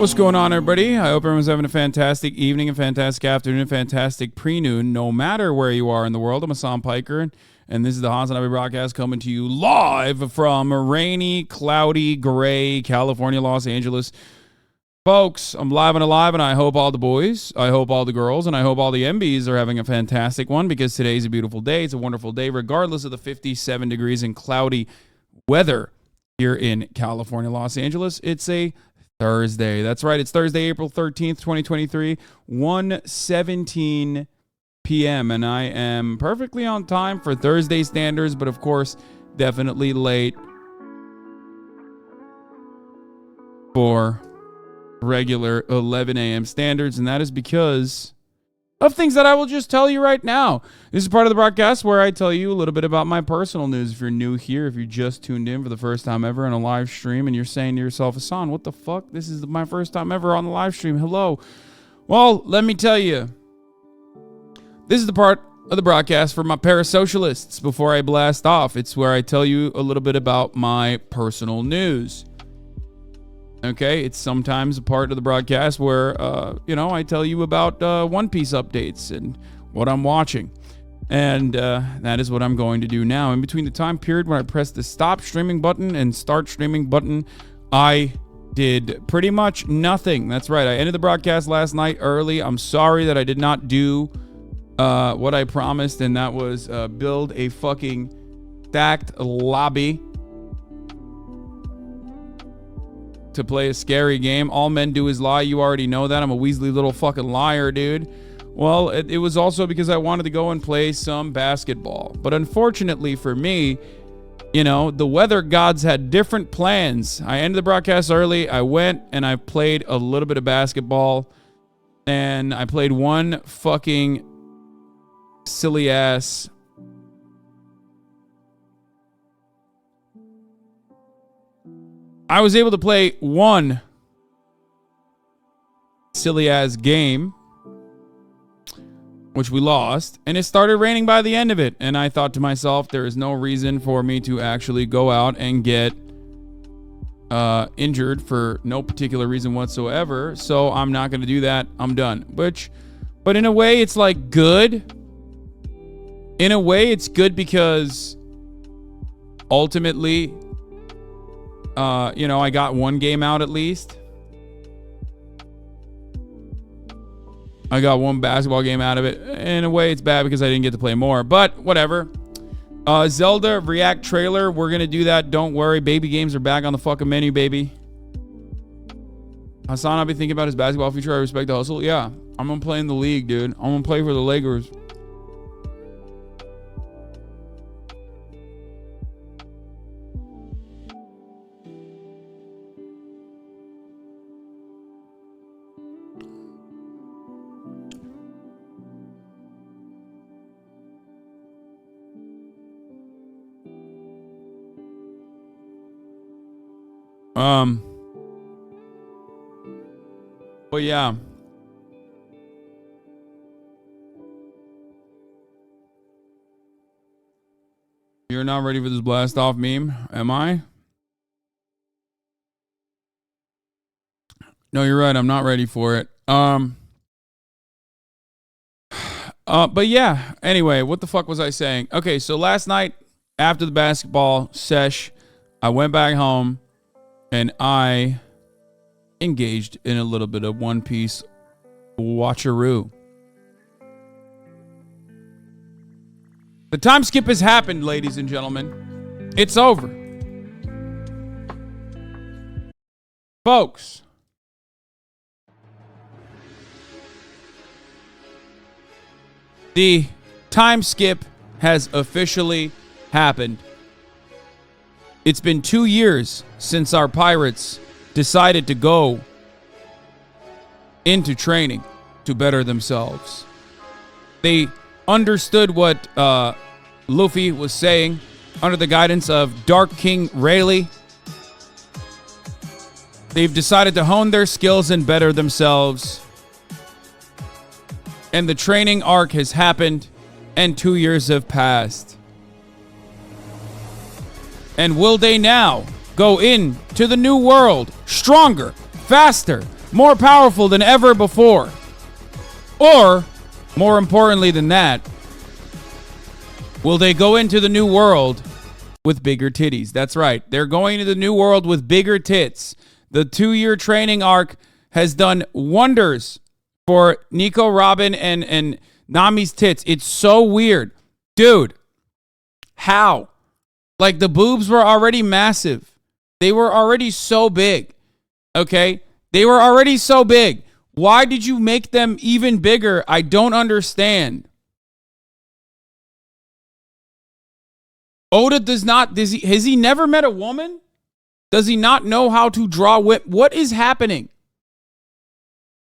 What's going on, everybody? I hope everyone's having a fantastic evening, a fantastic afternoon, a fantastic pre-noon, no matter where you are in the world. I'm Hassan Piker, and this is the HasanAbi broadcast coming to you live from rainy, cloudy, gray California, Los Angeles. Folks, I'm live and alive, and I hope all the boys, I hope all the girls, and I hope all the MBs are having a fantastic one, because today's a beautiful day. It's a wonderful day, regardless of the 57 degrees and cloudy weather here in California, Los Angeles. It's a Thursday. That's right. It's Thursday, April 13th, 2023, 1:17 p.m. And I am perfectly on time for Thursday standards, but of course, definitely late for regular 11 a.m. standards. And that is because of things that I will just tell you right now. This is part of the broadcast where I tell you a little bit about my personal news. If you're new here, if you just tuned in for the first time ever on a live stream and you're saying to yourself, Hassan, what the fuck? This is my first time ever on the live stream. Hello. Well, let me tell you. This is the part of the broadcast for my parasocialists before I blast off. It's where I tell you a little bit about my personal news. Okay, it's sometimes a part of the broadcast where, I tell you about One Piece updates and what I'm watching. And that is what I'm going to do now. In between the time period when I pressed the stop streaming button and start streaming button, I did pretty much nothing. That's right, I ended the broadcast last night early. I'm sorry that I did not do what I promised, and that was build a fucking stacked lobby to play a scary game. All men do is lie. You already know that. I'm a Weasley little fucking liar, dude. Well, it was also because I wanted to go and play some basketball. But unfortunately for me, the weather gods had different plans. I ended the broadcast early. I went and I played a little bit of basketball. And I played one fucking silly ass I was able to play one silly-ass game, which we lost, and it started raining by the end of it. And I thought to myself, there is no reason for me to actually go out and get injured for no particular reason whatsoever, so I'm not going to do that. I'm done. But in a way, it's like good. In a way, it's good because ultimately, I got one game out at least. I got one basketball game out of it. In a way, it's bad because I didn't get to play more, but whatever. Zelda React trailer. We're going to do that. Don't worry. Baby games are back on the fucking menu, baby. Hassan, I've been thinking about his basketball future. I respect the hustle. Yeah, I'm going to play in the league, dude. I'm going to play for the Lakers. But yeah. You're not ready for this blast off meme, am I? No, you're right. I'm not ready for it. But yeah. Anyway, what the fuck was I saying? Okay, so last night after the basketball sesh, I went back home and I engaged in a little bit of One Piece watcheroo. The time skip has happened, ladies and gentlemen. It's over. Folks. The time skip has officially happened. It's been 2 years since our pirates decided to go into training to better themselves. They understood what Luffy was saying under the guidance of Dark King Rayleigh. They've decided to hone their skills and better themselves. And the training arc has happened, and 2 years have passed. And will they now go into the new world stronger, faster, more powerful than ever before. Or, more importantly than that, will they go into the new world with bigger titties? That's right. They're going to the new world with bigger tits. The 2-year training arc has done wonders for Nico, Robin, and Nami's tits. It's so weird. Dude, how? Like, the boobs were already massive. They were already so big. Okay? They were already so big. Why did you make them even bigger? I don't understand. Oda has he never met a woman? Does he not know how to draw whip? What is happening?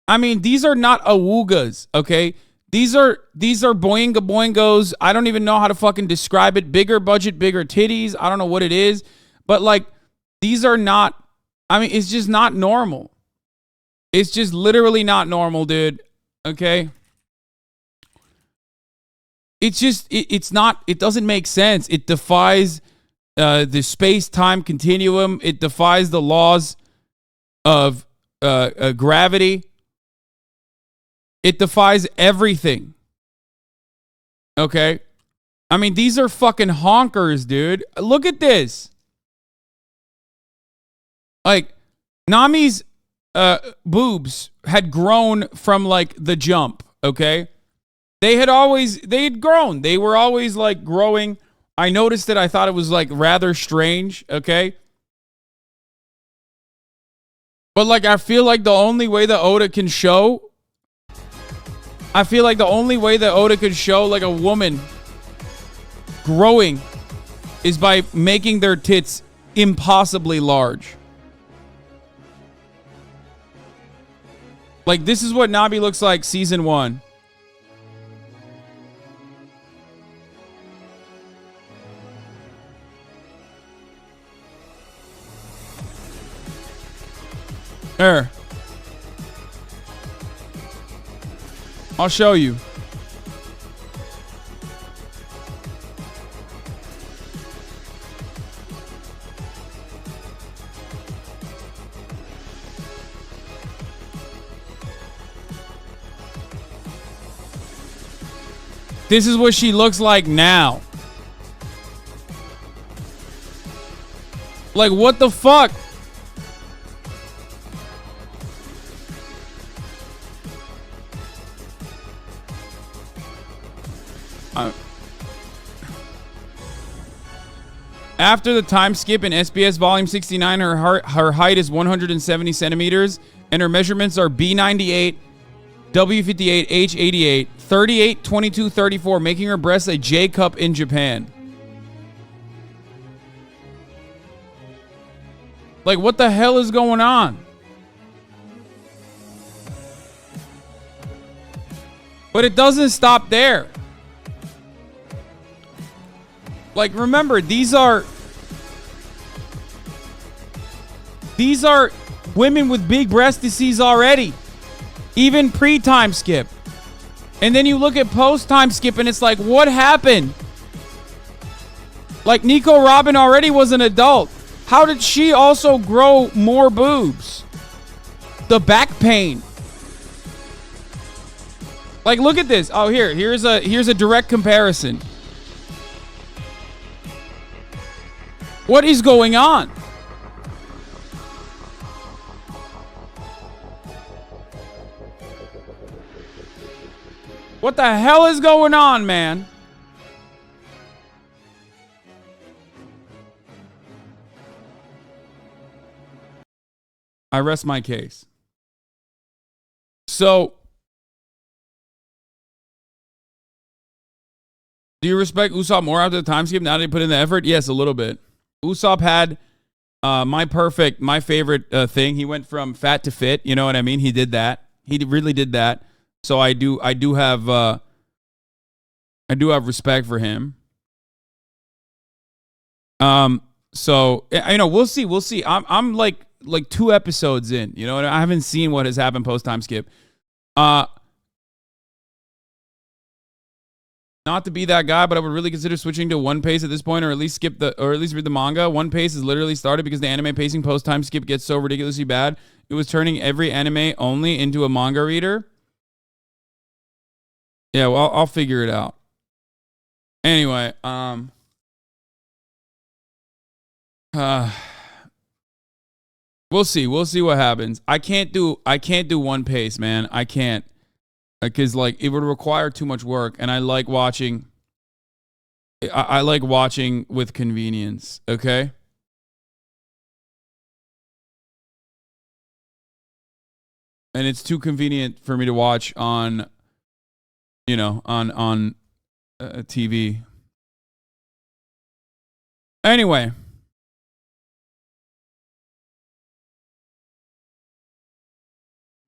I mean, these are not awoogas, okay? These are boinga boingos. I don't even know how to fucking describe it. Bigger budget, bigger titties. I don't know what it is. But like, these are not, I mean, it's just not normal. It's just literally not normal, dude. Okay? It's just, it's not, it doesn't make sense. It defies the space-time continuum. It defies the laws of gravity. It defies everything. Okay? I mean, these are fucking honkers, dude. Look at this. Like, Nami's boobs had grown from, like, the jump, okay? They had grown. They were always, like, growing. I noticed it. I thought it was, like, rather strange, okay? But, like, I feel like the only way that Oda can show... like, a woman growing is by making their tits impossibly large. Like, this is what Nabi looks like season 1. There. I'll show you. This is what she looks like now. Like, what the fuck? After the time skip in SBS Volume 69, her height is 170 centimeters, and her measurements are B98, W58, H88, 38, 22, 34, making her breasts a J cup in Japan. Like, what the hell is going on? But it doesn't stop there. Like, remember, these are women with big breast disease already, even pre-time skip. And then you look at post-time skip and it's like, what happened? Like, Nico Robin already was an adult. How did she also grow more boobs? The back pain. Like, look at this. Oh, here's a direct comparison. What is going on? What the hell is going on, man? I rest my case. So, do you respect Usopp more after the time skip now that he put in the effort? Yes, a little bit. Usopp had my favorite thing. He went from fat to fit. You know what I mean? He did that. He really did that. So I do have respect for him. So you know, we'll see. I'm like 2 episodes in. You know, and I haven't seen what has happened post time skip. Not to be that guy, but I would really consider switching to One Piece at this point, or at least read the manga. One Piece is literally started because the anime pacing post time skip gets so ridiculously bad. it was turning every anime only into a manga reader. Yeah, well, I'll figure it out. Anyway, we'll see. We'll see what happens. I can't do One Piece, man. I can't, because like it would require too much work, and I like watching. I like watching with convenience. Okay. And it's too convenient for me to watch on, on TV. Anyway.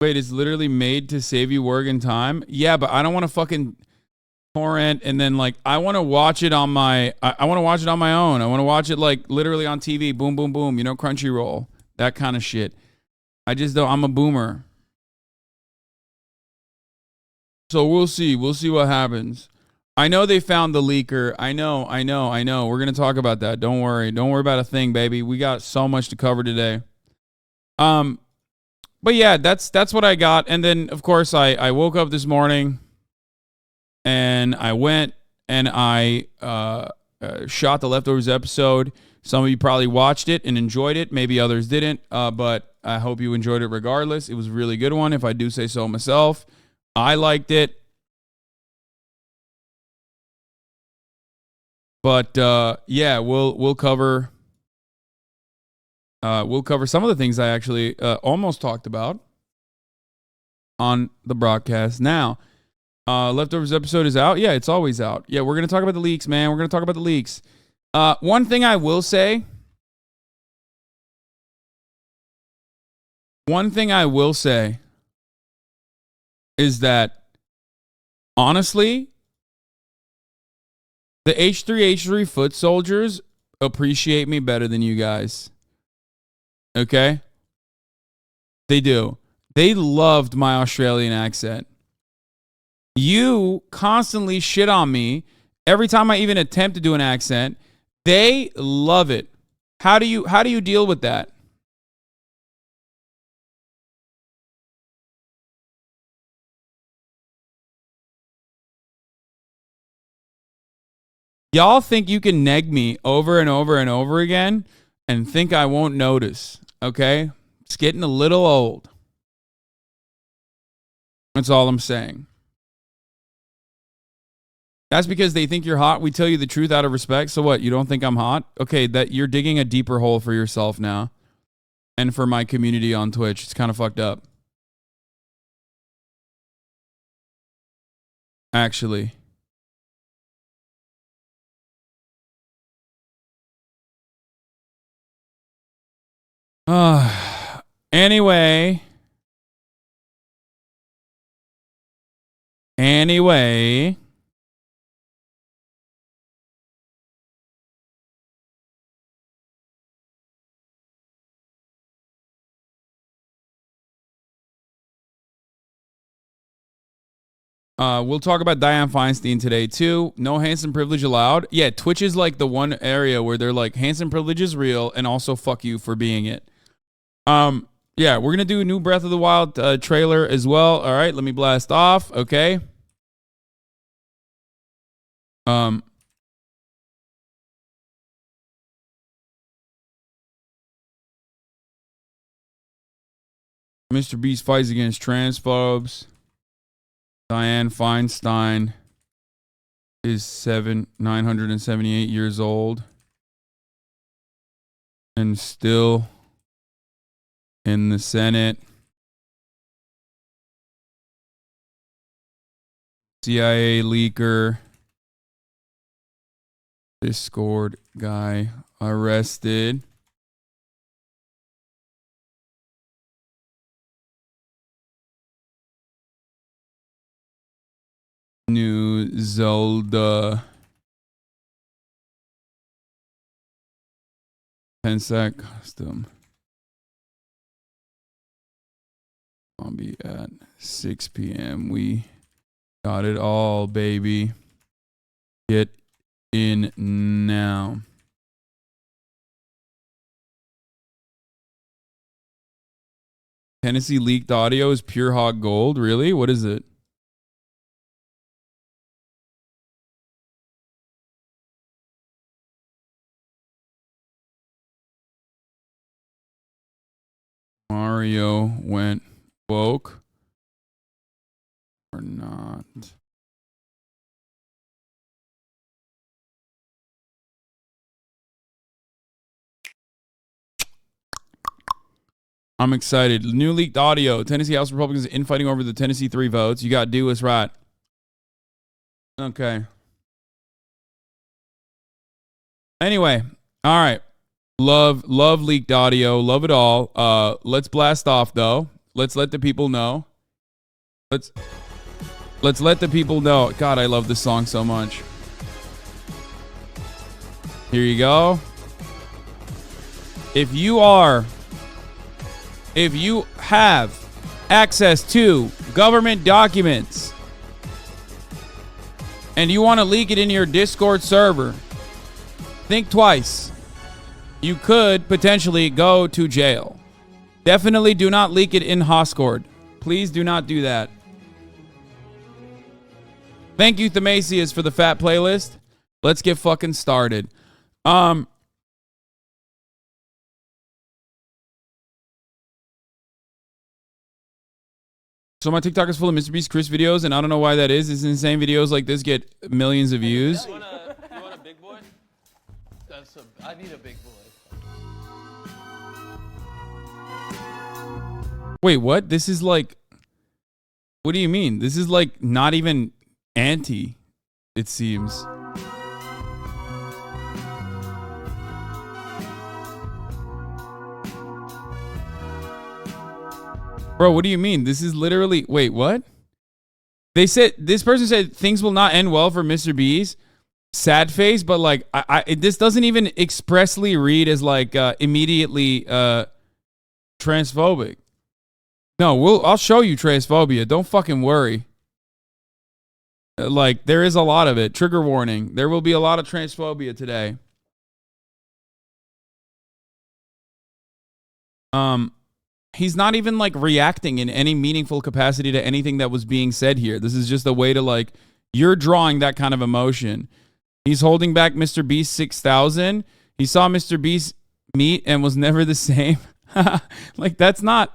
Wait, it's literally made to save you work and time? Yeah, but I don't want to fucking torrent and then like I want to watch it on my I want to watch it on my own. I want to watch it like literally on TV. Boom, boom, boom. Crunchyroll. That kind of shit. I just don't. I'm a boomer. So we'll see. We'll see what happens. I know they found the leaker. I know. We're going to talk about that. Don't worry. Don't worry about a thing, baby. We got so much to cover today. But yeah, that's what I got. And then of course I woke up this morning and I went and I shot the Leftovers episode. Some of you probably watched it and enjoyed it. Maybe others didn't. But I hope you enjoyed it regardless. It was a really good one, if I do say so myself. I liked it. But yeah, we'll cover some of the things I actually almost talked about on the broadcast. Now, Leftovers episode is out. Yeah, it's always out. Yeah, we're gonna talk about the leaks, man. We're gonna talk about the leaks. One thing I will say. Is that honestly, the H3H3 foot soldiers appreciate me better than you guys. Okay? They do. They loved my Australian accent. You constantly shit on me every time I even attempt to do an accent. They love it. How do you deal with that? Y'all think you can neg me over and over and over again and think I won't notice, okay? It's getting a little old. That's all I'm saying. That's because they think you're hot. We tell you the truth out of respect. So what? You don't think I'm hot? Okay, that you're digging a deeper hole for yourself now. And for my community on Twitch. It's kind of fucked up. Actually. Anyway. We'll talk about Dianne Feinstein today too. No handsome privilege allowed. Yeah, Twitch is like the one area where they're like handsome privilege is real and also fuck you for being it. Yeah, we're gonna do a new Breath of the Wild trailer as well. All right, let me blast off. Okay. MrBeast fights against transphobes. Dianne Feinstein is 978 years old and still in the Senate. CIA leaker. Discord guy arrested. New Zelda. Pensec custom. I'll be at 6 p.m. We got it all, baby. Get in now. Tennessee leaked audio is pure hog gold. Really? What is it? Mario went woke or not? I'm excited. New leaked audio. Tennessee House Republicans infighting over the Tennessee 3 votes. You got to do us right. Okay. Anyway. All right. Love leaked audio. Love it all. Let's blast off, though. Let's let the people know. Let's let the people know. God, I love this song so much. Here you go. If you have access to government documents and you want to leak it in your Discord server, think twice. You could potentially go to jail. Definitely do not leak it in Hoscord. Please do not do that. Thank you, Themasius, for the fat playlist. Let's get fucking started. So my TikTok is full of MrBeast Chris videos, and I don't know why that is. It's insane. Videos like this get millions of views. You want a big boy? I need a big boy. Wait, what? This is like... What do you mean? This is like not even anti, it seems. Bro, what do you mean? This is literally... Wait, what? They said... This person said things will not end well for MrBeast. Sad face, but like... this doesn't even expressly read as like immediately transphobic. No, I'll show you transphobia. Don't fucking worry. Like, there is a lot of it. Trigger warning. There will be a lot of transphobia today. He's not even like reacting in any meaningful capacity to anything that was being said here. This is just a way to like, you're drawing that kind of emotion. He's holding back MrBeast 6,000. He saw MrBeast meet and was never the same. Like, that's not...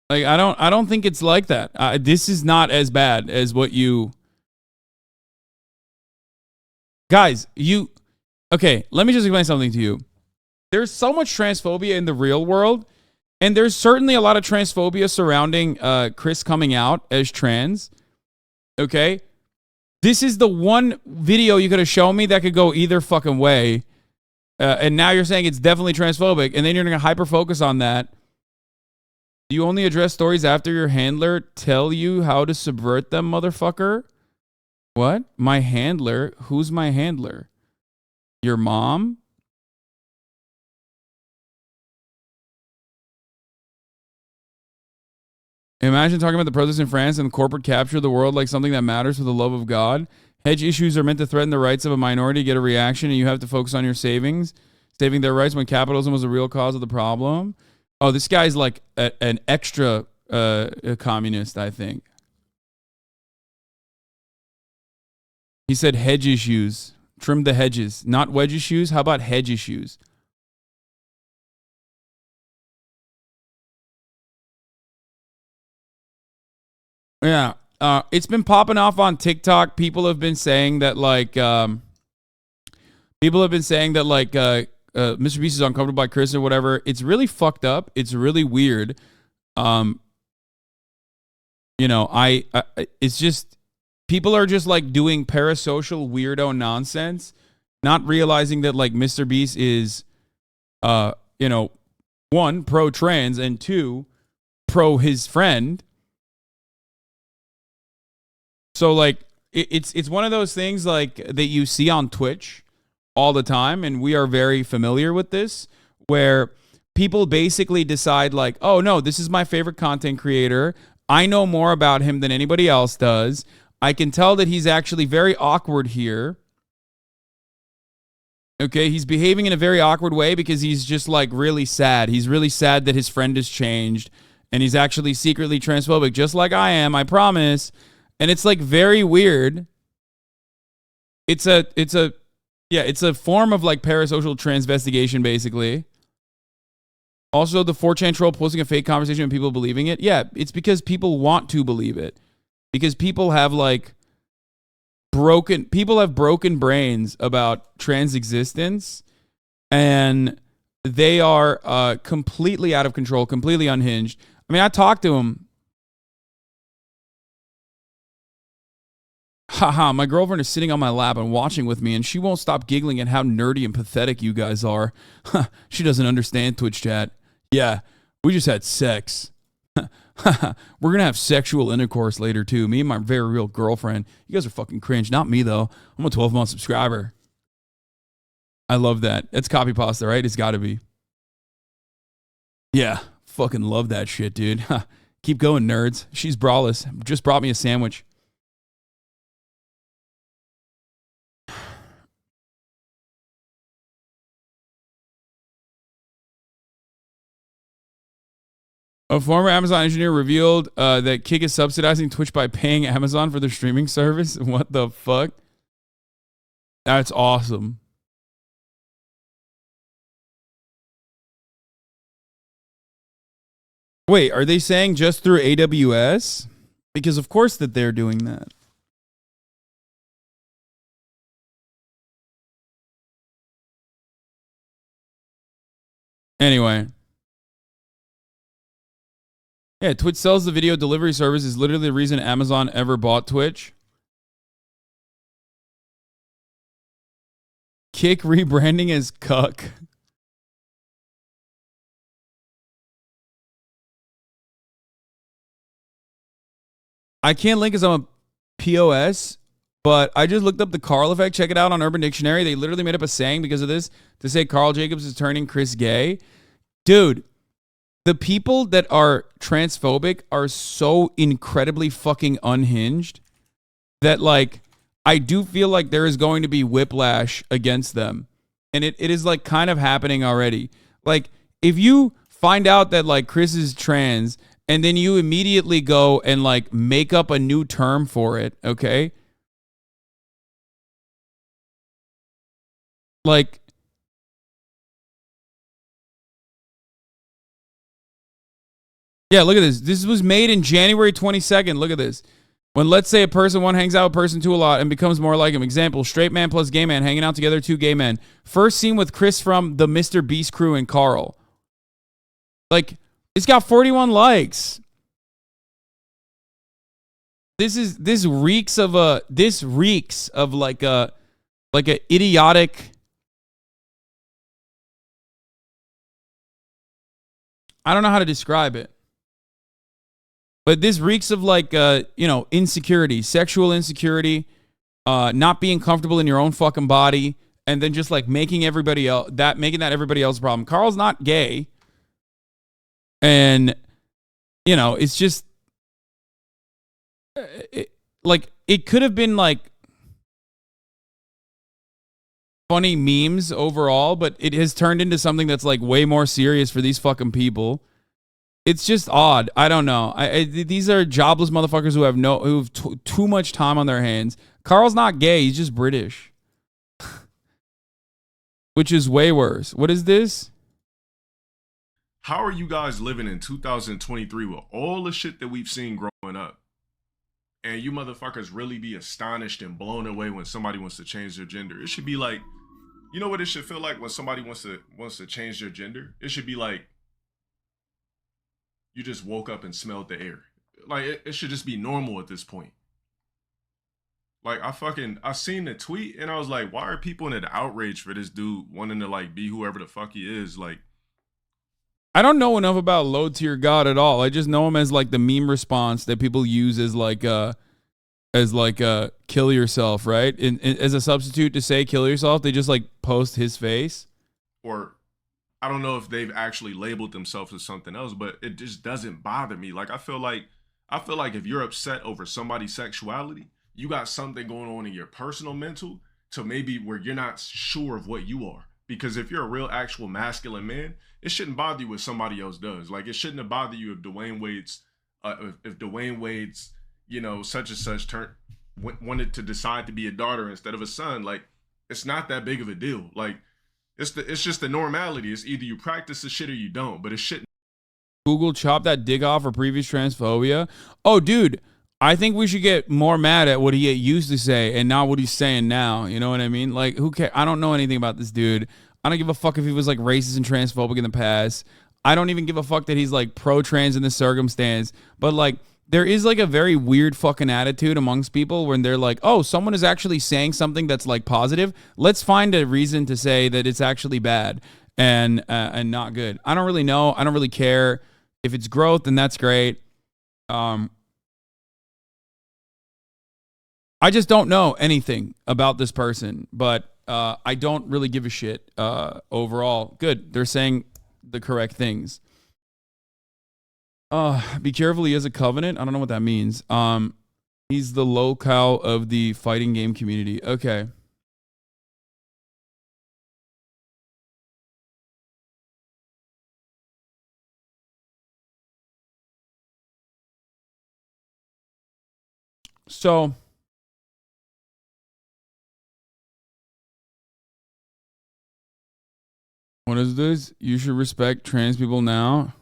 Like, I don't think it's like that. This is not as bad as what you... Guys, okay, let me just explain something to you. There's so much transphobia in the real world, and there's certainly a lot of transphobia surrounding Chris coming out as trans. Okay? This is the one video you could have shown me that could go either fucking way, and now you're saying it's definitely transphobic, and then you're going to hyper-focus on that. Do you only address stories after your handler tell you how to subvert them, motherfucker? What? My handler? Who's my handler? Your mom? Imagine talking about the protests in France and corporate capture of the world like something that matters for the love of God. Hedge issues are meant to threaten the rights of a minority to get a reaction, and you have to focus on your saving their rights when capitalism was the real cause of the problem. Oh, this guy's like an extra communist, I think. He said hedge issues. Trim the hedges. Not wedge issues. How about hedge issues? Yeah. It's been popping off on TikTok. People have been saying that like... MrBeast is uncomfortable by Chris or whatever. It's really fucked up. It's really weird. You know, it's just, people are just like doing parasocial weirdo nonsense, not realizing that like MrBeast is, you know, one, pro-trans, and two, pro his friend. So like, it's one of those things like that you see on Twitch all the time, and we are very familiar with this, where people basically decide like, oh no, this is my favorite content creator. I know more about him than anybody else does. I can tell that he's actually very awkward here. Okay, he's behaving in a very awkward way because he's just like really sad. He's really sad that his friend has changed and he's actually secretly transphobic, just like I am, I promise. And it's like very weird. It's a form of like parasocial transvestigation, basically. Also, the 4chan troll posting a fake conversation and people believing it. Yeah, it's because people want to believe it. Because people have like broken brains about trans existence, and they are completely out of control, completely unhinged. I mean, I talked to him. Haha, my girlfriend is sitting on my lap and watching with me, and she won't stop giggling at how nerdy and pathetic you guys are. She doesn't understand Twitch chat. Yeah, we just had sex. We're going to have sexual intercourse later, too. Me and my very real girlfriend. You guys are fucking cringe. Not me, though. I'm a 12-month subscriber. I love that. It's copy pasta, right? It's got to be. Yeah, fucking love that shit, dude. Keep going, nerds. She's braless. Just brought me a sandwich. A former Amazon engineer revealed that Kick is subsidizing Twitch by paying Amazon for their streaming service. What the fuck? That's awesome. Wait, are they saying just through AWS? Because of course that they're doing that. Anyway. Yeah, Twitch sells the video delivery service is literally the reason Amazon ever bought Twitch. Kick rebranding as Cuck. I can't link as I'm a POS, but I just looked up the Carl effect. Check it out on Urban Dictionary. They literally made up a saying because of this to say Carl Jacobs is turning Chris gay. Dude, the people that are transphobic are so incredibly fucking unhinged that, like, I do feel like there is going to be whiplash against them. And it is, like, kind of happening already. Like, if you find out that, like, Chris is trans and then you immediately go and, like, make up a new term for it, okay? Like, yeah, look at this. This was made in January 22nd. Look at this. When, let's say, a person one hangs out with person two a lot and becomes more like him. Example, straight man plus gay man hanging out together, two gay men. First seen with Chris from the MrBeast crew and Carl. Like, it's got 41 likes. This reeks of like a idiotic. I don't know how to describe it. But this reeks of like, insecurity, sexual insecurity, not being comfortable in your own fucking body, and then just like making that everybody else's problem. Carl's not gay, and it's just it could have been like funny memes overall, but it has turned into something that's like way more serious for these fucking people. It's just odd. I don't know. These are jobless motherfuckers who have too much time on their hands. Carl's not gay. He's just British, which is way worse. What is this? How are you guys living in 2023 with all the shit that we've seen growing up? And you motherfuckers really be astonished and blown away when somebody wants to change their gender. It should be like, you know what it should feel like when somebody wants to change their gender? It should be like you just woke up and smelled the air. Like, it should just be normal at this point. Like, I seen the tweet and I was like, why are people in an outrage for this dude wanting to like be whoever the fuck he is? Like, I don't know enough about low tier God at all. I just know him as like the meme response that people use as kill yourself, right? As a substitute to say kill yourself, they just like post his face. Or I don't know if they've actually labeled themselves as something else, but it just doesn't bother me. Like, I feel like if you're upset over somebody's sexuality, you got something going on in your personal mental to maybe where you're not sure of what you are. Because if you're a real actual masculine man, it shouldn't bother you what somebody else does. Like, it shouldn't have bothered you if Dwayne Wade's you know, such and such wanted to decide to be a daughter instead of a son. Like, it's not that big of a deal. Like, it's just the normality. It's either you practice the shit or you don't, but it shouldn't. Google chop that dig off for previous transphobia. Oh, dude, I think we should get more mad at what he used to say and not what he's saying now. You know what I mean? Like, who cares? I don't know anything about this dude. I don't give a fuck if he was like racist and transphobic in the past. I don't even give a fuck that he's like pro-trans in this circumstance. But like, there is like a very weird fucking attitude amongst people when they're like, oh, someone is actually saying something that's like positive. Let's find a reason to say that it's actually bad and not good. I don't really know. I don't really care. If it's growth, then that's great. I just don't know anything about this person, but I don't really give a shit overall. Good. They're saying the correct things. Be careful, he has a covenant. I don't know what that means. He's the locale of the fighting game community. Okay. So what is this? You should respect trans people now.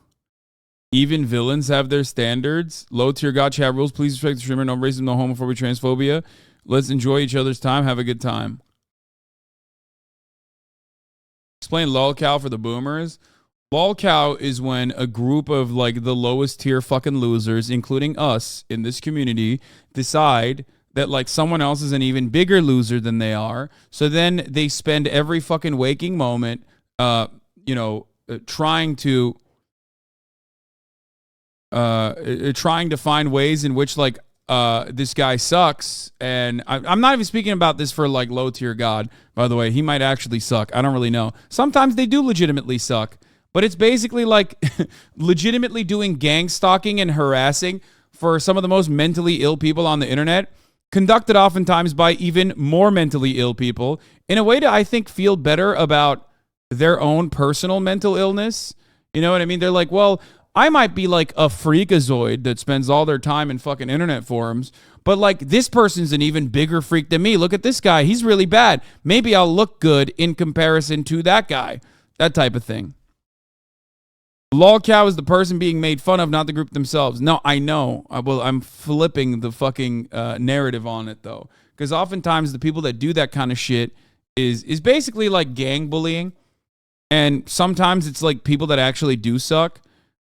Even villains have their standards. Low tier God chat rules. Please respect the streamer. No racism, no homophobia, transphobia. Let's enjoy each other's time. Have a good time. Explain lolcow for the boomers. Lolcow is when a group of like the lowest tier fucking losers, including us in this community, decide that like someone else is an even bigger loser than they are. So then they spend every fucking waking moment, trying to find ways in which like this guy sucks. And I'm not even speaking about this for like low tier God, by the way. He might actually suck. I don't really know. Sometimes they do legitimately suck, but it's basically like legitimately doing gang stalking and harassing for some of the most mentally ill people on the internet, conducted oftentimes by even more mentally ill people, in a way to, I think, feel better about their own personal mental illness. You know what I mean? They're like, well, I might be like a freakazoid that spends all their time in fucking internet forums, but like this person's an even bigger freak than me. Look at this guy. He's really bad. Maybe I'll look good in comparison to that guy. That type of thing. Lolcow is the person being made fun of, not the group themselves. No, I know. I'm flipping the fucking narrative on it, though. Because oftentimes the people that do that kind of shit is basically like gang bullying. And sometimes it's like people that actually do suck.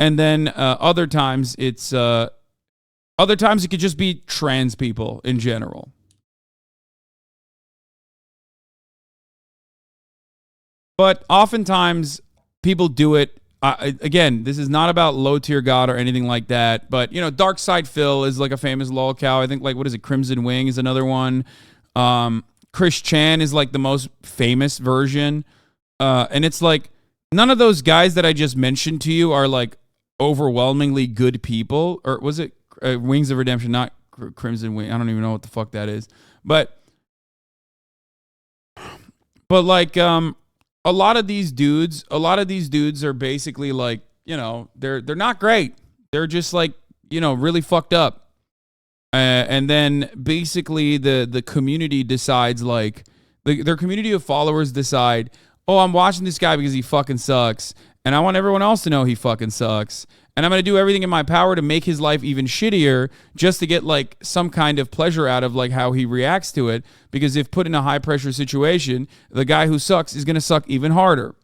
And then other times it could just be trans people in general. But oftentimes people do it. Again, this is not about low tier God or anything like that. But, you know, Dark Side Phil is like a famous lolcow. I think like, what is it? Crimson Wing is another one. Chris Chan is like the most famous version. And it's like none of those guys that I just mentioned to you are like overwhelmingly good people. Or was it Wings of Redemption, not Crimson Wing? I don't even know what the fuck that is. But like a lot of these dudes are basically like, you know, they're not great. They're just like, you know, really fucked up. And then basically the community decides, like their community of followers decide, oh, I'm watching this guy because he fucking sucks, and I want everyone else to know he fucking sucks, and I'm going to do everything in my power to make his life even shittier just to get like some kind of pleasure out of like how he reacts to it, because if put in a high pressure situation, the guy who sucks is going to suck even harder.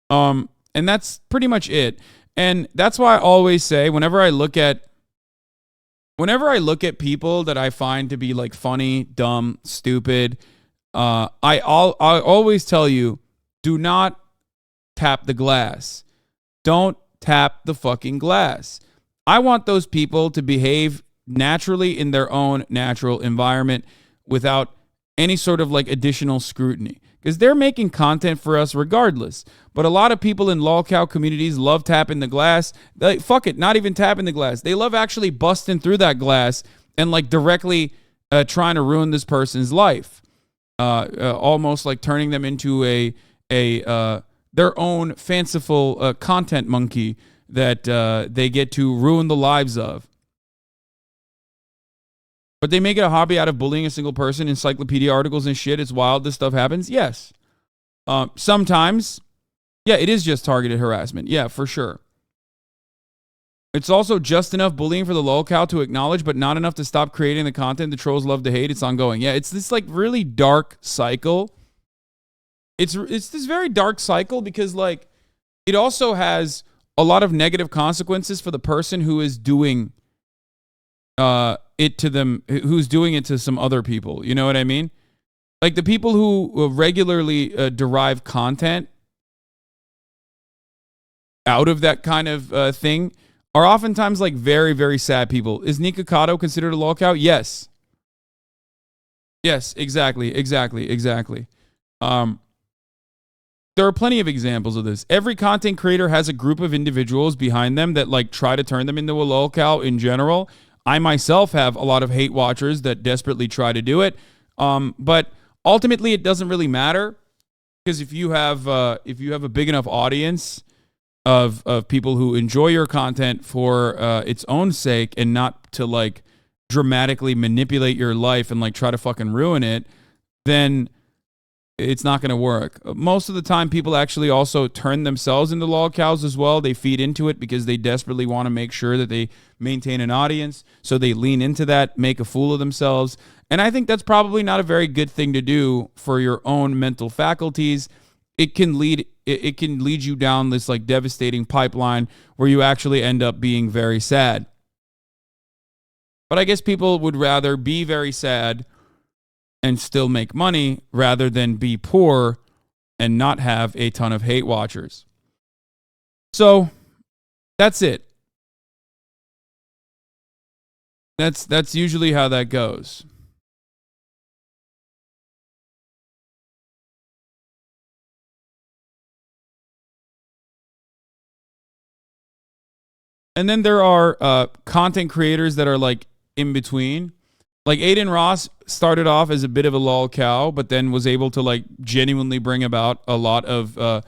And that's pretty much it. And that's why I always say whenever I look at people that I find to be like funny, dumb, stupid, I always tell you, do not tap the glass. Don't tap the fucking glass. I want those people to behave naturally in their own natural environment without any sort of like additional scrutiny, because they're making content for us regardless. But a lot of people in lolcow communities love tapping the glass. Like, fuck it, not even tapping the glass. They love actually busting through that glass and like directly trying to ruin this person's life. almost like turning them into their own fanciful content monkey that they get to ruin the lives of. But they make it a hobby out of bullying a single person, encyclopedia articles and shit. It's wild this stuff happens. Yes. Sometimes, yeah, it is just targeted harassment. Yeah, for sure. It's also just enough bullying for the lolcow to acknowledge, but not enough to stop creating the content the trolls love to hate. It's ongoing. Yeah, it's this like really dark cycle. It's this very dark cycle because like it also has a lot of negative consequences for the person who is doing it to them, who's doing it to some other people. You know what I mean? Like the people who regularly derive content out of that kind of thing are oftentimes like very, very sad people. Is Nikocado considered a lolcow? Yes. Yes, exactly. There are plenty of examples of this. Every content creator has a group of individuals behind them that like try to turn them into a lolcow in general. I myself have a lot of hate watchers that desperately try to do it. But ultimately it doesn't really matter because if you have a big enough audience of people who enjoy your content for its own sake and not to like dramatically manipulate your life and like try to fucking ruin it, then it's not going to work. Most of the time, people actually also turn themselves into lolcows as well. They feed into it because they desperately want to make sure that they maintain an audience. So they lean into that, make a fool of themselves. And I think that's probably not a very good thing to do for your own mental faculties. It can lead you down this like devastating pipeline where you actually end up being very sad. But I guess people would rather be very sad and still make money rather than be poor and not have a ton of hate watchers. So that's it. That's usually how that goes. And then there are content creators that are like in between. Like AdinRoss started off as a bit of a lolcow, but then was able to like genuinely bring about a lot of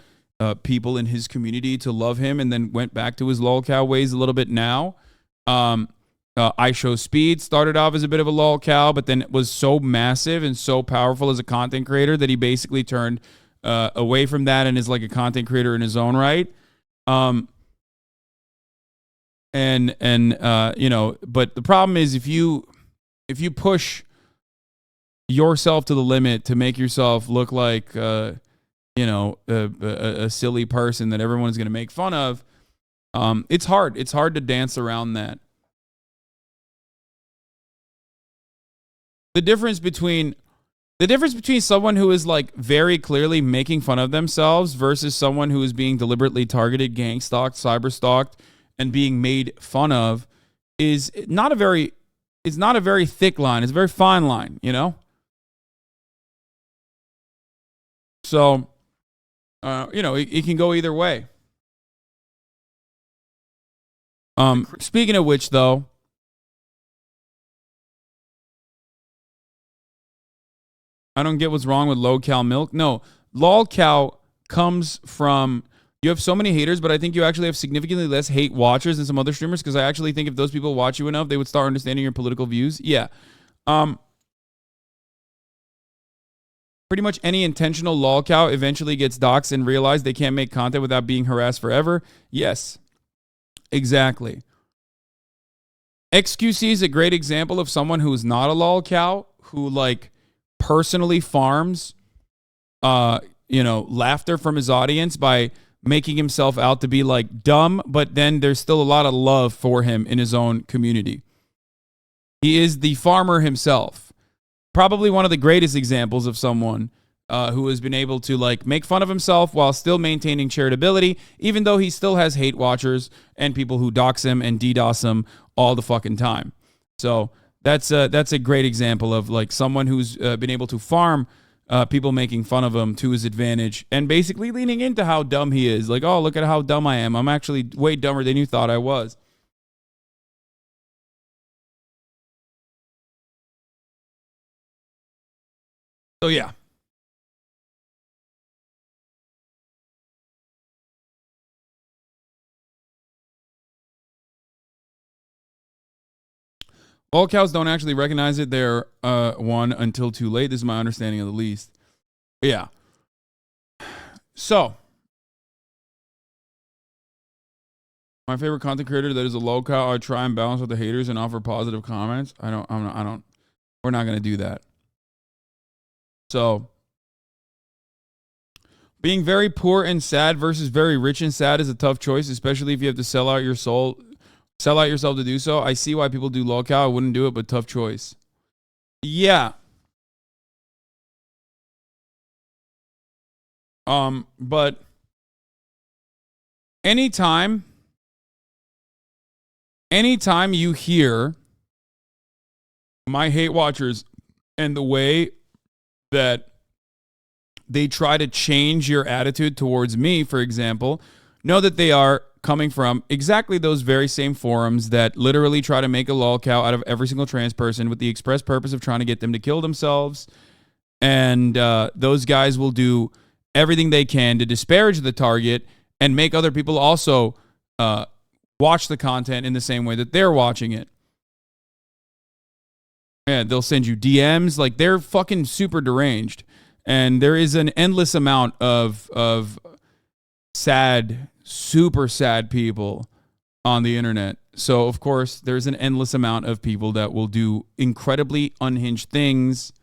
people in his community to love him, and then went back to his lolcow ways a little bit now. I Show Speed started off as a bit of a lolcow, but then was so massive and so powerful as a content creator that he basically turned away from that and is like a content creator in his own right. You know, but the problem is if you push yourself to the limit to make yourself look like a silly person that everyone's going to make fun of, it's hard to dance around that. The difference between someone who is like very clearly making fun of themselves versus someone who is being deliberately targeted, gang stalked, cyber stalked, and being made fun of is not a very thick line. It's a very fine line, you know? So, it can go either way. Speaking of which, though, I don't get what's wrong with low-cal milk. No, lol-cal comes from... You have so many haters, but I think you actually have significantly less hate watchers than some other streamers, because I actually think if those people watch you enough, they would start understanding your political views. Yeah. Pretty much any intentional lolcow eventually gets doxxed and realize they can't make content without being harassed forever. Yes. Exactly. XQC is a great example of someone who is not a lolcow, who like personally farms laughter from his audience by making himself out to be like dumb, but then there's still a lot of love for him in his own community. He is the farmer himself. Probably one of the greatest examples of someone who has been able to like make fun of himself while still maintaining charitability, even though he still has hate watchers and people who dox him and DDoS him all the fucking time. So that's a great example of like someone who's been able to farm people making fun of him to his advantage and basically leaning into how dumb he is. Like, oh, look at how dumb I am. I'm actually way dumber than you thought I was. So yeah. All cows don't actually recognize it. They're one until too late. This is my understanding of the least. Yeah. So my favorite content creator that is a low cow, I try and balance with the haters and offer positive comments. We're not going to do that. So being very poor and sad versus very rich and sad is a tough choice, especially if you have to sell out yourself to do so. I see why people do low cow. I wouldn't do it, but tough choice. Yeah. But anytime you hear my hate watchers and the way that they try to change your attitude towards me, for example, know that they are coming from exactly those very same forums that literally try to make a lolcow out of every single trans person with the express purpose of trying to get them to kill themselves. And those guys will do everything they can to disparage the target and make other people also watch the content in the same way that they're watching it. Yeah, they'll send you DMs. Like, they're fucking super deranged. And there is an endless amount of sad, super sad people on the internet. So, of course, there's an endless amount of people that will do incredibly unhinged things.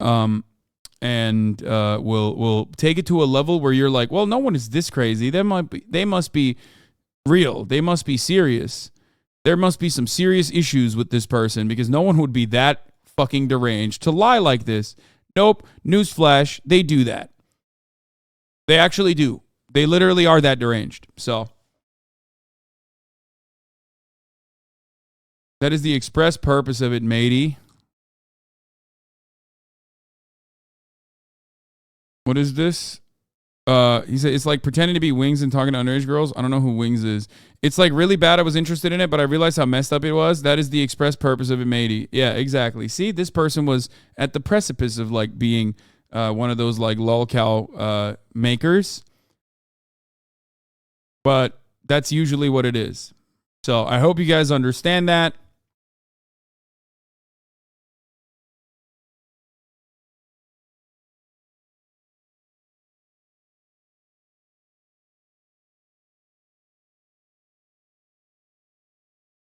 And will take it to a level where you're like, well, no one is this crazy. They must be real. They must be serious. There must be some serious issues with this person because no one would be that fucking deranged to lie like this. Nope. Newsflash. They do that. They actually do. They literally are that deranged. So that is the express purpose of it, matey. What is this? He said it's like pretending to be Wings and talking to underage girls. I don't know who Wings is. It's like really bad. I was interested in it, but I realized how messed up it was. That is the express purpose of it, matey. Yeah, exactly. See, this person was at the precipice of like being one of those like lolcow makers. But that's usually what it is. So I hope you guys understand that.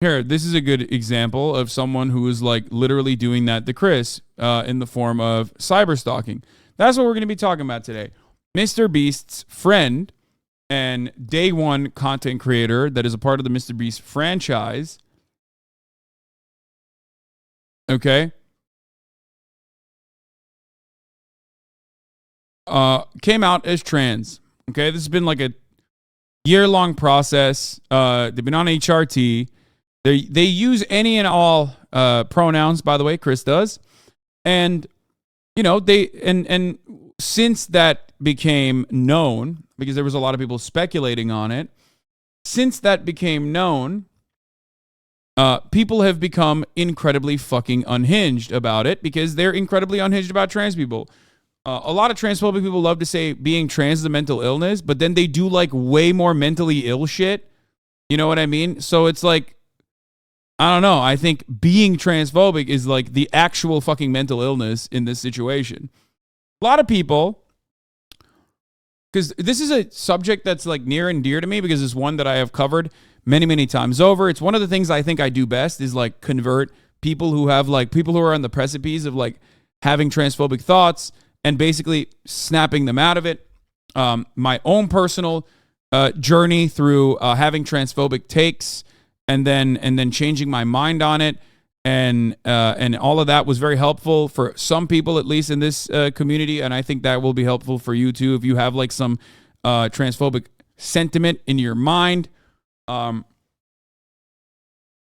Here, this is a good example of someone who is like literally doing that to Chris in the form of cyber stalking. That's what we're going to be talking about today. MrBeast's friend and day one content creator that is a part of the MrBeast franchise. Okay. Came out as trans. Okay. This has been like a year-long process. They've been on HRT. They use any and all pronouns, by the way, Chris does. And, you know, and since that became known, because there was a lot of people speculating on it, since that became known, people have become incredibly fucking unhinged about it because they're incredibly unhinged about trans people. A lot of transphobic people love to say being trans is a mental illness, but then they do like way more mentally ill shit. You know what I mean? So it's like, I don't know. I think being transphobic is like the actual fucking mental illness in this situation. A lot of people, because this is a subject that's like near and dear to me because it's one that I have covered many, many times over. It's one of the things I think I do best is like convert people who have like people who are on the precipice of like having transphobic thoughts and basically snapping them out of it. My own personal journey through having transphobic takes and then changing my mind on it, and all of that was very helpful for some people, at least in this community, and I think that will be helpful for you too if you have like some transphobic sentiment in your mind.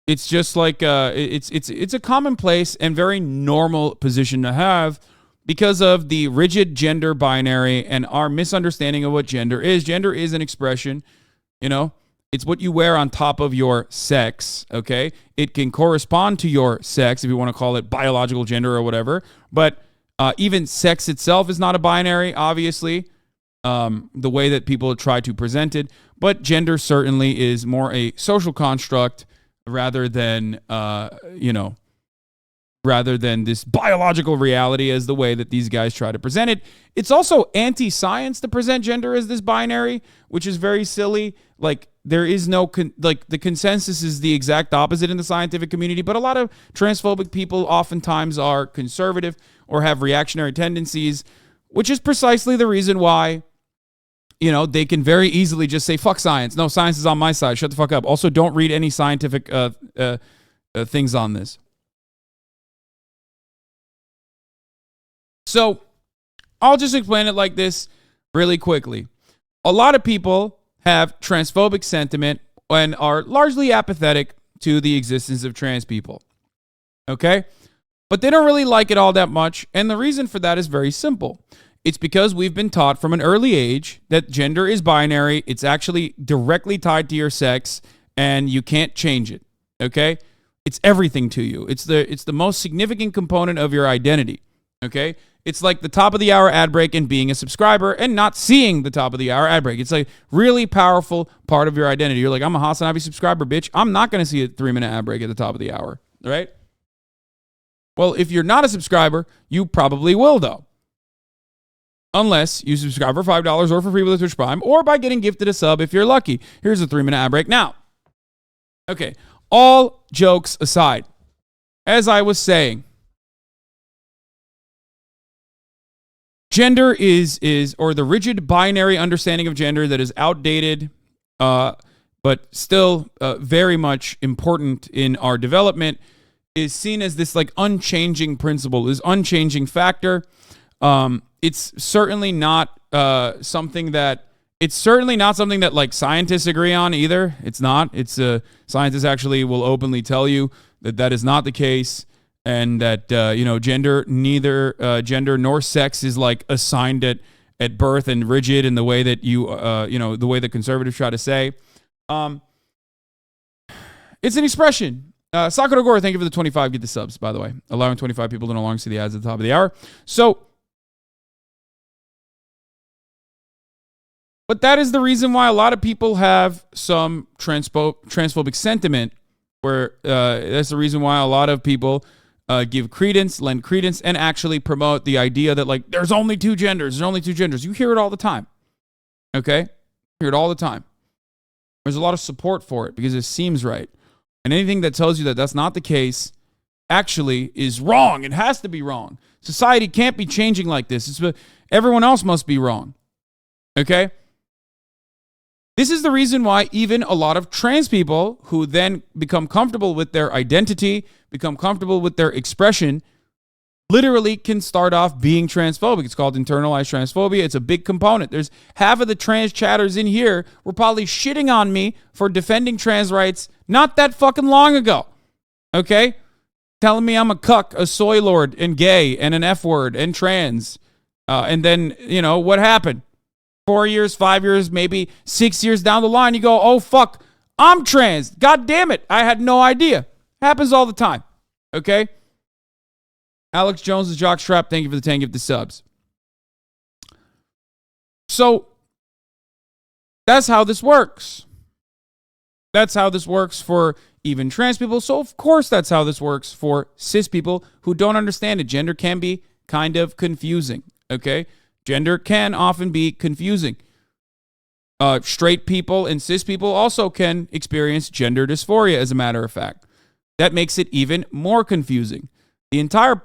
It's just like it's a commonplace and very normal position to have because of the rigid gender binary and our misunderstanding of what gender is. Gender is an expression, you know. It's what you wear on top of your sex, okay? It can correspond to your sex, if you want to call it biological gender or whatever. But even sex itself is not a binary, obviously, the way that people try to present it. But gender certainly is more a social construct rather than, rather than this biological reality as the way that these guys try to present it. It's also anti-science to present gender as this binary, which is very silly. Like, there is no, the consensus is the exact opposite in the scientific community, but a lot of transphobic people oftentimes are conservative or have reactionary tendencies, which is precisely the reason why, they can very easily just say, fuck science. No, science is on my side. Shut the fuck up. Also, don't read any scientific things on this. So I'll just explain it like this really quickly. A lot of people have transphobic sentiment and are largely apathetic to the existence of trans people. Okay? But they don't really like it all that much. And the reason for that is very simple. It's because we've been taught from an early age that gender is binary. It's actually directly tied to your sex and you can't change it. Okay? It's everything to you. It's the most significant component of your identity. Okay? It's like the top of the hour ad break and being a subscriber and not seeing the top of the hour ad break. It's a really powerful part of your identity. You're like, I'm a HasanAbi subscriber, bitch. I'm not going to see a 3-minute ad break at the top of the hour, right? Well, if you're not a subscriber, you probably will, though. Unless you subscribe for $5 or for free with a Twitch Prime or by getting gifted a sub if you're lucky. Here's a 3-minute ad break now. Okay, all jokes aside, as I was saying, gender is or the rigid binary understanding of gender that is outdated, but still very much important in our development, is seen as this like unchanging principle, this unchanging factor. It's certainly not something that like scientists agree on either. It's not. It's scientists actually will openly tell you that is not the case. And that, gender nor sex is like assigned at birth and rigid in the way that the way the conservatives try to say. It's an expression. Sakura Gore, thank you for the 25. Get the subs, by the way. Allowing 25 people to no longer see the ads at the top of the hour. So, but that is the reason why a lot of people have some transphobic sentiment, where that's the reason why a lot of people lend credence, and actually promote the idea that, like, there's only two genders. You hear it all the time. Okay? You hear it all the time. There's a lot of support for it because it seems right. And anything that tells you that that's not the case actually is wrong. It has to be wrong. Society can't be changing like this. Everyone else must be wrong. Okay? This is the reason why even a lot of trans people who then become comfortable with their identity, become comfortable with their expression, literally can start off being transphobic. It's called internalized transphobia. It's a big component. There's half of the trans chatters in here were probably shitting on me for defending trans rights not that fucking long ago. Okay? Telling me I'm a cuck, a soy lord, and gay, and an F word, and trans. And then, what happened? 4 years, 5 years, maybe 6 years down the line, you go, oh, fuck, I'm trans. God damn it. I had no idea. Happens all the time. Okay? Alex Jones, the Jockstrap, thank you for the 10 gifted subs. So, that's how this works. That's how this works for even trans people. So, of course, that's how this works for cis people who don't understand it. Gender can be kind of confusing. Okay? Gender can often be confusing. Straight people and cis people also can experience gender dysphoria, as a matter of fact. That makes it even more confusing. The entire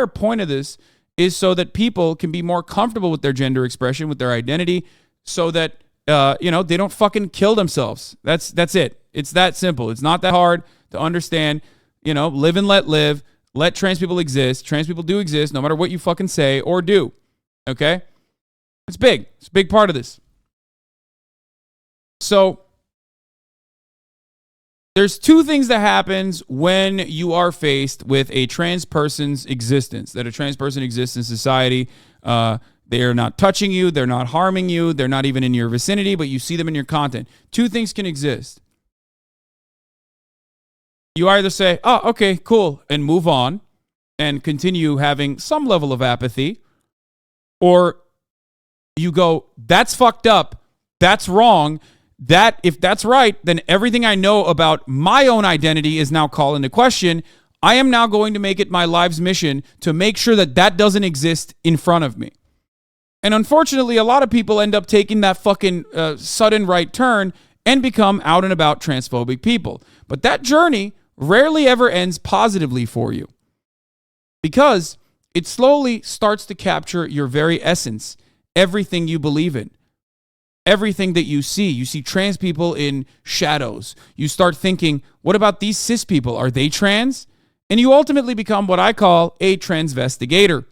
point of this is so that people can be more comfortable with their gender expression, with their identity, so that they don't fucking kill themselves. That's it. It's that simple. It's not that hard to understand. Live and let live. Let trans people exist. Trans people do exist, no matter what you fucking say or do. Okay? It's big. It's a big part of this. So, there's two things that happens when you are faced with a trans person's existence, that a trans person exists in society, that They are not touching you. They're not harming you. They're not even in your vicinity, but you see them in your content. Two things can exist. You either say, oh, okay, cool, and move on and continue having some level of apathy, or you go, that's fucked up, that's wrong, that if that's right, then everything I know about my own identity is now called into question. I am now going to make it my life's mission to make sure that that doesn't exist in front of me. And unfortunately, a lot of people end up taking that fucking sudden right turn and become out and about transphobic people. But that journey rarely ever ends positively for you, because it slowly starts to capture your very essence, everything you believe in, everything that you see. You see trans people in shadows. You start thinking, what about these cis people? Are they trans? And you ultimately become what I call a transvestigator.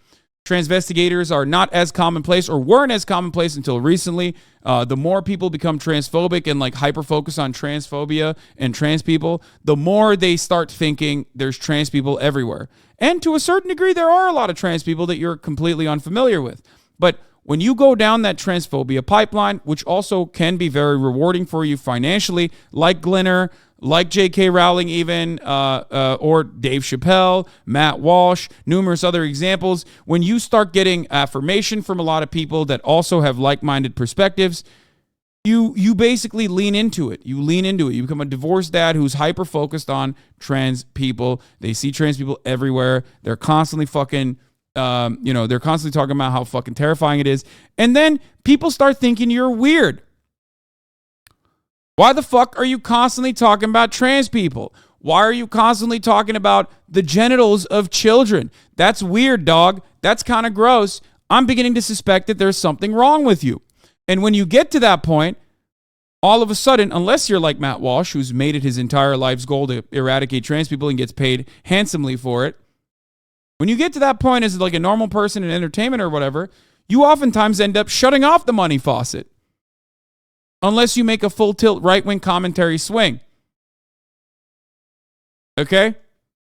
Transvestigators are not as commonplace, or weren't as commonplace until recently. The more people become transphobic and like hyper-focus on transphobia and trans people, the more they start thinking there's trans people everywhere. And to a certain degree, there are a lot of trans people that you're completely unfamiliar with. But when you go down that transphobia pipeline, which also can be very rewarding for you financially, like Glinner, like J.K. Rowling even, or Dave Chappelle, Matt Walsh, numerous other examples, when you start getting affirmation from a lot of people that also have like-minded perspectives, you basically lean into it. You lean into it. You become a divorced dad who's hyper-focused on trans people. They see trans people everywhere. They're constantly fucking... they're constantly talking about how fucking terrifying it is. And then people start thinking you're weird. Why the fuck are you constantly talking about trans people? Why are you constantly talking about the genitals of children? That's weird, dog. That's kind of gross. I'm beginning to suspect that there's something wrong with you. And when you get to that point, all of a sudden, unless you're like Matt Walsh, who's made it his entire life's goal to eradicate trans people and gets paid handsomely for it, when you get to that point as like a normal person in entertainment or whatever, you oftentimes end up shutting off the money faucet. Unless you make a full tilt right-wing commentary swing. Okay?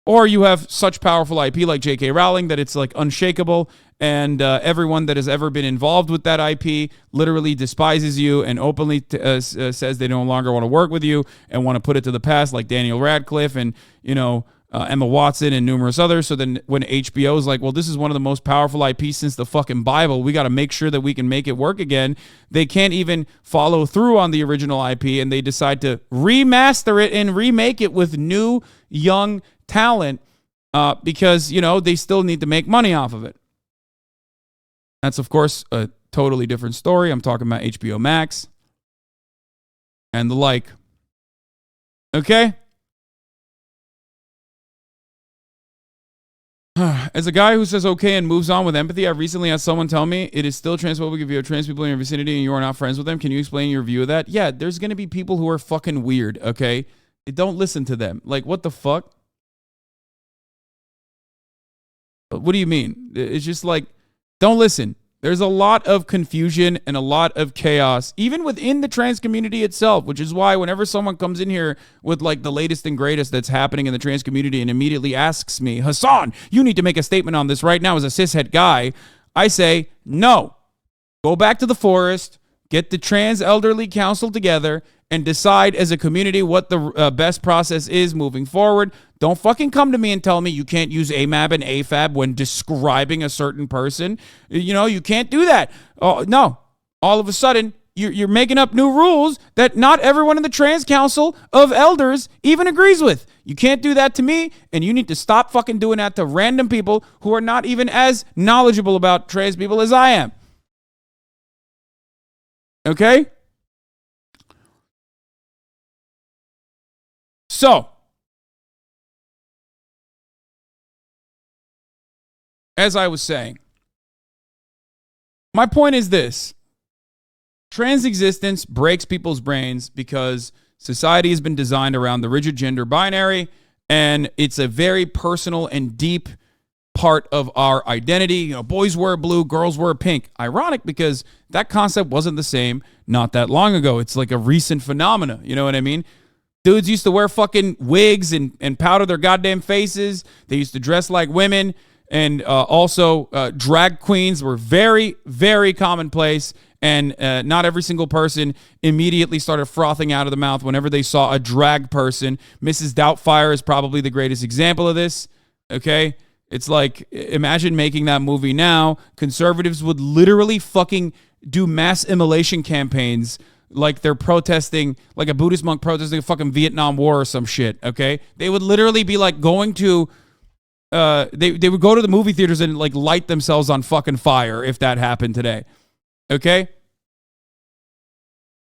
Or you have such powerful IP like J.K. Rowling that it's like unshakable, and everyone that has ever been involved with that IP literally despises you and openly says they no longer want to work with you and want to put it to the past, like Daniel Radcliffe and, Emma Watson and numerous others. So then when HBO is like, well, this is one of the most powerful IPs since the fucking Bible, we got to make sure that we can make it work again. They can't even follow through on the original IP, and they decide to remaster it and remake it with new, young talent because, they still need to make money off of it. That's, of course, a totally different story. I'm talking about HBO Max and the like. Okay? As a guy who says okay and moves on with empathy, I recently had someone tell me it is still transphobic if you have trans people in your vicinity and you are not friends with them. Can you explain your view of that? Yeah, there's going to be people who are fucking weird, okay? Don't listen to them. Like, what the fuck? What do you mean? It's just like, don't listen. There's a lot of confusion and a lot of chaos, even within the trans community itself, which is why whenever someone comes in here with like the latest and greatest that's happening in the trans community and immediately asks me, Hasan, you need to make a statement on this right now as a cishet guy, I say, no. Go back to the forest, get the trans elderly council together, and decide as a community what the best process is moving forward. Don't fucking come to me and tell me you can't use AMAB and AFAB when describing a certain person. You can't do that. Oh, no. All of a sudden, you're making up new rules that not everyone in the Trans Council of Elders even agrees with. You can't do that to me, and you need to stop fucking doing that to random people who are not even as knowledgeable about trans people as I am. Okay? So, as I was saying, my point is this. Trans existence breaks people's brains because society has been designed around the rigid gender binary, and it's a very personal and deep part of our identity. Boys wear blue, girls wear pink. Ironic because that concept wasn't the same not that long ago. It's like a recent phenomena. You know what I mean? Dudes used to wear fucking wigs and powder their goddamn faces. They used to dress like women. And also, drag queens were very, very commonplace. And not every single person immediately started frothing out of the mouth whenever they saw a drag person. Mrs. Doubtfire is probably the greatest example of this. Okay? It's like, imagine making that movie now. Conservatives would literally fucking do mass immolation campaigns like they're protesting, like a Buddhist monk protesting a fucking Vietnam War or some shit, okay? They would literally be like going to, they would go to the movie theaters and like light themselves on fucking fire if that happened today, okay?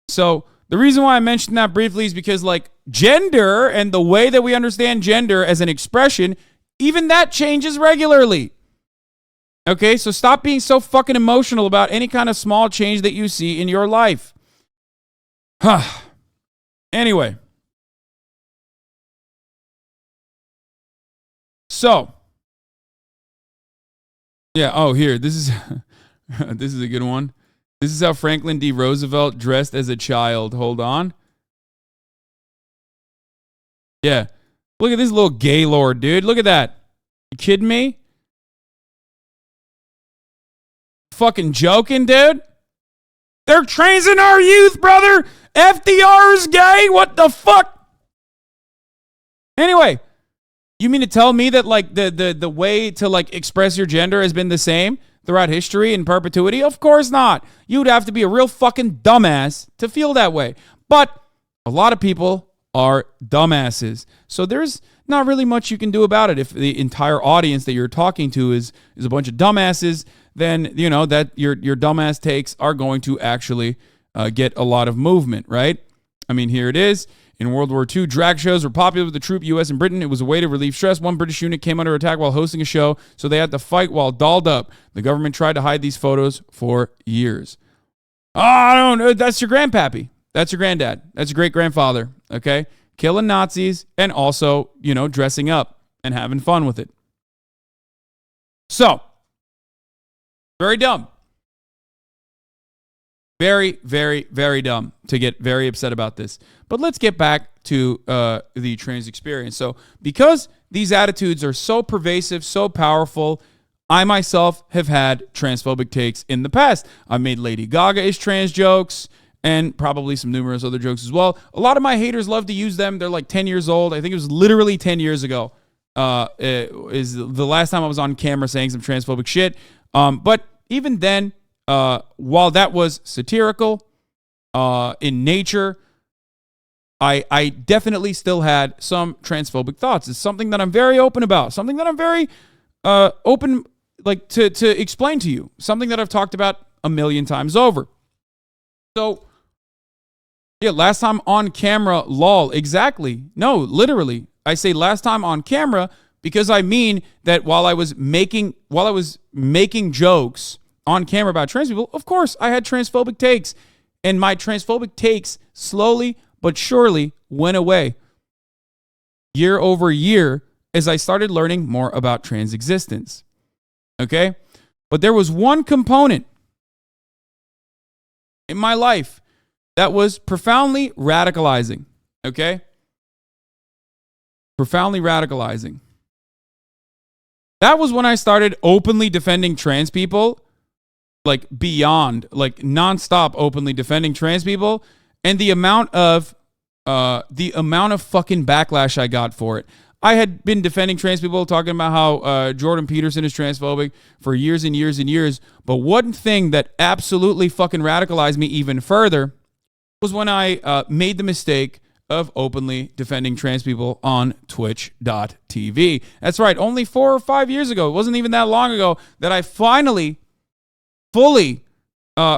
So the reason why I mentioned that briefly is because like gender and the way that we understand gender as an expression, even that changes regularly. Okay, so stop being so fucking emotional about any kind of small change that you see in your life. Anyway. So. Yeah, oh, here. This is this is a good one. This is how Franklin D. Roosevelt dressed as a child. Hold on. Yeah. Look at this little gaylord, dude. Look at that. You kidding me? Fucking joking, dude? They're transing our youth, brother. FDR is gay. What the fuck? Anyway, you mean to tell me that like the way to like express your gender has been the same throughout history and perpetuity? Of course not. You'd have to be a real fucking dumbass to feel that way. But a lot of people are dumbasses. So there's not really much you can do about it. If the entire audience that you're talking to is a bunch of dumbasses, then you know that your dumbass takes are going to actually get a lot of movement, right? I mean, here it is. In World War II, drag shows were popular with the troop U.S. and Britain. It was a way to relieve stress. One British unit came under attack while hosting a show, so they had to fight while dolled up. The government tried to hide these photos for years. Oh, I don't know. That's your grandpappy. That's your granddad. That's your great-grandfather, okay? Killing Nazis and also, you know, dressing up and having fun with it. So, very dumb. Very, very, very dumb to get very upset about this. But let's get back to the trans experience. So because these attitudes are so pervasive, so powerful, I myself have had transphobic takes in the past. I've made Lady Gaga-ish trans jokes and probably some numerous other jokes as well. A lot of my haters love to use them. They're like 10 years old. I think it was literally 10 years ago is the last time I was on camera saying some transphobic shit. But even then, while that was satirical in nature, I definitely still had some transphobic thoughts. It's something that I'm very open about, something that I'm very open like to explain to you, something that I've talked about a million times over. So, yeah, last time on camera, lol, exactly. No, literally, I say last time on camera because I mean that while I was making jokes on camera about trans people, of course, I had transphobic takes, and my transphobic takes slowly but surely went away year over year as I started learning more about trans existence. Okay? But there was one component in my life that was profoundly radicalizing. Okay? Profoundly radicalizing. That was when I started openly defending trans people, like beyond, like nonstop openly defending trans people, and the amount of fucking backlash I got for it. I had been defending trans people, talking about how Jordan Peterson is transphobic for years and years and years. But one thing that absolutely fucking radicalized me even further was when I made the mistake of openly defending trans people on Twitch.tv. That's right, only 4 or 5 years ago, it wasn't even that long ago, that I finally fully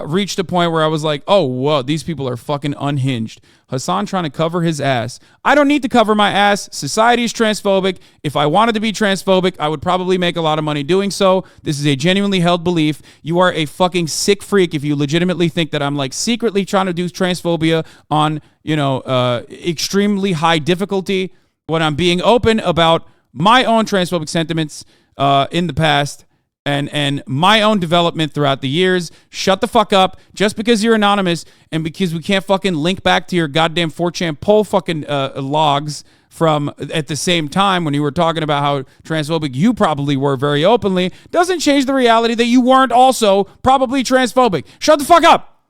reached a point where I was like, oh, whoa, these people are fucking unhinged. Hasan trying to cover his ass. I don't need to cover my ass. Society is transphobic. If I wanted to be transphobic, I would probably make a lot of money doing so. This is a genuinely held belief. You are a fucking sick freak if you legitimately think that I'm like secretly trying to do transphobia on, you know, extremely high difficulty when I'm being open about my own transphobic sentiments in the past. And my own development throughout the years. Shut the fuck up. Just because you're anonymous and because we can't fucking link back to your goddamn 4chan poll fucking logs from at the same time when you were talking about how transphobic you probably were very openly doesn't change the reality that you weren't also probably transphobic. Shut the fuck up.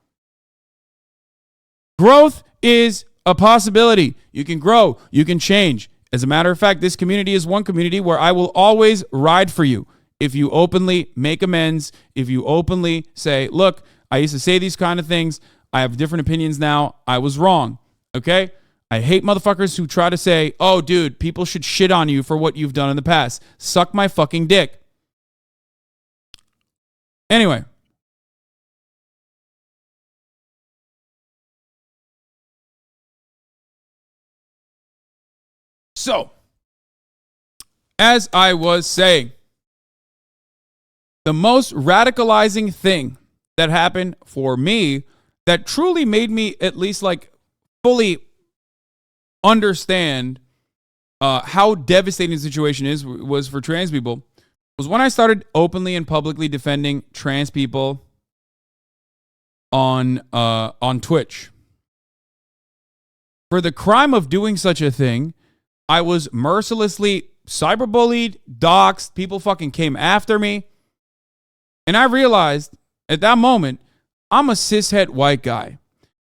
Growth is a possibility. You can grow. You can change. As a matter of fact, this community is one community where I will always ride for you. If you openly make amends, if you openly say, look, I used to say these kind of things. I have different opinions now. I was wrong. Okay? I hate motherfuckers who try to say, oh, dude, people should shit on you for what you've done in the past. Suck my fucking dick. Anyway. So, as I was saying, the most radicalizing thing that happened for me that truly made me at least like fully understand how devastating the situation was for trans people was when I started openly and publicly defending trans people on Twitch. For the crime of doing such a thing, I was mercilessly cyberbullied, doxxed, people fucking came after me. And I realized at that moment, I'm a cishet white guy.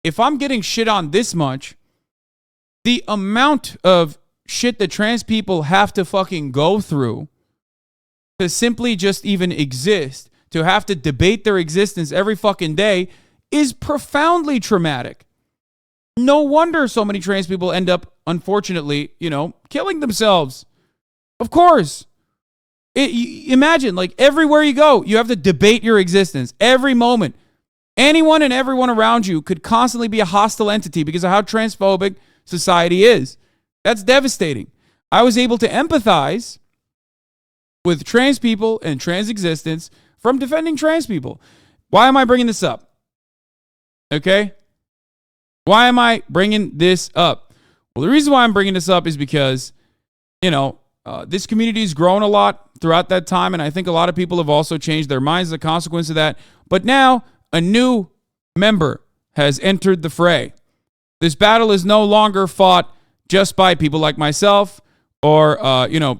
If I'm getting shit on this much, the amount of shit that trans people have to fucking go through to simply just even exist, to have to debate their existence every fucking day is profoundly traumatic. No wonder so many trans people end up, unfortunately, killing themselves. Of course. Imagine, like, everywhere you go, you have to debate your existence. Every moment. Anyone and everyone around you could constantly be a hostile entity because of how transphobic society is. That's devastating. I was able to empathize with trans people and trans existence from defending trans people. Why am I bringing this up? Okay? Why am I bringing this up? Well, the reason why I'm bringing this up is because, this community has grown a lot throughout that time, and I think a lot of people have also changed their minds as a consequence of that. But now, a new member has entered the fray. This battle is no longer fought just by people like myself or,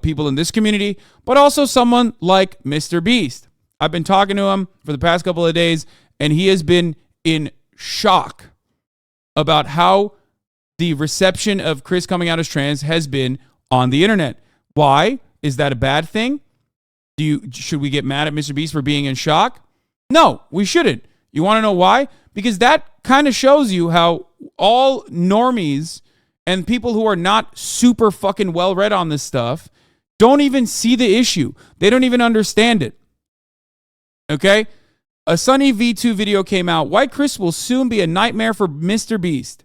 people in this community, but also someone like MrBeast. I've been talking to him for the past couple of days, and he has been in shock about how the reception of Chris coming out as trans has been on the internet. Why? Is that a bad thing? Should we get mad at MrBeast for being in shock? No, we shouldn't. You want to know why? Because that kind of shows you how all normies and people who are not super fucking well read on this stuff don't even see the issue. They don't even understand it. Okay? A Sunny V2 video came out. White Chris will soon be a nightmare for MrBeast.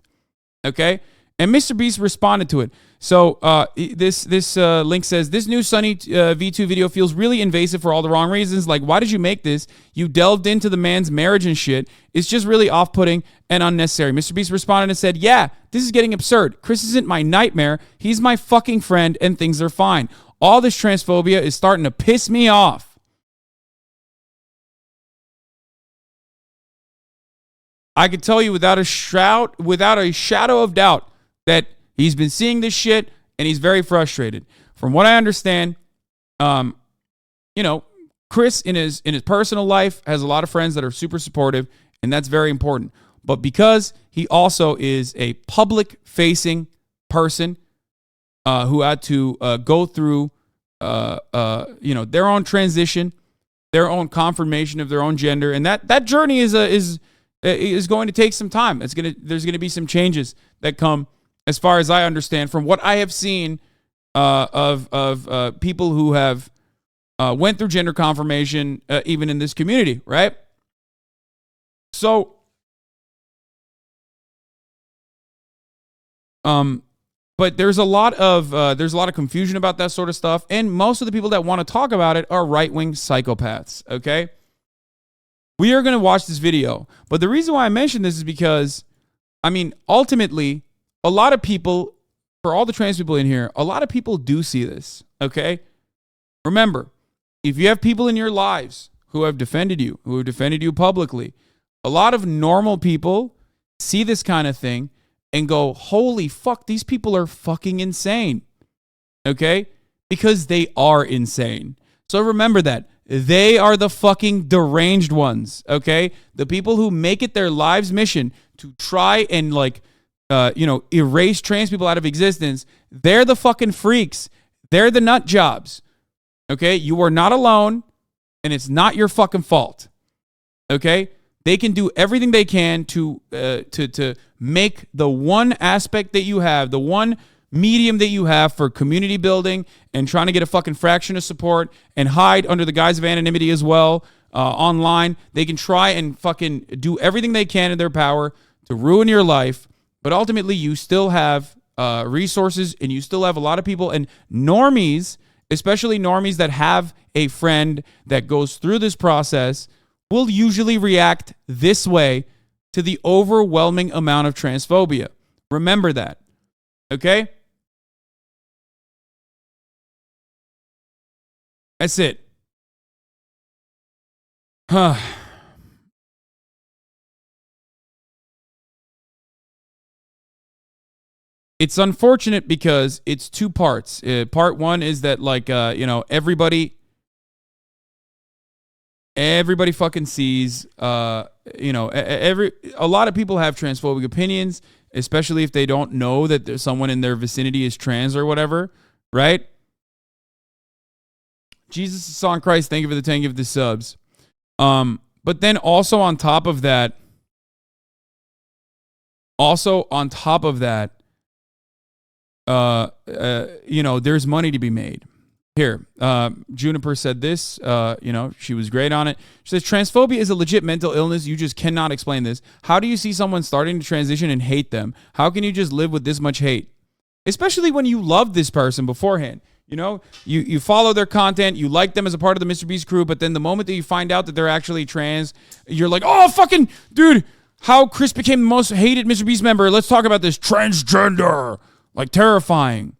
Okay? And MrBeast responded to it. So this link says, this new Sunny V2 video feels really invasive for all the wrong reasons. Like, why did you make this? You delved into the man's marriage and shit. It's just really off-putting and unnecessary. MrBeast responded and said, yeah, this is getting absurd. Chris isn't my nightmare. He's my fucking friend and things are fine. All this transphobia is starting to piss me off. I can tell you without a shadow of doubt that he's been seeing this shit and he's very frustrated. From what I understand, Chris in his personal life has a lot of friends that are super supportive, and that's very important. But because he also is a public-facing person who had to go through, their own transition, their own confirmation of their own gender, and that journey is going to take some time. There's going to be some changes that come, as far as I understand, from what I have seen of people who have went through gender confirmation, even in this community, right? So, but there's a lot of confusion about that sort of stuff, and most of the people that want to talk about it are right-wing psychopaths. Okay, we are going to watch this video, but the reason why I mention this is because, ultimately, a lot of people, for all the trans people in here, a lot of people do see this, okay? Remember, if you have people in your lives who have defended you publicly, a lot of normal people see this kind of thing and go, holy fuck, these people are fucking insane. Okay? Because they are insane. So remember that. They are the fucking deranged ones. Okay? The people who make it their lives' mission to try and erase trans people out of existence. They're the fucking freaks. They're the nut jobs. Okay? You are not alone, and it's not your fucking fault. Okay? They can do everything they can to make the one aspect that you have, the one medium that you have for community building and trying to get a fucking fraction of support and hide under the guise of anonymity as well online. They can try and fucking do everything they can in their power to ruin your life, but ultimately you still have resources and you still have a lot of people and normies, especially normies that have a friend that goes through this process, will usually react this way to the overwhelming amount of transphobia. Remember that. Okay? That's it. It's unfortunate because it's two parts. Part one is that everybody fucking sees, a lot of people have transphobic opinions, especially if they don't know that there's someone in their vicinity is trans or whatever, right? Jesus is on Christ. Thank you for the 10 gift the subs. But then also on top of that, there's money to be made. Here, Juniper said this, she was great on it. She says, transphobia is a legit mental illness. You just cannot explain this. How do you see someone starting to transition and hate them? How can you just live with this much hate? Especially when you love this person beforehand. You follow their content, you like them as a part of the MrBeast crew, but then the moment that you find out that they're actually trans, you're like, oh, fucking, dude, how Chris became the most hated MrBeast member. Let's talk about this transgender. Like, terrifying.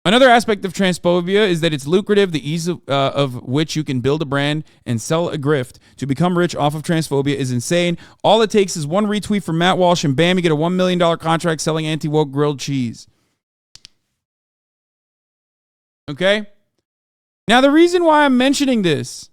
Another aspect of transphobia is that it's lucrative, the ease of which you can build a brand and sell a grift. To become rich off of transphobia is insane. All it takes is one retweet from Matt Walsh and bam, you get a $1 million contract selling anti-woke grilled cheese. Okay? Now, the reason why I'm mentioning this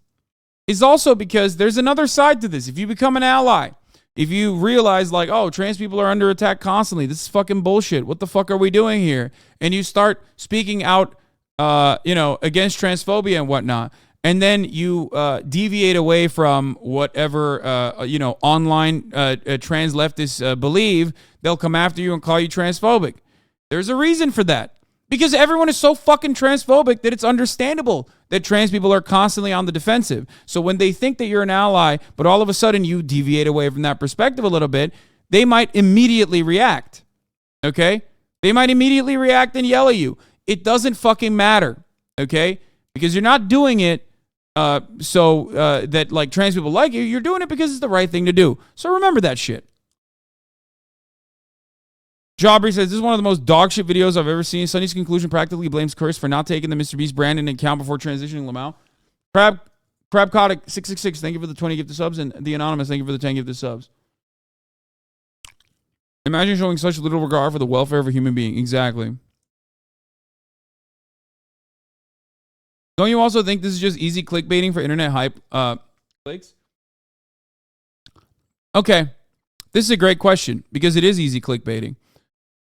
is also because there's another side to this. If you become an ally, if you realize like, oh, trans people are under attack constantly, this is fucking bullshit. What the fuck are we doing here? And you start speaking out, against transphobia and whatnot, and then you deviate away from whatever, online trans leftists believe, they'll come after you and call you transphobic. There's a reason for that. Because everyone is so fucking transphobic that it's understandable that trans people are constantly on the defensive. So when they think that you're an ally, but all of a sudden you deviate away from that perspective a little bit, they might immediately react. Okay? They might immediately react and yell at you. It doesn't fucking matter. Okay? Because you're not doing it so that like trans people like you. You're doing it because it's the right thing to do. So remember that shit. Jobbery says, this is one of the most dog shit videos I've ever seen. Sonny's conclusion practically blames Chris for not taking the MrBeast brand into account before transitioning Lamau. Crabcotic 666, thank you for the 20 gifted subs. And the Anonymous, thank you for the 10 gifted subs. Imagine showing such little regard for the welfare of a human being. Exactly. Don't you also think this is just easy clickbaiting for internet hype clicks? Okay. This is a great question because it is easy clickbaiting.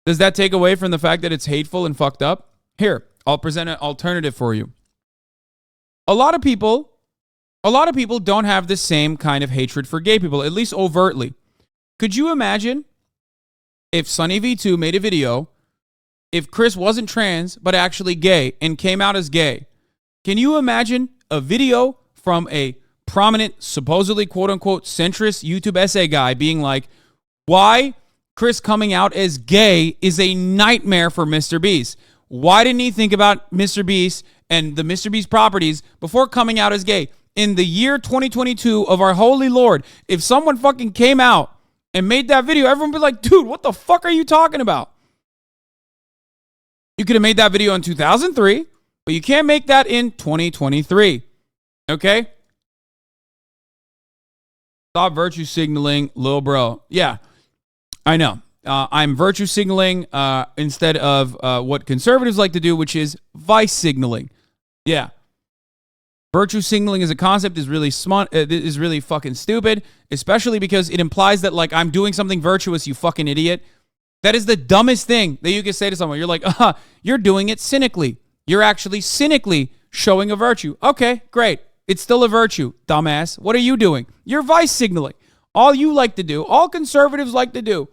Does that take away from the fact that it's hateful and fucked up? Here, I'll present an alternative for you. A lot of people don't have the same kind of hatred for gay people, at least overtly. Could you imagine if Sunny V2 made a video, if Chris wasn't trans, but actually gay and came out as gay? Can you imagine a video from a prominent, supposedly quote-unquote centrist YouTube essay guy being like, why Chris coming out as gay is a nightmare for MrBeast? Why didn't he think about MrBeast and the MrBeast properties before coming out as gay? In the year 2022 of our holy Lord, if someone fucking came out and made that video, everyone would be like, dude, what the fuck are you talking about? You could have made that video in 2003, but you can't make that in 2023. Okay? Stop virtue signaling, lil bro. Yeah. I know. I'm virtue signaling instead of what conservatives like to do, which is vice signaling. Yeah. Virtue signaling as a concept is really smart, is really fucking stupid, especially because it implies that, like, I'm doing something virtuous, you fucking idiot. That is the dumbest thing that you can say to someone. You're like, you're doing it cynically. You're actually cynically showing a virtue. Okay, great. It's still a virtue, dumbass. What are you doing? You're vice signaling. All you like to do, all conservatives like to do,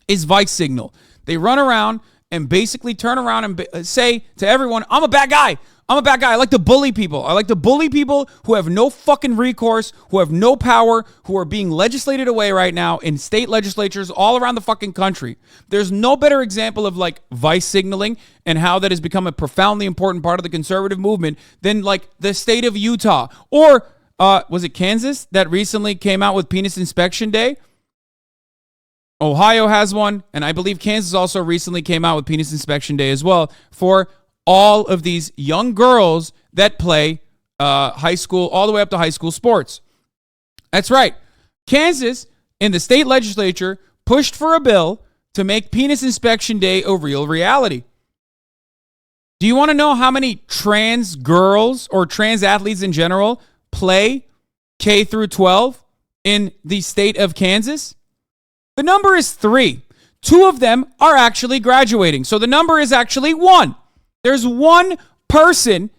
is vice signal. They run around and basically turn around and say to everyone, I'm a bad guy. I'm a bad guy. I like to bully people. I like to bully people who have no fucking recourse, who have no power, who are being legislated away right now in state legislatures all around the fucking country. There's no better example of, like, vice signaling and how that has become a profoundly important part of the conservative movement than, like, the state of Utah. Or was it Kansas that recently came out with Penis Inspection Day? Ohio has one, and I believe Kansas also recently came out with Penis Inspection Day as well for all of these young girls that play high school, all the way up to high school sports. That's right. Kansas, in the state legislature, pushed for a bill to make Penis Inspection Day a real reality. Do you want to know how many trans girls or trans athletes in general play K through 12 in the state of Kansas? The number is 3. 2 of them are actually graduating. So the number is actually 1. There's 1 person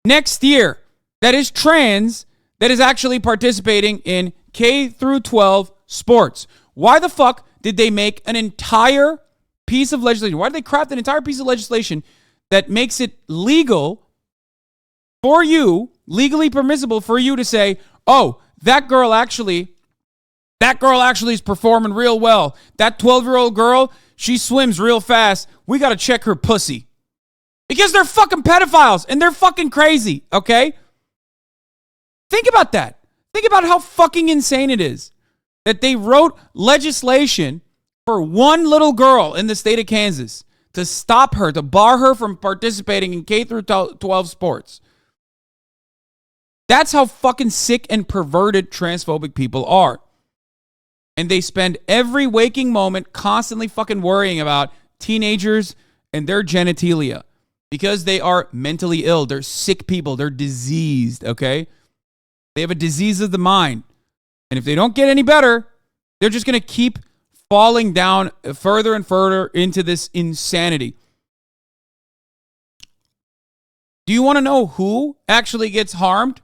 next year that is trans that is actually participating in K through 12 sports. Why the fuck did they make an entire piece of legislation? Why did they craft an entire piece of legislation that makes it legal for you, legally permissible for you to say, oh, that girl actually is performing real well. That 12-year-old girl, she swims real fast. We got to check her pussy. Because they're fucking pedophiles and they're fucking crazy, okay? Think about that. Think about how fucking insane it is that they wrote legislation for one little girl in the state of Kansas to stop her, to bar her from participating in K through 12 sports. That's how fucking sick and perverted transphobic people are. And they spend every waking moment constantly fucking worrying about teenagers and their genitalia. Because they are mentally ill. They're sick people. They're diseased, okay? They have a disease of the mind. And if they don't get any better, they're just going to keep falling down further and further into this insanity. Do you want to know who actually gets harmed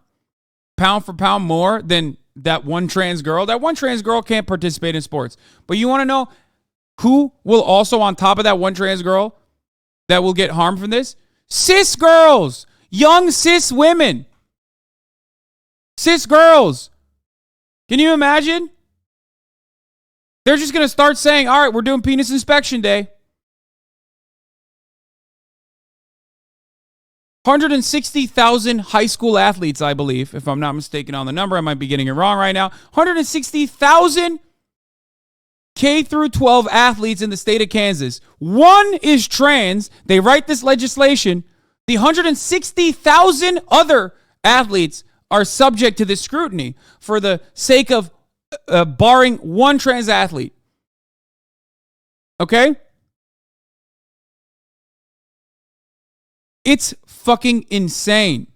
pound for pound more than that one trans girl? That one trans girl can't participate in sports. But you want to know who will also, on top of that one trans girl, that will get harmed from this? Cis girls, young cis women, cis girls. Can you imagine? They're just going to start saying, all right, we're doing Penis Inspection Day. 160,000 high school athletes, I believe, if I'm not mistaken on the number. I might be getting it wrong right now. 160,000 K through 12 athletes in the state of Kansas. 1 is trans. They write this legislation. The 160,000 other athletes are subject to this scrutiny for the sake of barring 1 trans athlete. Okay? It's fucking insane.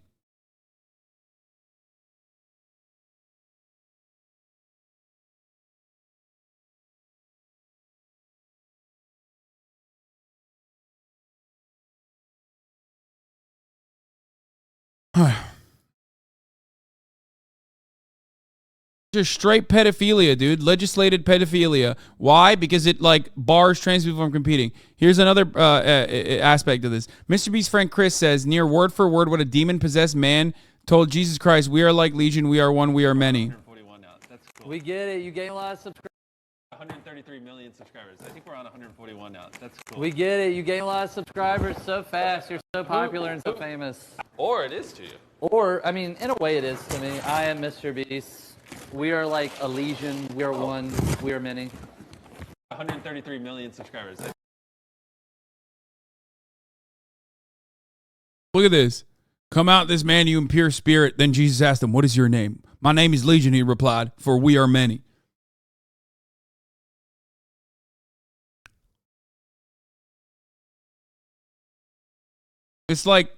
Just straight pedophilia, dude. Legislated pedophilia. Why? Because it, like, bars trans people from competing. Here's another aspect of this. MrBeast's friend Chris says, near word for word what a demon-possessed man told Jesus Christ, we are like legion, we are one, we are many. 141 now. That's cool. We get it. You gain a lot of subscribers. 133 million subscribers. I think we're on 141 now. That's cool. We get it. You gain a lot of subscribers so fast. You're so popular and so famous. Or it is to you. Or, I mean, in a way it is to me. I am MrBeast. We are like a legion. We are one. We are many. 133 million subscribers. Look at this. Come out this man, you impure spirit. Then Jesus asked him, what is your name? My name is Legion, he replied, for we are many. It's like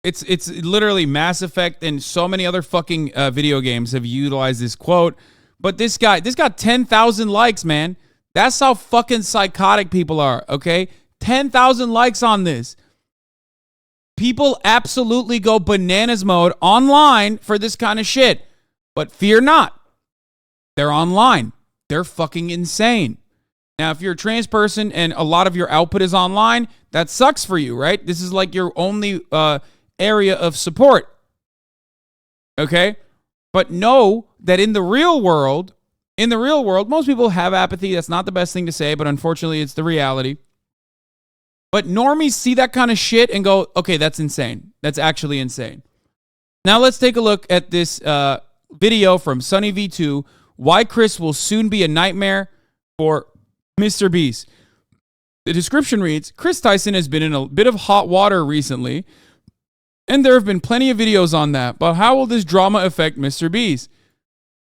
it's literally Mass Effect and so many other fucking video games have utilized this quote. But this got 10,000 likes, man. That's how fucking psychotic people are, okay? 10,000 likes on this. People absolutely go bananas mode online for this kind of shit. But fear not. They're online. They're fucking insane. Now, if you're a trans person and a lot of your output is online, that sucks for you, right? This is like your only area of support. Okay? But know that in the real world, most people have apathy. That's not the best thing to say, but unfortunately, it's the reality. But normies see that kind of shit and go, okay, that's insane. That's actually insane. Now, let's take a look at this video from Sunny V2, why Chris will soon be a nightmare for MrBeast. The description reads, Chris Tyson has been in a bit of hot water recently, and there have been plenty of videos on that, but how will this drama affect MrBeast?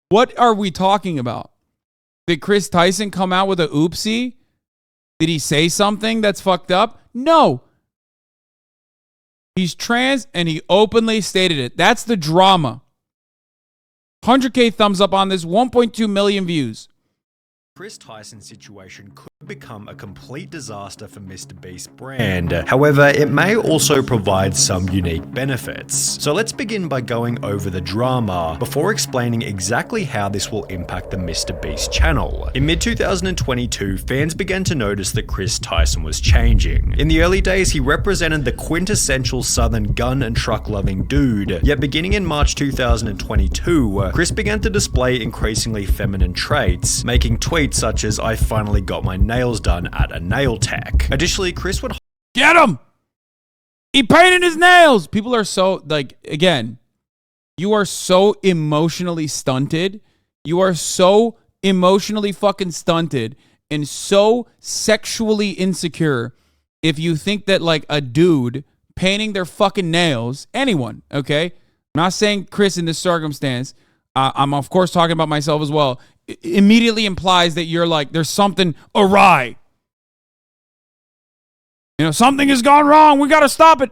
What are we talking about? Did Chris Tyson come out with a oopsie? Did he say something that's fucked up? No. He's trans and he openly stated it. That's the drama. 100K thumbs up on this, 1.2 million views. Chris Tyson's situation could become a complete disaster for MrBeast's brand. However, it may also provide some unique benefits. So let's begin by going over the drama before explaining exactly how this will impact the MrBeast channel. In mid-2022, fans began to notice that Chris Tyson was changing. In the early days, he represented the quintessential southern gun and truck-loving dude. Yet beginning in March 2022, Chris began to display increasingly feminine traits, making tweets such as, I finally got my nails done at a nail tech. Additionally, Chris would get him! He painted his nails! People are so, like, again, you are so emotionally stunted. You are so emotionally fucking stunted and so sexually insecure if you think that, like, a dude painting their fucking nails, anyone, okay? I'm not saying Chris in this circumstance. I'm, of course, talking about myself as well. Immediately implies that you're like, there's something awry. You know, something has gone wrong. We got to stop it.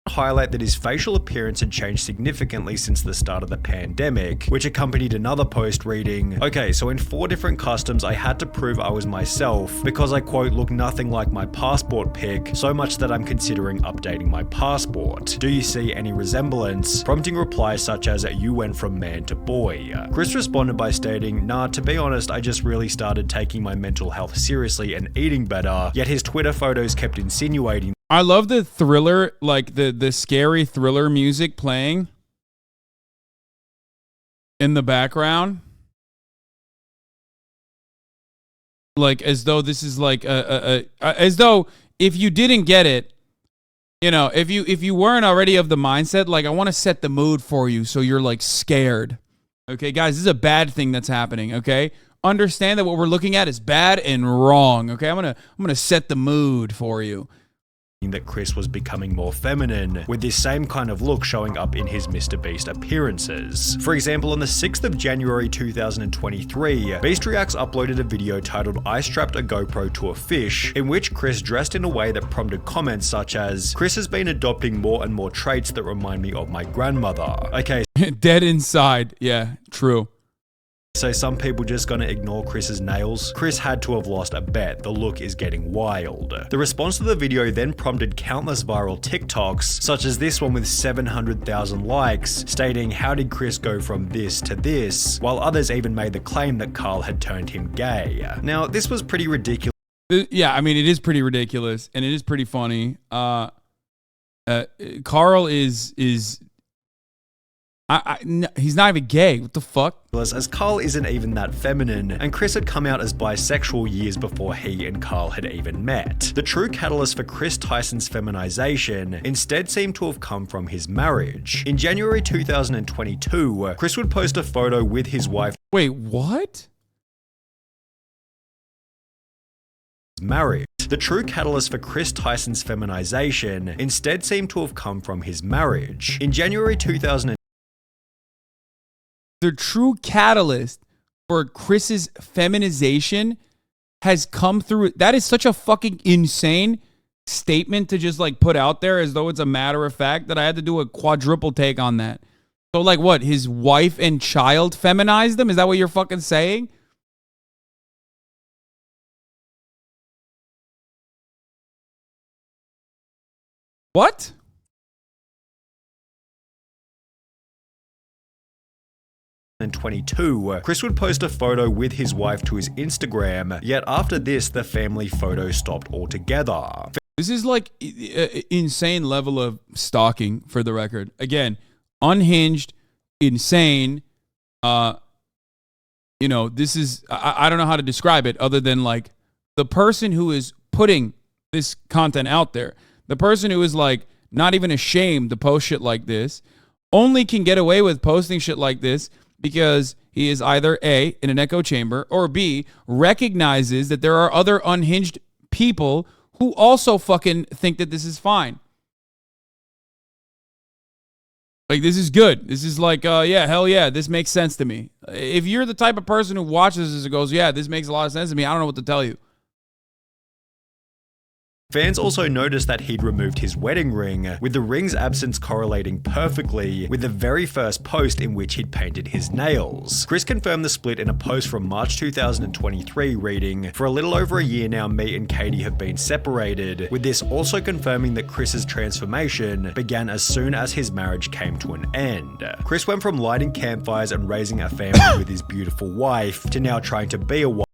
highlight that his facial appearance had changed significantly since the start of the pandemic, which accompanied another post reading, okay, so in 4 different customs I had to prove I was myself because I quote look nothing like my passport pic, so much that I'm considering updating my passport. Do you see any resemblance? Prompting replies such as you went from man to boy. Chris responded by stating, nah, to be honest, I just really started taking my mental health seriously and eating better, yet his Twitter photos kept insinuating I love the thriller, like the scary thriller music playing in the background. Like as though this is like as though if you didn't get it, you know, if you weren't already of the mindset, like I want to set the mood for you so you're like scared. Okay, guys, this is a bad thing that's happening, okay? Understand that what we're looking at is bad and wrong, okay? I'm going to set the mood for you. That Chris was becoming more feminine, with this same kind of look showing up in his MrBeast appearances. For example, on the 6th of January 2023, Beast Reacts uploaded a video titled I strapped a GoPro to a fish, in which Chris dressed in a way that prompted comments such as, Chris has been adopting more and more traits that remind me of my grandmother. Okay. Dead inside. Yeah, true. So some people just gonna ignore Chris's nails? Chris had to have lost a bet. The look is getting wild. The response to the video then prompted countless viral TikToks, such as this one with 700,000 likes, stating how did Chris go from this to this, while others even made the claim that Carl had turned him gay. Now, this was pretty ridiculous. Yeah, I mean, it is pretty ridiculous, and it is pretty funny. Carl is... he's not even gay. What the fuck? As Carl isn't even that feminine, and Chris had come out as bisexual years before he and Carl had even met. The true catalyst for Chris Tyson's feminization instead seemed to have come from his marriage. In January 2022, Chris would post a photo with his wife. Wait, what? Married. The true catalyst for Chris Tyson's feminization instead seemed to have come from his marriage. In January 2000. The true catalyst for Chris's feminization has come through. That is such a fucking insane statement to just like put out there as though it's a matter of fact that I had to do a quadruple take on that. So like what? His wife and child feminized him? Is that what you're fucking saying? What? In 2022, Chris would post a photo with his wife to his Instagram, yet after this, the family photo stopped altogether. This is like insane level of stalking, for the record. Again, unhinged, insane. You know, this is, I don't know how to describe it other than like the person who is putting this content out there, the person who is like not even ashamed to post shit like this, only can get away with posting shit like this because he is either A, in an echo chamber, or B, recognizes that there are other unhinged people who also fucking think that this is fine. Like, this is good. This is like, yeah, hell yeah, this makes sense to me. If you're the type of person who watches this and goes, yeah, this makes a lot of sense to me, I don't know what to tell you. Fans also noticed that he'd removed his wedding ring, with the ring's absence correlating perfectly with the very first post in which he'd painted his nails. Chris confirmed the split in a post from March 2023 reading, "For a little over a year now, me and Katie have been separated," with this also confirming that Chris's transformation began as soon as his marriage came to an end. Chris went from lighting campfires and raising a family with his beautiful wife to now trying to be a wife.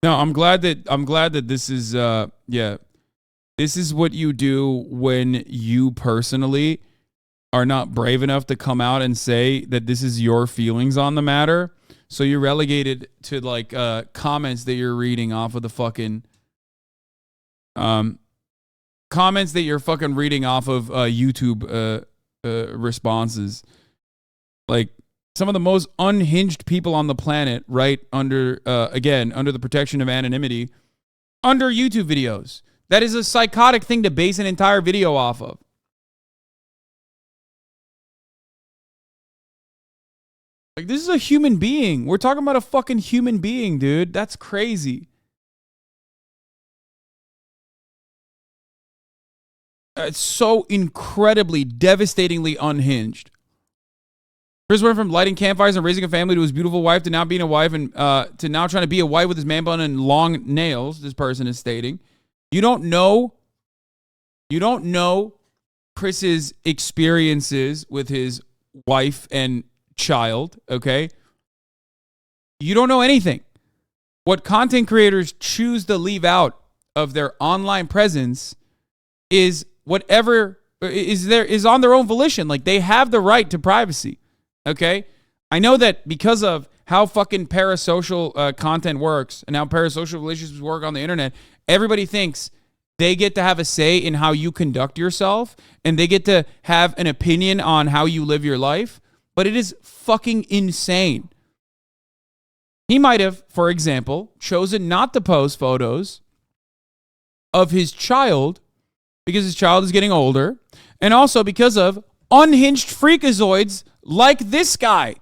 No, I'm glad that this is yeah. This is what you do when you personally are not brave enough to come out and say that this is your feelings on the matter. So you're relegated to like comments that you're reading off of the fucking comments that you're fucking reading off of YouTube responses. Like some of the most unhinged people on the planet, right under again under the protection of anonymity, under YouTube videos. That is a psychotic thing to base an entire video off of. Like, this is a human being. We're talking about a fucking human being, dude. That's crazy. It's so incredibly, devastatingly unhinged. Chris went from lighting campfires and raising a family to his beautiful wife to now being a wife and to now trying to be a wife with his man bun and long nails, this person is stating. You don't know Chris's experiences with his wife and child, okay? You don't know anything. What content creators choose to leave out of their online presence is whatever is on their own volition. Like, they have the right to privacy, okay? I know that because of how fucking parasocial content works and how parasocial relationships work on the internet, everybody thinks they get to have a say in how you conduct yourself and they get to have an opinion on how you live your life. But it is fucking insane. He might have, for example, chosen not to post photos of his child because his child is getting older, and also because of unhinged freakazoids like this guy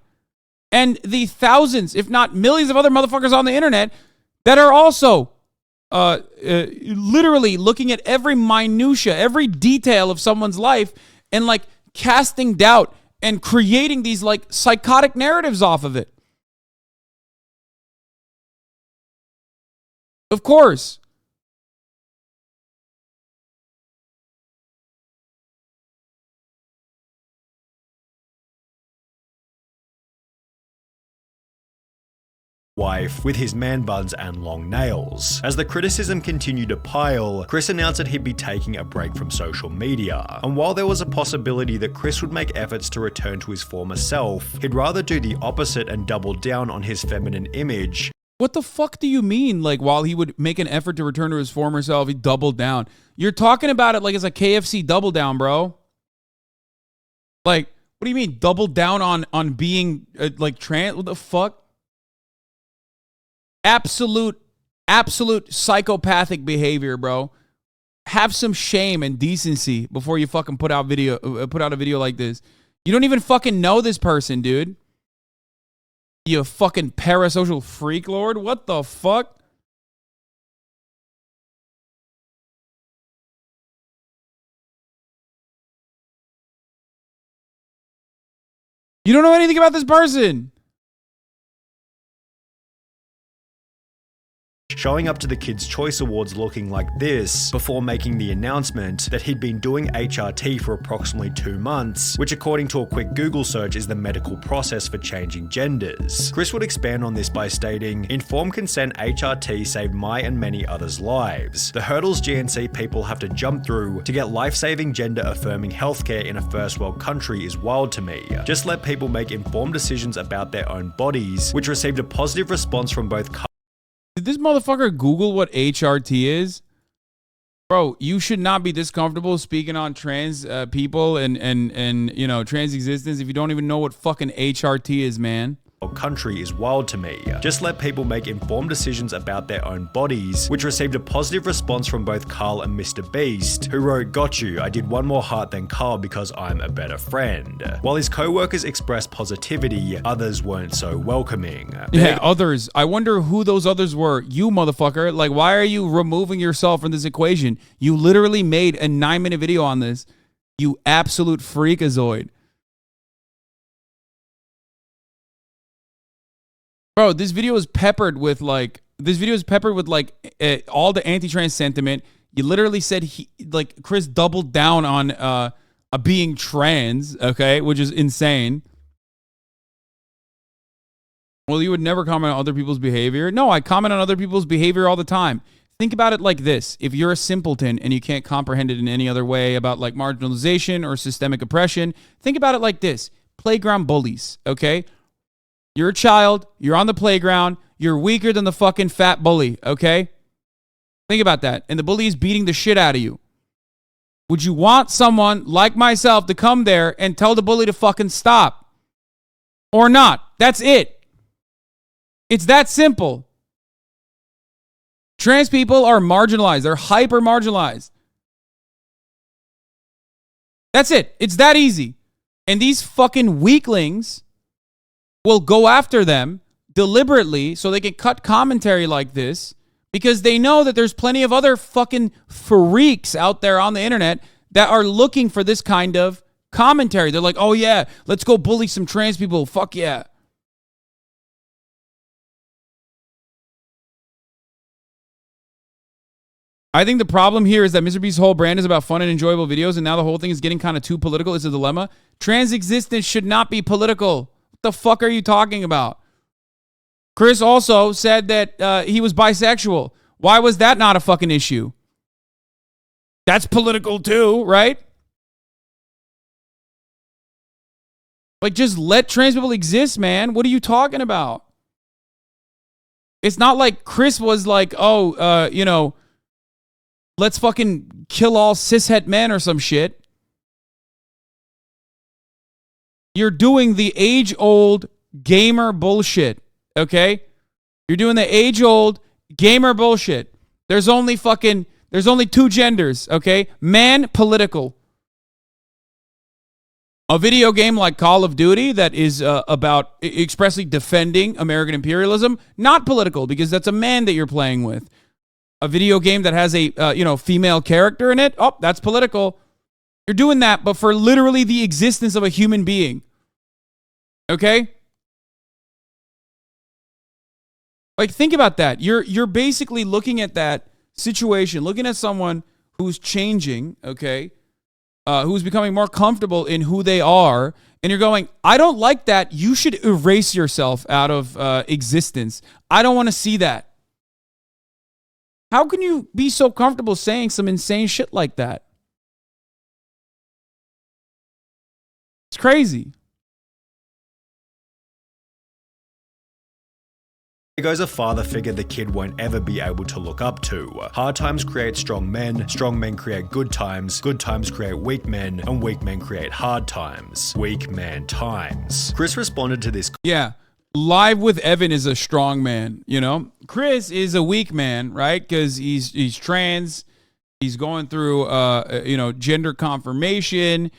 and the thousands, if not millions of other motherfuckers on the internet that are also literally looking at every minutia, every detail of someone's life and like casting doubt and creating these like psychotic narratives off of it. Of course. Wife with his man buns and long nails. As the criticism continued to pile, Chris announced that he'd be taking a break from social media. And while there was a possibility that Chris would make efforts to return to his former self, he'd rather do the opposite and double down on his feminine image. What the fuck do you mean? Like, while he would make an effort to return to his former self, he doubled down. You're talking about it like it's a KFC double down, bro. Like, what do you mean double down on being like trans? What the fuck? Absolute psychopathic behavior, bro. Have some shame and decency before you fucking put out a video like this. You don't even fucking know this person, dude. You fucking parasocial freak lord. What the fuck? You don't know anything about this person. Showing up to the Kids' Choice Awards looking like this before making the announcement that he'd been doing HRT for approximately 2 months, which according to a quick Google search is the medical process for changing genders. Chris would expand on this by stating, "Informed consent HRT saved my and many others' lives. The hurdles GNC people have to jump through to get life-saving gender-affirming healthcare in a first world country is wild to me. Just let people make informed decisions about their own bodies," which received a positive response from both. Did this motherfucker Google what HRT is? Bro, you should not be this comfortable speaking on trans people and you know, trans existence if you don't even know what fucking HRT is, man. Country is wild to me. Just let people make informed decisions about their own bodies, which received a positive response from both Carl and MrBeast, who wrote, "Got you, I did one more heart than Carl because I'm a better friend." While his co-workers expressed positivity, others weren't so welcoming. Yeah, others. I wonder who those others were. You motherfucker. Like, why are you removing yourself from this equation? You literally made a 9-minute video on this. You absolute freakazoid. Bro, this video is peppered with all the anti-trans sentiment. You literally said Chris doubled down on being trans, okay, which is insane. Well, you would never comment on other people's behavior. No, I comment on other people's behavior all the time. Think about it like this. If you're a simpleton and you can't comprehend it in any other way about like marginalization or systemic oppression, think about it like this. Playground bullies, okay? You're a child, you're on the playground, you're weaker than the fucking fat bully, okay? Think about that. And the bully is beating the shit out of you. Would you want someone like myself to come there and tell the bully to fucking stop? Or not? That's it. It's that simple. Trans people are marginalized. They're hyper marginalized. That's it. It's that easy. And these fucking weaklings will go after them deliberately so they can cut commentary like this because they know that there's plenty of other fucking freaks out there on the internet that are looking for this kind of commentary. They're like, oh yeah, let's go bully some trans people. Fuck yeah. I think the problem here is that MrBeast's whole brand is about fun and enjoyable videos, and now the whole thing is getting kind of too political. It's a dilemma. Trans existence should not be political. What the fuck are you talking about? Chris also said that he was bisexual. Why was that not a fucking issue? That's political too, right? Like, just let trans people exist, man. What are you talking about? It's not like Chris was like, oh, you know, let's fucking kill all cishet men or some shit. You're doing the age-old gamer bullshit, okay? You're doing the age-old gamer bullshit. There's only two genders, okay? Man, political. A video game like Call of Duty that is about expressly defending American imperialism, not political because that's a man that you're playing with. A video game that has a female character in it, oh, that's political. You're doing that, but for literally the existence of a human being. Okay? Like, think about that. You're basically looking at that situation, looking at someone who's changing, okay? Who's becoming more comfortable in who they are, and you're going, I don't like that. You should erase yourself out of existence. I don't want to see that. How can you be so comfortable saying some insane shit like that? It's crazy. Diego's a father figure the kid won't ever be able to look up to. Hard times create strong men create good times create weak men, and weak men create hard times. Weak man times. Chris responded to this. Yeah. Live with Evan is a strong man, you know? Chris is a weak man, right? Because he's trans. He's going through, gender confirmation.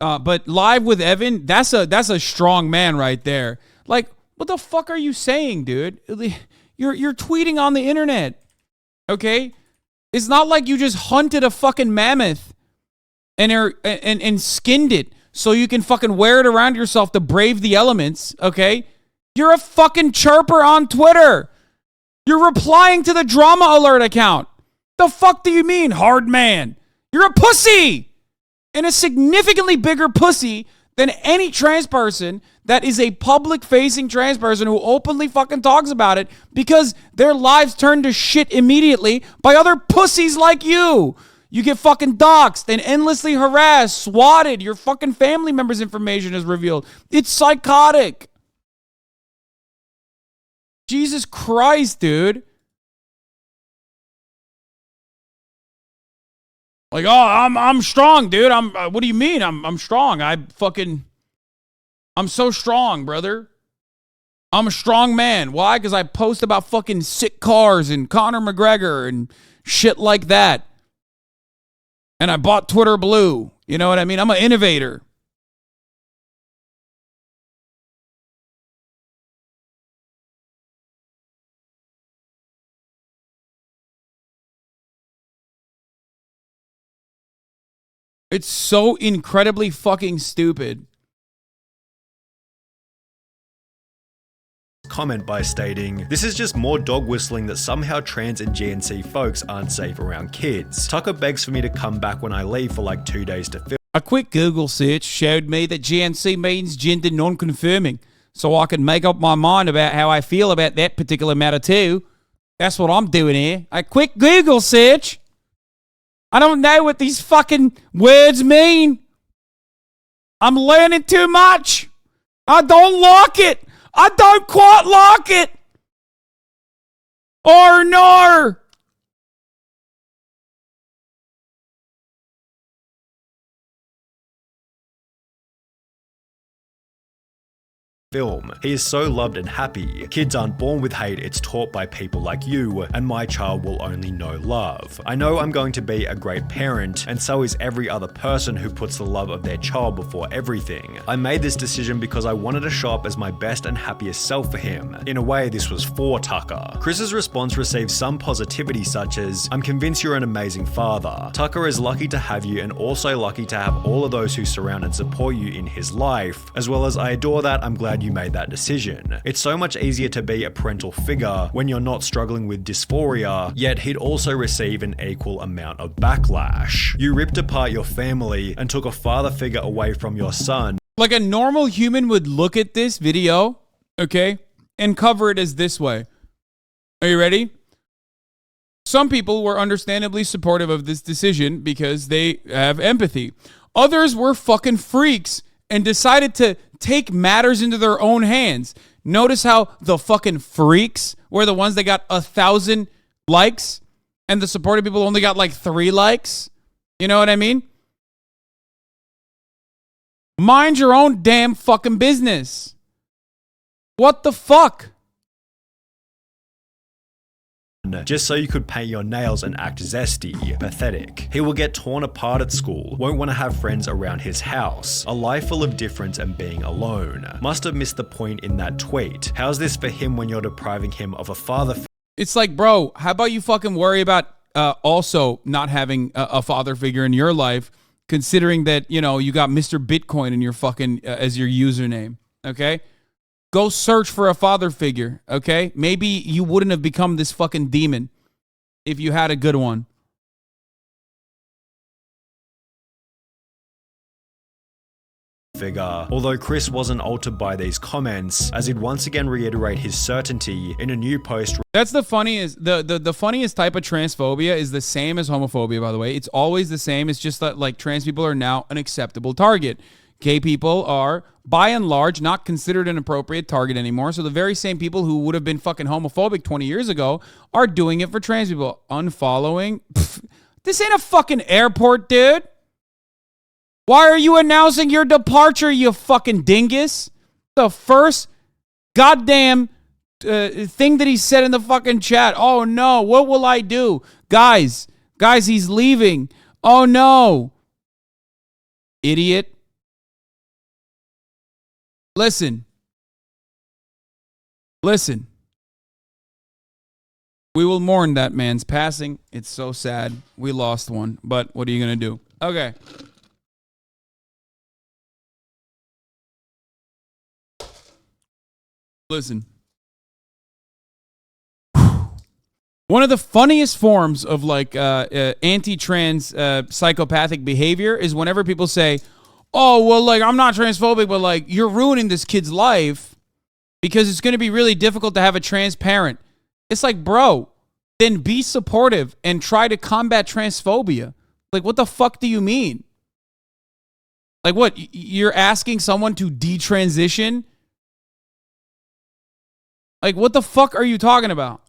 But Live with Evan, that's a strong man right there. Like, what the fuck are you saying, dude? You're tweeting on the internet, okay? It's not like you just hunted a fucking mammoth and skinned it so you can fucking wear it around yourself to brave the elements, okay? You're a fucking chirper on Twitter. You're replying to the drama alert account. The fuck do you mean, hard man? You're a pussy! And a significantly bigger pussy than any trans person that is a public-facing trans person who openly fucking talks about it because their lives turn to shit immediately by other pussies like you. You get fucking doxxed and endlessly harassed, swatted. Your fucking family members' information is revealed. It's psychotic. Jesus Christ, dude. Like, oh, I'm strong, dude. What do you mean? I'm strong. I'm so strong, brother. I'm a strong man. Why? Because I post about fucking sick cars and Conor McGregor and shit like that. And I bought Twitter Blue. You know what I mean? I'm an innovator. It's so incredibly fucking stupid. Comment by stating, "This is just more dog whistling that somehow trans and GNC folks aren't safe around kids. Tucker begs for me to come back when I leave for like 2 days to film." A quick Google search showed me that GNC means gender non-confirming, so I can make up my mind about how I feel about that particular matter too. That's what I'm doing here. A quick Google search. I don't know what these fucking words mean. I'm learning too much. I don't like it. I don't quite like it. Or no. Film. He is so loved and happy. Kids aren't born with hate, it's taught by people like you, and my child will only know love. I know I'm going to be a great parent, and so is every other person who puts the love of their child before everything. I made this decision because I wanted to show up as my best and happiest self for him. In a way, this was for Tucker. Chris's response received some positivity such as, "I'm convinced you're an amazing father. Tucker is lucky to have you and also lucky to have all of those who surround and support you in his life, as well as I adore that, I'm glad you made that decision. It's so much easier to be a parental figure when you're not struggling with dysphoria, yet he'd also receive an equal amount of backlash. You ripped apart your family and took a father figure away from your son." Like a normal human would look at this video, okay, and cover it as this way. Are you ready? Some people were understandably supportive of this decision because they have empathy. Others were fucking freaks and decided to take matters into their own hands. Notice how the fucking freaks were the ones that got 1,000 likes and the supportive people only got like 3 likes? You know what I mean? Mind your own damn fucking business. What the fuck? Just so you could paint your nails and act zesty. Pathetic. He will get torn apart at school, won't want to have friends around his house, a life full of difference and being alone. Must have missed the point in that tweet. How's this for him when you're depriving him of a father? It's like, bro, how about you fucking worry about also not having a father figure in your life, considering that, you know, you got Mr. Bitcoin in your fucking, as your username, okay? Go search for a father figure, okay? Maybe you wouldn't have become this fucking demon if you had a good one. Figure. Although Chris wasn't altered by these comments, as he'd once again reiterate his certainty in a new post. That's the funniest, the funniest type of transphobia is the same as homophobia, by the way. It's always the same. It's just that, like, trans people are now an acceptable target. Gay people are, by and large, not considered an appropriate target anymore. So the very same people who would have been fucking homophobic 20 years ago are doing it for trans people. Unfollowing? Pfft, this ain't a fucking airport, dude. Why are you announcing your departure, you fucking dingus? The first goddamn thing that he said in the fucking chat. Oh no, what will I do? Guys, he's leaving. Oh no. Idiot. Listen. We will mourn that man's passing. It's so sad. We lost one, but what are you going to do? Okay. Listen. One of the funniest forms of like anti-trans psychopathic behavior is whenever people say, oh, well, like, I'm not transphobic, but like, you're ruining this kid's life because it's going to be really difficult to have a trans parent. It's like, bro, then be supportive and try to combat transphobia. Like, what the fuck do you mean? Like, what? You're asking someone to detransition? Like, what the fuck are you talking about?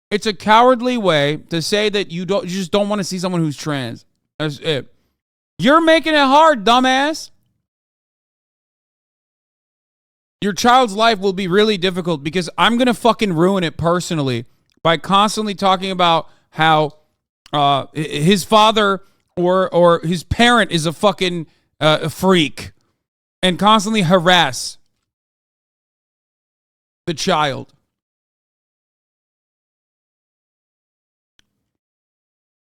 It's a cowardly way to say that you just don't want to see someone who's trans. That's it. You're making it hard, dumbass. Your child's life will be really difficult because I'm going to fucking ruin it personally by constantly talking about how his father or his parent is a fucking a freak and constantly harass the child.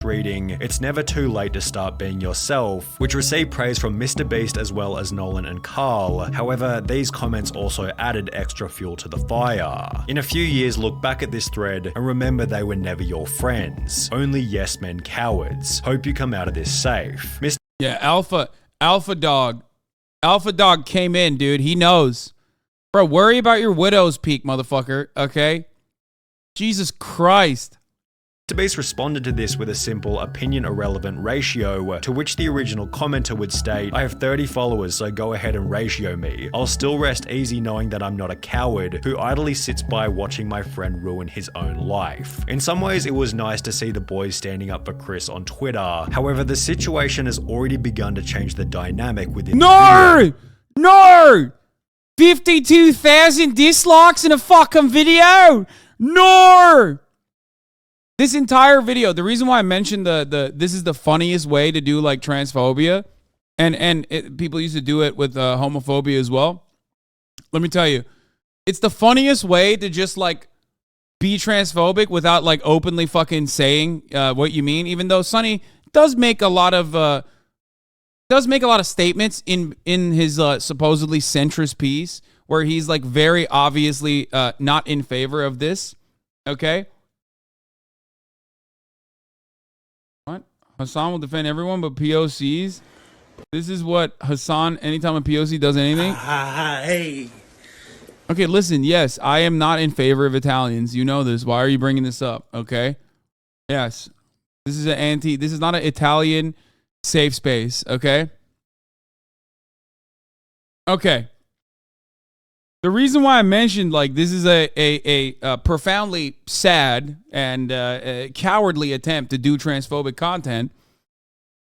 Reading It's Never Too Late to Start Being Yourself, which received praise from MrBeast as well as Nolan and Carl. However, these comments also added extra fuel to the fire. In a few years, look back at this thread and remember they were never your friends. Only yes men cowards. Hope you come out of this safe. Yeah, Alpha Dog. Alpha Dog came in, dude. He knows. Bro, worry about your widow's peak, motherfucker, okay? Jesus Christ. MrBeast responded to this with a simple opinion irrelevant ratio, to which the original commenter would state, I have 30 followers, so go ahead and ratio me. I'll still rest easy knowing that I'm not a coward who idly sits by watching my friend ruin his own life. In some ways, it was nice to see the boys standing up for Chris on Twitter. However, the situation has already begun to change the dynamic within the video. No! 52,000 dislikes in a fucking video! No! This entire video, the reason why I mentioned this is the funniest way to do like transphobia, and people used to do it with homophobia as well. Let me tell you, it's the funniest way to just like be transphobic without like openly fucking saying what you mean. Even though Sonny does make a lot of statements in his supposedly centrist piece where he's like very obviously not in favor of this. Okay. Hasan will defend everyone but POCs. This is what Hasan, anytime a POC does anything. Hey. Okay, listen, yes, I am not in favor of Italians. You know this. Why are you bringing this up? Okay. Yes. This is not an Italian safe space. Okay. Okay. The reason why I mentioned like this is a profoundly sad and cowardly attempt to do transphobic content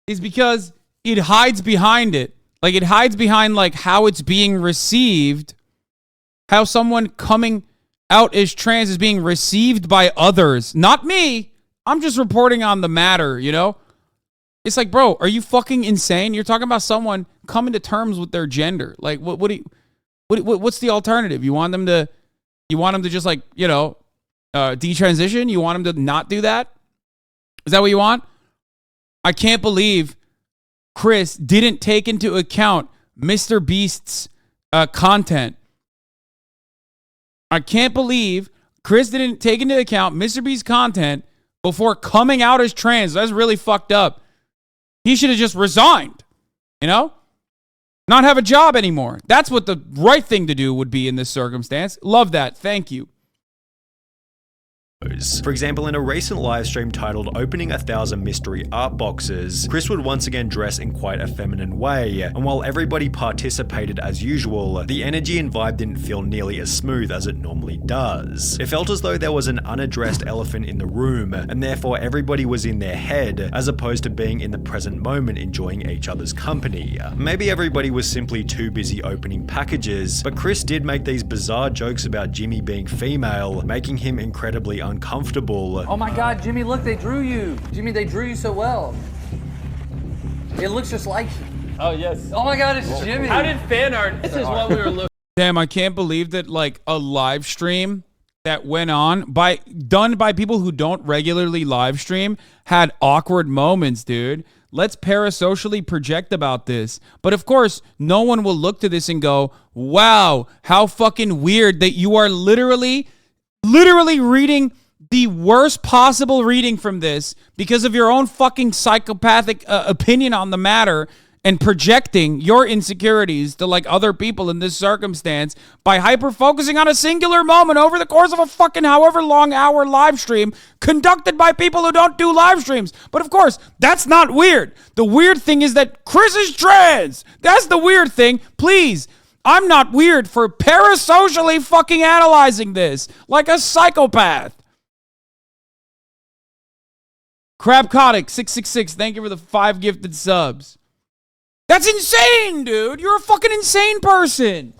is because it hides behind it. Like it hides behind like how it's being received, how someone coming out as trans is being received by others. Not me. I'm just reporting on the matter, you know? It's like, bro, are you fucking insane? You're talking about someone coming to terms with their gender. Like what's the alternative? You want them to just like, you know, detransition? You want them to not do that? Is that what you want? I can't believe Chris didn't take into account MrBeast's content. I can't believe Chris didn't take into account MrBeast's content before coming out as trans. That's really fucked up. He should have just resigned, you know? Not have a job anymore. That's what the right thing to do would be in this circumstance. Love that. Thank you. For example, in a recent live stream titled Opening 1,000 Mystery Art Boxes, Chris would once again dress in quite a feminine way, and while everybody participated as usual, the energy and vibe didn't feel nearly as smooth as it normally does. It felt as though there was an unaddressed elephant in the room, and therefore everybody was in their head, as opposed to being in the present moment enjoying each other's company. Maybe everybody was simply too busy opening packages, but Chris did make these bizarre jokes about Jimmy being female, making him incredibly uncomfortable. Oh my God, Jimmy, look, they drew you. Jimmy, they drew you so well. It looks just like you. Oh, yes. Oh my God, it's Jimmy. How did fan art? This is what we were looking. Damn, I can't believe that like a live stream that went on done by people who don't regularly live stream had awkward moments, dude. let's parasocially project about this. But of course, no one will look to this and go, wow, how fucking weird that you are literally reading the worst possible reading from this because of your own fucking psychopathic opinion on the matter and projecting your insecurities to like other people in this circumstance by hyper-focusing on a singular moment over the course of a fucking however long hour live stream conducted by people who don't do live streams. But of course, that's not weird. The weird thing is that Chris is trans. That's the weird thing. Please, I'm not weird for parasocially fucking analyzing this like a psychopath. Crabcotic666, thank you for the 5 gifted subs. That's insane, dude. You're a fucking insane person.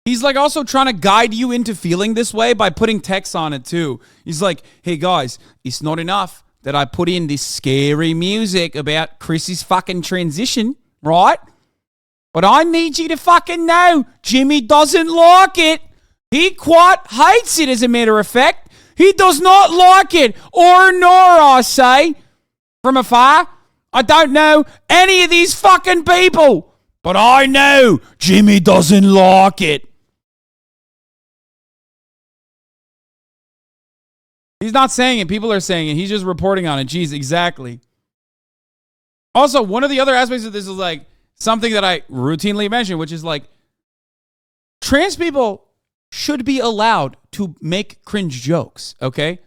He's like also trying to guide you into feeling this way by putting text on it too. He's like, hey guys, it's not enough that I put in this scary music about Chris's fucking transition, right? But I need you to fucking know Jimmy doesn't like it. He quite hates it, as a matter of fact. He does not like it, or nor, I say, from afar. I don't know any of these fucking people, but I know Jimmy doesn't like it. He's not saying it. People are saying it. He's just reporting on it. Jeez, exactly. Also, one of the other aspects of this is like something that I routinely mention, which is like trans people should be allowed to make cringe jokes, okay?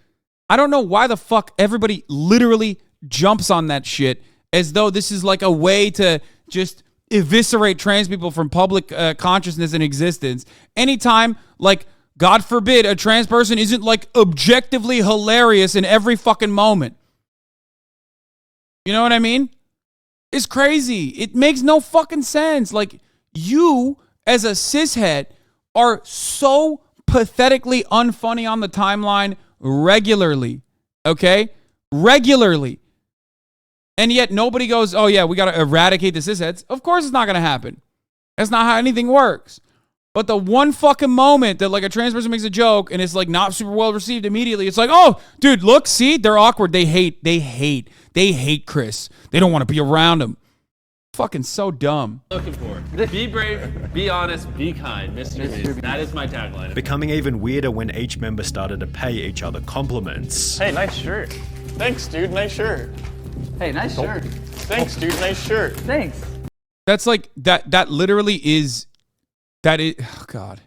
I don't know why the fuck everybody literally jumps on that shit as though this is like a way to just eviscerate trans people from public consciousness and existence. Anytime, like, God forbid, a trans person isn't like objectively hilarious in every fucking moment. You know what I mean? It's crazy. It makes no fucking sense. Like, you as a cishet are so pathetically unfunny on the timeline regularly, okay? Regularly. And yet nobody goes, oh yeah, we got to eradicate the cisheads. Of course it's not going to happen. That's not how anything works. But the one fucking moment that like a trans person makes a joke and it's like not super well received immediately, it's like, oh, dude, look, see, they're awkward. They hate Chris. They don't want to be around him. Fucking so dumb. Looking for. Be brave, be honest, be kind, Mr. Beast. That is my tagline. Becoming even weirder when each member started to pay each other compliments. Hey, nice shirt. Thanks, dude. Nice shirt. Hey, nice shirt. Thanks, dude. Nice shirt. Thanks. That's like, that literally is, oh God.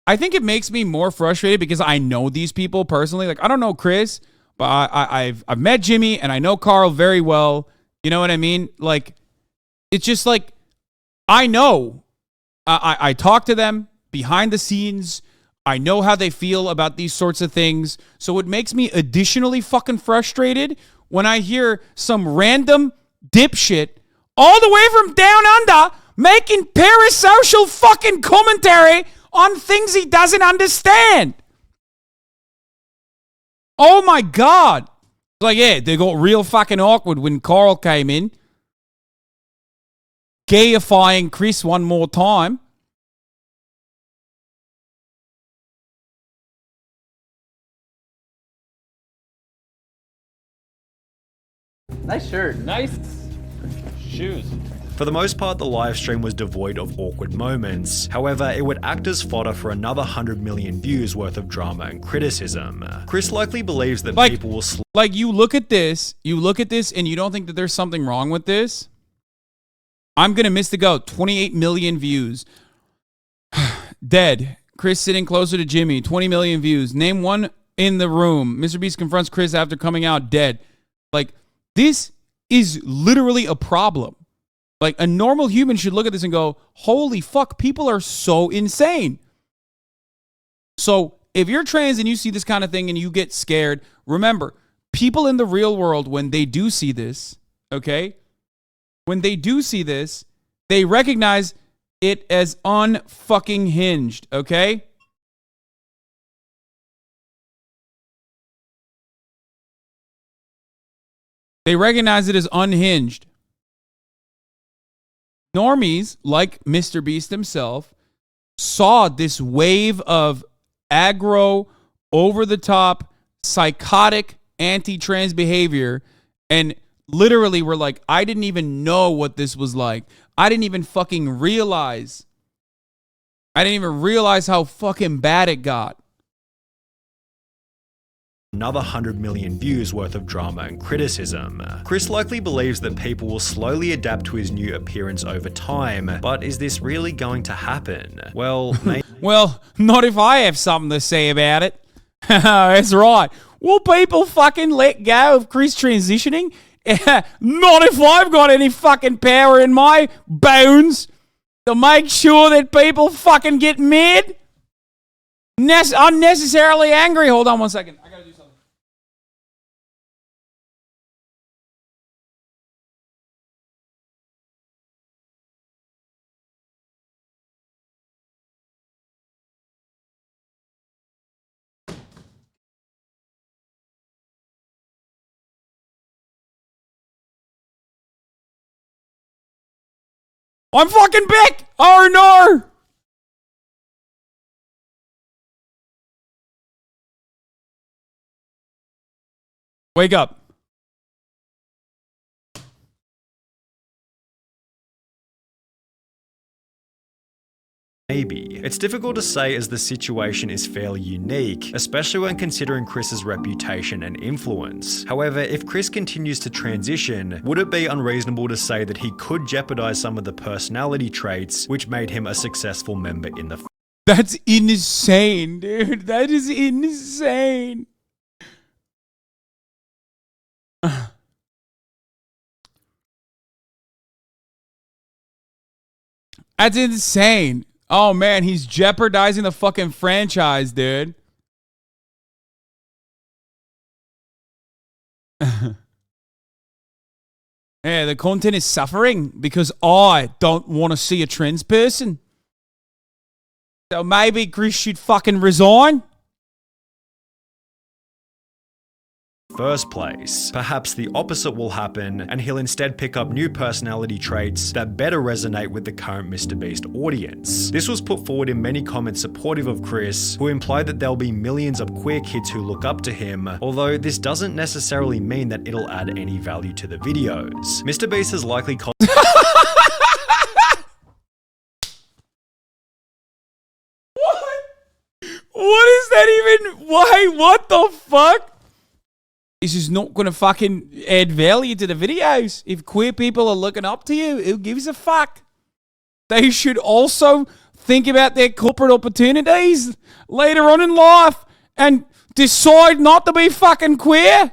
I think it makes me more frustrated because I know these people personally. Like, I don't know Chris, but I've met Jimmy and I know Carl very well. You know what I mean? Like, it's just like, I know. I talk to them behind the scenes. I know how they feel about these sorts of things. So it makes me additionally fucking frustrated when I hear some random dipshit all the way from down under making parasocial fucking commentary on things he doesn't understand. Oh my God. Like, yeah, they got real fucking awkward when Carl came in. Gayifying Chris one more time. Nice shirt. Nice shoes. For the most part, the live stream was devoid of awkward moments. However, it would act as fodder for another 100 million views worth of drama and criticism. Chris likely believes that people will like, you look at this and you don't think that there's something wrong with this? I'm going to miss the goat. 28 million views. Dead. Chris sitting closer to Jimmy. 20 million views. Name one in the room. MrBeast confronts Chris after coming out dead. Like, this is literally a problem. Like, a normal human should look at this and go, holy fuck, people are so insane. So if you're trans and you see this kind of thing and you get scared, remember, people in the real world, when they do see this, okay? When they do see this, they recognize it as unfucking hinged, okay? They recognize it as unhinged. Normies, like MrBeast himself, saw this wave of aggro, over-the-top, psychotic, anti-trans behavior, and literally were like, I didn't even know what this was like. I didn't even fucking realize. I didn't even realize how fucking bad it got. Another 100 million views worth of drama and criticism. Chris likely believes that people will slowly adapt to his new appearance over time, but is this really going to happen? Well, maybe. Well, not if I have something to say about it. That's right. Will people fucking let go of Chris transitioning? Not if I've got any fucking power in my bones to make sure that people fucking get mad. Unnecessarily angry. Hold on one second. I gotta do something. I'm fucking back! Oh no! Wake up. Maybe. It's difficult to say as the situation is fairly unique, especially when considering Chris's reputation and influence. However, if Chris continues to transition, would it be unreasonable to say that he could jeopardize some of the personality traits which made him a successful member in the That's insane, dude. That is insane. That's insane. Oh man, he's jeopardizing the fucking franchise, dude. Yeah, the content is suffering because I don't want to see a trans person. So maybe Chris should fucking resign. first place. Perhaps the opposite will happen, and he'll instead pick up new personality traits that better resonate with the current MrBeast audience. This was put forward in many comments supportive of Chris, who implied that there'll be millions of queer kids who look up to him, although this doesn't necessarily mean that it'll add any value to the videos. MrBeast has likely What is that even? Why? What the fuck? This is not going to fucking add value to the videos. If queer people are looking up to you, who gives a fuck? They should also think about their corporate opportunities later on in life and decide not to be fucking queer.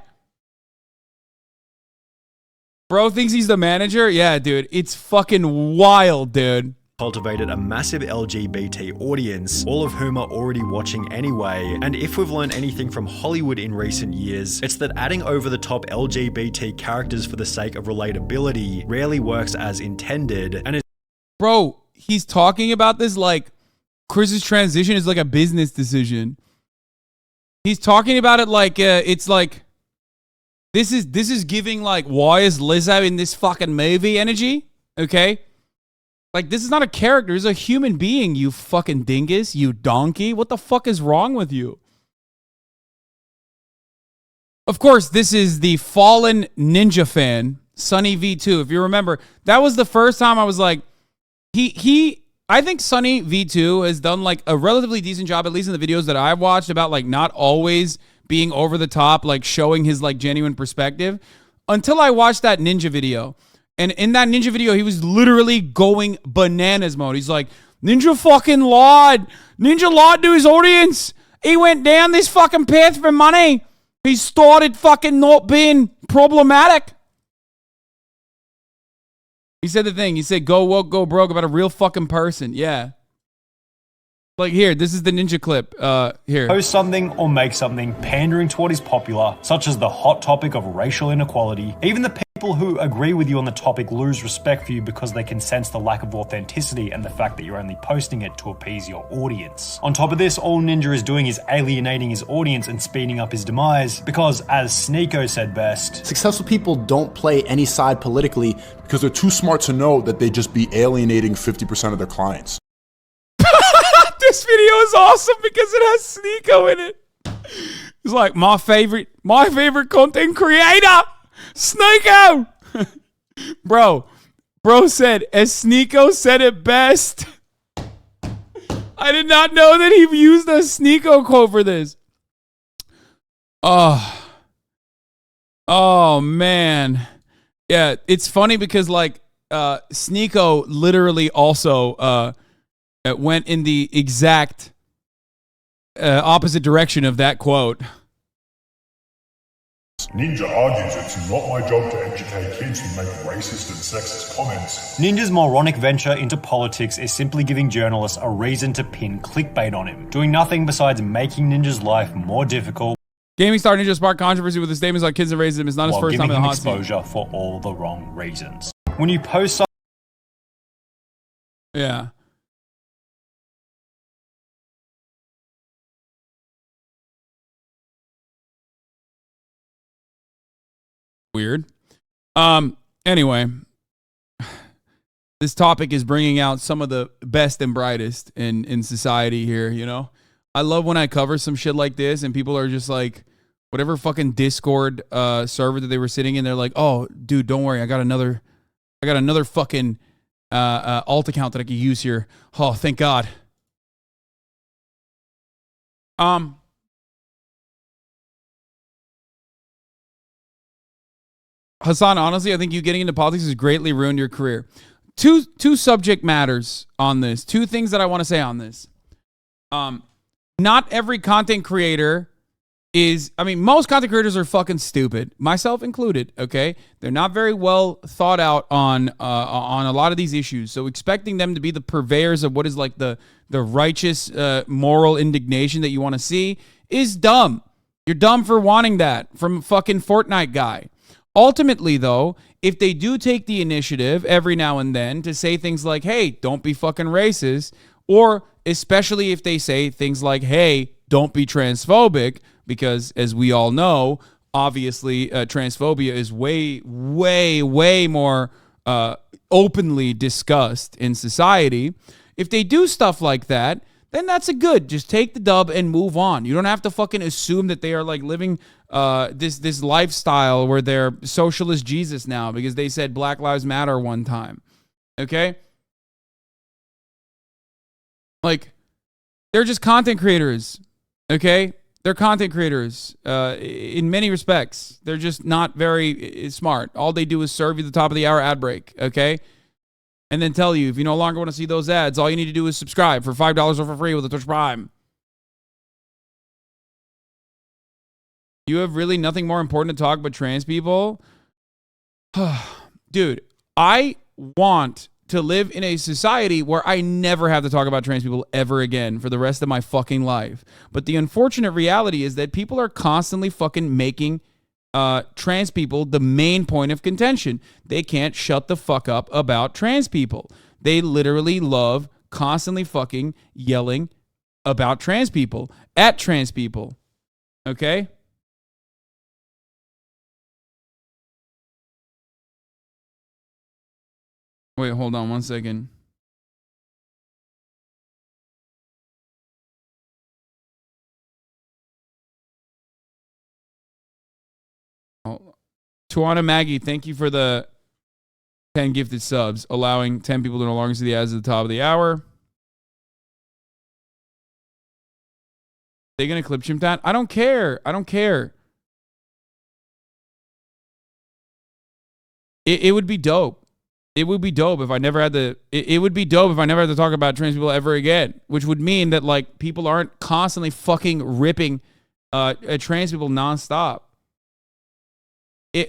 Bro thinks he's the manager? Yeah, dude. It's fucking wild, dude. Cultivated a massive LGBT audience, all of whom are already watching anyway, and if we've learned anything from Hollywood in recent years, it's that adding over-the-top LGBT characters for the sake of relatability rarely works as intended, and Bro, he's talking about this like Chris's transition is like a business decision. He's talking about it like it's like this is giving like, why is Lizzo in this fucking movie energy? Okay? Like, this is not a character. It's a human being, you fucking dingus, you donkey. What the fuck is wrong with you? Of course, this is the fallen ninja fan, Sunny V2. If you remember, that was the first time I was like, I think Sunny V2 has done like a relatively decent job, at least in the videos that I've watched, about like not always being over the top, like showing his like genuine perspective, until I watched that ninja video. And in that ninja video, he was literally going bananas mode. He's like, Ninja fucking lied. Ninja lied to his audience. He went down this fucking path for money. He started fucking not being problematic. He said the thing. He said, go woke, go broke about a real fucking person. Yeah. Like here, this is the ninja clip. Here. Post something or make something pandering to what is popular, such as the hot topic of racial inequality. Even the people who agree with you on the topic lose respect for you because they can sense the lack of authenticity and the fact that you're only posting it to appease your audience. On top of this, all Ninja is doing is alienating his audience and speeding up his demise because, as SNEAKO said best, successful people don't play any side politically because they're too smart to know that they just be alienating 50% of their clients. this video is awesome because it has SNEAKO in it. It's like my favorite content creator, SNEAKO. Bro said, as SNEAKO said it best. I did not know that he used a SNEAKO quote for this. Oh man. Yeah, it's funny because like SNEAKO literally also went in the exact opposite direction of that quote. Ninja argues it's not my job to educate kids who make racist and sexist comments. Ninja's moronic venture into politics is simply giving journalists a reason to pin clickbait on him, doing nothing besides making Ninja's life more difficult. Gaming star Ninja sparked controversy with the statements like kids and racism is not his first time in the hot seat. Exposure for all the wrong reasons. When you post something, yeah. Weird. Anyway, this topic is bringing out some of the best and brightest in society here, you know? I love when I cover some shit like this and people are just like, whatever fucking Discord server that they were sitting in, they're like, oh, dude, don't worry. I got another fucking alt account that I could use here. Oh, thank God. Hasan, honestly, I think you getting into politics has greatly ruined your career. Two subject matters on this. Two things that I want to say on this. Not every content creator is, I mean, most content creators are fucking stupid, myself included, okay? They're not very well thought out on a lot of these issues. So expecting them to be the purveyors of what is like the righteous moral indignation that you want to see is dumb. You're dumb for wanting that from a fucking Fortnite guy. Ultimately, though, if they do take the initiative every now and then to say things like, hey, don't be fucking racist, or especially if they say things like, hey, don't be transphobic, because as we all know, obviously transphobia is way, way, way more openly discussed in society. If they do stuff like that, then that's a good. Just take the dub and move on. You don't have to fucking assume that they are like living this lifestyle where they're socialist Jesus now because they said Black Lives Matter one time. Okay? Like, they're just content creators. Okay? They're content creators in many respects. They're just not very smart. All they do is serve you the top of the hour ad break. Okay? And then tell you, if you no longer want to see those ads, all you need to do is subscribe for $5 or for free with a Twitch Prime. You have really nothing more important to talk about trans people? Dude, I want to live in a society where I never have to talk about trans people ever again for the rest of my fucking life. But the unfortunate reality is that people are constantly fucking making trans people the main point of contention. They can't shut the fuck up about trans people. They literally love constantly fucking yelling about trans people, at trans people. Okay? Wait, hold on 1 second. Tuana Maggie, thank you for the 10 gifted subs, allowing 10 people to no longer see the ads at the top of the hour. They gonna clip chimp that? I don't care. I don't care. It would be dope. It would be dope if I never had to. It would be dope if I never had to talk about trans people ever again, which would mean that like people aren't constantly fucking ripping trans people nonstop.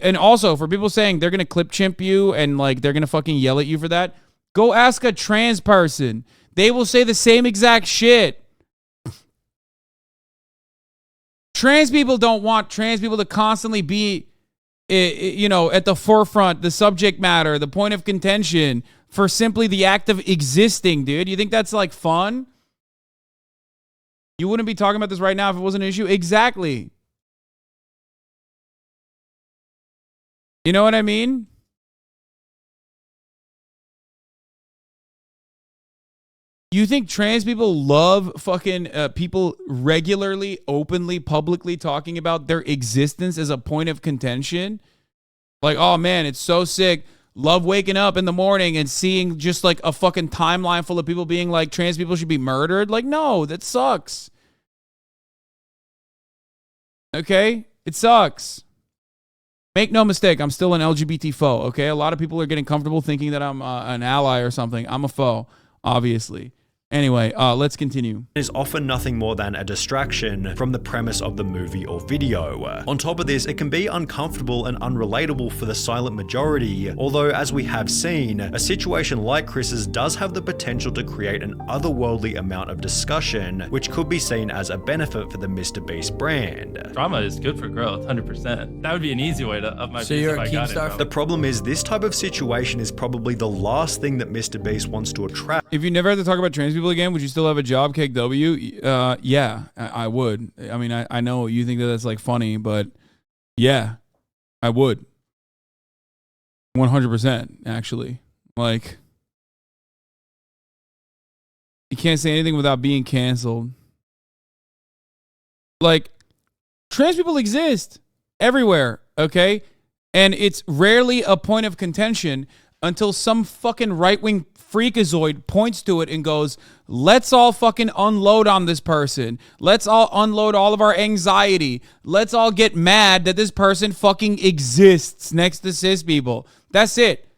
And also for people saying they're gonna clip chimp you and like they're gonna fucking yell at you for that, go ask a trans person. They will say the same exact shit. Trans people don't want trans people to constantly be, you know, at the forefront, the subject matter, the point of contention for simply the act of existing, dude. You think that's like fun? You wouldn't be talking about this right now if it wasn't an issue? Exactly. You know what I mean? You think trans people love fucking people regularly, openly, publicly talking about their existence as a point of contention? Like, oh man, it's so sick. Love waking up in the morning and seeing just like a fucking timeline full of people being like, trans people should be murdered. Like, no, that sucks. Okay? It sucks. Make no mistake, I'm still an LGBT foe, okay? A lot of people are getting comfortable thinking that I'm an ally or something. I'm a foe, obviously. Anyway, let's continue. Is often nothing more than a distraction from the premise of the movie or video. On top of this, it can be uncomfortable and unrelatable for the silent majority, although as we have seen, a situation like Chris's does have the potential to create an otherworldly amount of discussion, which could be seen as a benefit for the MrBeast brand. Drama is good for growth, 100%. That would be an easy way to up my So base you're if a I got it, Keemstar? bro. The problem is, this type of situation is probably the last thing that MrBeast wants to attract. If you never had to talk about trans people again, would you still have a job, KW? Yeah, I would. I mean, I know you think that that's like funny, but yeah, I would. 100%, actually. Like, you can't say anything without being canceled. Like, trans people exist everywhere, okay? And it's rarely a point of contention until some fucking right-wing freakazoid points to it and goes, let's all fucking unload on this person. Let's all unload all of our anxiety. Let's all get mad that this person fucking exists next to cis people. That's it.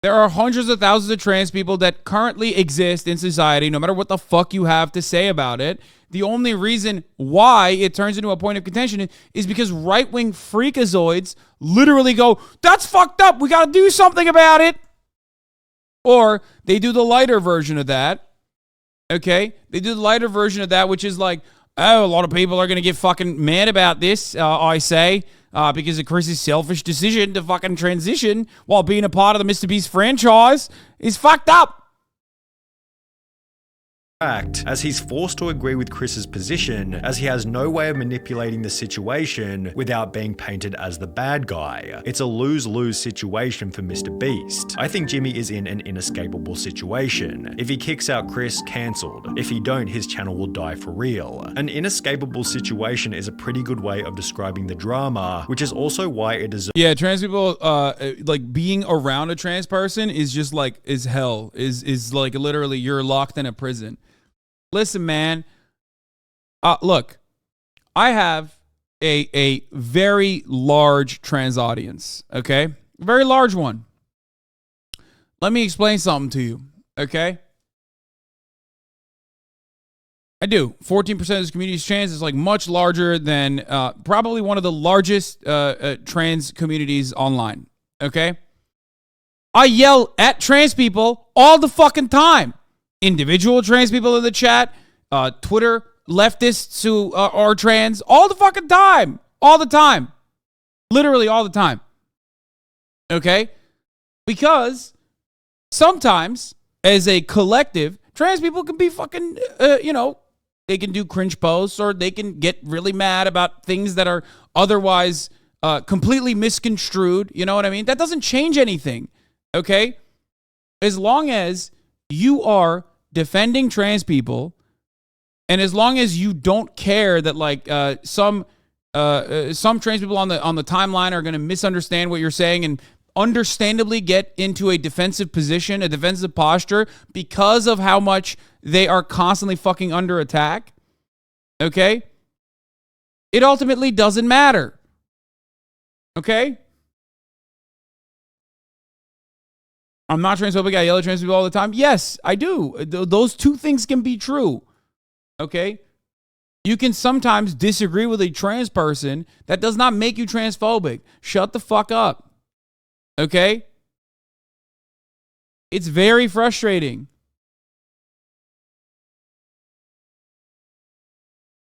There are hundreds of thousands of trans people that currently exist in society, no matter what the fuck you have to say about it. The only reason why it turns into a point of contention is because right-wing freakazoids literally go, that's fucked up. We got to do something about it. Or they do the lighter version of that. Okay? They do the lighter version of that, which is like, oh, a lot of people are going to get fucking mad about this, I say, because of Chris's selfish decision to fucking transition while being a part of the MrBeast franchise is fucked up. As he's forced to agree with Chris's position, as he has no way of manipulating the situation without being painted as the bad guy. It's a lose-lose situation for MrBeast. I think Jimmy is in an inescapable situation. If he kicks out Chris, cancelled. If he don't, his channel will die for real. An inescapable situation is a pretty good way of describing the drama, which is also why it deserves. Yeah, trans people, like being around a trans person is just like, is hell. Is like literally you're locked in a prison. Listen, man. Look, I have a very large trans audience, okay? Very large one. Let me explain something to you, okay? I do. 14% of this community is trans. It's like much larger than probably one of the largest trans communities online, okay? I yell at trans people all the fucking time. Individual trans people in the chat, Twitter leftists who are trans, all the fucking time. All the time. Literally all the time. Okay? Because sometimes, as a collective, trans people can be fucking, they can do cringe posts or they can get really mad about things that are otherwise completely misconstrued. You know what I mean? That doesn't change anything. Okay? As long as you are defending trans people, and as long as you don't care that like some trans people on the timeline are going to misunderstand what you're saying and understandably get into a defensive position, a defensive posture because of how much they are constantly fucking under attack, okay? It ultimately doesn't matter. Okay? I'm not transphobic. I yell at trans people all the time. Yes, I do. Those two things can be true. Okay? You can sometimes disagree with a trans person. That does not make you transphobic. Shut the fuck up. Okay? It's very frustrating.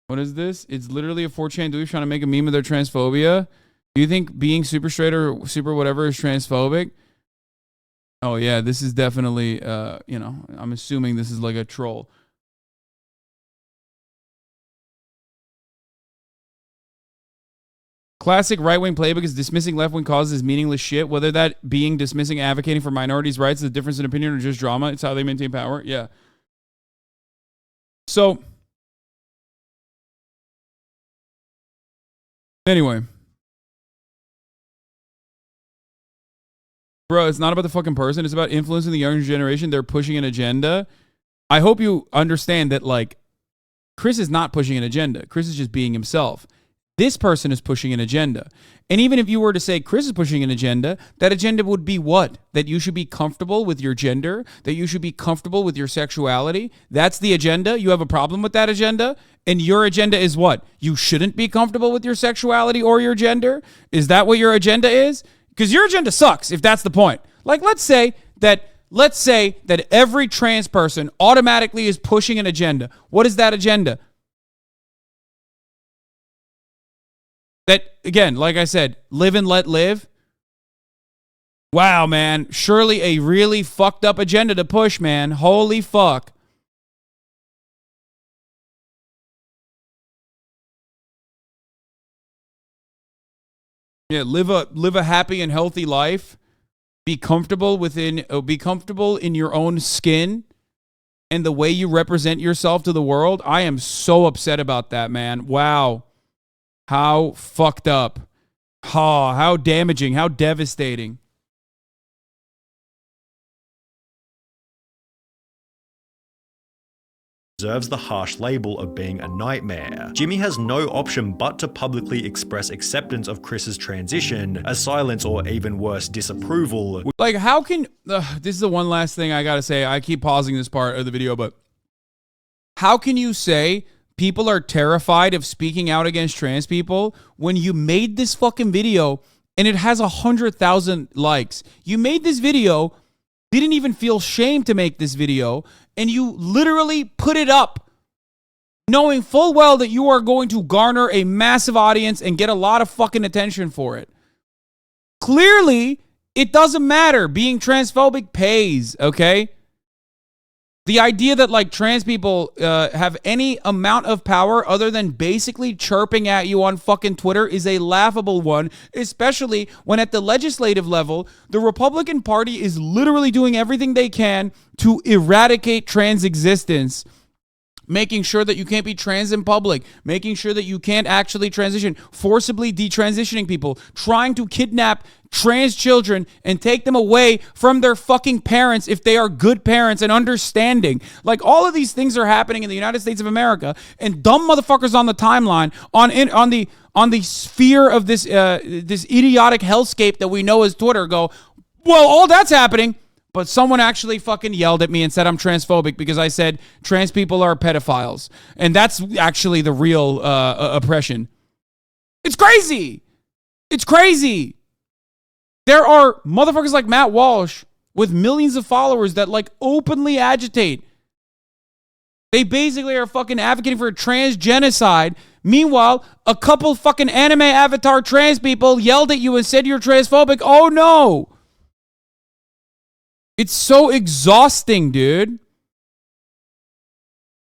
What is this? It's literally a 4chan dude trying to make a meme of their transphobia. Do you think being super straight or super whatever is transphobic? Oh, yeah, this is definitely, I'm assuming this is like a troll. Classic right-wing playbook is dismissing left-wing causes as meaningless shit, whether that being dismissing advocating for minorities' rights is a difference in opinion or just drama. It's how they maintain power. Yeah. So, anyway. Bro, it's not about the fucking person. It's about influencing the younger generation. They're pushing an agenda. I hope you understand that, like, Chris is not pushing an agenda. Chris is just being himself. This person is pushing an agenda. And even if you were to say Chris is pushing an agenda, that agenda would be what? That you should be comfortable with your gender, that you should be comfortable with your sexuality. That's the agenda. You have a problem with that agenda. And your agenda is what? You shouldn't be comfortable with your sexuality or your gender? Is that what your agenda is? Because your agenda sucks if that's the point. Like, let's say that every trans person automatically is pushing an agenda. What is that agenda? That, again, like I said, live and let live. Wow, man. Surely a really fucked up agenda to push, man. Holy fuck. Yeah, live a happy and healthy life. Be comfortable in your own skin and the way you represent yourself to the world. I am so upset about that, man. Wow. How fucked up. Oh, how damaging, how devastating. Deserves the harsh label of being a nightmare. Jimmy has no option but to publicly express acceptance of Chris's transition, as silence or even worse, disapproval. Like, how can... this is the one last thing I gotta say. I keep pausing this part of the video, but... how can you say people are terrified of speaking out against trans people when you made this fucking video and it has 100,000 likes? You made this video, didn't even feel shame to make this video, and you literally put it up knowing full well that you are going to garner a massive audience and get a lot of fucking attention for it. Clearly, it doesn't matter. Being transphobic pays, okay? The idea that, like, trans people have any amount of power other than basically chirping at you on fucking Twitter is a laughable one, especially when at the legislative level, the Republican Party is literally doing everything they can to eradicate trans existence, making sure that you can't be trans in public, making sure that you can't actually transition, forcibly detransitioning people, trying to kidnap trans children and take them away from their fucking parents if they are good parents and understanding. Like, all of these things are happening in the United States of America, and dumb motherfuckers on the timeline, on the sphere of this idiotic hellscape that we know as Twitter go, well, all that's happening. But someone actually fucking yelled at me and said I'm transphobic because I said trans people are pedophiles. And that's actually the real oppression. It's crazy. It's crazy. There are motherfuckers like Matt Walsh with millions of followers that, like, openly agitate. They basically are fucking advocating for a trans genocide. Meanwhile, a couple fucking anime avatar trans people yelled at you and said you're transphobic. Oh no. It's so exhausting, dude.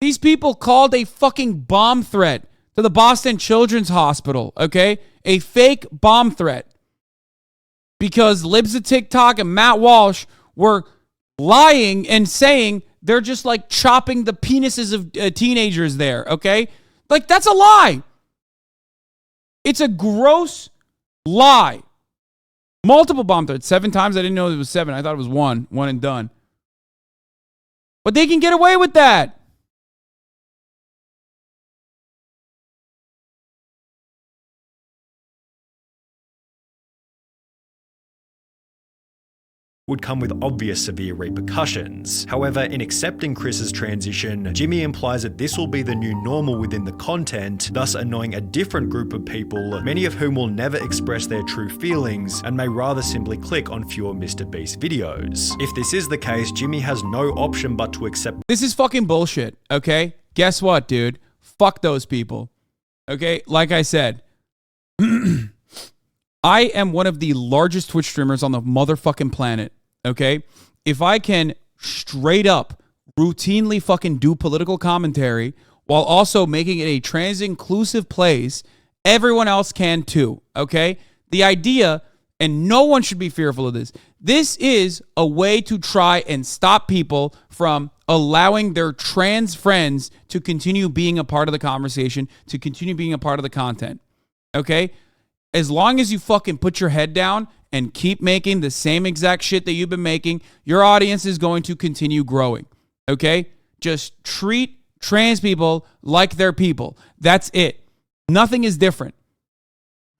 These people called a fucking bomb threat to the Boston Children's Hospital, okay? A fake bomb threat. Because Libs of TikTok and Matt Walsh were lying and saying they're just, like, chopping the penises of teenagers there, okay? Like, that's a lie. It's a gross lie. Multiple bomb threats. 7 times. I didn't know it was 7. I thought it was 1. 1 and done. But they can get away with that. Would come with obvious severe repercussions. However, in accepting Chris's transition, Jimmy implies that this will be the new normal within the content, thus annoying a different group of people, many of whom will never express their true feelings and may rather simply click on fewer MrBeast videos. If this is the case, Jimmy has no option but to accept. This is fucking bullshit, okay? Guess what, dude? Fuck those people. Okay? Like I said, I am one of the largest Twitch streamers on the motherfucking planet. Okay, if I can straight up routinely fucking do political commentary while also making it a trans inclusive place, everyone else can too. Okay, the idea, and no one should be fearful of this, this is a way to try and stop people from allowing their trans friends to continue being a part of the conversation, to continue being a part of the content. Okay? As long as you fucking put your head down and keep making the same exact shit that you've been making, your audience is going to continue growing. Okay? Just treat trans people like they're people. That's it. Nothing is different.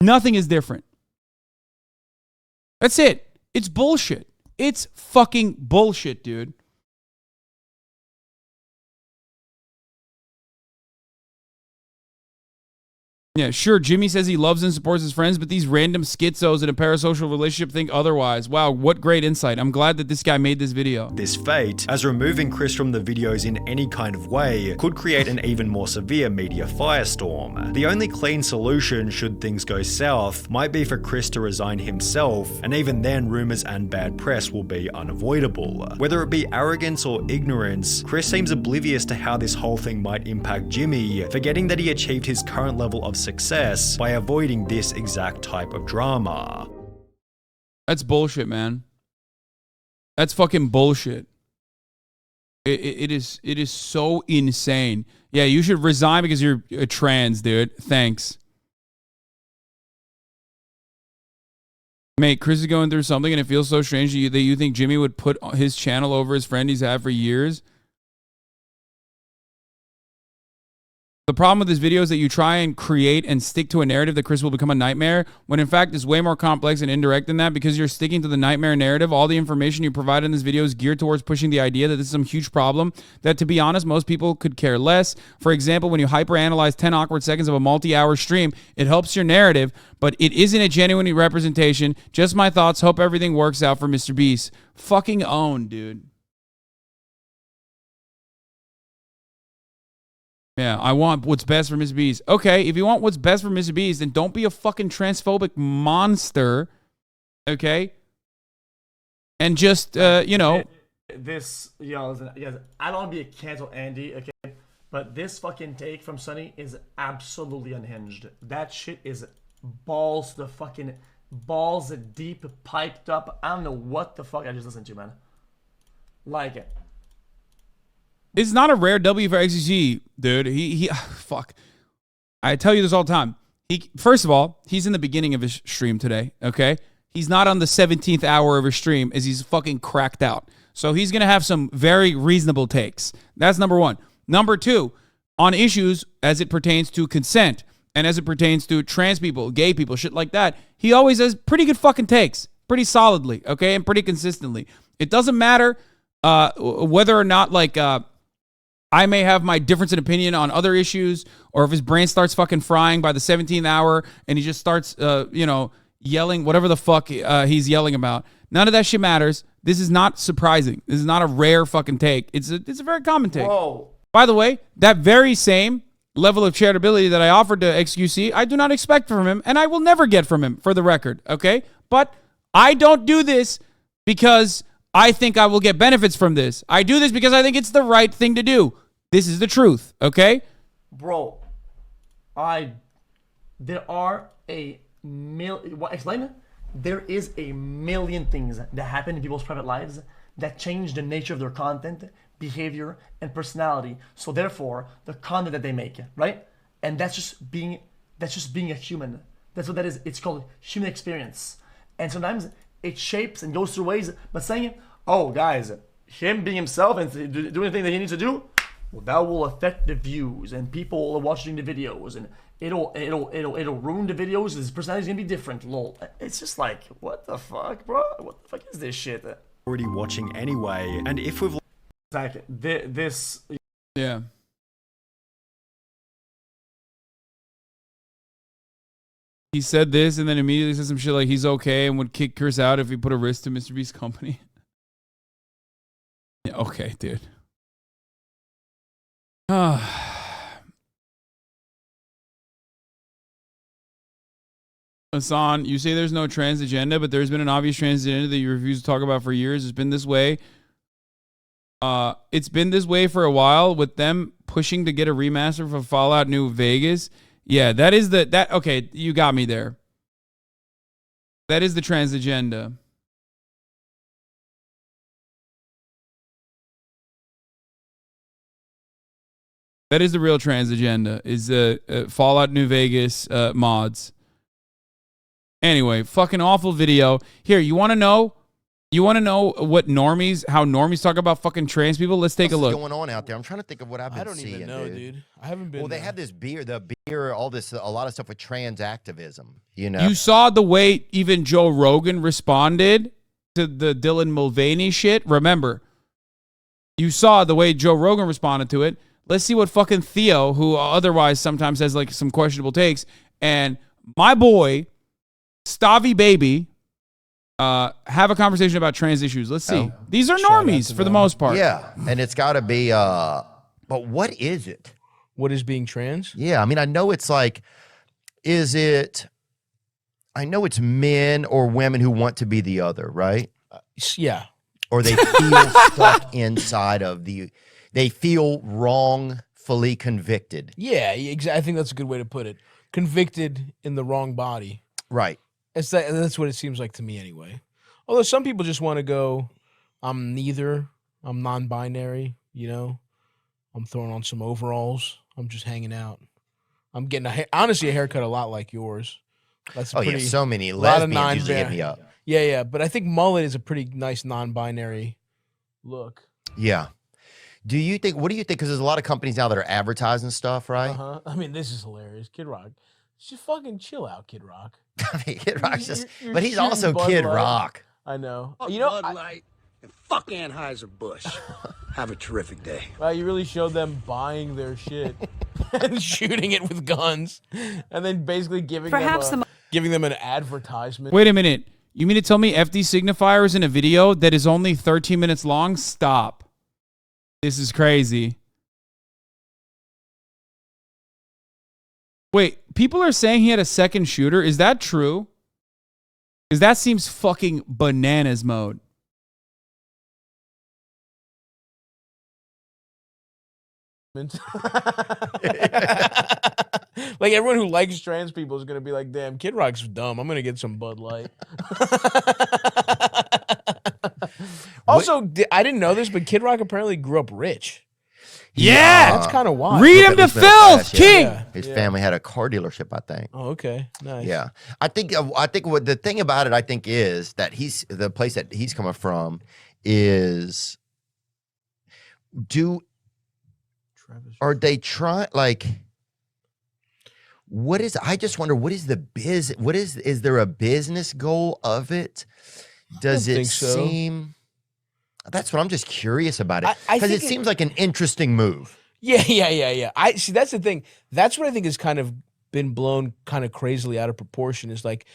Nothing is different. That's it. It's bullshit. It's fucking bullshit, dude. Yeah, sure, Jimmy says he loves and supports his friends, but these random schizos in a parasocial relationship think otherwise. Wow, what great insight. I'm glad that this guy made this video. This fate, as removing Chris from the videos in any kind of way, could create an even more severe media firestorm. The only clean solution, should things go south, might be for Chris to resign himself, and even then rumors and bad press will be unavoidable. Whether it be arrogance or ignorance, Chris seems oblivious to how this whole thing might impact Jimmy, forgetting that he achieved his current level of success by avoiding this exact type of drama. That's bullshit, man. That's fucking bullshit. It is so insane. Yeah, you should resign because you're a trans, dude. Thanks. Mate, Chris is going through something and it feels so strange to you that you think Jimmy would put his channel over his friend he's had for years. The problem with this video is that you try and create and stick to a narrative that Chris will become a nightmare, when in fact it's way more complex and indirect than that, because you're sticking to the nightmare narrative. All the information you provide in this video is geared towards pushing the idea that this is some huge problem that, to be honest, most people could care less. For example, when you hyperanalyze 10 awkward seconds of a multi-hour stream, it helps your narrative, but it isn't a genuine representation. Just my thoughts. Hope everything works out for MrBeast. Fucking own, dude. Yeah, I want what's best for MrBeast. Okay, if you want what's best for MrBeast, then don't be a fucking transphobic monster. Okay? And just, you know. This, listen, I don't want to be a cancel Andy, okay? But this fucking take from Sonny is absolutely unhinged. That shit is balls deep, piped up. I don't know what the fuck I just listened to, man. Like it. It's not a rare W for XGC, dude. He fuck. I tell you this all the time. First of all, he's in the beginning of his stream today, okay? He's not on the 17th hour of his stream as he's fucking cracked out. So he's going to have some very reasonable takes. That's number one. Number two, on issues as it pertains to consent and as it pertains to trans people, gay people, shit like that, he always has pretty good fucking takes, pretty solidly, okay, and pretty consistently. It doesn't matter whether or not, like, I may have my difference in opinion on other issues, or if his brain starts fucking frying by the 17th hour and he just starts, yelling whatever the fuck he's yelling about. None of that shit matters. This is not surprising. This is not a rare fucking take. It's a very common take. Whoa. By the way, that very same level of charitability that I offered to XQC, I do not expect from him, and I will never get from him, for the record, okay? But I don't do this because I think I will get benefits from this. I do this because I think it's the right thing to do. This is the truth, okay? Bro, there are a million, explain it? There is a million things that happen in people's private lives that change the nature of their content, behavior, and personality. So therefore, the content that they make, right? And that's just being a human. That's what that is. It's called human experience. And sometimes it shapes and goes through ways, but saying, oh guys, him being himself and doing the thing that he needs to do, well, that will affect the views and people are watching the videos, and it'll ruin the videos. His personality is gonna be different. Lol. It's just like, what the fuck, bro? What the fuck is this shit? Already watching anyway, and if we've exactly this, yeah. He said this and then immediately said some shit like he's okay and would kick Chris out if he put a risk to MrBeast's company. Yeah, okay, dude. Hasan, you say there's no trans agenda, but there's been an obvious trans agenda that you refuse to talk about for years. It's been this way. It's been this way for a while with them pushing to get a remaster for Fallout New Vegas. Yeah, that is okay, you got me there. That is the trans agenda. That is the real trans agenda, is Fallout New Vegas mods. Anyway, fucking awful video. Here, you want to know? You want to know what how normies talk about fucking trans people? Let's take a look. What's going on out there? I'm trying to think of what I've been seeing. I don't even know, dude. I haven't been. Well, they have this all this, a lot of stuff with trans activism. You know, you saw the way even Joe Rogan responded to the Dylan Mulvaney shit. Remember, you saw the way Joe Rogan responded to it. Let's see what fucking Theo, who otherwise sometimes has like some questionable takes, and my boy Stavy Baby have a conversation about trans issues. Let's see. These are normies for the most part. Yeah, and it's got to be. But what is it? What is being trans? Yeah, I mean, I know it's like, is it? I know it's men or women who want to be the other, right? Yeah. Or they feel stuck inside of they feel wrongfully convicted. Yeah, I think that's a good way to put it. Convicted in the wrong body. Right. That's what it seems like to me anyway. Although some people just want to go, I'm neither. I'm non-binary, you know. I'm throwing on some overalls. I'm just hanging out. I'm getting honestly a haircut a lot like yours. That's yeah, so many lesbians usually hit me up. Yeah, but I think mullet is a pretty nice non-binary look. Yeah. What do you think? Because there's a lot of companies now that are advertising stuff, right? I mean, this is hilarious. Kid Rock. Just fucking chill out, Kid Rock. I mean, Kid Rock's just, but he's also Kid Rock. I know. Fuck you know, Bud Light and fuck Anheuser-Busch. Have a terrific day. Wow, you really showed them buying their shit and shooting it with guns, and then basically giving them an advertisement. Wait a minute. You mean to tell me FD Signifier is in a video that is only 13 minutes long? Stop. This is crazy. Wait, people are saying he had a second shooter. Is that true? Because that seems fucking bananas mode. Like everyone who likes trans people is gonna be like, damn, Kid Rock's dumb. I'm gonna get some Bud Light. Also, I didn't know this, but Kid Rock apparently grew up rich. Yeah, that's kind of wild. Read him to filth, King. Yeah. His family had a car dealership, I think. Oh, okay, nice. Yeah, I think what the thing about it, I think, is that the place that he's coming from is are they trying like? What is? I just wonder. What is the biz? What is there a business goal of it? Does it seem? That's what I'm just curious about it because it seems like an interesting move. Yeah. I see. That's the thing. That's what I think has kind of been blown kind of crazily out of proportion. Is like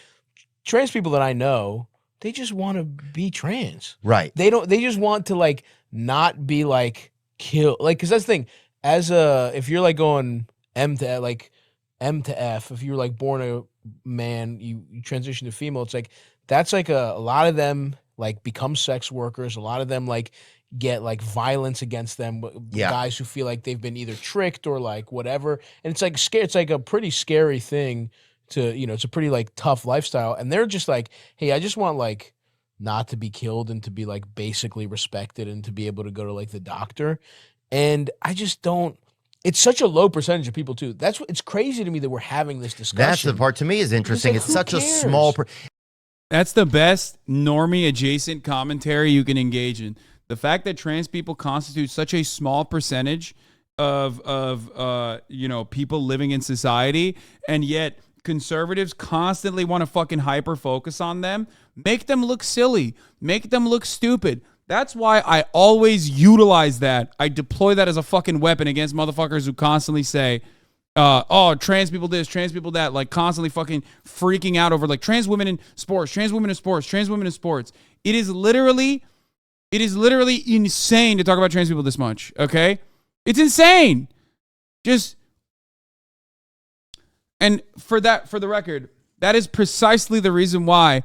trans people that I know, they just want to be trans. Right. They just want to like not be like killed. Like, because that's the thing. If you're like going M to F, if you're like born a man, you transition to female, it's like that's like a lot of them like become sex workers. A lot of them like get like violence against them. Guys who feel like they've been either tricked or like whatever. And it's like scary. It's like a pretty scary thing to, you know, it's a pretty like tough lifestyle. And they're just like, hey, I just want like not to be killed and to be like basically respected and to be able to go to like the doctor. And I just don't. It's such a low percentage of people too. It's crazy to me that we're having this discussion. That's the part to me is interesting. It's such a small. That's the best normie adjacent commentary you can engage in. The fact that trans people constitute such a small percentage of people living in society, and yet conservatives constantly want to fucking hyper focus on them, make them look silly, make them look stupid. That's why I always utilize that. I deploy that as a fucking weapon against motherfuckers who constantly say, trans people this, trans people that, like constantly fucking freaking out over like trans women in sports, trans women in sports, trans women in sports. It is literally insane to talk about trans people this much, okay? It's insane. And for the record, that is precisely the reason why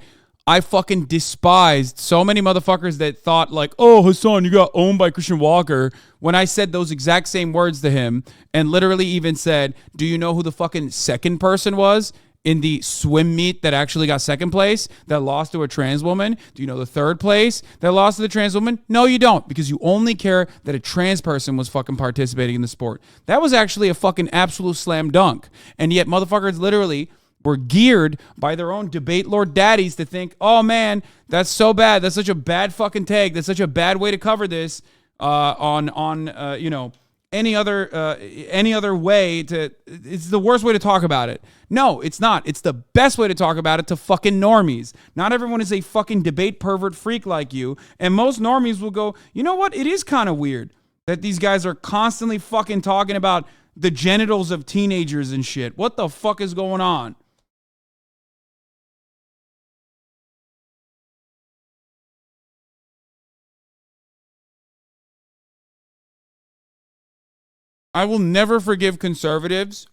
I fucking despised so many motherfuckers that thought like, oh, Hasan, you got owned by Christian Walker, when I said those exact same words to him and literally even said, do you know who the fucking second person was in the swim meet that actually got second place that lost to a trans woman? Do you know the third place that lost to the trans woman? No, you don't, because you only care that a trans person was fucking participating in the sport. That was actually a fucking absolute slam dunk. And yet motherfuckers literally were geared by their own debate lord daddies to think, oh man, that's so bad. That's such a bad fucking take. That's such a bad way to cover this you know, any other way to, it's the worst way to talk about it. No, it's not. It's the best way to talk about it to fucking normies. Not everyone is a fucking debate pervert freak like you. And most normies will go, you know what? It is kind of weird that these guys are constantly fucking talking about the genitals of teenagers and shit. What the fuck is going on? I will never forgive conservatives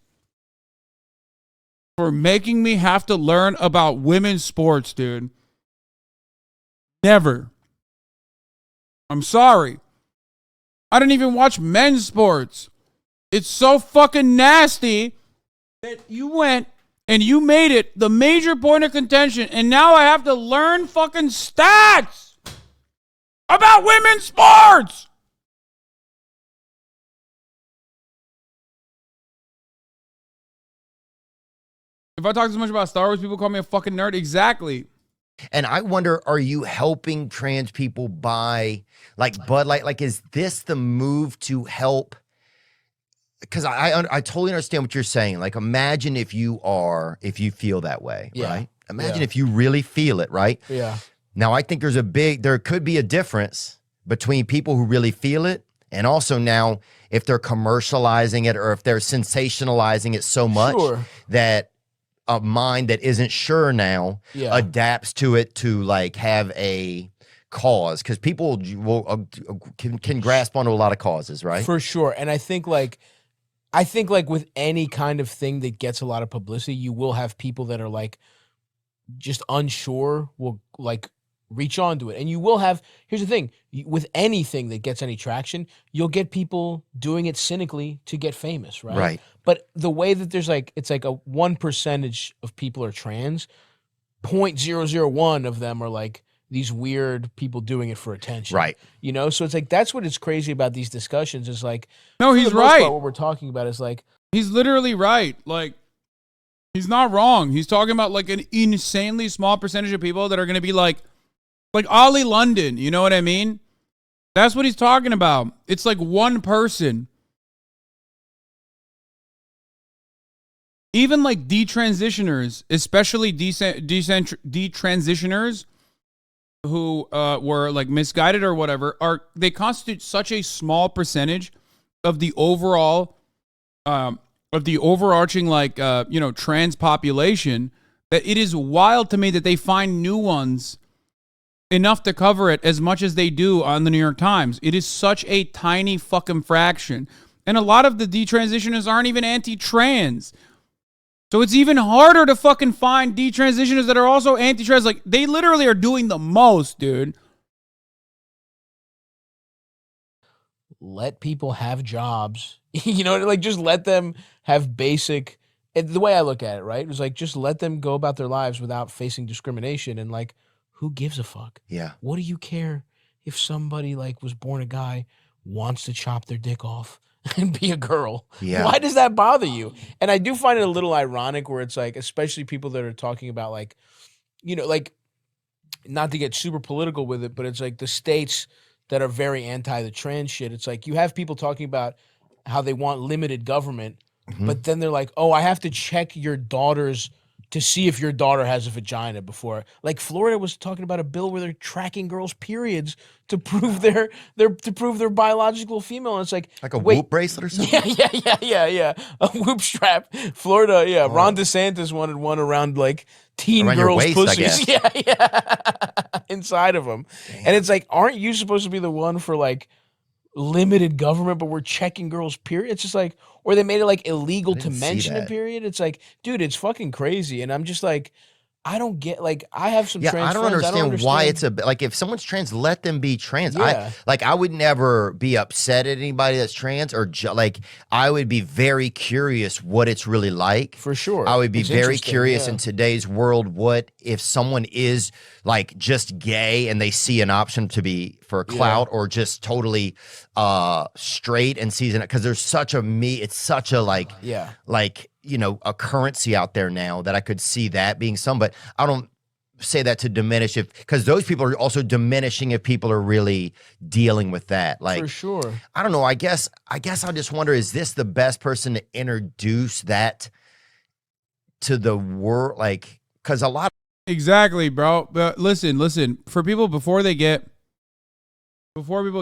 for making me have to learn about women's sports, dude. Never. I'm sorry. I didn't even watch men's sports. It's so fucking nasty that you went and you made it the major point of contention, and now I have to learn fucking stats about women's sports. If I talk too much about Star Wars, people call me a fucking nerd. Exactly. And I wonder, are you helping trans people buy like Bud Light? Like, is this the move to help? Because I totally understand what you're saying. Like, imagine if you feel that way, right? Imagine if you really feel it, right? Yeah. Now, I think there could be a difference between people who really feel it, and also now if they're commercializing it or if they're sensationalizing it so much that a mind that isn't sure now adapts to it to like have a cause, because people can grasp onto a lot of causes, right? For sure. And I think like with any kind of thing that gets a lot of publicity, you will have people that are like just unsure, will like reach onto it. And you will have, here's the thing, with anything that gets any traction, you'll get people doing it cynically to get famous, right? Right. But the way that there's like, it's like a 1% of people are trans, 0.001 of them are like these weird people doing it for attention. Right. You know? So it's like, that's what is crazy about these discussions is like, no, he's for the most right. part, what we're talking about is like, he's literally right. Like, he's not wrong. He's talking about like an insanely small percentage of people that are going to be like Ollie London. You know what I mean? That's what he's talking about. It's like one person. Even like detransitioners, especially detransitioners who were like misguided or whatever, they constitute such a small percentage of the overall of the overarching like trans population that it is wild to me that they find new ones enough to cover it as much as they do on the New York Times. It is such a tiny fucking fraction. And a lot of the detransitioners aren't even anti-trans. So it's even harder to fucking find detransitioners that are also anti-trans. Like, they literally are doing the most, dude. Let people have jobs. You know, like just let them have basic, the way I look at it, right? It was like, just let them go about their lives without facing discrimination. And like, who gives a fuck? Yeah. What do you care if somebody like was born a guy, wants to chop their dick off and be a girl? Yeah. Why does that bother you? And I do find it a little ironic where it's like, especially people that are talking about like, you know, like, not to get super political with it, but it's like the states that are very anti the trans shit. It's like you have people talking about how they want limited government, but then they're like, oh, I have to check your daughter's to see if your daughter has a vagina before. Like Florida was talking about a bill where they're tracking girls' periods to prove their biological female. And it's like a whoop bracelet or something? Yeah. A whoop strap. Florida, yeah. Oh. Ron DeSantis wanted one around like teen around girls' waist, pussies. Yeah. Inside of them. Damn. And it's like, aren't you supposed to be the one for like limited government, but we're checking girls' period? It's just like, or they made it like illegal to mention a period. It's like, dude, it's fucking crazy. And I'm just like, I don't get, like, I have some trans I don't friends. understand why it's like, if someone's trans, let them be trans. Yeah. I would never be upset at anybody that's trans, or like, I would be very curious what it's really like. For sure. I would be It's very interesting, curious yeah. in today's world, what if someone is like just gay and they see an option to be for clout, or just totally straight and sees it, because there's such a it's such a like you know, a currency out there now that I could see that being some, but I don't say that to diminish if, because those people are also diminishing if people are really dealing with that. Like, for sure. I don't know. I guess I just wonder, is this the best person to introduce that to the world? Like, because a lot. Exactly, bro. But listen, for people before people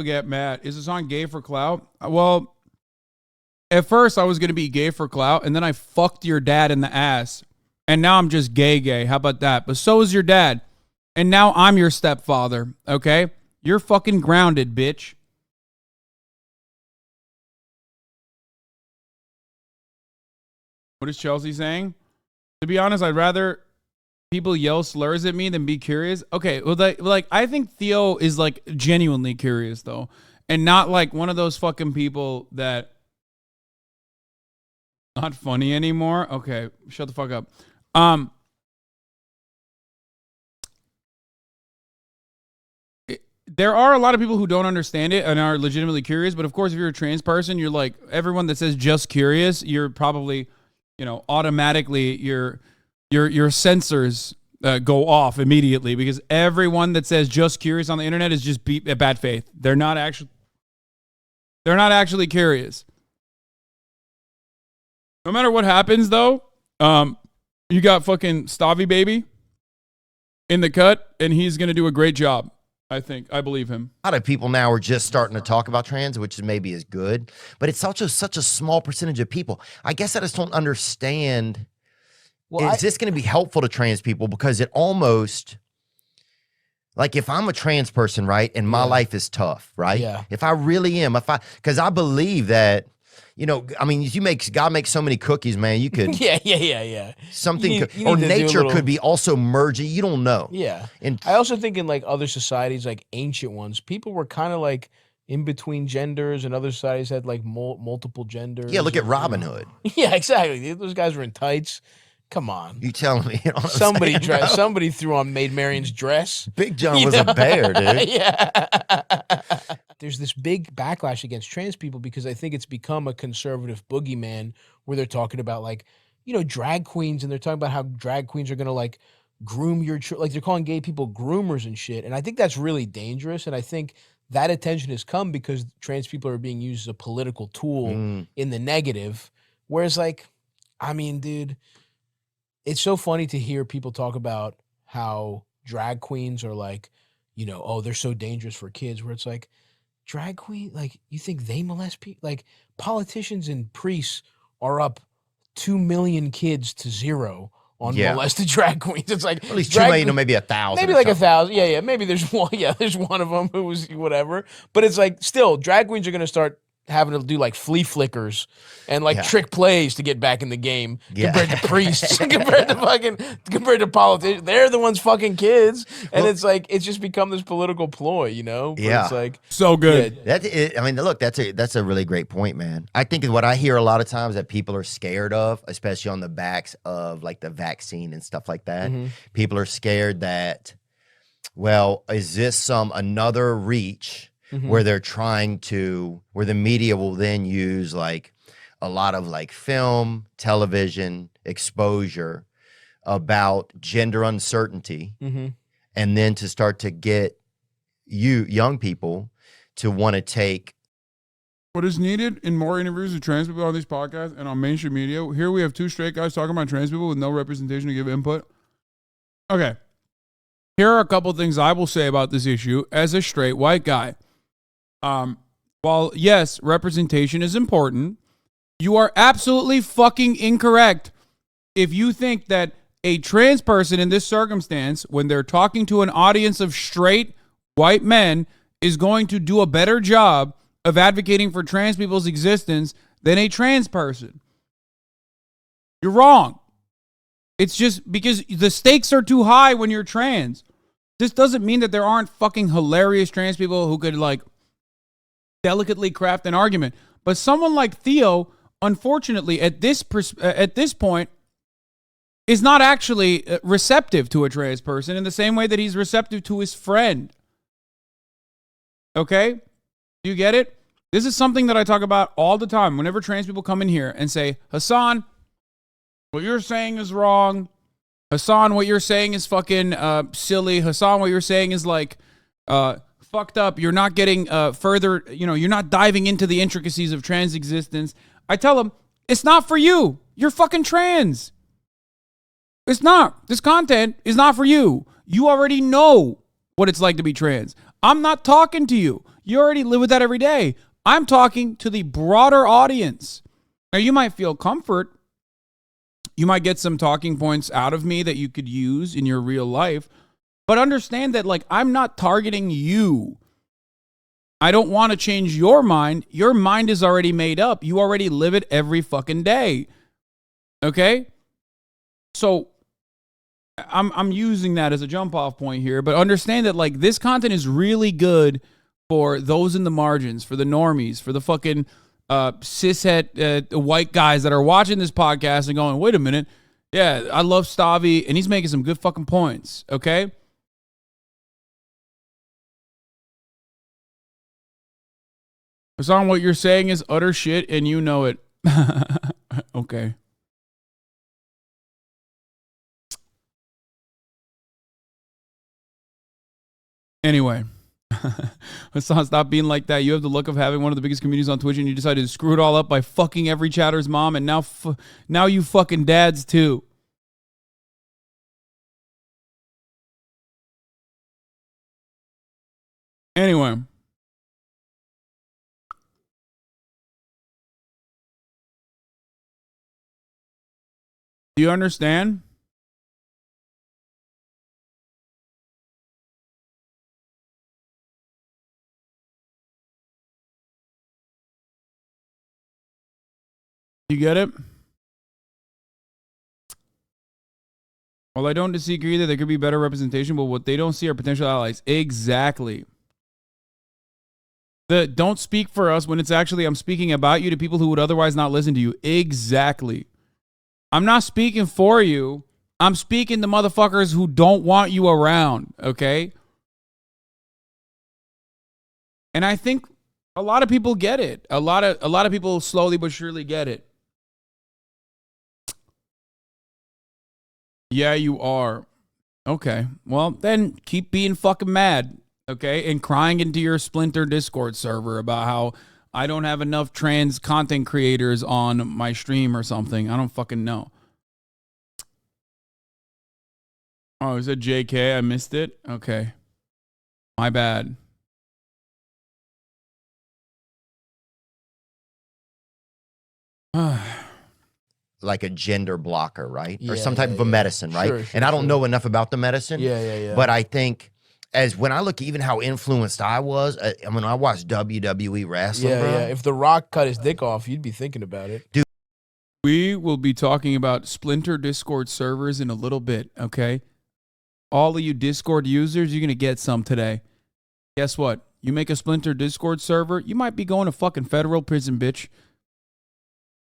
get mad, is the song gay for clout? Well, at first I was going to be gay for clout, and then I fucked your dad in the ass, and now I'm just gay. How about that? But so is your dad, and now I'm your stepfather, okay? You're fucking grounded, bitch. What is Chelsea saying? To be honest, I'd rather people yell slurs at me than be curious. Okay, well, like I think Theo is like genuinely curious though, and not like one of those fucking people that not funny anymore. Okay, shut the fuck up. There are a lot of people who don't understand it and are legitimately curious, but of course, if you're a trans person, you're like everyone that says just curious, you're probably, you know, automatically your sensors go off immediately, because everyone that says just curious on the internet is just bad faith. They're not actually curious. No matter what happens, though, you got fucking Stavy baby in the cut, and he's gonna do a great job. I believe him. A lot of people now are just starting to talk about trans, which maybe is good, but it's also such a small percentage of people. I guess I just don't understand. Well, is this going to be helpful to trans people? Because it almost, like, if I'm a trans person, right, and my life is tough, right? Yeah. If I really am, because I believe that, you know, I mean, God makes so many cookies, man. You could, yeah. Something, You or need to do a nature little- could be also merging. You don't know. Yeah. And I also think in like other societies, like ancient ones, people were kind of like in between genders, and other societies had like multiple genders. yeah, look at Robin Hood. Yeah, exactly. Those guys were in tights. Come on. You telling me? You know what I'm saying, bro? Somebody threw on Maid Marian's dress. Big John was a bear, dude. Yeah. There's this big backlash against trans people because I think it's become a conservative boogeyman where they're talking about, like, you know, drag queens, and they're talking about how drag queens are going to like groom your like they're calling gay people groomers and shit. And I think that's really dangerous. And I think that attention has come because trans people are being used as a political tool in the negative. Whereas, like, I mean, dude, it's so funny to hear people talk about how drag queens are like, you know, oh, they're so dangerous for kids, where it's like, drag queen, like, you think they molest people? Like, politicians and priests are up 2 million kids to 0 on molested drag queens. It's like, at least 2 million, or maybe 1,000. maybe like 1,000. Yeah. Maybe there's one. Yeah, there's one of them who was whatever. But it's like, still, drag queens are going to start having to do like flea flickers and like trick plays to get back in the game compared to priests, compared to politicians. They're the ones fucking kids. And it's like, it's just become this political ploy, you know? But it's like, so good. I mean, look, that's a really great point, man. I think what I hear a lot of times that people are scared of, especially on the backs of like the vaccine and stuff like that. People are scared that, well, is this another reach where they're trying to, where the media will then use like a lot of like film, television exposure about gender uncertainty, and then to start to get young people to want to take. What is needed in more interviews with trans people on these podcasts and on mainstream media? Here we have 2 straight guys talking about trans people with no representation to give input. Okay. Here are a couple things I will say about this issue as a straight white guy. While yes, representation is important, you are absolutely fucking incorrect if you think that a trans person in this circumstance, when they're talking to an audience of straight white men, is going to do a better job of advocating for trans people's existence than a trans person. You're wrong. It's just because the stakes are too high when you're trans. This doesn't mean that there aren't fucking hilarious trans people who could like delicately craft an argument. But someone like Theo, unfortunately, at this point, is not actually receptive to a trans person in the same way that he's receptive to his friend. Okay? Do you get it? This is something that I talk about all the time. Whenever trans people come in here and say, Hasan, what you're saying is wrong. Hasan, what you're saying is fucking silly. Hasan, what you're saying is like fucked up. You're not getting further, you're not diving into the intricacies of trans existence. I tell them, it's not for you. You're fucking trans. It's not. This content is not for you. You already know what it's like to be trans. I'm not talking to you. You already live with that every day. I'm talking to the broader audience. Now, you might feel comfort. You might get some talking points out of me that you could use in your real life. But understand that, like, I'm not targeting you. I don't want to change your mind. Your mind is already made up. You already live it every fucking day. Okay? So I'm using that as a jump off point here, but understand that like this content is really good for those in the margins, for the normies, for the fucking cishet white guys that are watching this podcast and going, wait a minute, yeah, I love Stavi and he's making some good fucking points. Okay. Hasan, what you're saying is utter shit and you know it. Okay. Anyway, Hasan, stop being like that. You have the look of having one of the biggest communities on Twitch and you decided to screw it all up by fucking every chatter's mom and now you fucking dads too. Anyway. Do you understand? You get it? Well, I don't disagree that there could be better representation, but what they don't see are potential allies. Exactly. Don't speak for us when it's actually I'm speaking about you to people who would otherwise not listen to you. Exactly. I'm not speaking for you. I'm speaking to motherfuckers who don't want you around, okay? And I think a lot of people get it. A lot of people slowly but surely get it. Yeah, you are. Okay. Well, then keep being fucking mad, okay? And crying into your Splinter Discord server about how I don't have enough trans content creators on my stream or something. I don't fucking know. Oh, is it JK? I missed it? Okay. My bad. Like a gender blocker, right? Yeah, or some type of a medicine, right? Sure, and I don't know enough about the medicine. Yeah. But I think as when I look even how influenced I was, I mean, I watched WWE wrestling, bro. If The Rock cut his dick off, you'd be thinking about it. Dude. We will be talking about Splinter Discord servers in a little bit, okay? All of you Discord users, you're going to get some today. Guess what? You make a Splinter Discord server, you might be going to fucking federal prison, bitch.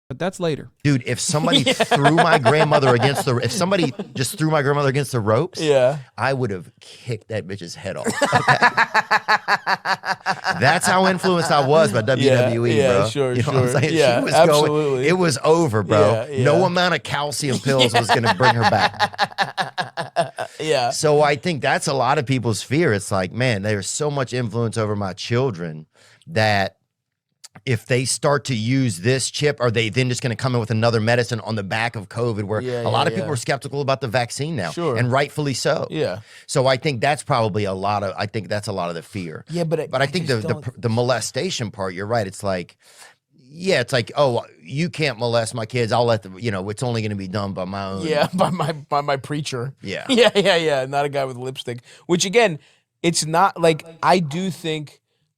But that's later. Dude, if somebody threw my grandmother against the... If somebody just threw my grandmother against the ropes, I would have kicked that bitch's head off. That's how influenced I was by WWE, bro. Sure, you know what I'm saying? Yeah, she was absolutely. It was over, bro. Yeah. No amount of calcium pills was going to bring her back. So I think that's a lot of people's fear. It's like, man, there's so much influence over my children that if they start to use this chip, are they then just going to come in with another medicine on the back of COVID where a lot of people are skeptical about the vaccine now, and rightfully so. So I think that's probably that's a lot of the fear. But I think the molestation part, you're right. It's like, it's like, oh, you can't molest my kids. I'll let them, it's only going to be done by my own. By my preacher. Yeah. Not a guy with lipstick, which again, it's not like,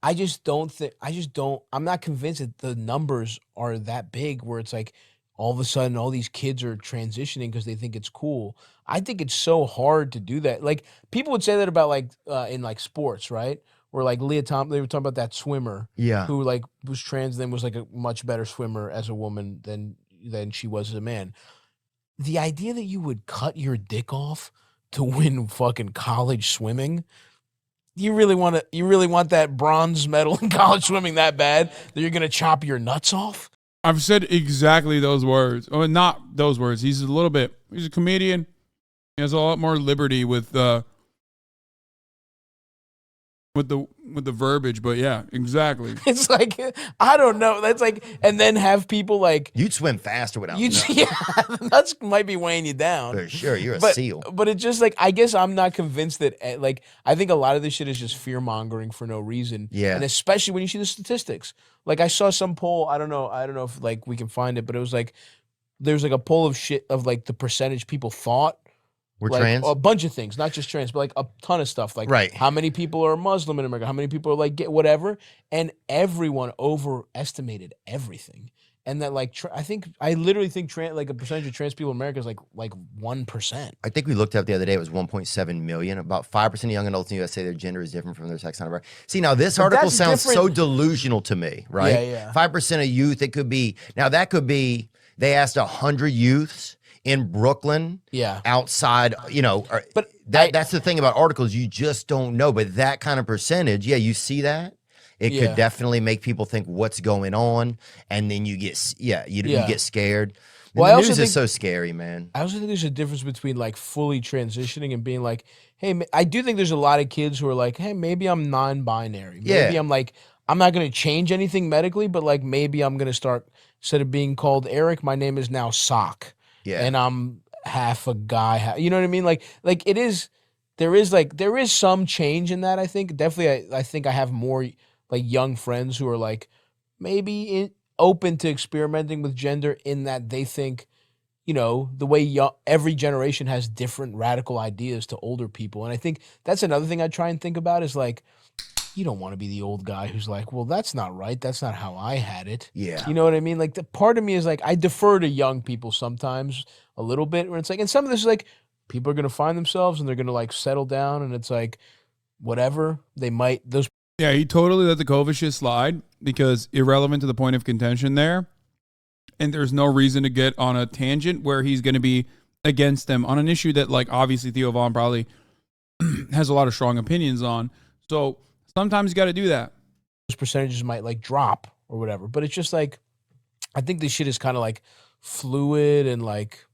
I'm not convinced that the numbers are that big where it's like all of a sudden all these kids are transitioning because they think it's cool. I think it's so hard to do that. Like people would say that about like in like sports, right? Where like Leah Thompson, they were talking about that swimmer, who like was trans, then was like a much better swimmer as a woman than she was as a man. The idea that you would cut your dick off to win fucking college swimming. You really want that bronze medal in college swimming that bad that you're gonna chop your nuts off? I've said exactly those words. Oh, not those words. He's a comedian. He has a lot more liberty with the verbiage, but yeah, exactly. It's like, I don't know. That's like, and then have people like, you'd swim faster without nuts. Yeah, nuts might be weighing you down. For sure, you're a seal. But it's just like, I guess I'm not convinced that, like, I think a lot of this shit is just fear mongering for no reason. Yeah. And especially when you see the statistics. Like I saw some poll, I don't know if like we can find it, but it was like, there's like a poll of shit of like the percentage people thought We're like, trans? a bunch of things, not just trans, but like a ton of stuff. Like how many people are Muslim in America? How many people are like gay, whatever? And everyone overestimated everything. And that like, I literally think like a percentage of trans people in America is like 1%. I think we looked up the other day, it was 1.7 million. About 5% of young adults in the U.S. say their gender is different from their sex counterpart. See, now this article sounds so delusional to me, right? Yeah, yeah. 5% of youth, it could be, now that could be, they asked 100 youths in Brooklyn, outside, but that's the thing about articles, you just don't know. But that kind of percentage, you see that, it could definitely make people think what's going on, and then you get, you get scared. And Well, the news is so scary, man. I also think there's a difference between like fully transitioning and being like, hey, I do think there's a lot of kids who are like, hey, maybe I'm non-binary. Maybe I'm like, I'm not going to change anything medically, but like maybe I'm going to start, instead of being called Eric, my name is now Sock. Yeah. And I'm half a guy, you know what I mean? Like there is some change in that, I think. Definitely, I think I have more like young friends who are like maybe open to experimenting with gender in that they think, the way every generation has different radical ideas to older people. And I think that's another thing I try and think about is like, you don't want to be the old guy who's like, well, that's not right. That's not how I had it. Yeah. You know what I mean? Like the part of me is like, I defer to young people sometimes a little bit where it's like, and some of this is like, people are going to find themselves and they're going to like settle down and it's like, whatever they might, those. Yeah, he totally let the COVID shit slide because irrelevant to the point of contention there. And there's no reason to get on a tangent where he's going to be against them on an issue that like obviously Theo Vaughn probably has a lot of strong opinions on. So sometimes you got to do that. Those percentages might like drop or whatever, but it's just like, I think this shit is kind of like fluid and like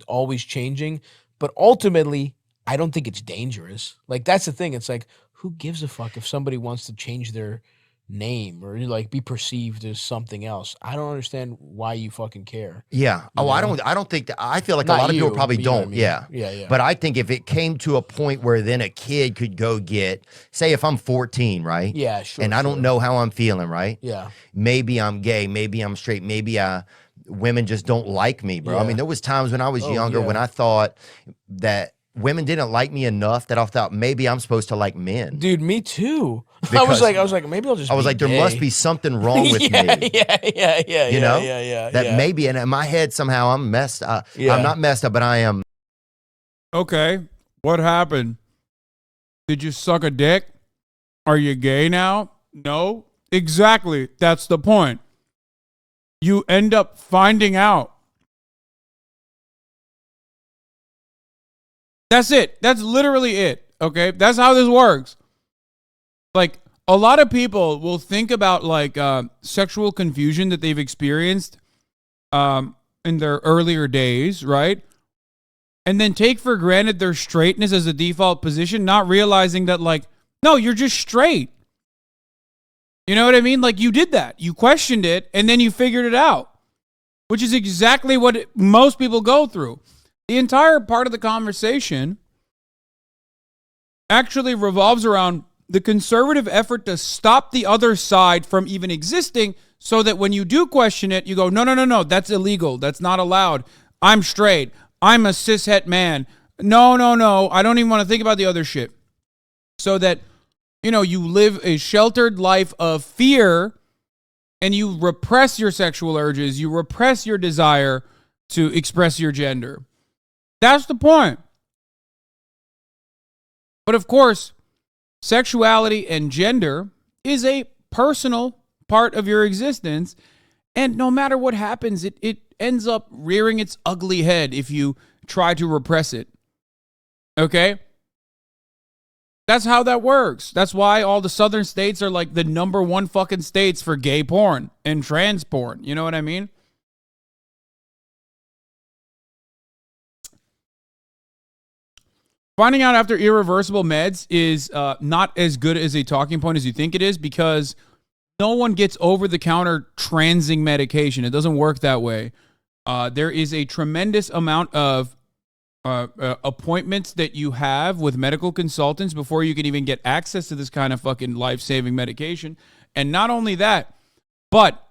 always changing, but ultimately I don't think it's dangerous. Like that's the thing. It's like, who gives a fuck if somebody wants to change their name or like be perceived as something else? I don't understand why you fucking care. Yeah. Oh, I don't think that. I feel like Not a lot of people you, probably but you know don't. what I mean. Yeah. Yeah. But I think if it came to a point where then a kid could go get, say if I'm 14, right? Yeah, sure. And I don't know how I'm feeling, right? Yeah. Maybe I'm gay. Maybe I'm straight. Maybe women just don't like me, bro. I Yeah. mean, there was times when I was younger when I thought that women didn't like me enough that I thought maybe I'm supposed to like men. Dude, me too. Because I was like, maybe I'll just. I was be like, there gay. must be something wrong with me. Yeah. You know? Yeah. That maybe, and in my head somehow I'm messed up. I'm not messed up, but I am. Okay, what happened? Did you suck a dick? Are you gay now? No? Exactly. That's the point. You end up finding out. That's it. That's literally it. Okay? That's how this works. Like, a lot of people will think about, like, sexual confusion that they've experienced in their earlier days, right? And then take for granted their straightness as a default position, not realizing that, like, no, you're just straight. You know what I mean? Like, you did that. You questioned it, and then you figured it out, which is exactly what most people go through. The entire part of the conversation actually revolves around the conservative effort to stop the other side from even existing so that when you do question it, you go, no, that's illegal. That's not allowed. I'm straight. I'm a cishet man. No, I don't even want to think about the other shit. So that, you live a sheltered life of fear and you repress your sexual urges, you repress your desire to express your gender. That's the point. But of course, sexuality and gender is a personal part of your existence. And no matter what happens, it ends up rearing its ugly head if you try to repress it. Okay? That's how that works. That's why all the southern states are like the #1 fucking states for gay porn and trans porn. You know what I mean? Finding out after irreversible meds is not as good as a talking point as you think it is, because no one gets over-the-counter transing medication. It doesn't work that way. There is a tremendous amount of appointments that you have with medical consultants before you can even get access to this kind of fucking life-saving medication. And not only that, but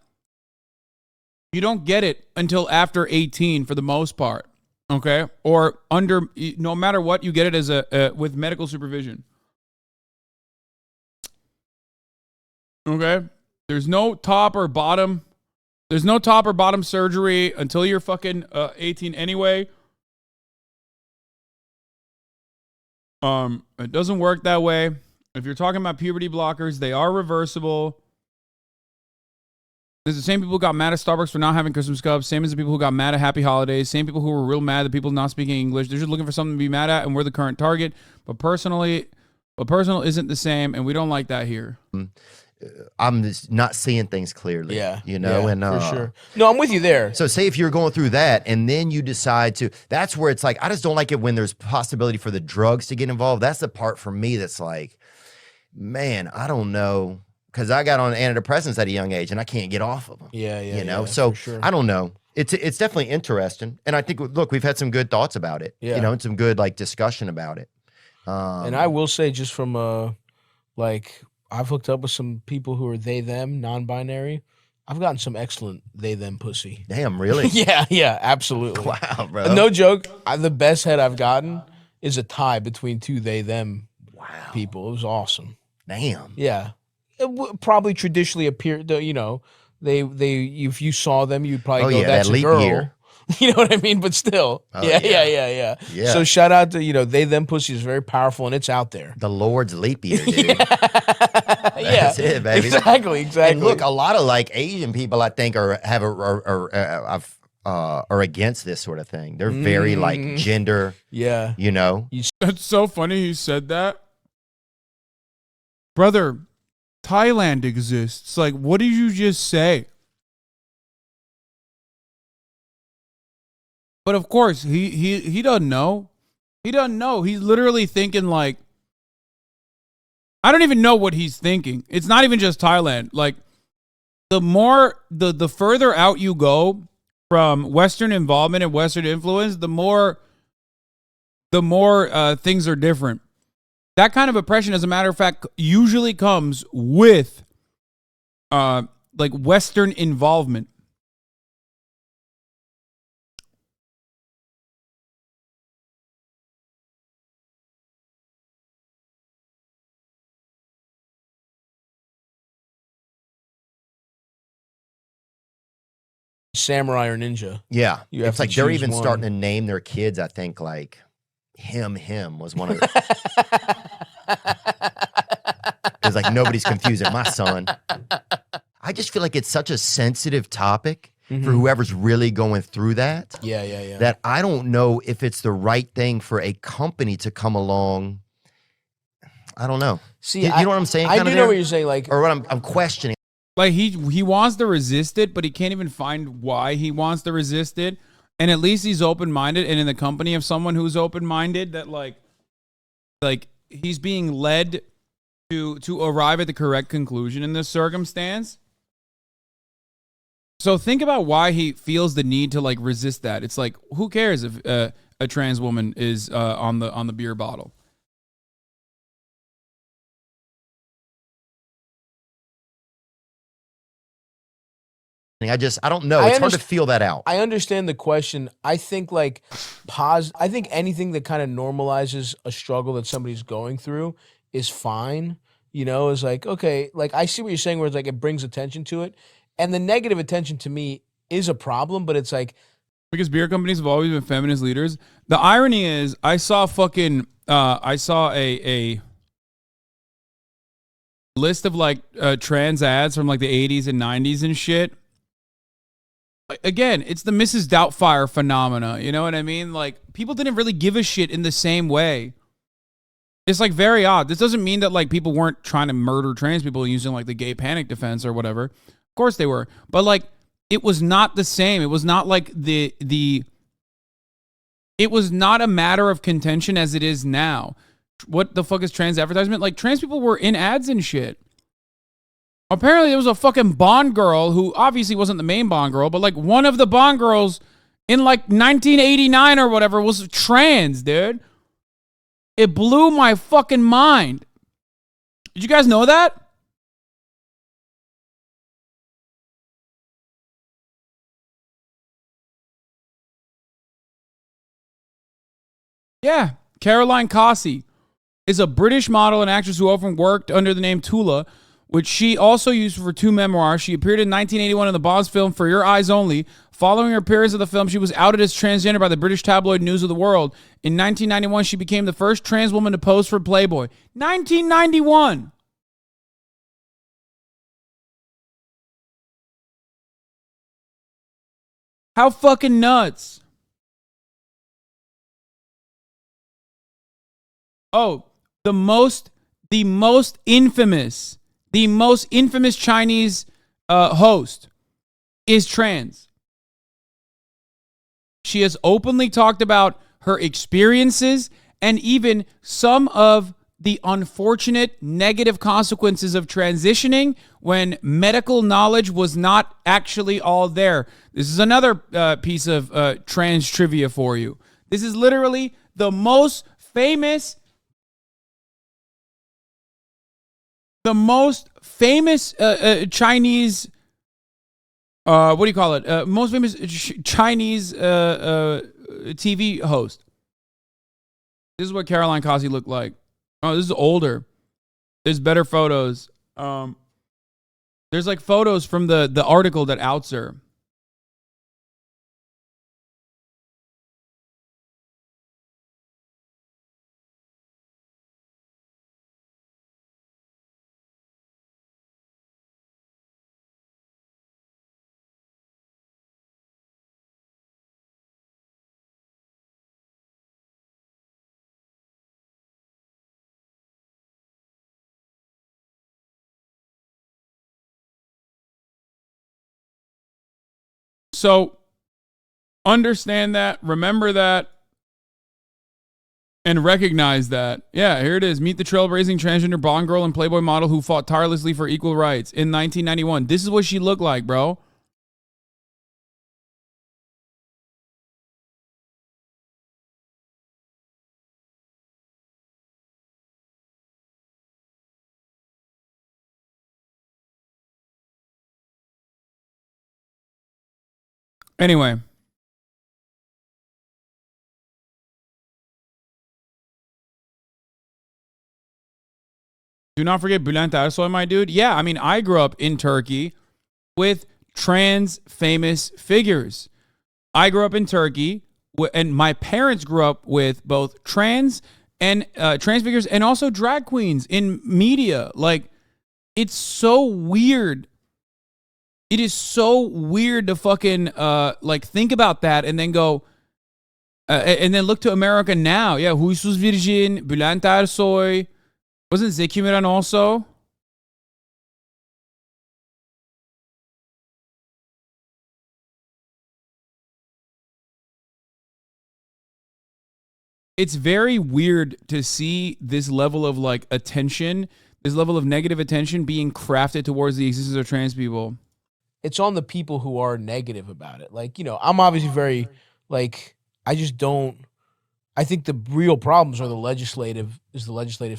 you don't get it until after 18 for the most part. Okay? Or under, no matter what, you get it as with medical supervision. Okay? There's no top or bottom. There's no top or bottom surgery until you're fucking 18 anyway. It doesn't work that way. If you're talking about puberty blockers, they are reversible. There's the same people who got mad at Starbucks for not having Christmas cups. Same as the people who got mad at Happy Holidays. Same people who were real mad at people not speaking English. They're just looking for something to be mad at, and we're the current target. But personal isn't the same, and we don't like that here. I'm just not seeing things clearly. Yeah, you know, yeah, and for sure. No, I'm with you there. So say if you're going through that and then you decide to, that's where it's like, I just don't like it when there's possibility for the drugs to get involved. That's the part for me that's like, man, I don't know. Because I got on antidepressants at a young age and I can't get off of them. Yeah, you know, so sure. I don't know. It's definitely interesting. And I think, look, we've had some good thoughts about it, Yeah. you know, and some good like discussion about it. And I will say, just from like, I've hooked up with some people who are they, them, non-binary. I've gotten some excellent they, them pussy. Damn, really? yeah, absolutely. Wow, bro. No joke. The best head I've gotten is a tie between two they, them people. It was awesome. Damn. Yeah. It probably traditionally appeared, you know, they if you saw them, you'd probably go, that's that a leap girl. year. You know what I mean? But still, yeah. So shout out to, you know, they, them pussy is very powerful and it's out there. The Lord's leap year, dude. That's it, baby. Exactly. And look, a lot of like Asian people, I think, are against this sort of thing. They're very like gender. Yeah. You know. That's so funny he said that. Brother, Thailand exists. Like, what did you just say? But of course, he doesn't know. He doesn't know. He's literally thinking like, I don't even know what he's thinking. It's not even just Thailand. Like, the further out you go from Western involvement and Western influence, the more things are different. That kind of oppression, as a matter of fact, usually comes with like Western involvement. Samurai or ninja. Yeah. You have It's to like they're choose even one. starting to name their kids, I think, like him was one of it's like nobody's confusing my son. I just feel like it's such a sensitive topic for whoever's really going through that. Yeah. That I don't know if it's the right thing for a company to come along. I don't know. See, you know what I'm saying? I kinda do know there? what you're saying. Like, or what I'm questioning. Like he wants to resist it, but he can't even find why he wants to resist it. And at least he's open-minded and in the company of someone who's open-minded, that like he's being led to arrive at the correct conclusion in this circumstance. So think about why he feels the need to like resist that. It's like, who cares if a trans woman is on the beer bottle? I don't know. It's hard to feel that out. I understand the question. I think like I think anything that kind of normalizes a struggle that somebody's going through is fine. You know, is like, okay, like I see what you're saying where it's like it brings attention to it. And the negative attention to me is a problem, but it's like Because beer companies have always been feminist leaders. The irony is, I saw a list of like trans ads from like the 80s and 90s and shit. Again, it's the Mrs. Doubtfire phenomena. You know what I mean? Like, people didn't really give a shit in the same way. It's like very odd. This doesn't mean that like people weren't trying to murder trans people using like the gay panic defense or whatever. Of course they were. But like, it was not the same. It was not like it was not a matter of contention as it is now. What the fuck is trans advertisement? Like, trans people were in ads and shit. Apparently there was a fucking Bond girl who obviously wasn't the main Bond girl, but like one of the Bond girls in like 1989 or whatever was trans, dude. It blew my fucking mind. Did you guys know that? Yeah. Caroline Cossey is a British model and actress who often worked under the name Tula, which she also used for 2 memoirs. She appeared in 1981 in the Bond film For Your Eyes Only. Following her appearance in the film, she was outed as transgender by the British tabloid News of the World. In 1991, she became the first trans woman to pose for Playboy. 1991! How fucking nuts. Oh, the most infamous Chinese host is trans. She has openly talked about her experiences and even some of the unfortunate negative consequences of transitioning when medical knowledge was not actually all there. This is another piece of trans trivia for you. This is literally the most famous Chinese, what do you call it? Most famous Chinese TV host. This is what Caroline Cossey looked like. Oh, this is older. There's better photos. There's like photos from the article that outs her. So understand that, remember that, and recognize that. Yeah, here it is. Meet the trailblazing transgender Bond girl and Playboy model who fought tirelessly for equal rights in 1991. This is what she looked like, bro. Anyway. Do not forget Bülent Ersoy, my dude. Yeah, I mean, I grew up in Turkey with trans famous figures. I grew up in Turkey, and my parents grew up with both trans figures and also drag queens in media. Like, it's so weird. It is so weird to fucking like think about that and then go and then look to America now. Yeah, Huysuz Virgin, Bülent Ersoy. Wasn't Zeki Müren also? It's very weird to see this level of like attention, this level of negative attention being crafted towards the existence of trans people. It's on the people who are negative about it. Like, you know, I'm obviously very, like, I think the real problems are the legislative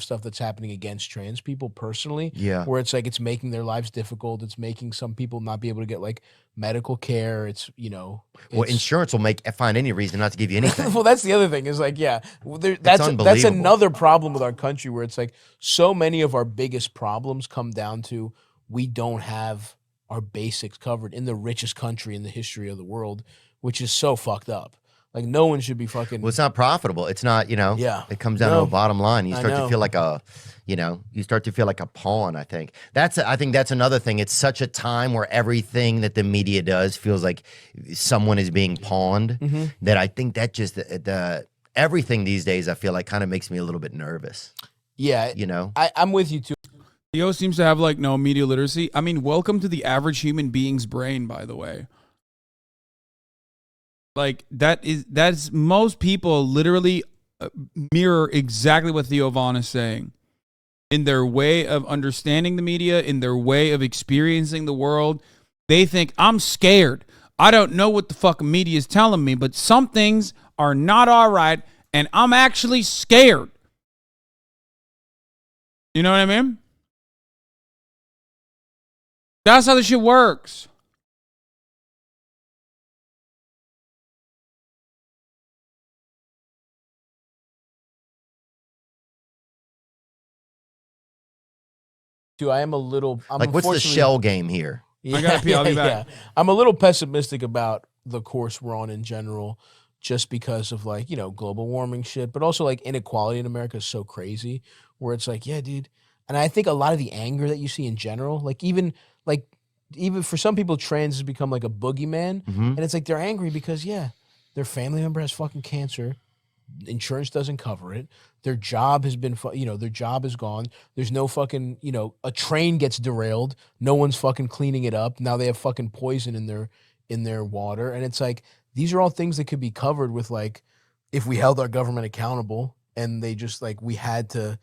stuff that's happening against trans people personally. Yeah. Where it's like, it's making their lives difficult. It's making some people not be able to get like medical care. It's, you know. Well, insurance will find any reason not to give you anything. Well, that's the other thing is like, yeah, that's another problem with our country where it's like so many of our biggest problems come down to we don't have our basics covered in the richest country in the history of the world, which is so fucked up. Like, no one should be fucking. Well, it's not profitable. It's not, Yeah. it comes down to a bottom line. You I start to know. feel like you start to feel like a pawn, I think. I think that's another thing. It's such a time where everything that the media does feels like someone is being pawned, that I think that just, everything these days, I feel like kind of makes me a little bit nervous. Yeah. I'm with you too. Theo seems to have like no media literacy. I mean, welcome to the average human being's brain, by the way. Like that's most people literally mirror exactly what Theo Von is saying in their way of understanding the media, in their way of experiencing the world. They think, I'm scared. I don't know what the fucking media is telling me, but some things are not all right, and I'm actually scared. You know what I mean? That's how this shit works. I am a little. Like, what's the shell game here? I gotta pee. I'll be back. I'm a little pessimistic about the course we're on in general, just because of like, global warming shit, but also like inequality in America is so crazy where it's like, yeah, dude. And I think a lot of the anger that you see in general, like even for some people, trans has become like a boogeyman. And it's like they're angry because, their family member has fucking cancer. Insurance doesn't cover it. Their job has been, their job is gone. There's no fucking, a train gets derailed. No one's fucking cleaning it up. Now they have fucking poison in their water. And it's like, these are all things that could be covered with, like, if we held our government accountable and they just like, they had to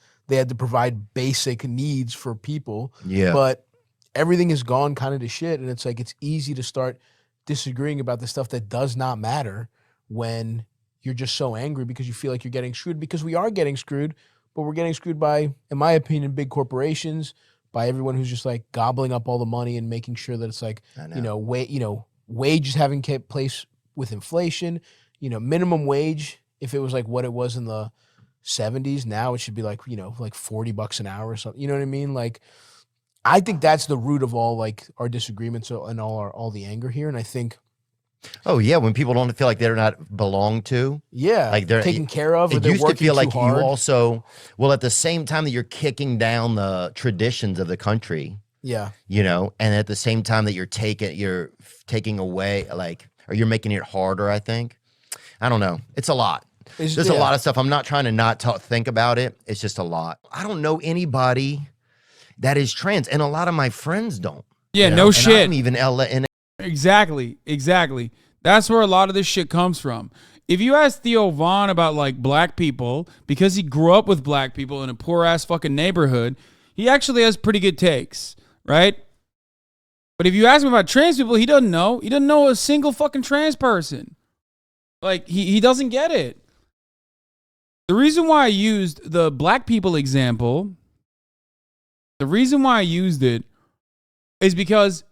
provide basic needs for people. Yeah. But everything has gone kind of to shit. And it's like, it's easy to start disagreeing about the stuff that does not matter when you're just so angry because you feel like you're getting screwed, because we are getting screwed, but we're getting screwed by, in my opinion, big corporations, by everyone who's just like gobbling up all the money and making sure that it's like, wages haven't kept pace with inflation, minimum wage. If it was like what it was in the 70s, now it should be like, like $40 an hour or something. You know what I mean? Like, I think that's the root of all like our disagreements and all the anger here. And I think, oh yeah, when people don't feel like they're not belonged to, like they're taken care of. Or it they're used to feel like hard. you also, at the same time that you're kicking down the traditions of the country, and at the same time that you're taking away, like, or you're making it harder. I think, I don't know. It's a lot. There's a lot of stuff. I'm not trying to not think about it. It's just a lot. I don't know anybody that is trans, and a lot of my friends don't. Yeah, no shit. I'm even Exactly. That's where a lot of this shit comes from. If you ask Theo Von about like black people, because he grew up with black people in a poor ass fucking neighborhood, he actually has pretty good takes, right? But if you ask him about trans people, he doesn't know. He doesn't know a single fucking trans person. Like, he doesn't get it. The reason why I used the black people example, is because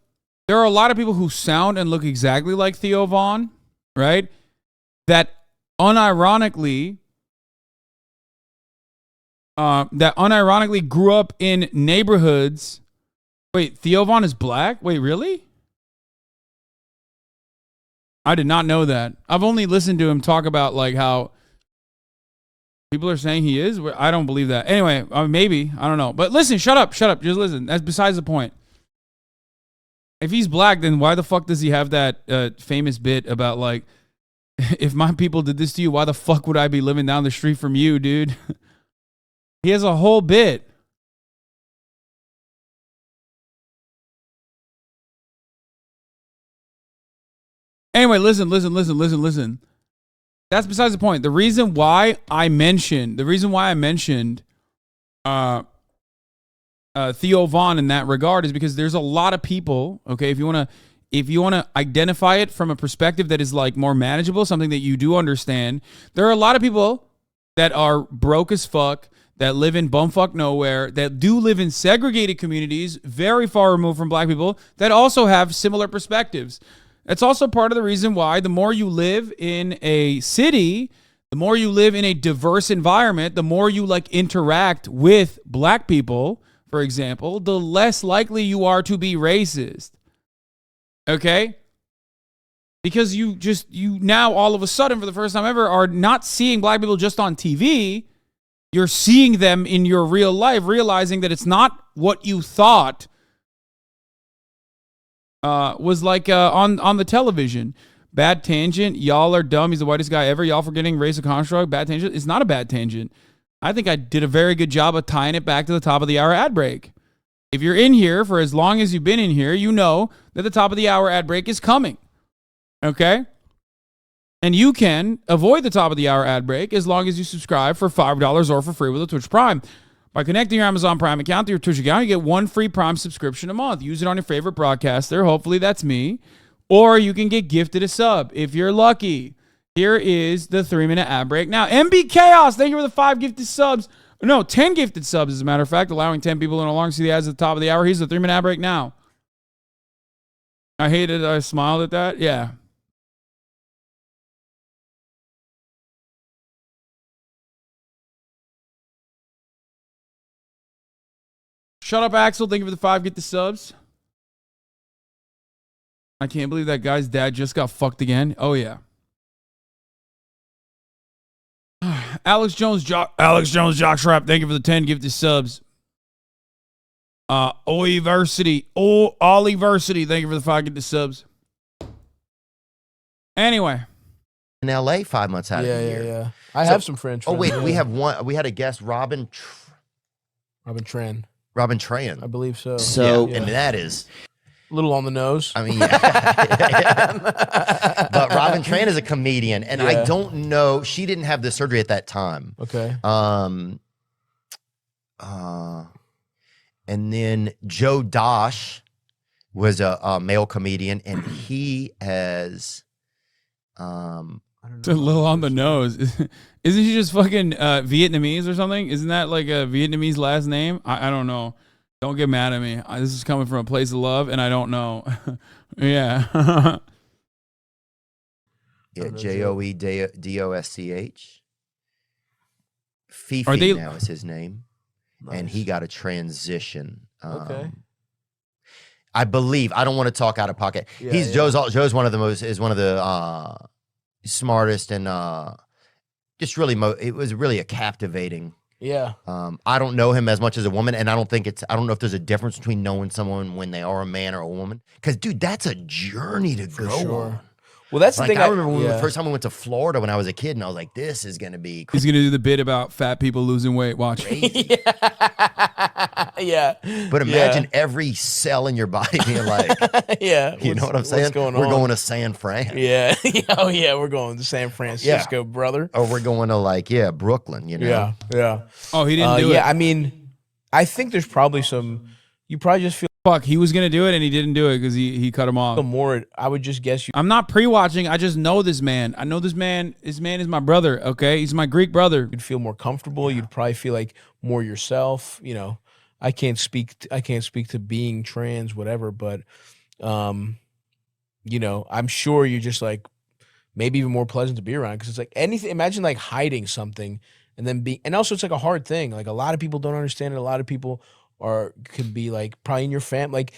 there are a lot of people who sound and look exactly like Theo Von, right? That unironically grew up in neighborhoods. Wait, Theo Von is black? Wait, really? I did not know that. I've only listened to him talk about like how people are saying he is. I don't believe that. Anyway, maybe. I don't know. But listen, shut up. Just listen. That's besides the point. If he's black, then why the fuck does he have that famous bit about like, if my people did this to you, why the fuck would I be living down the street from you, dude? He has a whole bit. Anyway, listen. That's besides the point. The reason why I mentioned Theo Von in that regard is because there's a lot of people, okay, if you want to identify it from a perspective that is like more manageable, something that you do understand, there are a lot of people that are broke as fuck, that live in bumfuck nowhere, that do live in segregated communities very far removed from black people, that also have similar perspectives. That's also part of the reason why the more you live in a city, the more you live in a diverse environment, the more you like interact with black people, for example, the less likely you are to be racist. Okay? Because you now all of a sudden, for the first time ever, are not seeing black people just on TV. You're seeing them in your real life, realizing that it's not what you thought was like on the television. Bad tangent. Y'all are dumb. He's the whitest guy ever. Y'all forgetting race of construct. Bad tangent. It's not a bad tangent. I think I did a very good job of tying it back to the top of the hour ad break. If you're in here for as long as you've been in here, you know that the top of the hour ad break is coming. Okay? And you can avoid the top of the hour ad break as long as you subscribe for $5 or for free with a Twitch Prime. By connecting your Amazon Prime account to your Twitch account, you get one free Prime subscription a month. Use it on your favorite broadcaster. Hopefully that's me. Or you can get gifted a sub if you're lucky. Here is the 3-minute ad break. Now, MB Chaos, thank you for the 5 gifted subs. No, 10 gifted subs, as a matter of fact, allowing 10 people in along to see the ads at the top of the hour. Here's the 3-minute ad break now. I hated I smiled at that. Yeah. Shut up, Axel. Thank you for the 5 get the subs. I can't believe that guy's dad just got fucked again. Oh, yeah. Alex Jones Jockstrap, thank you for the 10 gifted subs. Oliversity, thank you for the 5 gifted subs. Anyway. In LA 5 months out of the year. Yeah. I have some French friends. Oh, wait, we have one. We had a guest, Robin Tran. Robin Tran. I believe so. So, and that is a little on the nose. I mean, yeah. But Robin Tran is a comedian, and I don't know. She didn't have the surgery at that time. Okay. And then Joe Dosh was a male comedian, and he has, It's a little on the nose. Isn't she just fucking Vietnamese or something? Isn't that like a Vietnamese last name? I don't know. Don't get mad at me. This is coming from a place of love, and I don't know. Yeah. Yeah, Joedosch. Fifi now is his name. Nice. And he got a transition. Okay. I believe. I don't want to talk out of pocket. Joe's one of the smartest and just really it was really a captivating. Yeah. I don't know him as much as a woman, and I don't know if there's a difference between knowing someone when they are a man or a woman. Because, dude, that's a journey to go on. Well, that's the thing. I remember when the first time we went to Florida when I was a kid, and I was like, this is going to be crazy. He's going to do the bit about fat people losing weight. Watch. Yeah. But imagine every cell in your body being like, you know what I'm saying? We're going to San Fran. Yeah. Oh, yeah. We're going to San Francisco, brother. Or we're going to, Brooklyn, you know? Yeah. Oh, he didn't do it. Yeah, I mean, I think there's probably you probably just feel. Fuck, he was going to do it and he didn't do it because he cut him off. The more, I would just guess I'm not pre-watching. I just know this man. I know this man. This man is my brother, okay? He's my Greek brother. You'd feel more comfortable. You'd probably feel like more yourself. You know, I can't speak to being trans, whatever, but, you know, I'm sure you're just like maybe even more pleasant to be around because it's like anything. Imagine like hiding something and then and also it's like a hard thing. Like a lot of people don't understand it. A lot of people could be like probably in your family, like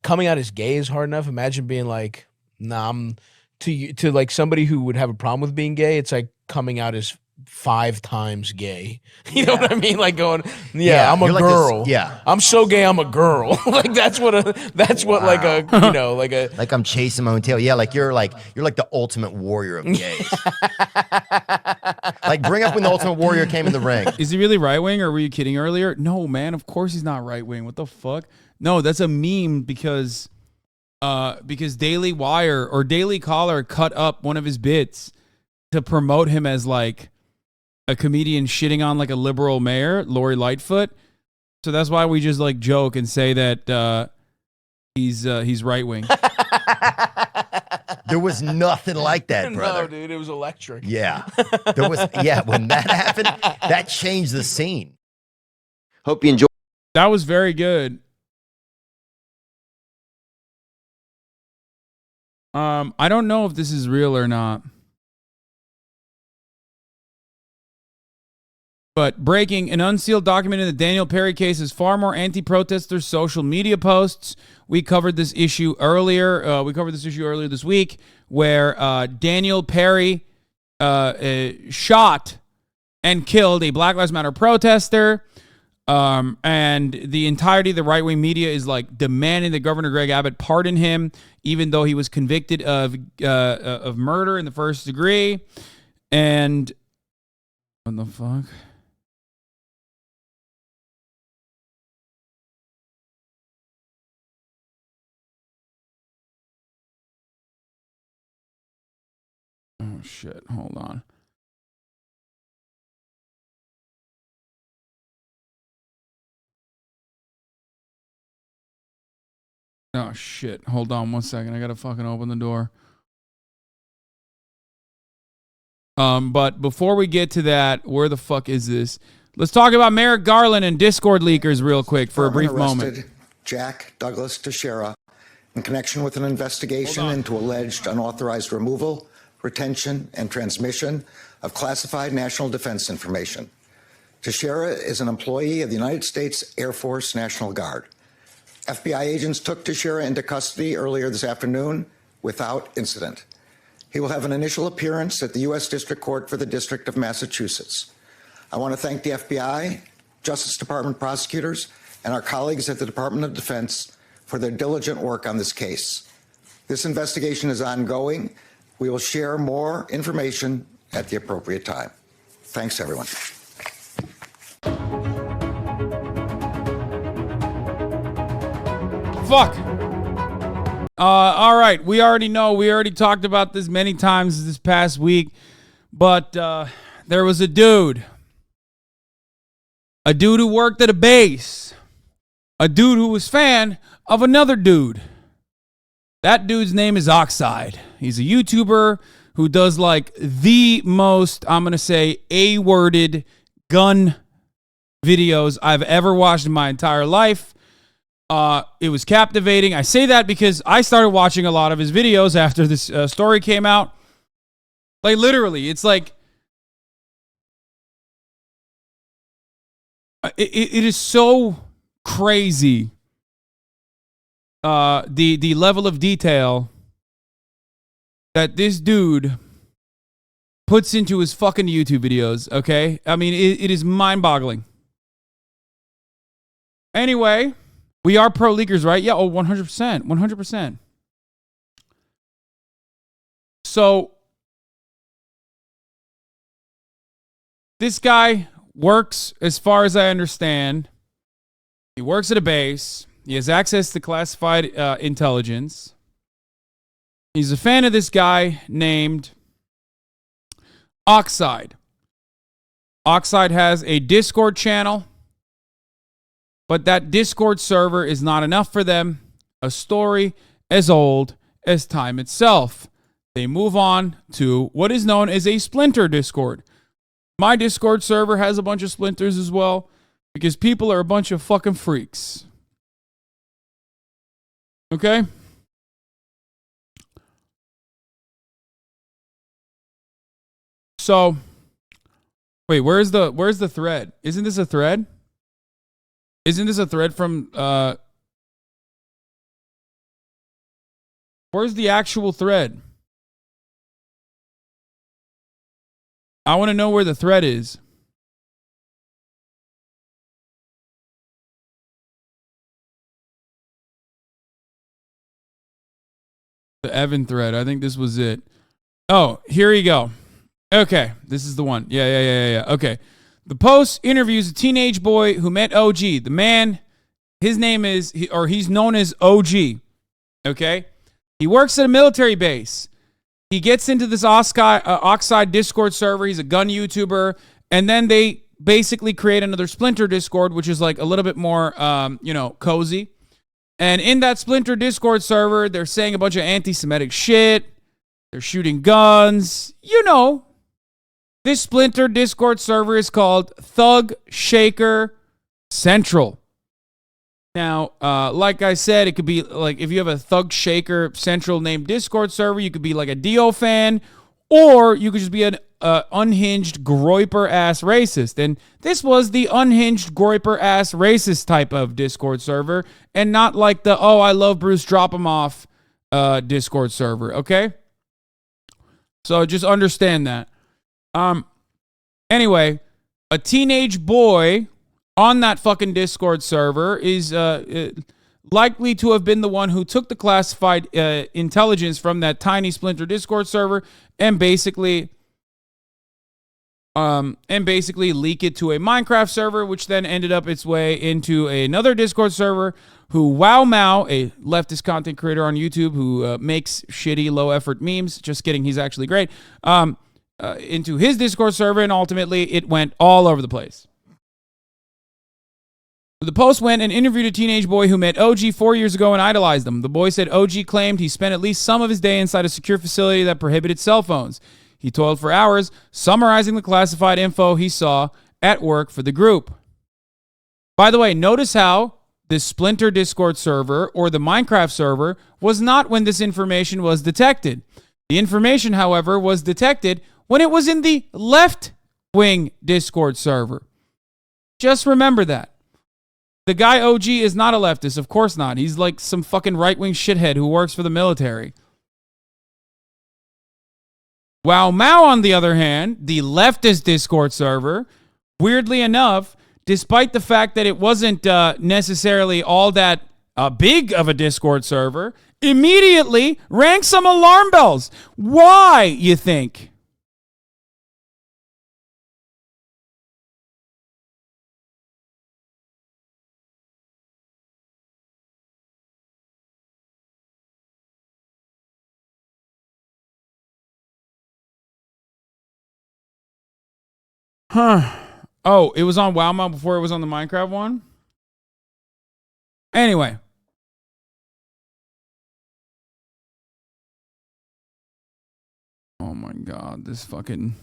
coming out as gay is hard enough. Imagine being like, nah, I'm to like somebody who would have a problem with being gay. It's like coming out as 5 times gay. You know what I mean? Like going, I'm a girl. I'm so gay. I'm a girl. Like that's what like a, you know, like I'm chasing my own tail. Yeah. Like you're like the ultimate warrior of gays. Like bring up when the Ultimate Warrior came in the ring. Is he really right wing or were you kidding earlier? No, man. Of course he's not right wing. What the fuck? No, that's a meme because Daily Wire or Daily Caller cut up one of his bits to promote him as like a comedian shitting on like a liberal mayor, Lori Lightfoot. So that's why we just like joke and say that he's right wing. There was nothing like that, brother. No, dude, it was electric. Yeah. There was when that happened, that changed the scene. Hope you enjoy. That was very good. I don't know if this is real or not. But breaking, an unsealed document in the Daniel Perry case is far more anti-protesters' social media posts. We covered this issue earlier. Earlier this week, where Daniel Perry shot and killed a Black Lives Matter protester. And the entirety of the right-wing media is like demanding that Governor Greg Abbott pardon him, even though he was convicted of murder in the first degree. And what the fuck? Oh shit! Hold on. Oh shit! Hold on 1 second. I gotta fucking open the door. But before we get to that, where the fuck is this? Let's talk about Merrick Garland and Discord leakers real quick for a brief moment. Jack Douglas Teixeira in connection with an investigation into alleged unauthorized removal, retention, and transmission of classified national defense information. Teixeira is an employee of the United States Air Force National Guard. FBI agents took Teixeira into custody earlier this afternoon without incident. He will have an initial appearance at the U.S. District Court for the District of Massachusetts. I want to thank the FBI, Justice Department prosecutors, and our colleagues at the Department of Defense for their diligent work on this case. This investigation is ongoing. We will share more information at the appropriate time. Thanks, everyone. Fuck. All right. We already know. We already talked about this many times this past week. But there was a dude. A dude who worked at a base. A dude who was fan of another dude. That dude's name is Oxide. He's a YouTuber who does like the most, I'm going to say, A-worded gun videos I've ever watched in my entire life. It was captivating. I say that because I started watching a lot of his videos after this story came out. Like literally, it's like, it is so crazy. The level of detail that this dude puts into his fucking YouTube videos, okay? I mean, it is mind-boggling. Anyway, we are pro leakers, right? Yeah, 100%. 100%. So, this guy works, as far as I understand, he works at a base. He has access to classified intelligence. He's a fan of this guy named Oxide. Oxide has a Discord channel, but that Discord server is not enough for them. A story as old as time itself. They move on to what is known as a splinter Discord. My Discord server has a bunch of splinters as well, because people are a bunch of fucking freaks. Okay? So, wait, where's the thread? Isn't this a thread? Isn't this a thread from where's the actual thread? I want to know where the thread is. The Evan thread. I think this was it. Oh, here you go. Okay, this is the one. Yeah. Okay. The post interviews a teenage boy who met OG. The man, his name is, he's known as OG. Okay? He works at a military base. He gets into this Oxide Discord server. He's a gun YouTuber. And then they basically create another Splinter Discord, which is like a little bit more, cozy. And in that Splinter Discord server, they're saying a bunch of anti-Semitic shit. They're shooting guns. You know. This Splinter Discord server is called Thug Shaker Central. Now, like I said, it could be like if you have a Thug Shaker Central named Discord server, you could be like a Dio fan, or you could just be unhinged groiper ass racist. And this was the unhinged groiper ass racist type of Discord server, and not like the I love Bruce, drop him off Discord server. Okay, so just understand that. Anyway, a teenage boy on that fucking Discord server is likely to have been the one who took the classified intelligence from that tiny splinter Discord server and basically leak it to a Minecraft server, which then ended up its way into another Discord server. Who Wow Mao, a leftist content creator on YouTube who makes shitty low effort memes, just kidding, he's actually great, into his Discord server, and ultimately it went all over the place. The post went and interviewed a teenage boy who met OG 4 years ago and idolized him. The boy said OG claimed he spent at least some of his day inside a secure facility that prohibited cell phones. He toiled for hours, summarizing the classified info he saw at work for the group. By the way, notice how the Splinter Discord server or the Minecraft server was not when this information was detected. The information, however, was detected when it was in the left-wing Discord server. Just remember that. The guy OG is not a leftist. Of course not. He's like some fucking right-wing shithead who works for the military. Wow Mao, on the other hand, the leftist Discord server, weirdly enough, despite the fact that it wasn't necessarily all that big of a Discord server, immediately rang some alarm bells. Why, you think? Huh. Oh, it was on WowMo before it was on the Minecraft one? Anyway. Oh my god, this fucking...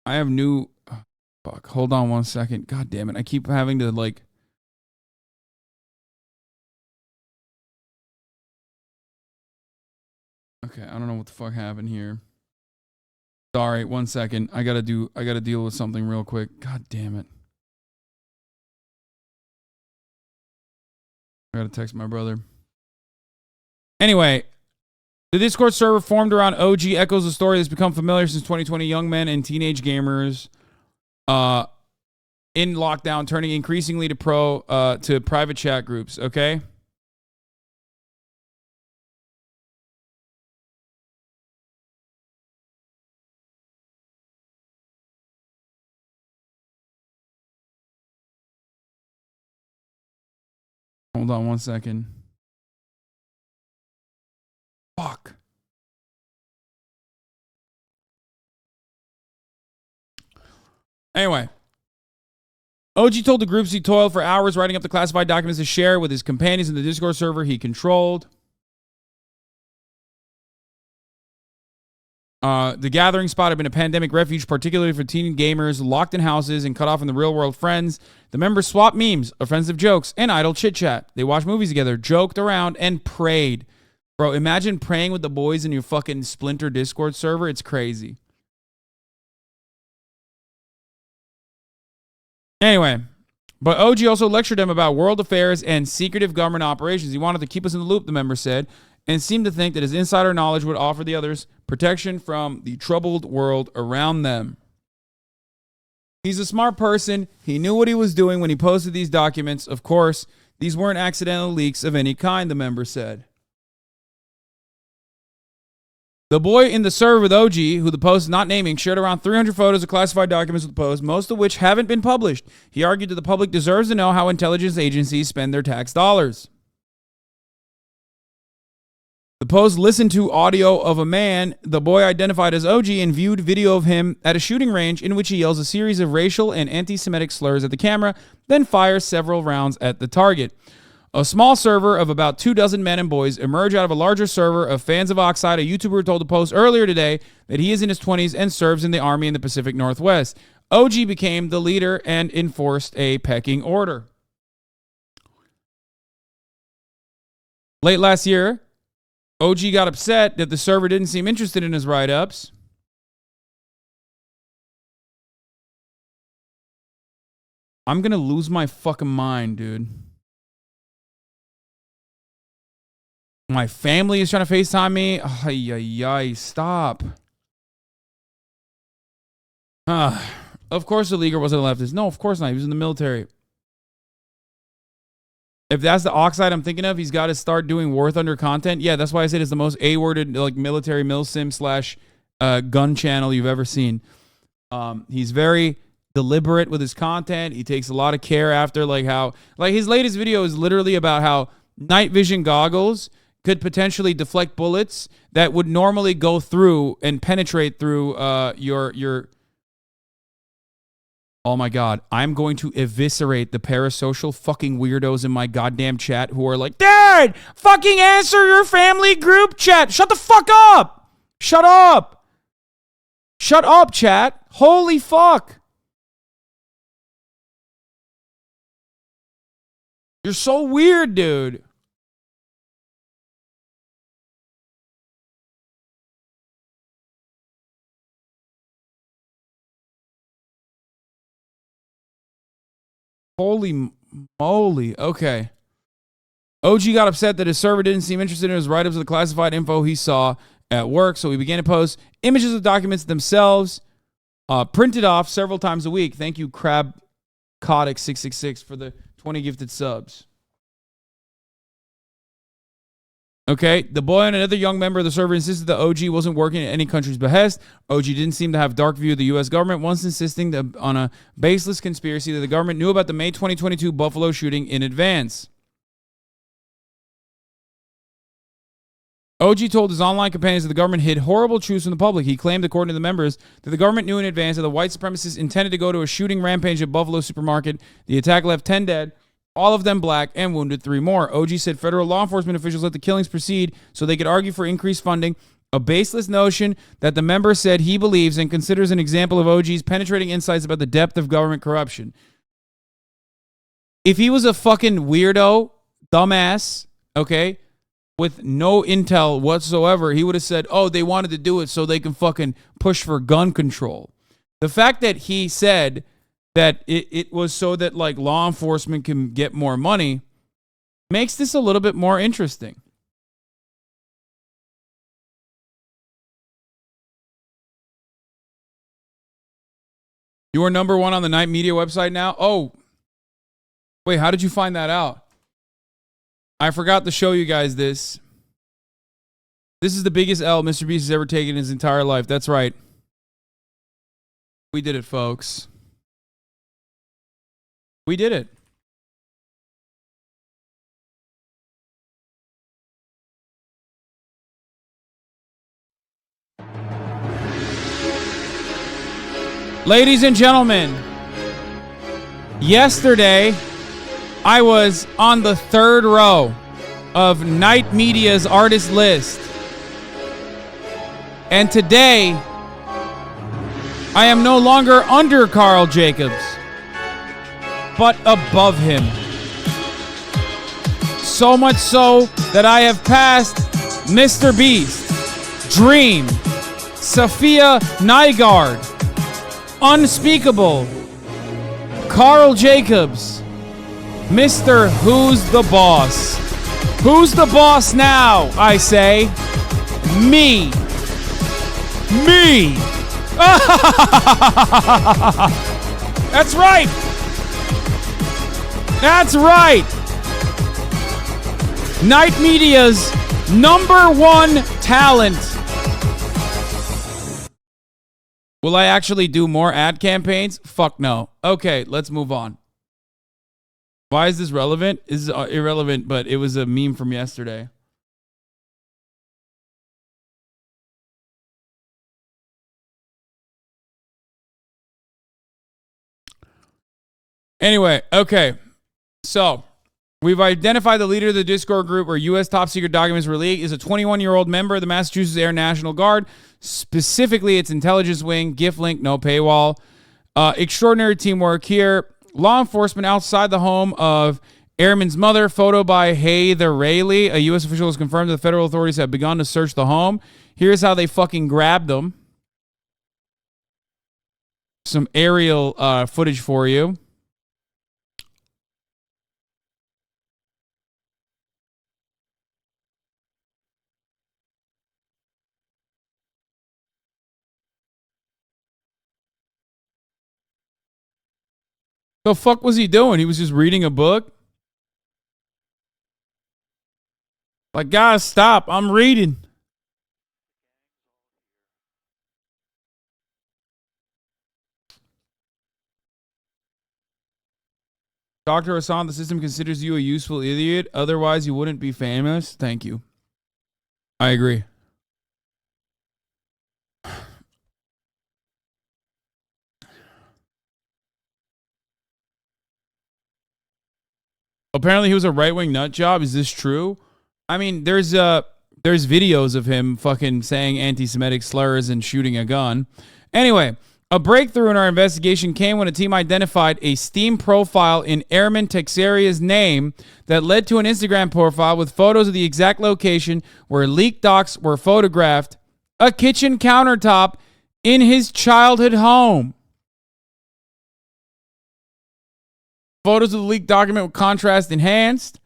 I have new... Oh, fuck, hold on one second. God damn it, I keep having to like... Okay, I don't know what the fuck happened here. Sorry, one second. I gotta deal with something real quick. God damn it. I gotta text my brother. Anyway, the Discord server formed around OG echoes a story that's become familiar since 2020. Young men and teenage gamers in lockdown turning increasingly to private chat groups, okay? Hold on one second. Fuck. Anyway. OG told the groups he toiled for hours writing up the classified documents to share with his companions in the Discord server he controlled. The gathering spot had been a pandemic refuge, particularly for teen gamers locked in houses and cut off from the real-world friends. The members swapped memes, offensive jokes, and idle chit-chat. They watched movies together, joked around, and prayed. Bro, imagine praying with the boys in your fucking Splinter Discord server. It's crazy. Anyway, but OG also lectured them about world affairs and secretive government operations. He wanted to keep us in the loop, the member said, and seemed to think that his insider knowledge would offer the others protection from the troubled world around them. He's a smart person. He knew what he was doing when he posted these documents. Of course, these weren't accidental leaks of any kind, the member said. The boy in the server with OG, who the post is not naming, shared around 300 photos of classified documents with the post, most of which haven't been published. He argued that the public deserves to know how intelligence agencies spend their tax dollars. The post listened to audio of a man the boy identified as OG and viewed video of him at a shooting range in which he yells a series of racial and anti-Semitic slurs at the camera, then fires several rounds at the target. A small server of about 24 men and boys emerged out of a larger server of fans of Oxide. A YouTuber told the Post earlier today that he is in his 20s and serves in the Army in the Pacific Northwest. OG became the leader and enforced a pecking order. Late last year, OG got upset that the server didn't seem interested in his write-ups. I'm going to lose my fucking mind, dude. My family is trying to FaceTime me. Ay, stop. Of course the leaguer wasn't a leftist. No, of course not. He was in the military. If that's the oxide I'm thinking of, he's got to start doing War Thunder content. Yeah, that's why I said it's the most A-worded like military milsim / gun channel you've ever seen. He's very deliberate with his content. He takes a lot of care after like his latest video is literally about how night vision goggles could potentially deflect bullets that would normally go through and penetrate through your Oh my God, I'm going to eviscerate the parasocial fucking weirdos in my goddamn chat who are like, Dad, fucking answer your family group chat. Shut the fuck up. Shut up. Shut up, chat. Holy fuck. You're so weird, dude. Holy moly. Okay. OG got upset that his server didn't seem interested in his write-ups of the classified info he saw at work, so he began to post images of documents themselves, printed off several times a week. Thank you, CrabCodic666, for the 20 gifted subs. Okay, the boy and another young member of the server insisted that OG wasn't working at any country's behest. OG didn't seem to have dark view of the U.S. government, once insisting on a baseless conspiracy that the government knew about the May 2022 Buffalo shooting in advance. OG told his online companions that the government hid horrible truths from the public. He claimed, according to the members, that the government knew in advance that the white supremacists intended to go to a shooting rampage at Buffalo supermarket. The attack left 10 dead, all of them black, and wounded 3 more. OG said federal law enforcement officials let the killings proceed so they could argue for increased funding, a baseless notion that the member said he believes and considers an example of OG's penetrating insights about the depth of government corruption. If he was a fucking weirdo, dumbass, okay, with no intel whatsoever, he would have said, oh, they wanted to do it so they can fucking push for gun control. The fact that he said that it was so that like law enforcement can get more money makes this a little bit more interesting. You are number 1 on the Night Media website now? Oh, wait, how did you find that out? I forgot to show you guys this. This is the biggest L MrBeast has ever taken in his entire life. That's right. We did it, folks. We did it. Ladies and gentlemen, yesterday I was on the 3rd row of Night Media's artist list. And today, I am no longer under Carl Jacobs, but above him. So much so that I have passed MrBeast, Dream, Sophia Nygaard, Unspeakable, Carl Jacobs, Mr. Who's the Boss. Who's the boss now, I say? Me. Me. That's right. That's right. Night Media's #1 talent. Will I actually do more ad campaigns? Fuck no. Okay, let's move on. Why is this relevant? This is irrelevant, but it was a meme from yesterday. Anyway, okay. So, we've identified the leader of the Discord group where U.S. top secret documents were leaked is a 21-year-old member of the Massachusetts Air National Guard, specifically its intelligence wing, gift link, no paywall. Extraordinary teamwork here. Law enforcement outside the home of Airman's mother, photo by Heather Rayleigh. A U.S. official has confirmed that the federal authorities have begun to search the home. Here's how they fucking grabbed them. Some aerial footage for you. The fuck was he doing? He was just reading a book? Like, guys, stop. I'm reading. Dr. Hassan, the system considers you a useful idiot. Otherwise, you wouldn't be famous. Thank you. I agree. Apparently, he was a right-wing nut job. Is this true? I mean, there's videos of him fucking saying anti-Semitic slurs and shooting a gun. Anyway, a breakthrough in our investigation came when a team identified a Steam profile in Airman Texeria's name that led to an Instagram profile with photos of the exact location where leaked docs were photographed, a kitchen countertop in his childhood home. Photos of the leaked document with contrast enhanced.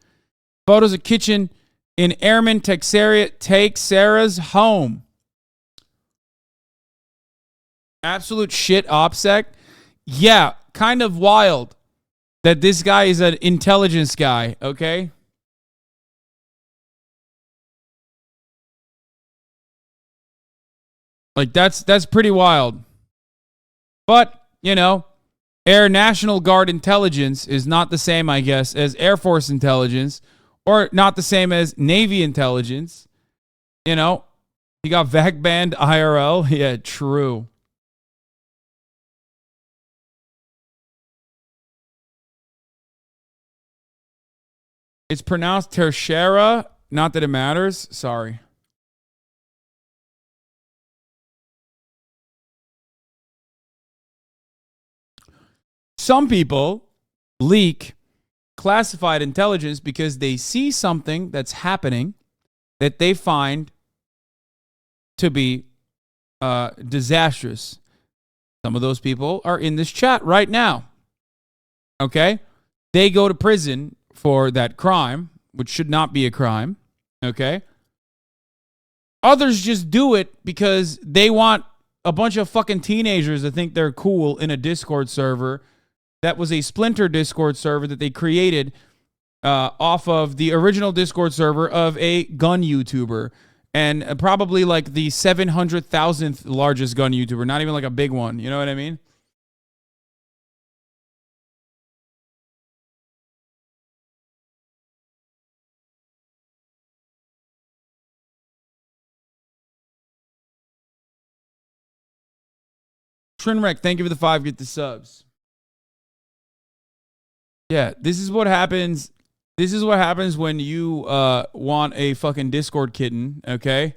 Photos of kitchen in Airman Texeria's home. Absolute shit, OPSEC. Yeah, kind of wild that this guy is an intelligence guy, okay? Like, that's pretty wild. But, you know, Air National Guard intelligence is not the same, I guess, as Air Force intelligence, or not the same as Navy intelligence. You know, you got VAC banned IRL. Yeah, true. It's pronounced Tercera. Not that it matters. Sorry. Some people leak classified intelligence because they see something that's happening that they find to be disastrous. Some of those people are in this chat right now. Okay? They go to prison for that crime, which should not be a crime. Okay? Others just do it because they want a bunch of fucking teenagers to think they're cool in a Discord server. That was a splinter Discord server that they created off of the original Discord server of a gun YouTuber. And probably like the 700,000th largest gun YouTuber. Not even like a big one. You know what I mean? Trinwreck, thank you for the 5. Get the subs. Yeah, this is what happens. This is what happens when you want a fucking Discord kitten, okay?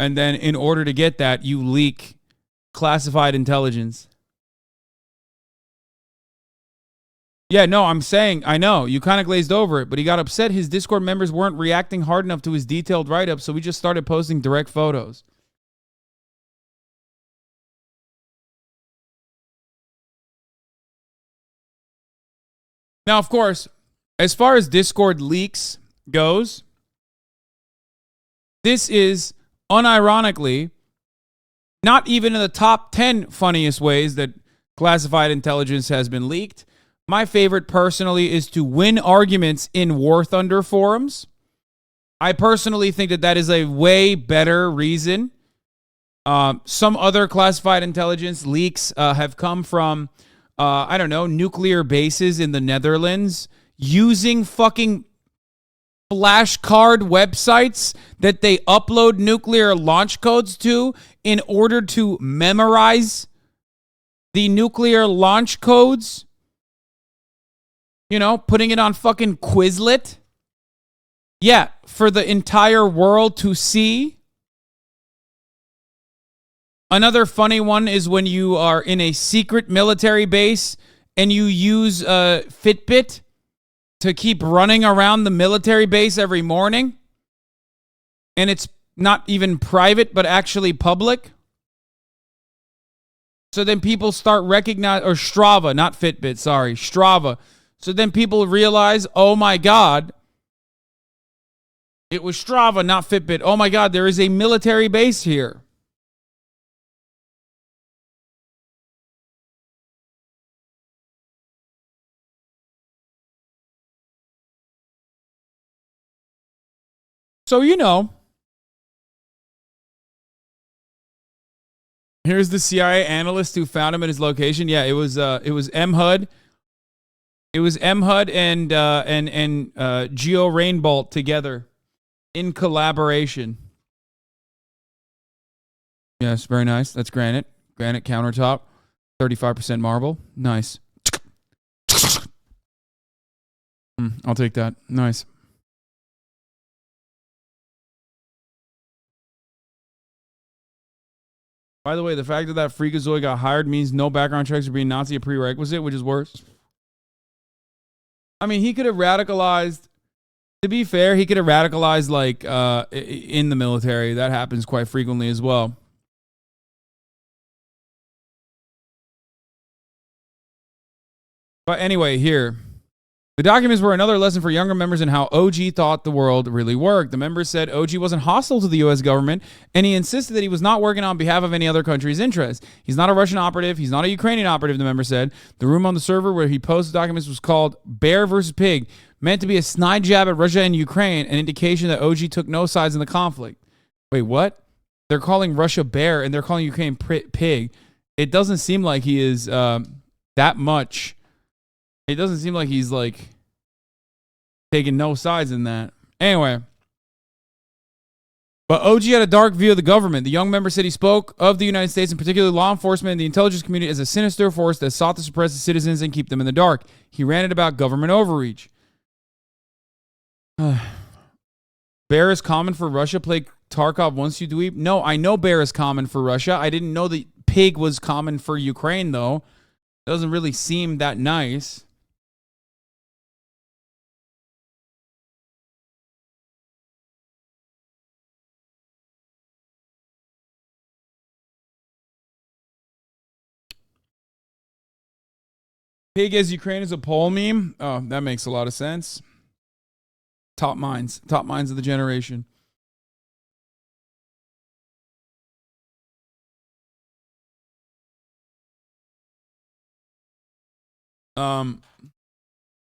And then in order to get that, you leak classified intelligence. Yeah, no, I'm saying, I know, you kind of glazed over it, but he got upset his Discord members weren't reacting hard enough to his detailed write-up, so we just started posting direct photos. Now, of course, as far as Discord leaks goes, this is unironically not even in the top 10 funniest ways that classified intelligence has been leaked. My favorite personally is to win arguments in War Thunder forums. I personally think that that is a way better reason. Some other classified intelligence leaks have come from I don't know, nuclear bases in the Netherlands using fucking flashcard websites that they upload nuclear launch codes to in order to memorize the nuclear launch codes. You know, putting it on fucking Quizlet. Yeah, for the entire world to see. Another funny one is when you are in a secret military base and you use Fitbit to keep running around the military base every morning. And it's not even private, but actually public. So then people start recognizing, or Strava, not Fitbit, sorry, Strava. So then people realize, oh my God, it was Strava, not Fitbit. Oh my God, there is a military base here. So, you know, here's the CIA analyst who found him at his location. Yeah, it was MHUD. It was MHUD and Geo Rainbolt together in collaboration. Yes, very nice. That's granite. Granite countertop. 35% marble. Nice. I'll take that. Nice. By the way, the fact that that freakazoid got hired means no background checks are being Nazi a prerequisite, which is worse. I mean, he could have radicalized. To be fair, he could have radicalized like in the military. That happens quite frequently as well. But anyway, here. The documents were another lesson for younger members in how OG thought the world really worked. The members said OG wasn't hostile to the U.S. government, and he insisted that he was not working on behalf of any other country's interests. He's not a Russian operative. He's not a Ukrainian operative, the member said. The room on the server where he posted documents was called Bear versus Pig, meant to be a snide jab at Russia and Ukraine, an indication that OG took no sides in the conflict. Wait, what? They're calling Russia bear, and they're calling Ukraine pig. It doesn't seem like he is that much... It doesn't seem like he's like taking no sides in that. Anyway. But OG had a dark view of the government. The young member said he spoke of the United States, and particularly law enforcement and the intelligence community, as a sinister force that sought to suppress the citizens and keep them in the dark. He ranted about government overreach. Bear is common for Russia. Play Tarkov once you dweeb. No, I know bear is common for Russia. I didn't know that pig was common for Ukraine, though. It doesn't really seem that nice. Pig as Ukraine is a poll meme. Oh, that makes a lot of sense. Top minds of the generation.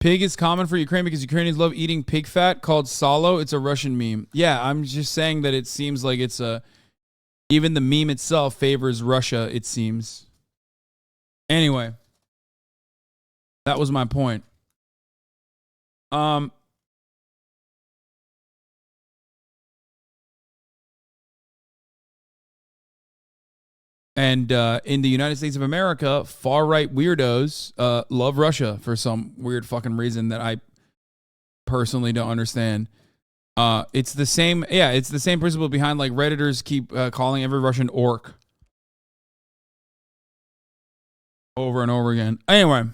Pig is common for Ukraine because Ukrainians love eating pig fat called salo. It's a Russian meme. Yeah, I'm just saying that it seems like it's a... Even the meme itself favors Russia, it seems. Anyway. That was my point. And in the United States of America, far-right weirdos love Russia for some weird fucking reason that I personally don't understand. It's the same, yeah, it's the same principle behind like Redditors keep calling every Russian orc over and over again. Anyway.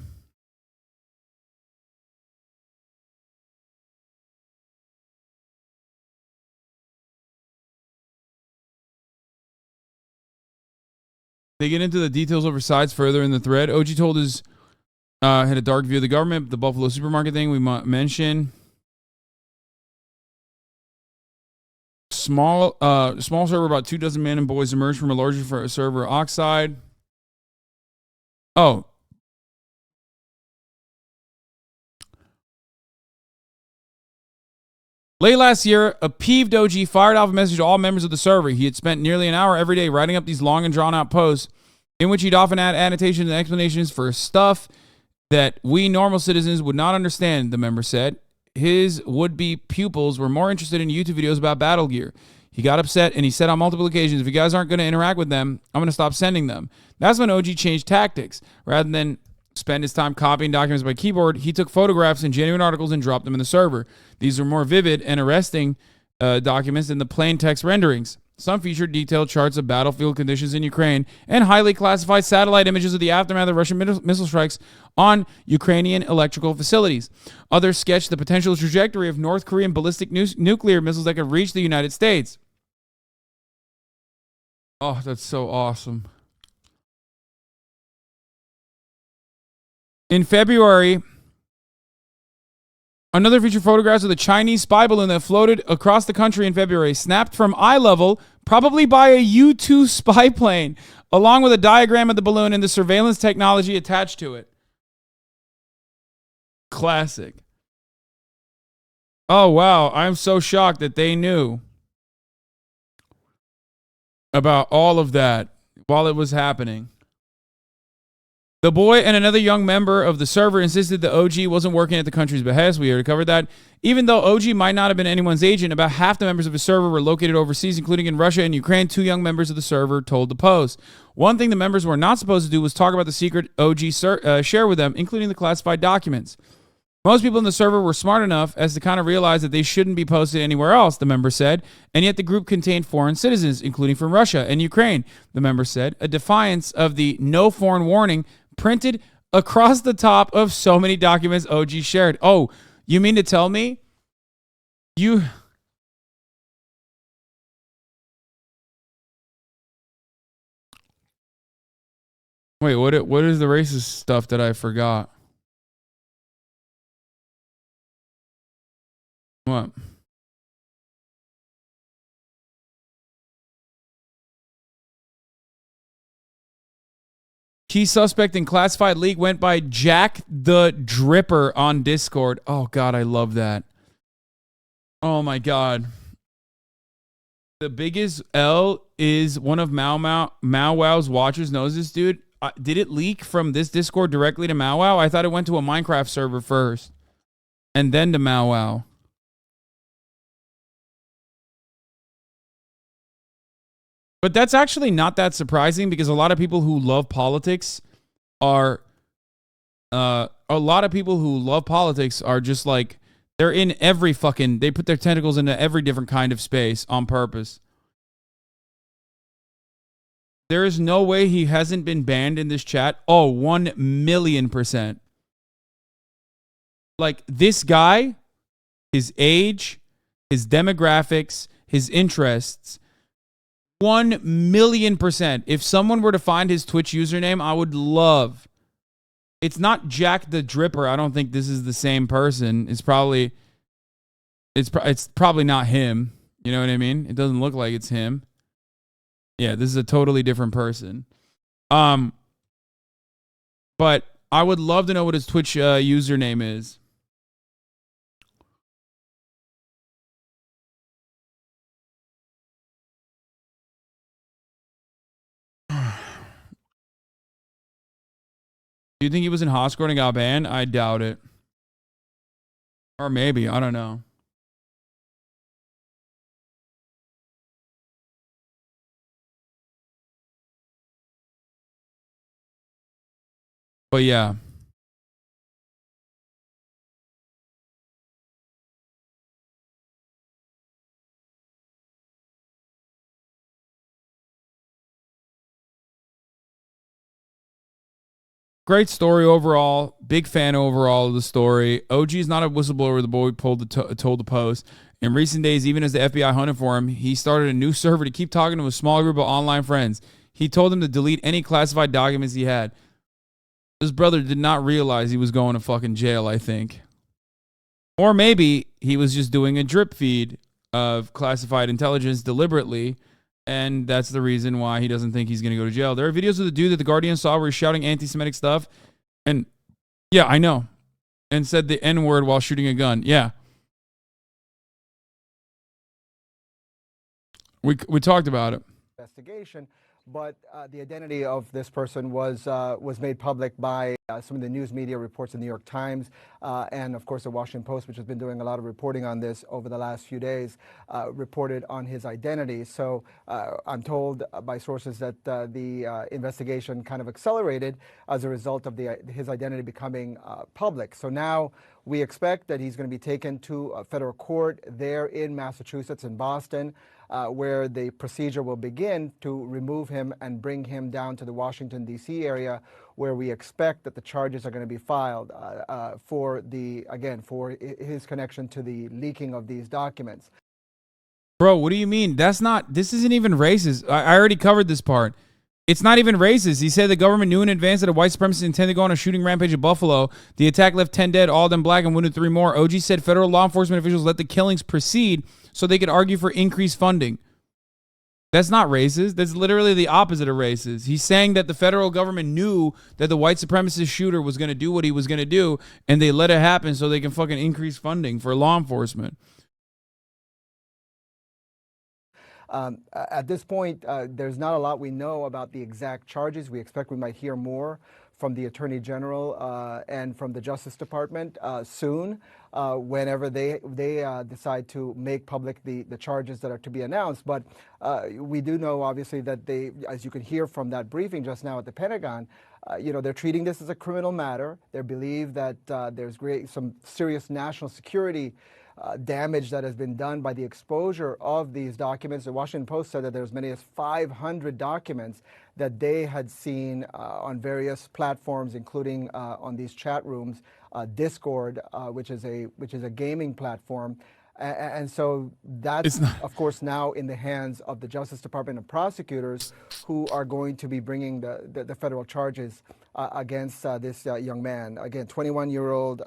They get into the details over sides further in the thread. OG told his had a dark view of the government. The Buffalo supermarket thing we mentioned. Small server, about 24 men and boys emerged from a larger server oxide. Oh. Late last year, a peeved OG fired off a message to all members of the server. He had spent nearly an hour every day writing up these long and drawn-out posts in which he'd often add annotations and explanations for stuff that we normal citizens would not understand, the member said. His would-be pupils were more interested in YouTube videos about battle gear. He got upset and he said on multiple occasions, if you guys aren't going to interact with them, I'm going to stop sending them. That's when OG changed tactics. Rather than spend his time copying documents by keyboard, he took photographs and genuine articles and dropped them in the server. These are more vivid and arresting documents than the plain text renderings. Some featured detailed charts of battlefield conditions in Ukraine and highly classified satellite images of the aftermath of Russian missile strikes on Ukrainian electrical facilities. Others sketched the potential trajectory of North Korean ballistic nuclear missiles that could reach the United States. Oh, that's so awesome. In February, another featured photographs of the Chinese spy balloon that floated across the country in February, snapped from eye level, probably by a U-2 spy plane, along with a diagram of the balloon and the surveillance technology attached to it. Classic. Oh, wow. I'm so shocked that they knew about all of that while it was happening. The boy and another young member of the server insisted the OG wasn't working at the country's behest. We already covered that. Even though OG might not have been anyone's agent, about half the members of his server were located overseas, including in Russia and Ukraine. 2 young members of the server told the Post. One thing the members were not supposed to do was talk about the secret OG share with them, including the classified documents. Most people in the server were smart enough as to kind of realize that they shouldn't be posted anywhere else, the member said, and yet the group contained foreign citizens, including from Russia and Ukraine, the member said, a defiance of the no foreign warning printed across the top of so many documents OG shared. Oh, you mean to tell me you... Wait, what is the racist stuff that I forgot? What? Key suspect in classified leak went by Jack the Dripper on Discord. Oh, God, I love that. Oh, my God. The biggest L is one of MauWow's watchers knows this dude. Did it leak from this Discord directly to MauWow? I thought it went to a Minecraft server first and then to MauWow. But that's actually not that surprising because a lot of people who love politics are just like, they're in every fucking, they put their tentacles into every different kind of space on purpose. There is no way he hasn't been banned in this chat. Oh, 1,000,000%. Like, this guy, his age, his demographics, his interests, 1,000,000%. If someone were to find his Twitch username, I would love. It's not Jack the Dripper. I don't think this is the same person. It's probably not him. You know what I mean? It doesn't look like it's him. Yeah, this is a totally different person. But I would love to know what his Twitch username is. Do you think he was in Hoscore and got banned? I doubt it. Or maybe. I don't know. But yeah. Great story overall. Big fan overall of the story. OG is not a whistleblower. The boy told the Post. In recent days, even as the FBI hunted for him, he started a new server to keep talking to a small group of online friends. He told them to delete any classified documents he had. His brother did not realize he was going to fucking jail, I think. Or maybe he was just doing a drip feed of classified intelligence deliberately, and that's the reason why he doesn't think he's going to go to jail. There are videos of the dude that the Guardian saw where he's shouting anti-Semitic stuff. And yeah, I know. And said the N-word while shooting a gun. Yeah. We talked about it. Investigation, but the identity of this person was made public by some of the news media reports, the New York Times, and of course the Washington Post, which has been doing a lot of reporting on this over the last few days, reported on his identity. So I'm told by sources that the investigation kind of accelerated as a result of his identity becoming public. So now we expect that he's going to be taken to a federal court there in Massachusetts, in Boston, where the procedure will begin to remove him and bring him down to the Washington, D.C. area, where we expect that the charges are going to be filed for his connection to the leaking of these documents. Bro, what do you mean? This isn't even racist. I already covered this part. It's not even racist. He said the government knew in advance that a white supremacist intended to go on a shooting rampage in Buffalo. The attack left 10 dead, all of them black, and wounded 3 more. OG said federal law enforcement officials let the killings proceed so they could argue for increased funding. That's not racist. That's literally the opposite of racist. He's saying that the federal government knew that the white supremacist shooter was going to do what he was going to do, and they let it happen so they can fucking increase funding for law enforcement. At this point, there's not a lot we know about the exact charges. We expect we might hear more from the Attorney General and from the Justice Department soon, whenever they decide to make public the charges that are to be announced. But we do know, obviously, that they, as you can hear from that briefing just now at the Pentagon, they're treating this as a criminal matter. They believe that there's some serious national security damage that has been done by the exposure of these documents. The Washington Post said that there was as many as 500 documents that they had seen on various platforms, including on these chat rooms, Discord, which is a gaming platform. And so that's, of course, now in the hands of the Justice Department and prosecutors who are going to be bringing the federal charges against this young man. Again, 21-year-old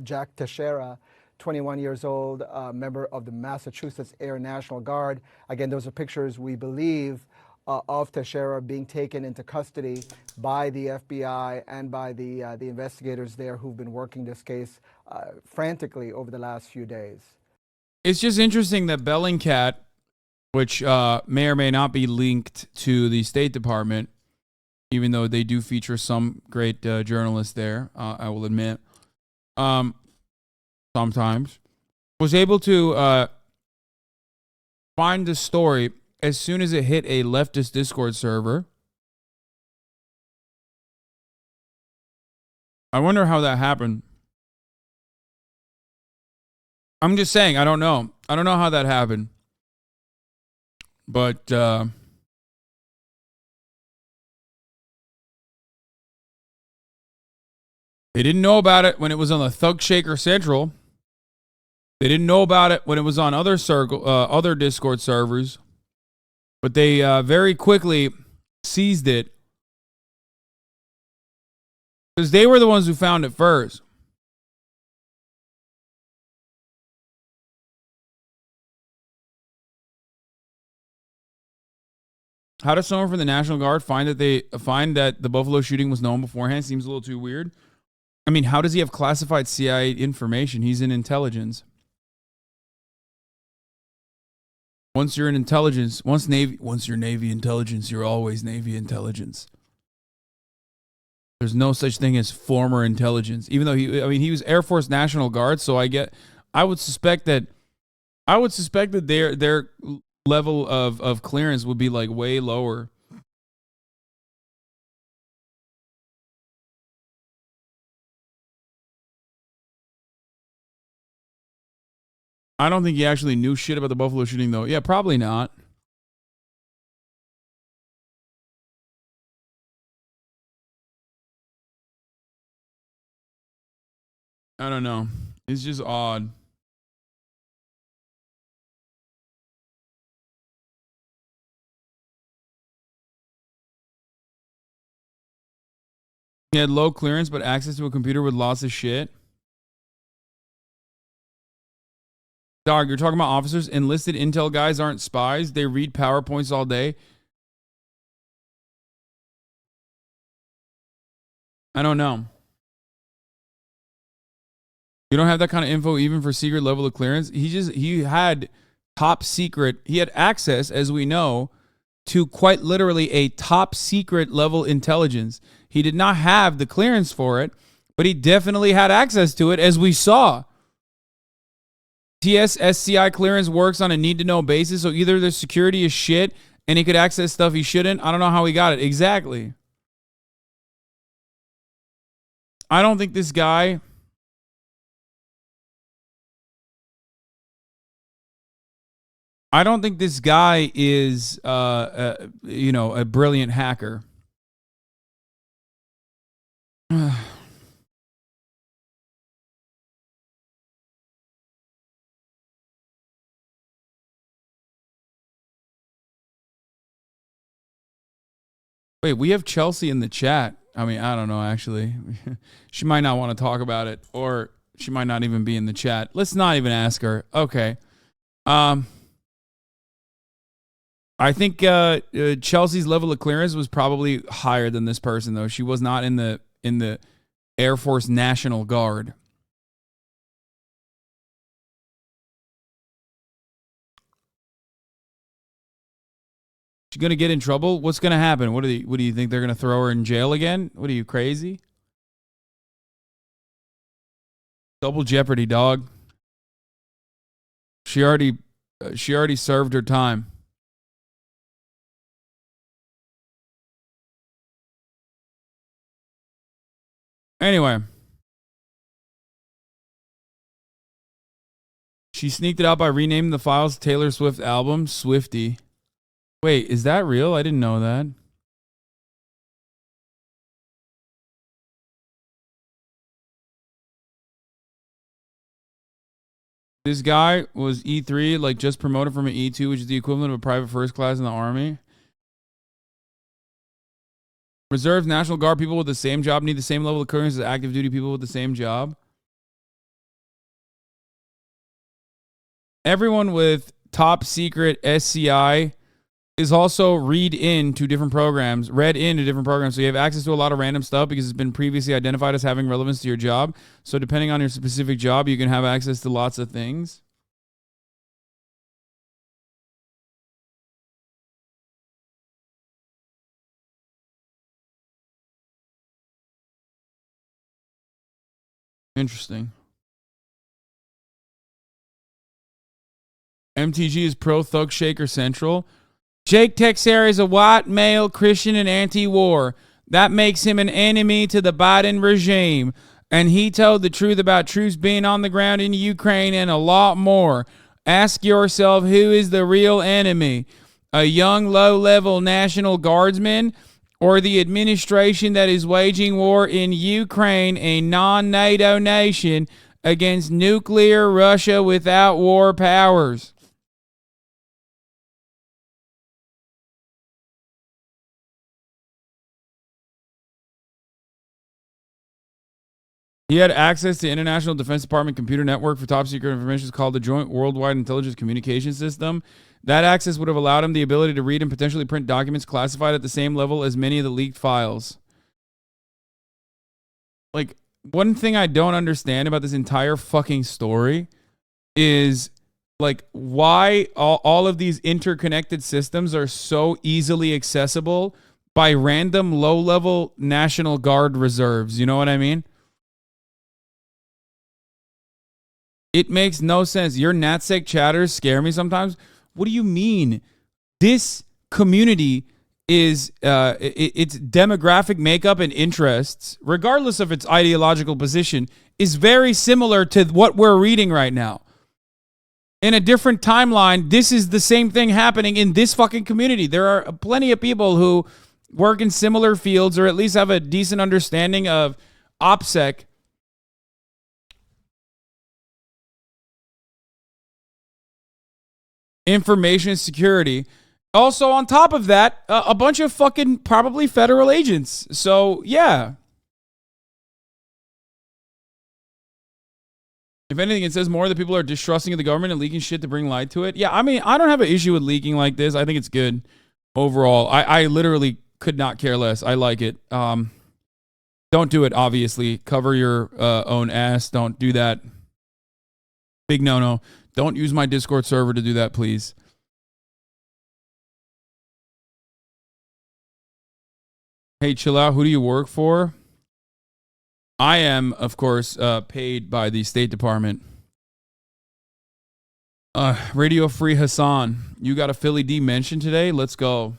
Jack Teixeira, 21 years old, member of the Massachusetts Air National Guard. Again, those are pictures, we believe, of Teixeira being taken into custody by the FBI and by the investigators there who've been working this case frantically over the last few days. It's just interesting that Bellingcat, which may or may not be linked to the State Department, even though they do feature some great journalists there, I will admit, sometimes, was able to find the story as soon as it hit a leftist Discord server. I wonder how that happened. I'm just saying, I don't know. I don't know how that happened. But they didn't know about it when it was on the Thug Shaker Central. They didn't know about it when it was on other Discord servers. But they very quickly seized it because they were the ones who found it first. How does someone from the National Guard find that the Buffalo shooting was known beforehand? Seems a little too weird. I mean, how does he have classified CIA information? He's in intelligence. Once you're in intelligence, once you're Navy intelligence, you're always Navy intelligence. There's no such thing as former intelligence. Even though he was Air Force National Guard, so I would suspect that their level of clearance would be like way lower. I don't think he actually knew shit about the Buffalo shooting, though. Yeah, probably not. I don't know. It's just odd. He had low clearance, but access to a computer with lots of shit. Dog, you're talking about officers? Enlisted intel guys aren't spies. They read PowerPoints all day. I don't know. You don't have that kind of info even for secret level of clearance. He had top secret. He had access, as we know, to quite literally a top secret level intelligence. He did not have the clearance for it, but he definitely had access to it, as we saw. TS-SCI clearance works on a need-to-know basis, so either the security is shit and he could access stuff he shouldn't. I don't know how he got it. Exactly. I don't think this guy... I don't think this guy is, you know, a brilliant hacker. Wait, we have Chelsea in the chat. I mean, I don't know, actually. She might not want to talk about it, or she might not even be in the chat. Let's not even ask her. Okay. I think Chelsea's level of clearance was probably higher than this person, though. She was not in the Air Force National Guard. She's gonna get in trouble. What's gonna happen? What do you think they're gonna throw her in jail again? What are you, crazy? Double jeopardy, dog. She already served her time. Anyway, she sneaked it out by renaming the files Taylor Swift album Swiftie. Wait, is that real? I didn't know that. This guy was E3, like just promoted from an E2, which is the equivalent of a private first class in the Army. Reserves, National Guard people with the same job need the same level of clearance as active duty people with the same job. Everyone with top secret SCI is also read into different programs. So you have access to a lot of random stuff because it's been previously identified as having relevance to your job. So depending on your specific job, you can have access to lots of things. Interesting. MTG is pro Thug Shaker Central. Jake Texer is a white male Christian and anti-war. That makes him an enemy to the Biden regime. And he told the truth about troops being on the ground in Ukraine and a lot more. Ask yourself, who is the real enemy? A young, low-level National Guardsman, or the administration that is waging war in Ukraine, a non-NATO nation, against nuclear Russia without war powers? He had access to International Defense Department computer network for top secret information called the Joint Worldwide Intelligence Communication System. That access would have allowed him the ability to read and potentially print documents classified at the same level as many of the leaked files. Like, one thing I don't understand about this entire fucking story is, like, why all of these interconnected systems are so easily accessible by random low-level National Guard reserves. You know what I mean? It makes no sense. Your NatSec chatters scare me sometimes. What do you mean? This community is its demographic makeup and interests, regardless of its ideological position, is very similar to what we're reading right now. In a different timeline, this is the same thing happening in this fucking community. There are plenty of people who work in similar fields or at least have a decent understanding of OPSEC. Information security. Also, on top of that, a bunch of fucking probably federal agents. So, yeah. If anything, it says more that people are distrusting of the government and leaking shit to bring light to it. Yeah, I mean, I don't have an issue with leaking like this. I think it's good overall. I literally could not care less. I like it. Don't do it, obviously. Cover your own ass. Don't do that. Big no-no. Don't use my Discord server to do that, please. Hey, chill out. Who do you work for? I am, of course, paid by the State Department. Radio Free Hasan, you got a Philly D mention today? Let's go.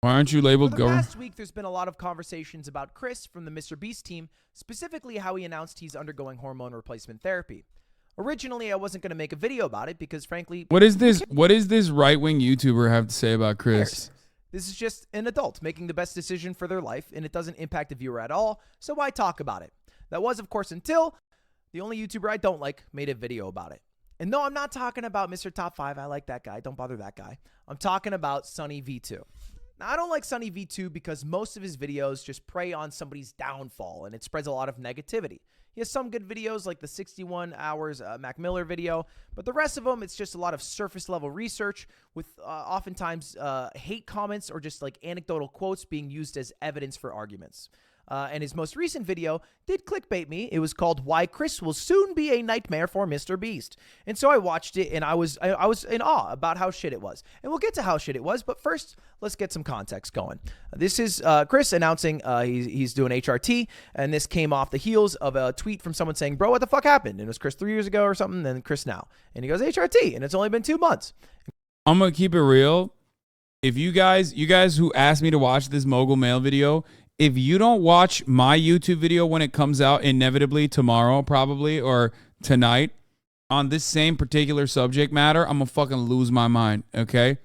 Why aren't you labeled government? Last week, there's been a lot of conversations about Chris from the MrBeast team, specifically how he announced he's undergoing hormone replacement therapy. Originally, I wasn't going to make a video about it because, frankly... What is this right-wing YouTuber have to say about Chris? This is just an adult making the best decision for their life, and it doesn't impact the viewer at all, so why talk about it? That was, of course, until the only YouTuber I don't like made a video about it. And no, I'm not talking about Mr. Top 5. I like that guy. Don't bother that guy. I'm talking about Sunny V2. Now, I don't like Sunny V2 because most of his videos just prey on somebody's downfall, and it spreads a lot of negativity. He has some good videos like the 61 hours Mac Miller video, but the rest of them, it's just a lot of surface level research with oftentimes hate comments or just like anecdotal quotes being used as evidence for arguments. And his most recent video did clickbait me. It was called "Why Chris Will Soon Be a Nightmare for MrBeast." And so I watched it, and I was in awe about how shit it was. And we'll get to how shit it was, but first, let's get some context going. This is Chris announcing he's doing HRT, and this came off the heels of a tweet from someone saying, "Bro, what the fuck happened?" And it was Chris 3 years ago or something, then Chris now. And he goes, HRT, and it's only been 2 months. I'm going to keep it real. If you guys who asked me to watch this Mogul Mail video, if you don't watch my YouTube video when it comes out inevitably tomorrow probably or tonight on this same particular subject matter, I'm going to fucking lose my mind, okay?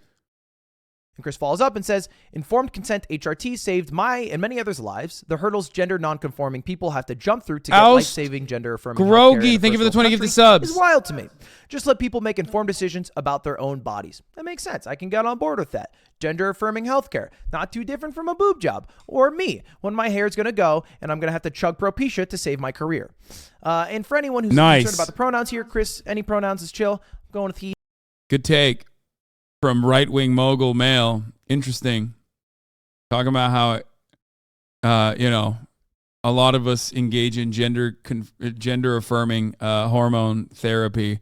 And Chris follows up and says, "Informed consent HRT saved my and many others' lives. The hurdles gender non-conforming people have to jump through to get life-saving gender-affirming Grogi, thank you for the 20 gifted subs. Is wild to me. Just let people make informed decisions about their own bodies. That makes sense. I can get on board with that. Gender-affirming healthcare, not too different from a boob job. Or me, when my hair is going to go and I'm going to have to chug Propecia to save my career." And for anyone who's concerned about the pronouns here, Chris, any pronouns is chill. I'm going with he. Good take from right-wing Mogul Mail. Interesting. Talking about how, a lot of us engage in gender-affirming hormone therapy.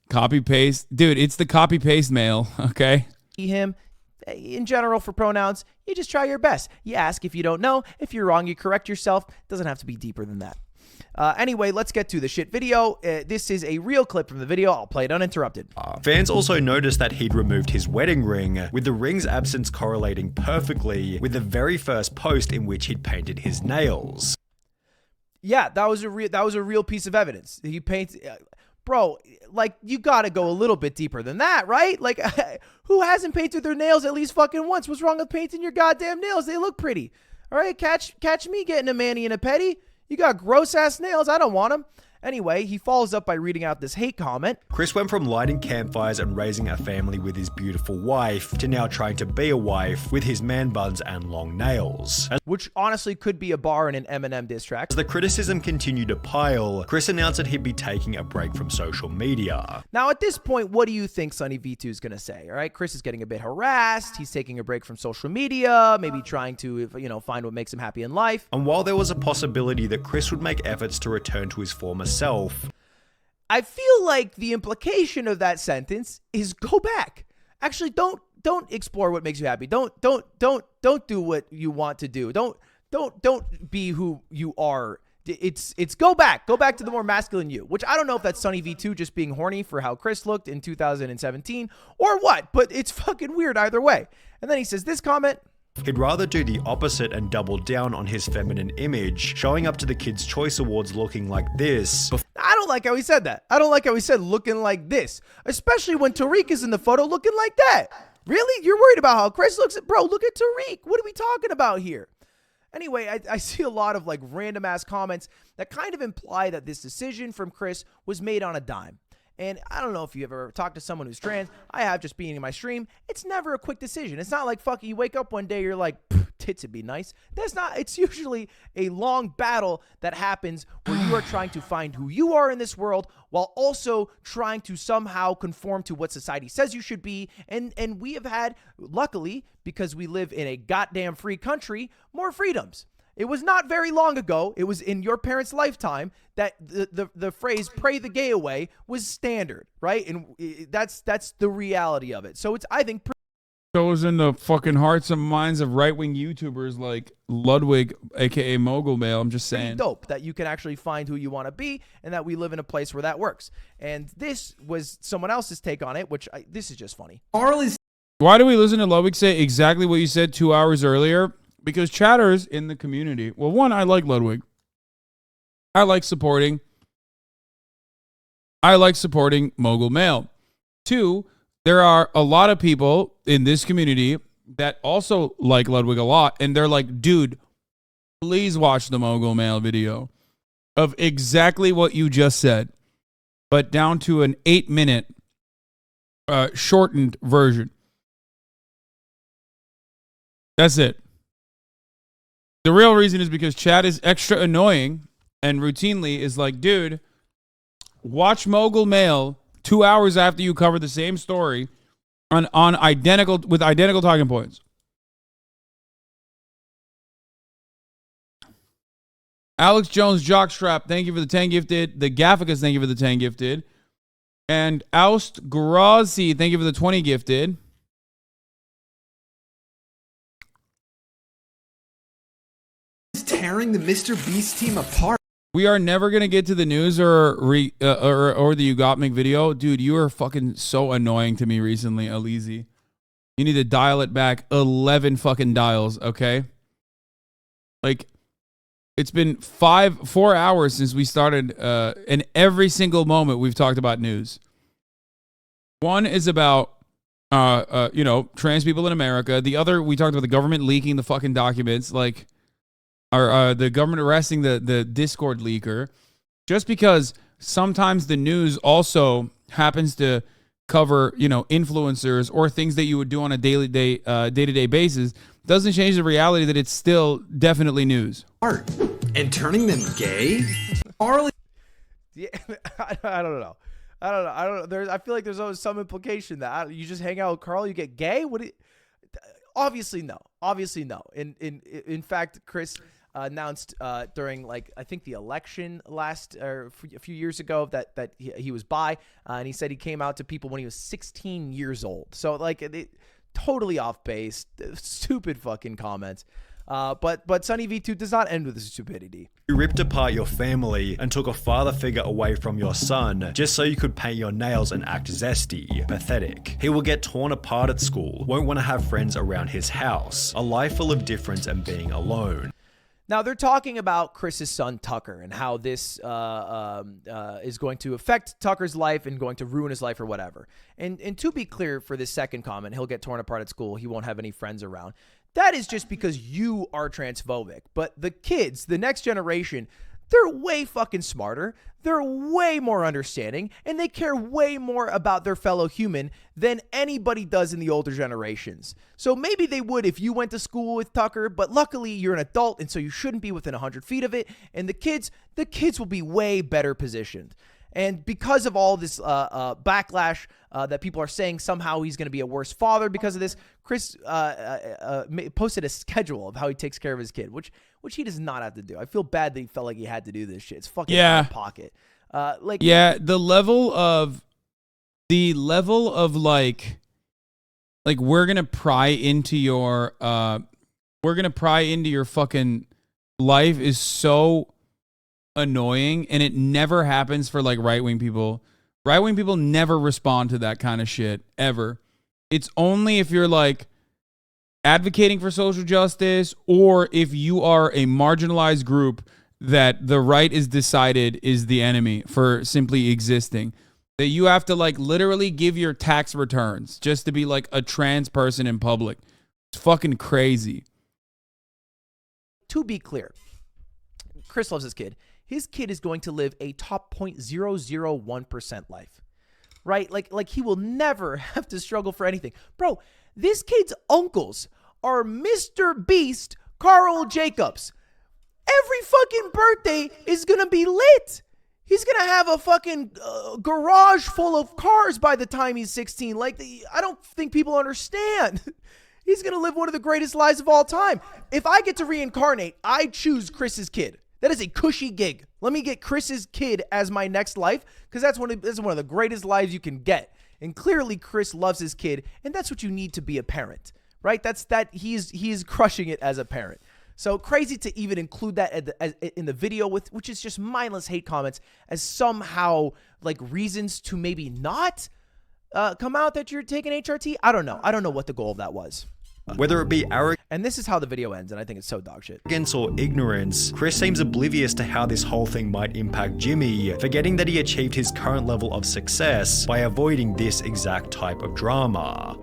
Copy-paste. Dude, it's the copy-paste mail, okay? He, him. In general, for pronouns, you just try your best. You ask if you don't know. If you're wrong, you correct yourself. It doesn't have to be deeper than that. Anyway, let's get to the shit video. This is a real clip from the video. I'll play it uninterrupted. Fans also noticed that he'd removed his wedding ring, with the ring's absence correlating perfectly with the very first post in which he'd painted his nails. Yeah, that was a real piece of evidence. He paints, bro. Like, you gotta go a little bit deeper than that, right? Like, who hasn't painted their nails at least fucking once? What's wrong with painting your goddamn nails? They look pretty. All right, catch me getting a mani and a pedi. You got gross-ass nails. I don't want them. Anyway, he follows up by reading out this hate comment. Chris went from lighting campfires and raising a family with his beautiful wife to now trying to be a wife with his man buns and long nails. Which honestly could be a bar in an Eminem diss track. As the criticism continued to pile, Chris announced that he'd be taking a break from social media. Now, at this point, what do you think Sunny V2 is going to say? All right, Chris is getting a bit harassed. He's taking a break from social media, maybe trying to, find what makes him happy in life. And while there was a possibility that Chris would make efforts to return to his former self, I feel like the implication of that sentence is go back. Actually, don't explore what makes you happy. Don't do what you want to do. Don't be who you are. It's go back to the more masculine you, which I don't know if that's Sunny V2 just being horny for how Chris looked in 2017 or what, but it's fucking weird either way. And then he says this comment. He'd rather do the opposite and double down on his feminine image, showing up to the Kids' Choice Awards looking like this. I don't like how he said that. I don't like how he said looking like this, especially when Tariq is in the photo looking like that. Really? You're worried about how Chris looks? Bro, look at Tariq. What are we talking about here? Anyway, I see a lot of like random ass comments that kind of imply that this decision from Chris was made on a dime. And I don't know if you ever talked to someone who's trans. I have, just being in my stream. It's never a quick decision. It's not like fucking you wake up one day, you're like, tits would be nice. That's not, it's usually a long battle that happens where you are trying to find who you are in this world while also trying to somehow conform to what society says you should be. And we have had, luckily, because we live in a goddamn free country, more freedoms. It was not very long ago, it was in your parents' lifetime, that the phrase "pray the gay away" was standard, right? And that's the reality of it. So it's, I think, goes in the fucking hearts and minds of right-wing YouTubers like Ludwig, aka Mogul Mail. I'm just saying. Dope that you can actually find who you want to be, and that we live in a place where that works. And this was someone else's take on it, which this is just funny. Why do we listen to Ludwig say exactly what you said 2 hours earlier? Because chatters in the community. Well, one, I like Ludwig. I like supporting Mogul Mail. Two, there are a lot of people in this community that also like Ludwig a lot, and they're like, dude, please watch the Mogul Mail video of exactly what you just said, but down to an 8-minute shortened version. That's it. The real reason is because chat is extra annoying and routinely is like, dude, watch Mogul Mail 2 hours after you cover the same story with identical talking points. Alex Jones Jockstrap, thank you for the 10 gifted. The Gafficus, thank you for the 10 gifted. And Oust Grazi, thank you for the 20 gifted. Tearing the MrBeast team apart. We are never gonna get to the news or the You Got Me video, dude. You are fucking so annoying to me recently, Alizi. You need to dial it back 11 fucking dials, okay? Like, it's been 4 hours since we started, and every single moment we've talked about news. One is about trans people in America. The other, we talked about the government leaking the fucking documents, like. Or the government arresting the Discord leaker, just because sometimes the news also happens to cover, influencers or things that you would do on a day-to-day basis, doesn't change the reality that it's still definitely news. Art and turning them gay? Yeah, I don't know. I feel like there's always some implication that you just hang out with Carl, you get gay. Obviously no. In fact, Chris announced during, like, I think the election a few years ago that he was bi, and he said he came out to people when he was 16 years old. So, like, totally off base, stupid fucking comments. But Sunny V2 does not end with this stupidity. You ripped apart your family and took a father figure away from your son just so you could paint your nails and act zesty. Pathetic. He will get torn apart at school, won't want to have friends around his house, a life full of difference and being alone. Now, they're talking about Chris's son, Tucker, and how this is going to affect Tucker's life and going to ruin his life or whatever. And to be clear, for this second comment, he'll get torn apart at school. He won't have any friends around. That is just because you are transphobic. But the kids, the next generation, they're way fucking smarter. They're way more understanding, and they care way more about their fellow human than anybody does in the older generations. So maybe they would if you went to school with Tucker, but luckily you're an adult, and so you shouldn't be within 100 feet of it. And the kids will be way better positioned. And because of all this backlash that people are saying somehow he's going to be a worse father because of this, Chris posted a schedule of how he takes care of his kid, which he does not have to do. I feel bad that he felt like he had to do this shit. It's fucking out of pocket. The level of like we're gonna pry into your fucking life is so annoying, and it never happens for like right-wing people. Right-wing people never respond to that kind of shit ever. It's only if you're like advocating for social justice, or if you are a marginalized group that the right is decided is the enemy for simply existing, that you have to like literally give your tax returns just to be like a trans person in public. It's fucking crazy. To be clear, Chris loves his kid. His kid is going to live a top 0.001% life, right? Like he will never have to struggle for anything. Bro, this kid's uncles are Mr. Beast Carl Jacobs. Every fucking birthday is gonna be lit. He's gonna have a fucking garage full of cars by the time he's 16. Like, I don't think people understand. He's gonna live one of the greatest lives of all time. If I get to reincarnate, I choose Chris's kid. That is a cushy gig. Let me get Chris's kid as my next life, because that's one of the greatest lives you can get. And clearly, Chris loves his kid, and that's what you need to be a parent, right? He is crushing it as a parent. So crazy to even include that in the video, which is just mindless hate comments as somehow like reasons to maybe not come out that you're taking HRT. I don't know. I don't know what the goal of that was. Whether it be arrogance, and this is how the video ends, and I think it's so dog shit. Or ignorance, Chris seems oblivious to how this whole thing might impact Jimmy, forgetting that he achieved his current level of success by avoiding this exact type of drama.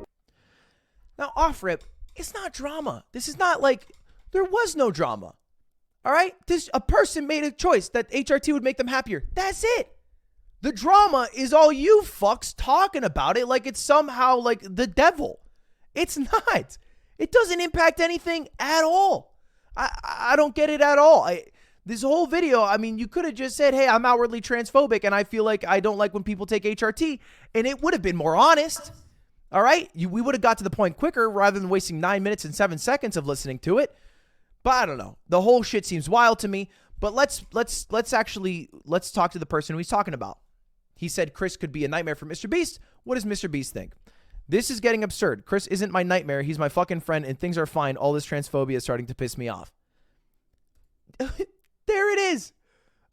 Now, off rip, it's not drama. This is not like there was no drama. All right? A person made a choice that HRT would make them happier. That's it. The drama is all you fucks talking about it like it's somehow like the devil. It's not. It doesn't impact anything at all. I don't get it at all. This whole video, I mean, you could have just said, hey, I'm outwardly transphobic and I feel like I don't like when people take HRT, and it would have been more honest. All right? We would have got to the point quicker rather than wasting 9 minutes and 7 seconds of listening to it. But I don't know. The whole shit seems wild to me. But let's talk to the person who he's talking about. He said Chris could be a nightmare for Mr. Beast. What does Mr. Beast think? This is getting absurd. Chris isn't my nightmare. He's my fucking friend, and things are fine. All this transphobia is starting to piss me off. There it is.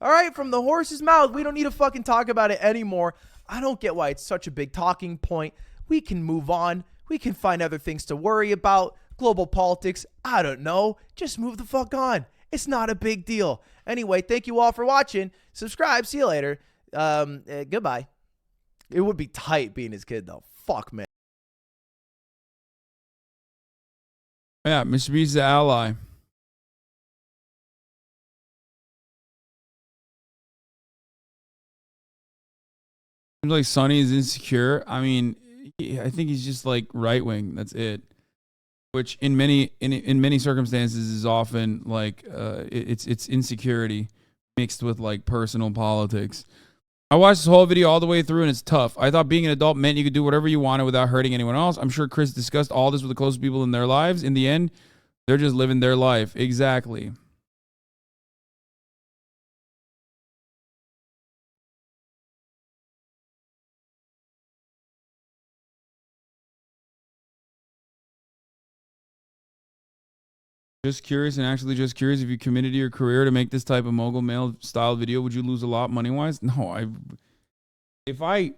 All right, from the horse's mouth. We don't need to fucking talk about it anymore. I don't get why it's such a big talking point. We can move on. We can find other things to worry about. Global politics. I don't know. Just move the fuck on. It's not a big deal. Anyway, thank you all for watching. Subscribe. See you later. Goodbye. It would be tight being his kid, though. Fuck, man. Yeah, Mr. Beast is the ally. Seems like Sonny is insecure. I mean, I think he's just like right wing. That's it. Which in many circumstances is often like it's insecurity mixed with like personal politics. I watched this whole video all the way through and it's tough. I thought being an adult meant you could do whatever you wanted without hurting anyone else. I'm sure Chris discussed all this with the closest people in their lives. In the end, they're just living their life. Exactly. Just curious, and actually just curious, if you committed to your career to make this type of mogul mail style video, would you lose a lot money wise? No, if I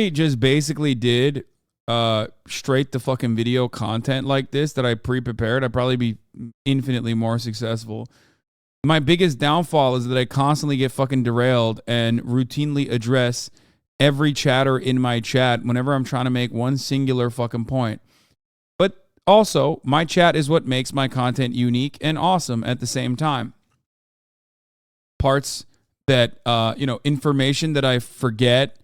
just basically did straight to fucking video content like this that I pre-prepared, I'd probably be infinitely more successful. My biggest downfall is that I constantly get fucking derailed and routinely address every chatter in my chat whenever I'm trying to make one singular fucking point. Also, my chat is what makes my content unique and awesome at the same time. Parts that, information that I forget,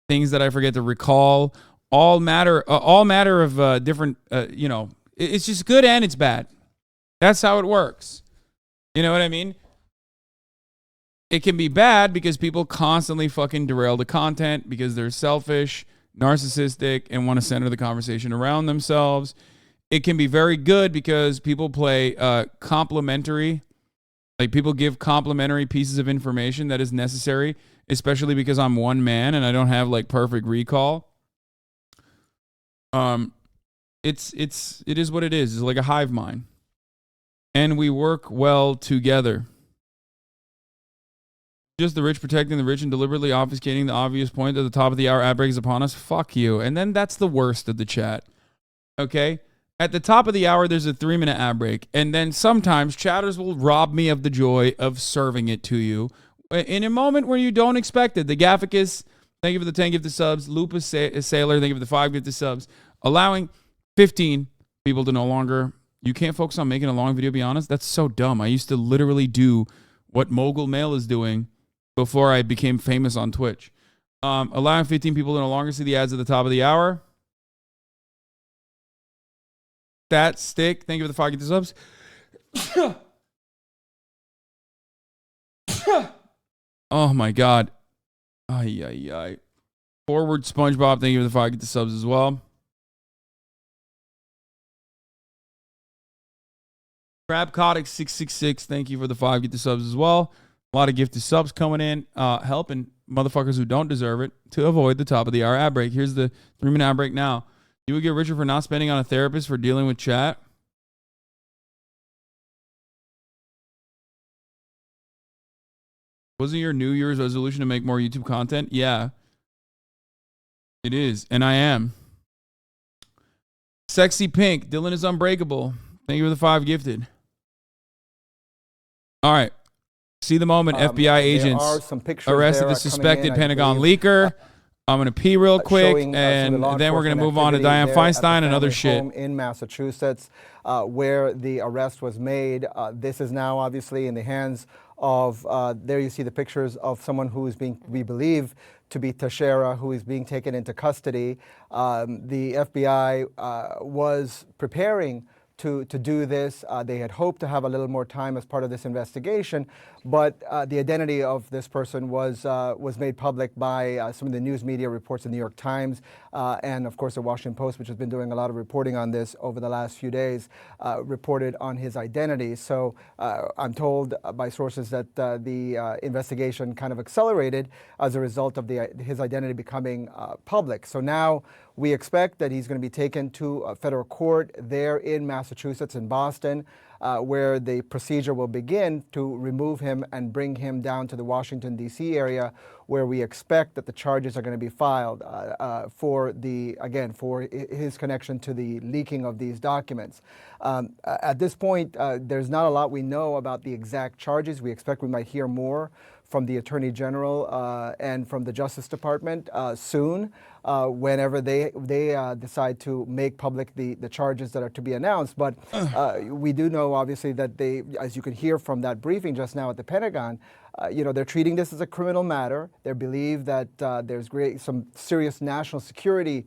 things that I forget to recall, all matter of different, it's just good and it's bad. That's how it works. You know what I mean? It can be bad because people constantly fucking derail the content because they're selfish, narcissistic, and want to center the conversation around themselves. It can be very good because people play complementary, like people give complementary pieces of information that is necessary, especially because I'm one man and I don't have like perfect recall. It is what it is. It's like a hive mind. And we work well together. Just the rich protecting the rich and deliberately obfuscating the obvious point at the top of the hour. Ad break is upon us. Fuck you. And then that's the worst of the chat. Okay? At the top of the hour, there's a 3-minute ad break. And then sometimes chatters will rob me of the joy of serving it to you in a moment where you don't expect it. The Gafficus, thank you for the 10 gifted subs. Lupus Sailor, thank you for the 5 gifted subs. Allowing 15 people to no longer... You can't focus on making a long video, be honest? That's so dumb. I used to literally do what Mogul Mail is doing before I became famous on Twitch. Allowing 15 people to no longer see the ads at the top of the hour. That stick. Thank you for the 5 gift subs. Oh my God. Ay, ay, ay. Forward SpongeBob. Thank you for the 5 gift subs as well. Crabcotic666. Thank you for the 5 gift subs as well. A lot of gifted subs coming in, helping motherfuckers who don't deserve it to avoid the top of the hour ad break. Here's the 3-minute ad break now. You would get richer for not spending on a therapist for dealing with chat. Wasn't your New Year's resolution to make more YouTube content? Yeah. It is, and I am. Sexy Pink. Dylan is unbreakable. Thank you for the 5 gifted. All right. See the moment. FBI agents arrested the suspected Pentagon leaker. I'm going to pee real quick, and then we're going to move on to Dianne Feinstein and other shit. In Massachusetts, where the arrest was made. This is now obviously in the hands of, there you see the pictures of someone who is being, we believe, to be Teixeira, who is being taken into custody. The FBI was preparing to do this. They had hoped to have a little more time as part of this investigation, but the identity of this person was made public by some of the news media reports in the New York Times and of course the Washington Post, which has been doing a lot of reporting on this over the last few days, reported on his identity. So I'm told by sources that the investigation kind of accelerated as a result of his identity becoming public. So now we expect that he's going to be taken to a federal court there in Massachusetts, in Boston, where the procedure will begin to remove him and bring him down to the Washington, D.C. area, where we expect that the charges are going to be filed for his connection to the leaking of these documents. At this point, there's not a lot we know about the exact charges. We expect we might hear more from the Attorney General and from the Justice Department soon, whenever they decide to make public the charges that are to be announced. But we do know, obviously, that they, as you could hear from that briefing just now at the Pentagon, they're treating this as a criminal matter. They believe that there's some serious national security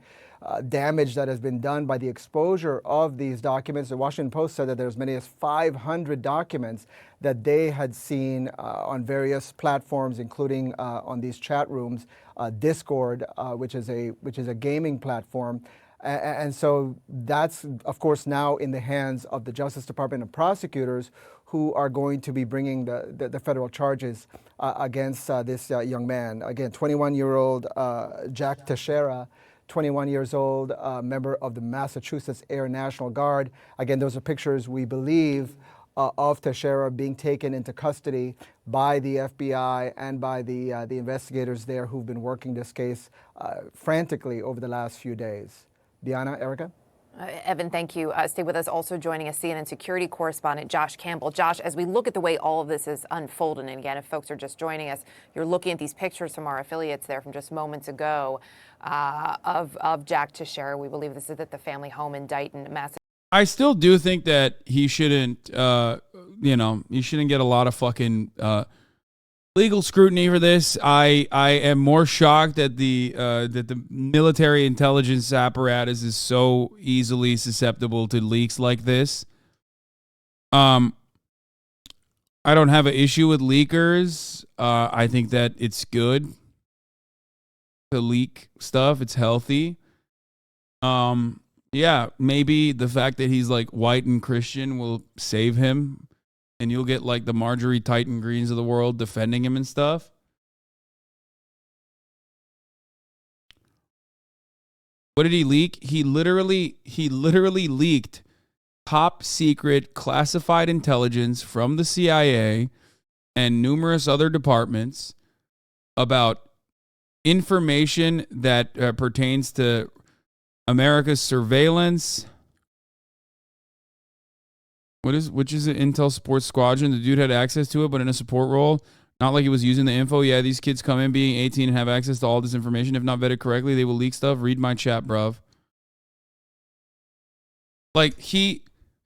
damage that has been done by the exposure of these documents. The Washington Post said that there's as many as 500 documents that they had seen on various platforms, including on these chat rooms, Discord, which is a gaming platform. And so that's, of course, now in the hands of the Justice Department and prosecutors who are going to be bringing the federal charges against this young man. Again, 21-year-old Jack Teixeira, 21 years old, member of the Massachusetts Air National Guard. Again, those are pictures, we believe, of Teixeira being taken into custody by the FBI and by the investigators there who've been working this case frantically over the last few days. Diana, Erica? Evan, thank you. Stay with us. Also joining us, CNN security correspondent Josh Campbell. Josh, as we look at the way all of this is unfolding, and again, if folks are just joining us, you're looking at these pictures from our affiliates there from just moments ago of Jack Teixeira. We believe this is at the family home in Dighton, Massachusetts. I still do think that he shouldn't, he shouldn't get a lot of fucking legal scrutiny for this. I am more shocked that the military intelligence apparatus is so easily susceptible to leaks like this. I don't have an issue with leakers. I think that it's good to leak stuff. It's healthy. Yeah, maybe the fact that he's like white and Christian will save him, and you'll get like the Marjorie Titan Greens of the world defending him and stuff. What did he leak? He literally leaked top secret classified intelligence from the CIA and numerous other departments about information that pertains to America's surveillance. Which is an Intel Support Squadron? The dude had access to it, but in a support role. Not like he was using the info. Yeah, these kids come in being 18 and have access to all this information. If not vetted correctly, they will leak stuff. Read my chat, bruv. Like, he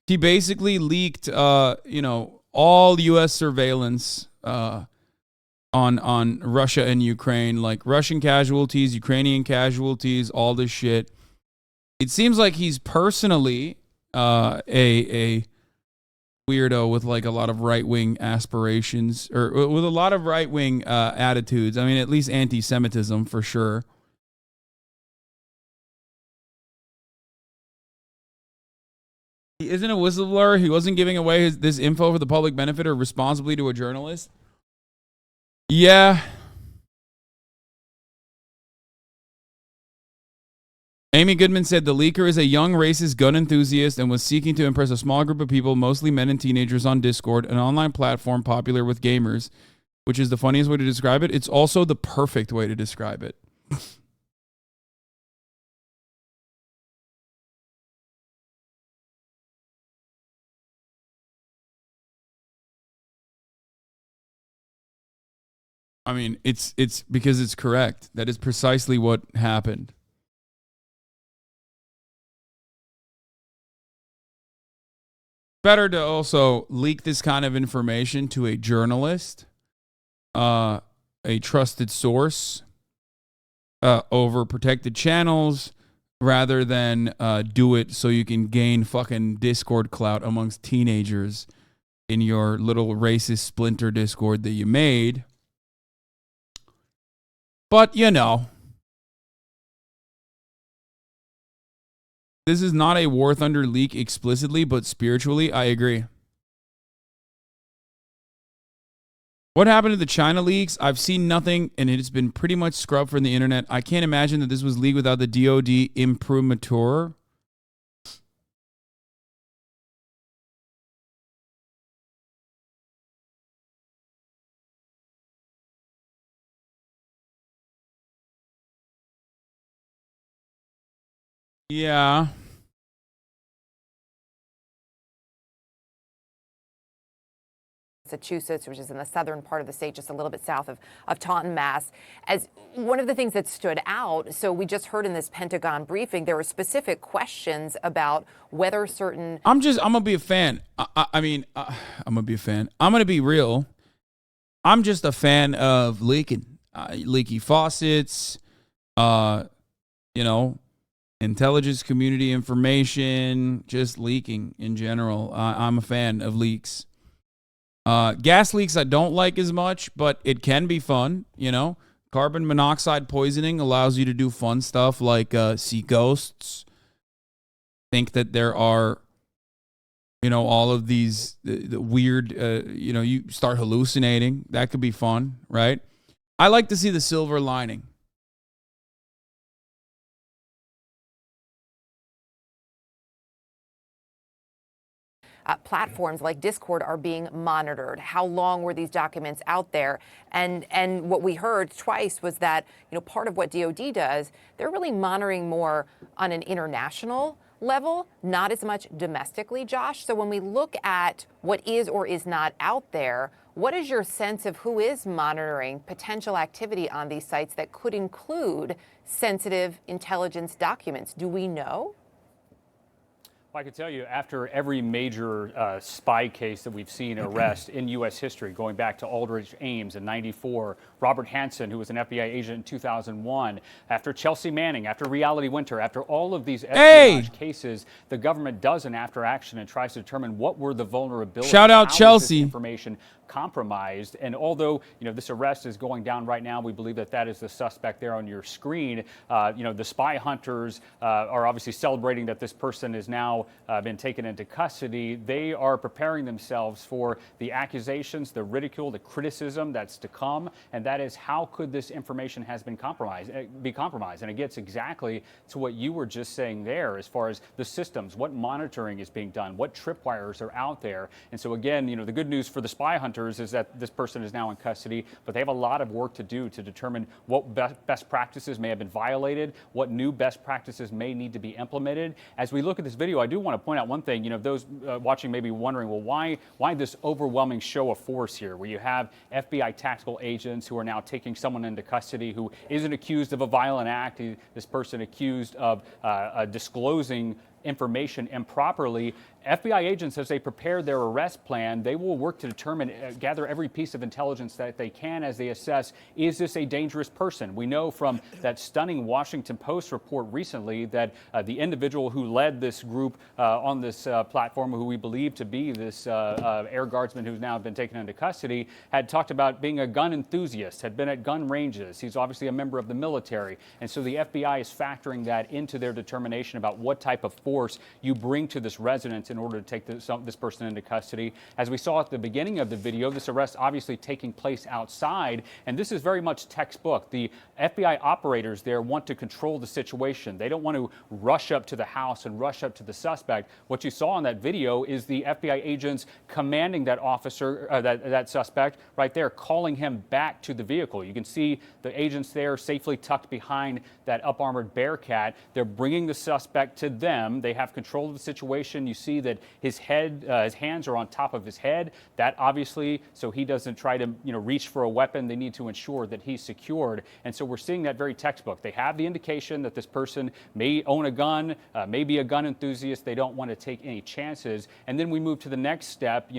basically leaked, all U.S. surveillance on Russia and Ukraine. Like, Russian casualties, Ukrainian casualties, all this shit. It seems like he's personally a weirdo with like a lot of right-wing aspirations, or with a lot of right-wing attitudes. I mean, at least anti-Semitism for sure. He isn't a whistleblower. He wasn't giving away this info for the public benefit or responsibly to a journalist. Yeah. Amy Goodman said the leaker is a young racist gun enthusiast and was seeking to impress a small group of people, mostly men and teenagers, on Discord, an online platform popular with gamers, which is the funniest way to describe it. It's also the perfect way to describe it. I mean, it's because it's correct. That is precisely what happened. Better to also leak this kind of information to a journalist, a trusted source, over protected channels, rather than do it so you can gain fucking Discord clout amongst teenagers in your little racist splinter Discord that you made. But, you know, this is not a War Thunder leak explicitly, but spiritually, I agree. What happened to the China leaks? I've seen nothing, and it has been pretty much scrubbed from the internet. I can't imagine that this was leaked without the DoD imprimatur. Yeah. Massachusetts, which is in the southern part of the state, just a little bit south of Taunton, Mass. As one of the things that stood out, so we just heard in this Pentagon briefing, there were specific questions about whether certain... I'm going to be a fan. I'm going to be a fan. I'm going to be real. I'm just a fan of leaking. Leaky faucets, you know, intelligence community information, just leaking in general. I'm a fan of leaks. Gas leaks I don't like as much, but it can be fun, you know. Carbon monoxide poisoning allows you to do fun stuff like see ghosts. Think that there are, you know, all of these the weird, you know, you start hallucinating. That could be fun, right? I like to see the silver lining. Platforms like Discord are being monitored. How long were these documents out there? And what we heard twice was that, you know, part of what DoD does, they're really monitoring more on an international level, not as much domestically, Josh. So when we look at what is or is not out there, what is your sense of who is monitoring potential activity on these sites that could include sensitive intelligence documents? Do we know? I can tell you, after every major spy case that we've seen arrest in U.S. history, going back to Aldrich Ames in '94, Robert Hansen, who was an FBI agent in 2001, after Chelsea Manning, after Reality Winter, after all of these espionage cases, the government does an after action and tries to determine what were the vulnerabilities. Shout out Chelsea. Information compromised. And although, you know, this arrest is going down right now, we believe that that is the suspect there on your screen. You know, the spy hunters are obviously celebrating that this person is now been taken into custody. They are preparing themselves for the accusations, the ridicule, the criticism that's to come. And that is, how could this information has been be compromised? And it gets exactly to what you were just saying there, as far as the systems, what monitoring is being done, what tripwires are out there. And so again, you know, the good news for the spy hunters is that this person is now in custody, but they have a lot of work to do to determine what best practices may have been violated, what new best practices may need to be implemented. As we look at this video, I do want to point out one thing. You know, those watching may be wondering, well, why this overwhelming show of force here, where you have FBI tactical agents who are now taking someone into custody who isn't accused of a violent act, this person accused of disclosing information improperly. FBI agents, as they prepare their arrest plan, they will work to determine, gather every piece of intelligence that they can as they assess, is this a dangerous person? We know from that stunning Washington Post report recently that the individual who led this group on this platform, who we believe to be this air guardsman who's now been taken into custody, had talked about being a gun enthusiast, had been at gun ranges. He's obviously a member of the military. And so the FBI is factoring that into their determination about what type of force you bring to this residence in order to take this person into custody. As we saw at the beginning of the video, this arrest obviously taking place outside, and this is very much textbook. The FBI operators there want to control the situation. They don't want to rush up to the house and rush up to the suspect. What you saw in that video is the FBI agents commanding that officer, that suspect right there, calling him back to the vehicle. You can see the agents there safely tucked behind that up-armored Bearcat. They're bringing the suspect to them. They have control of the situation. You see that his hands are on top of his head. That obviously, so he doesn't try to, reach for a weapon. They need to ensure that he's secured. And so we're seeing that very textbook. They have the indication that this person may own a gun, may be a gun enthusiast. They don't want to take any chances. And then we move to the next step.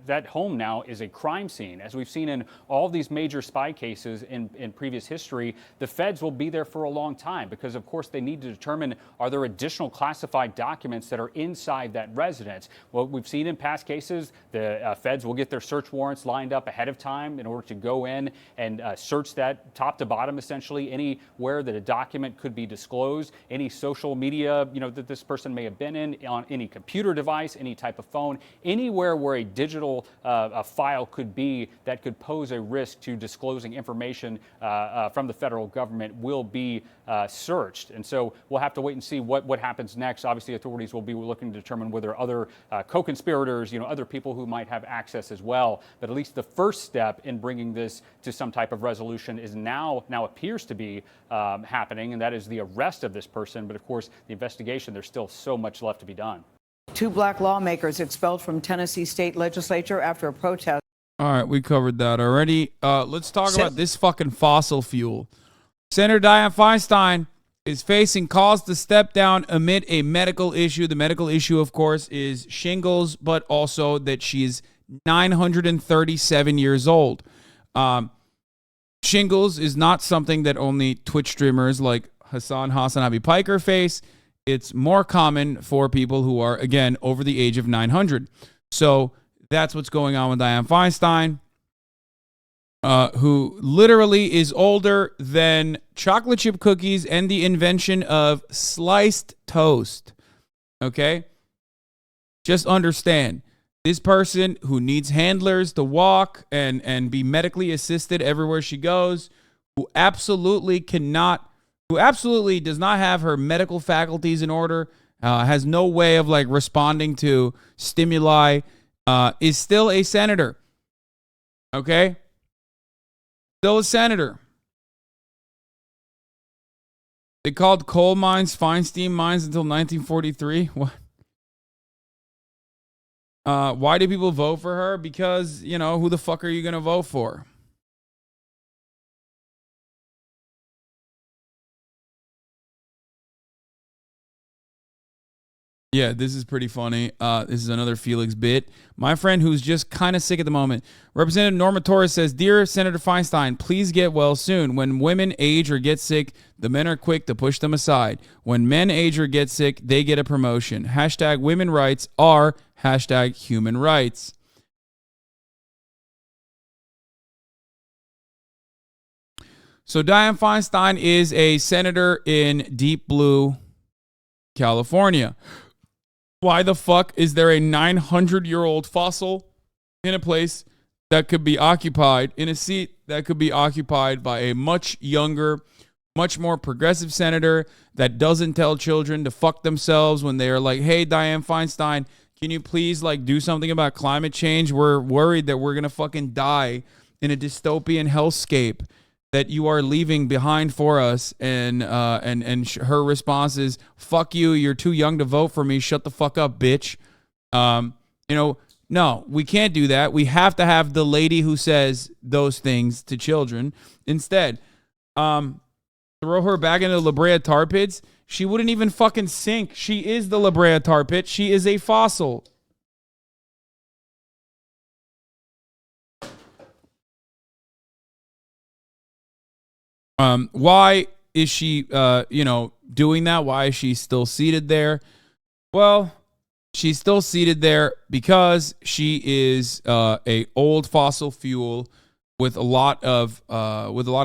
That home now is a crime scene. As we've seen in all these major spy cases in previous history, the feds will be there for a long time because, of course, they need to determine, are there additional classified documents that are inside that residence? Well, we've seen in past cases, the feds will get their search warrants lined up ahead of time in order to go in and search that top to bottom, essentially, anywhere that a document could be disclosed, any social media, that this person may have been in, on any computer device, any type of phone, anywhere where a digital file could be that could pose a risk to disclosing information from the federal government will be searched. And so we'll have to wait and see what happens next. Obviously, authorities will be looking to determine whether other co-conspirators, other people who might have access as well. But at least the first step in bringing this to some type of resolution is now appears to be happening, and that is the arrest of this person. But of course, the investigation, there's still so much left to be done. 2 black lawmakers expelled from Tennessee state legislature after a protest. All right, we covered that already. Let's talk about this fucking fossil fuel. Senator Dianne Feinstein is facing calls to step down amid a medical issue. The medical issue, of course, is shingles, but also that she's 937 years old. Shingles is not something that only Twitch streamers like HasanAbi Piker face. It's more common for people who are, again, over the age of 900. So that's what's going on with Dianne Feinstein, who literally is older than chocolate chip cookies and the invention of sliced toast. Okay? Just understand, this person who needs handlers to walk and be medically assisted everywhere she goes, who absolutely does not have her medical faculties in order, has no way of responding to stimuli, is still a senator. Okay? Still a senator. They called coal mines Feinstein mines until 1943. What? Why do people vote for her? Because, who the fuck are you going to vote for? Yeah, this is pretty funny. This is another Felix bit. My friend who's just kind of sick at the moment. Representative Norma Torres says, Dear Senator Feinstein, please get well soon. When women age or get sick, the men are quick to push them aside. When men age or get sick, they get a promotion. Hashtag women rights are hashtag human rights. So Dianne Feinstein is a senator in deep blue California. Why the fuck is there a 900-year-old fossil in a place that could be occupied, in a seat that could be occupied by a much younger, much more progressive senator that doesn't tell children to fuck themselves when they are like, hey, Dianne Feinstein, can you please do something about climate change? We're worried that we're going to fucking die in a dystopian hellscape that you are leaving behind for us. And her response is, fuck you, you're too young to vote for me, shut the fuck up, bitch. No, we can't do that. We have to have the lady who says those things to children instead. throw her back into the La Brea tar pits, she wouldn't even fucking sink. She is the La Brea tar pit. She is a fossil. Why is she, doing that? Why is she still seated there? Well, she's still seated there because she is a old fossil fuel with a lot of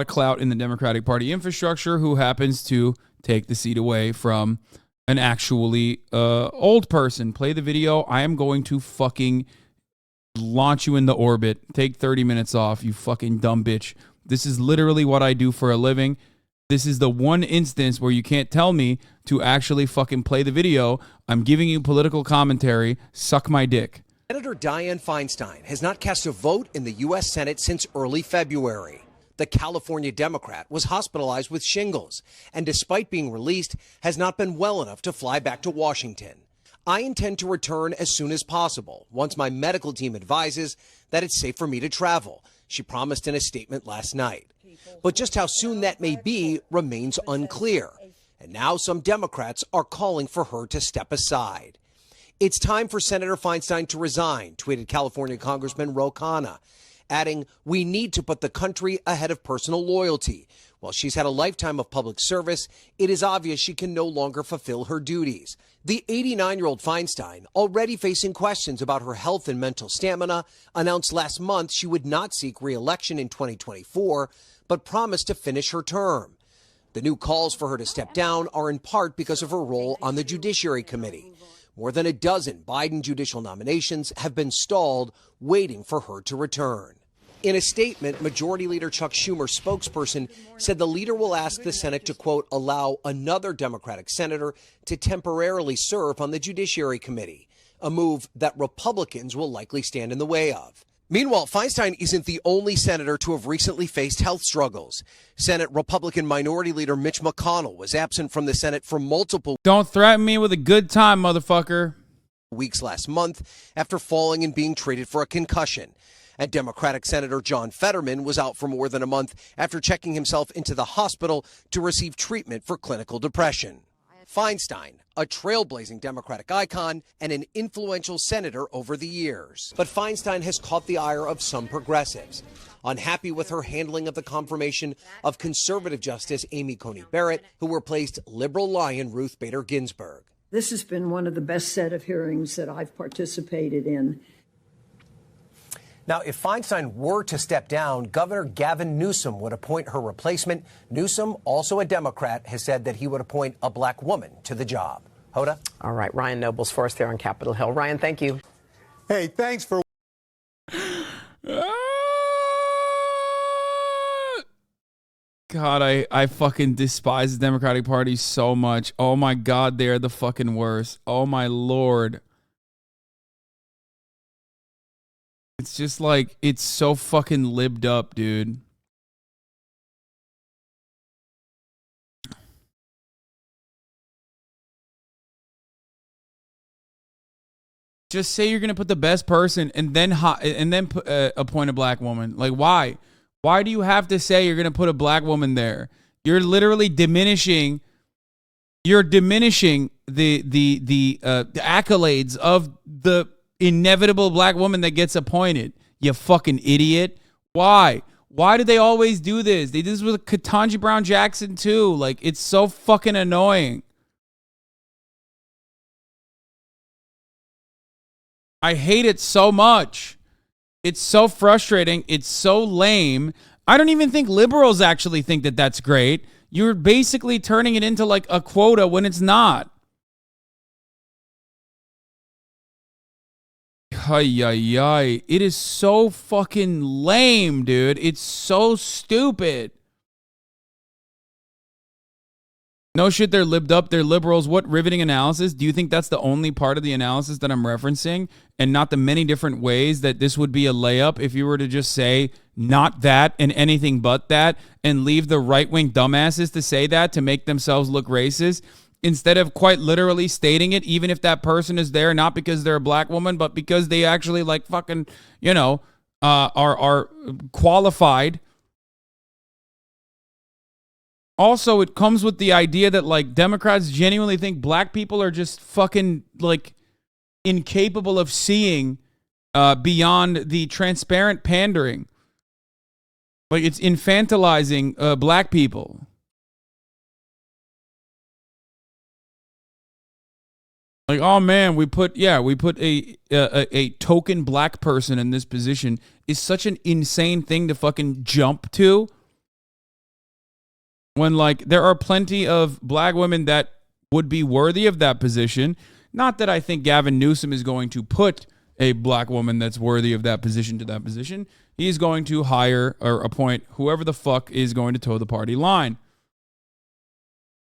clout in the Democratic Party infrastructure, who happens to take the seat away from an actually old person. Play the video. I am going to fucking launch you into orbit. Take 30 minutes off, you fucking dumb bitch. This is literally what I do for a living. This is the one instance where you can't tell me to actually fucking play the video. I'm giving you political commentary. Suck my dick. Senator Dianne Feinstein has not cast a vote in the U.S. Senate since early February. The California Democrat was hospitalized with shingles and, despite being released, has not been well enough to fly back to Washington. I intend to return as soon as possible, once my medical team advises that it's safe for me to travel, she promised in a statement last night. But just how soon that may be remains unclear. And now some Democrats are calling for her to step aside. It's time for Senator Feinstein to resign, tweeted California Congressman Ro Khanna, adding, "We need to put the country ahead of personal loyalty. While she's had a lifetime of public service, it is obvious she can no longer fulfill her duties." The 89-year-old Feinstein, already facing questions about her health and mental stamina, announced last month she would not seek re-election in 2024, but promised to finish her term. The new calls for her to step down are in part because of her role on the Judiciary Committee. More than a dozen Biden judicial nominations have been stalled, waiting for her to return. In a statement, Majority Leader Chuck Schumer's spokesperson said the leader will ask the Senate to, quote, allow another Democratic senator to temporarily serve on the Judiciary Committee, a move that Republicans will likely stand in the way of. Meanwhile, Feinstein isn't the only senator to have recently faced health struggles. Senate Republican Minority Leader Mitch McConnell was absent from the Senate for multiple Don't threaten me with a good time, motherfucker. weeks last month after falling and being treated for a concussion. And Democratic Senator John Fetterman was out for more than a month after checking himself into the hospital to receive treatment for clinical depression. Feinstein, a trailblazing Democratic icon and an influential senator over the years. But Feinstein has caught the ire of some progressives, unhappy with her handling of the confirmation of conservative Justice Amy Coney Barrett, who replaced liberal lion Ruth Bader Ginsburg. This has been one of the best set of hearings that I've participated in. Now, if Feinstein were to step down, Governor Gavin Newsom would appoint her replacement. Newsom, also a Democrat, has said that he would appoint a black woman to the job. Hoda? All right, Ryan Nobles for us there on Capitol Hill. Ryan, thank you. Hey, thanks for... God, I fucking despise the Democratic Party so much. Oh my God, they're the fucking worst. Oh my Lord. It's just like, it's so fucking libbed up, dude. Just say you're going to put the best person and then appoint a black woman. Like, why? Why do you have to say you're going to put a black woman there? You're literally diminishing. You're diminishing the accolades of the inevitable black woman that gets appointed. You fucking idiot. Why? Why do they always do this? They did this with Ketanji Brown Jackson too. Like, it's so fucking annoying. I hate it so much. It's so frustrating. It's so lame. I don't even think liberals actually think that that's great. You're basically turning it into like a quota when it's not. Ay. It is so fucking lame, dude. It's so stupid. No shit, they're libbed up. They're liberals. What riveting analysis? Do you think that's the only part of the analysis that I'm referencing and not the many different ways that this would be a layup if you were to just say not that and anything but that and leave the right-wing dumbasses to say that to make themselves look racist instead of quite literally stating it, even if that person is there not because they're a black woman, but because they actually like fucking, you know, are qualified. also it comes with the idea that like Democrats genuinely think black people are just fucking like incapable of seeing beyond the transparent pandering. Like it's infantilizing black people. Like, oh man, we put a token black person in this position is such an insane thing to fucking jump to. When like there are plenty of black women that would be worthy of that position. Not that I think Gavin Newsom is going to put a black woman that's worthy of that position to that position. He's going to hire or appoint whoever the fuck is going to toe the party line.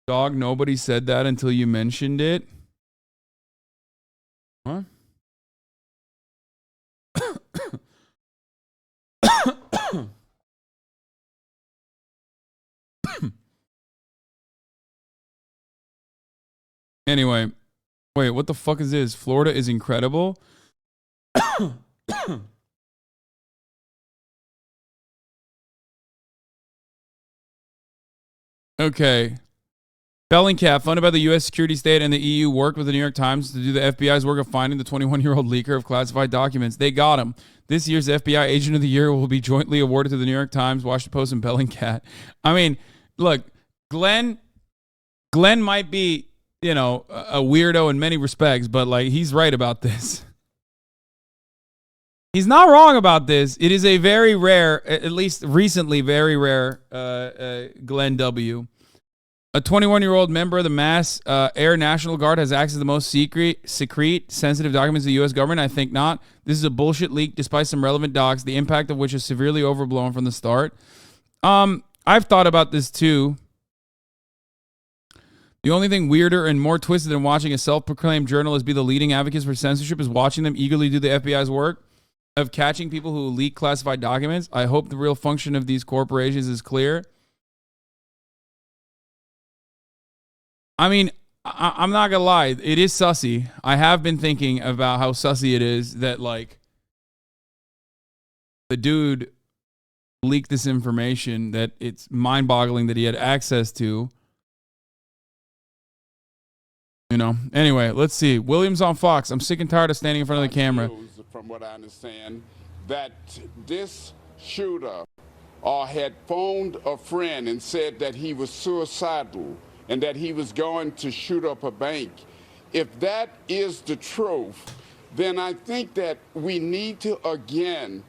Dog, nobody said that until you mentioned it. Huh? Anyway, wait, what the fuck is this? Florida is incredible. Okay. Bellingcat, funded by the U.S. security state and the EU, worked with the New York Times to do the FBI's work of finding the 21-year-old leaker of classified documents. They got him. This year's FBI Agent of the Year will be jointly awarded to the New York Times, Washington Post, and Bellingcat. I mean, look, Glenn might be, you know, a weirdo in many respects, but like he's right about this. He's not wrong about this. It is a very rare, at least recently, very rare Glenn W. A 21-year-old member of the Mass Air National Guard has access to the most secret, sensitive documents of the U.S. government? I think not. This is a bullshit leak despite some relevant docs, the impact of which is severely overblown from the start. I've thought about this too. The only thing weirder and more twisted than watching a self-proclaimed journalist be the leading advocates for censorship is watching them eagerly do the FBI's work of catching people who leak classified documents. I hope the real function of these corporations is clear. I mean, I'm not gonna lie. It is sussy. I have been thinking about how sussy it is that, like, the dude leaked this information that it's mind-boggling that he had access to. You know? Anyway, let's see. Williams on Fox. I'm sick and tired of standing in front of the camera. From what I understand, that this shooter had phoned a friend and said that he was suicidal and that he was going to shoot up a bank. If that is the truth, then I think that we need to again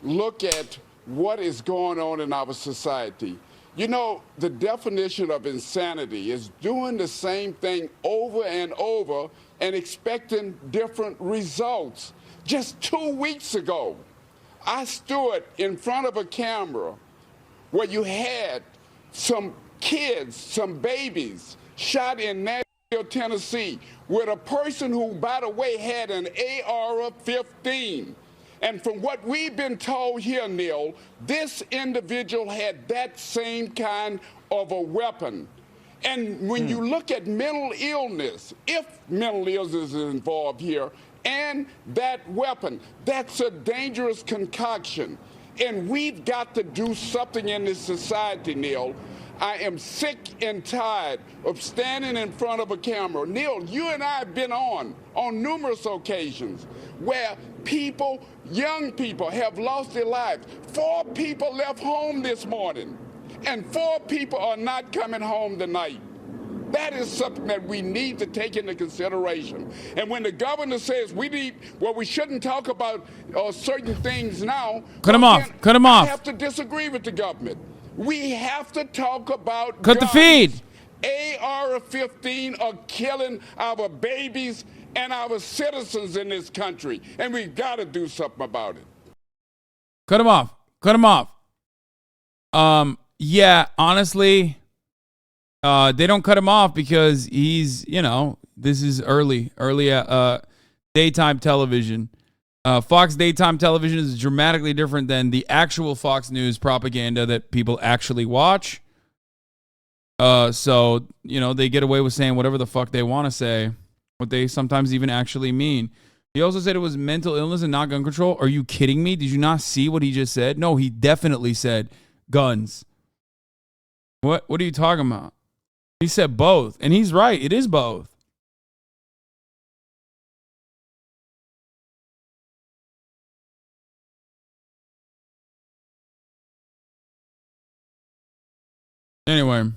look at what is going on in our society. You know, the definition of insanity is doing the same thing over and over and expecting different results. Just 2 weeks ago, I stood in front of a camera where you had some kids, some babies shot in Nashville, Tennessee, with a person who, by the way, had an AR-15. And from what we've been told here, Neil, this individual had that same kind of a weapon. And when you look at mental illness, if mental illness is involved here, and that weapon, that's a dangerous concoction. And we've got to do something in this society, Neil. I am sick and tired of standing in front of a camera. Neil, you and I have been on numerous occasions where people, young people, have lost their lives. 4 people left home this morning, and 4 people are not coming home tonight. That is something that we need to take into consideration. And when the governor says we shouldn't talk about certain things now. Cut him off. Cut him off. I have to disagree with the government. We have to talk about Cut guns. the feed. AR-15 are killing our babies and our citizens in this country, and we've got to do something about it. Cut him off. Cut him off. Yeah, honestly, they don't cut him off because he's, you know, this is early daytime television. Fox daytime television is dramatically different than the actual Fox News propaganda that people actually watch. So, you know, they get away with saying whatever the fuck they want to say, what they sometimes even actually mean. He also said it was mental illness and not gun control. Are you kidding me? Did you not see what he just said? No, he definitely said guns. What are you talking about? He said both, and he's right. It is both. Anyway,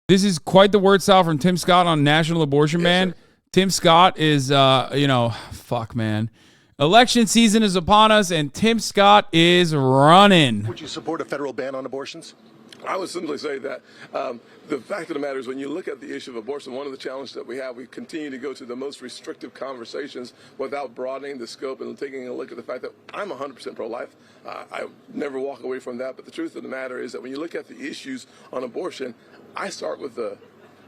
this is quite the word salad from Tim Scott on National Abortion Ban. Tim Scott is, fuck, man. Election season is upon us, and Tim Scott is running. Would you support a federal ban on abortions? I would simply say that the fact of the matter is when you look at the issue of abortion, one of the challenges that we have, we continue to go to the most restrictive conversations without broadening the scope and taking a look at the fact that I'm 100% pro-life. I never walk away from that. But the truth of the matter is that when you look at the issues on abortion, I start with the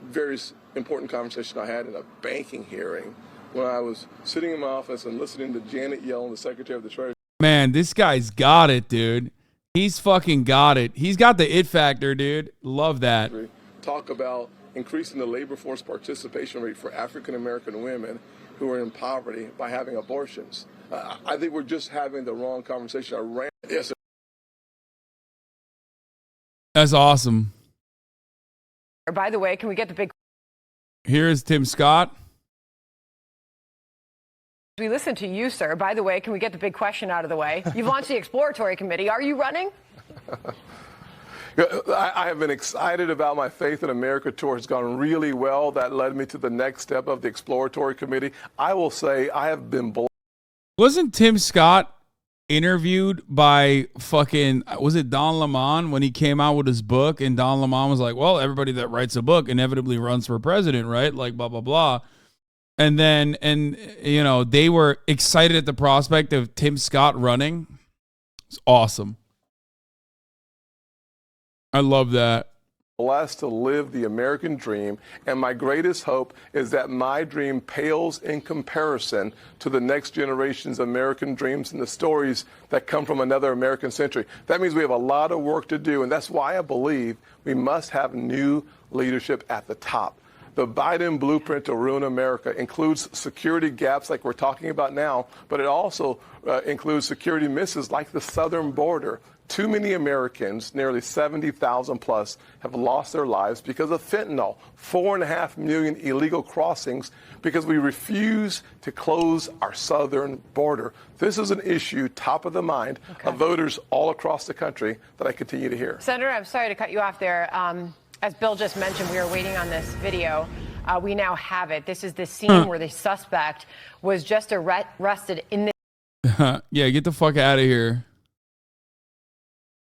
very important conversation I had in a banking hearing when I was sitting in my office and listening to Janet Yellen, the Secretary of the Treasury. Man, this guy's got it, dude. He's fucking got it. He's got the it factor, dude. Love that. Talk about increasing the labor force participation rate for African American women who are in poverty by having abortions. I think we're just having the wrong conversation. Yes. That's awesome. By the way, can we get the big... Here's Tim Scott. We listen to you, sir. By the way, can we get the big question out of the way? You've launched the exploratory committee. Are you running? I have been excited about my Faith in America tour. It's gone really well. That led me to the next step of the exploratory committee. I will say I have been blessed. Wasn't Tim Scott interviewed by fucking, was it Don Lemon when he came out with his book? And Don Lemon was like, well, everybody that writes a book inevitably runs for president, right? Like, blah, blah, blah. And then, you know, they were excited at the prospect of Tim Scott running. It's awesome. I love that. Blessed to live the American dream, and my greatest hope is that my dream pales in comparison to the next generation's American dreams and the stories that come from another American century. That means we have a lot of work to do, and that's why I believe we must have new leadership at the top. The Biden blueprint to ruin America includes security gaps like we're talking about now, but it also includes security misses like the southern border. Too many Americans, nearly 70,000 plus, have lost their lives because of fentanyl. 4.5 million illegal crossings because we refuse to close our southern border. This is an issue top of the mind of voters all across the country that I continue to hear. Senator, I'm sorry to cut you off there. As Bill just mentioned, we were waiting on this video. We now have it. This is the scene where the suspect was just arrested in the... Yeah, get the fuck out of here.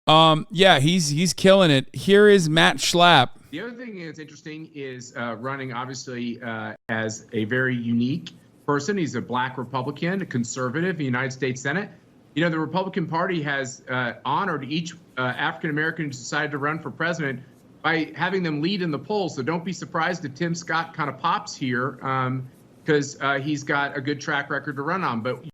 Yeah, he's killing it. Here is Matt Schlapp. The other thing that's interesting is running, obviously, as a very unique person. He's a black Republican, a conservative in the United States Senate. You know, the Republican Party has honored each African American who decided to run for president by having them lead in the polls. So don't be surprised if Tim Scott kind of pops here because he's got a good track record to run on. But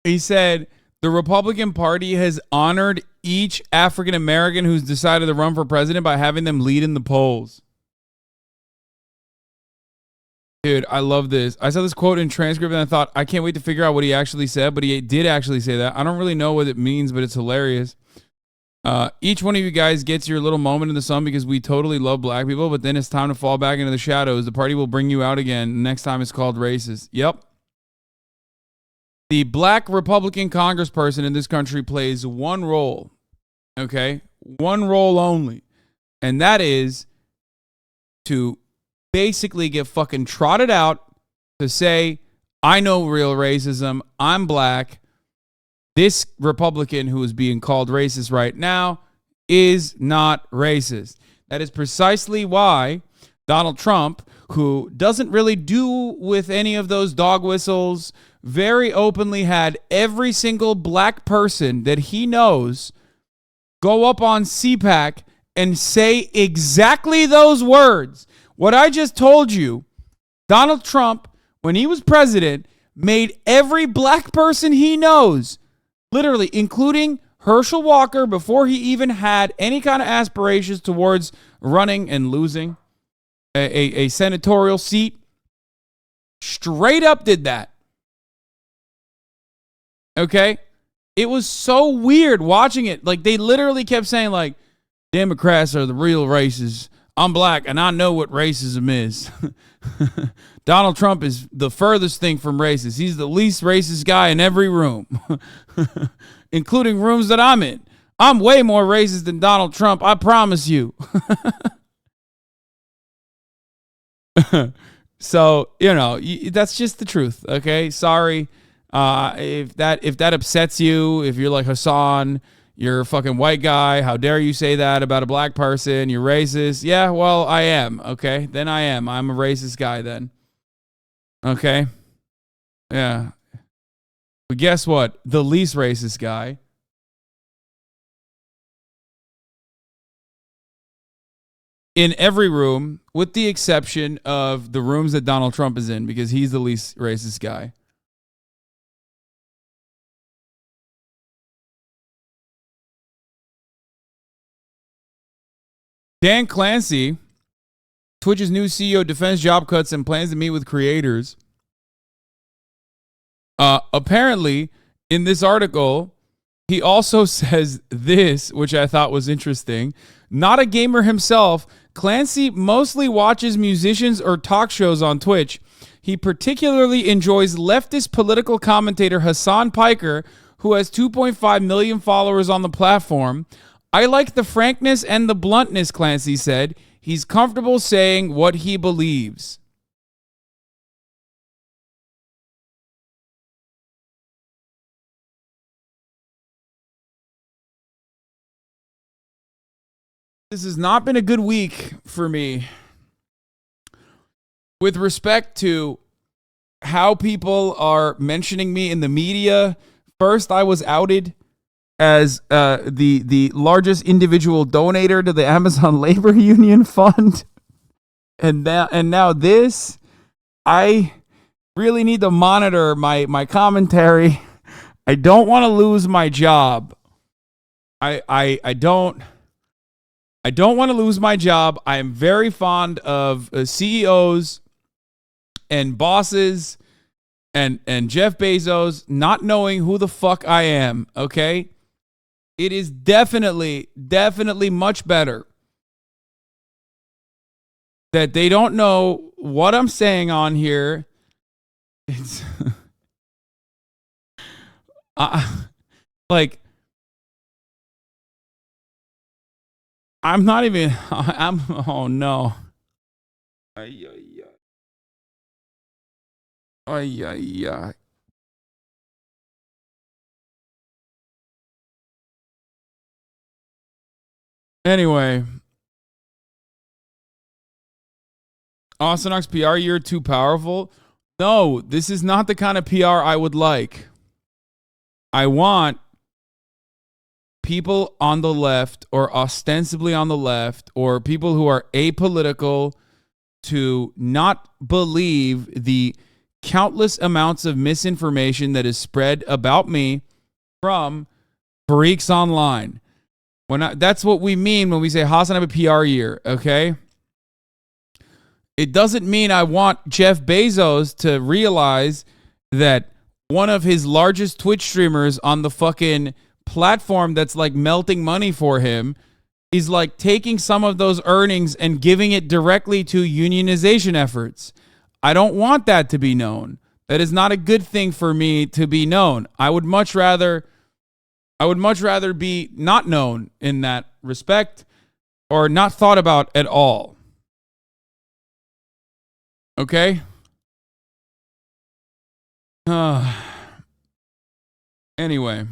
he said the Republican Party has honored each African American who's decided to run for president by having them lead in the polls. Dude, I love this. I saw this quote in transcript and I thought, I can't wait to figure out what he actually said, but he did actually say that. I don't really know what it means, but it's hilarious. Each one of you guys gets your little moment in the sun because we totally love black people, but then it's time to fall back into the shadows. The party will bring you out again. Next time it's called racist. Yep. The black Republican congressperson in this country plays one role. Okay? One role only. And that is to basically get fucking trotted out to say, I know real racism. I'm black. This Republican who is being called racist right now is not racist. That is precisely why Donald Trump, who doesn't really do with any of those dog whistles, very openly had every single black person that he knows go up on CPAC and say exactly those words. What I just told you, Donald Trump, when he was president, made every black person he knows, literally, including Herschel Walker, before he even had any kind of aspirations towards running and losing a senatorial seat, straight up did that. Okay? It was so weird watching it. Like, they literally kept saying, like, Democrats are the real racists. I'm black, and I know what racism is. Donald Trump is the furthest thing from racist. He's the least racist guy in every room, including rooms that I'm in. I'm way more racist than Donald Trump, I promise you. So, you know, that's just the truth, okay? Sorry. If that upsets you, if you're like Hasan, you're a fucking white guy, how dare you say that about a black person, you're racist. Yeah, well, I am, okay? Then I am. I'm a racist guy then. Okay? Yeah. But guess what? The least racist guy. In every room, with the exception of the rooms that Donald Trump is in, because he's the least racist guy. Dan Clancy, Twitch's new CEO, defends job cuts and plans to meet with creators. Apparently, in this article, he also says this, which I thought was interesting. Not a gamer himself, Clancy mostly watches musicians or talk shows on Twitch. He particularly enjoys leftist political commentator Hasan Piker, who has 2.5 million followers on the platform. I like the frankness and the bluntness, Clancy said. He's comfortable saying what he believes. This has not been a good week for me with respect to how people are mentioning me in the media. First, I was outed as the largest individual donator to the Amazon Labor Union Fund. And now this, I really need to monitor my commentary. I don't want to lose my job. I don't want to lose my job. I am very fond of CEOs and bosses and Jeff Bezos not knowing who the fuck I am, okay? It is definitely much better that they don't know what I'm saying on here. It's like, I'm not even, oh no. Ay, ay, ay. Ay, ay, ay. Anyway, Austin PR year too powerful? No, this is not the kind of PR I would like. I want people on the left or ostensibly on the left or people who are apolitical to not believe the countless amounts of misinformation that is spread about me from freaks online. That's what we mean when we say HasanAbi PR year, okay? It doesn't mean I want Jeff Bezos to realize that one of his largest Twitch streamers on the fucking platform that's like melting money for him is like taking some of those earnings and giving it directly to unionization efforts. I don't want that to be known. That is not a good thing for me to be known. I would much rather be not known in that respect or not thought about at all. Okay? Anyway.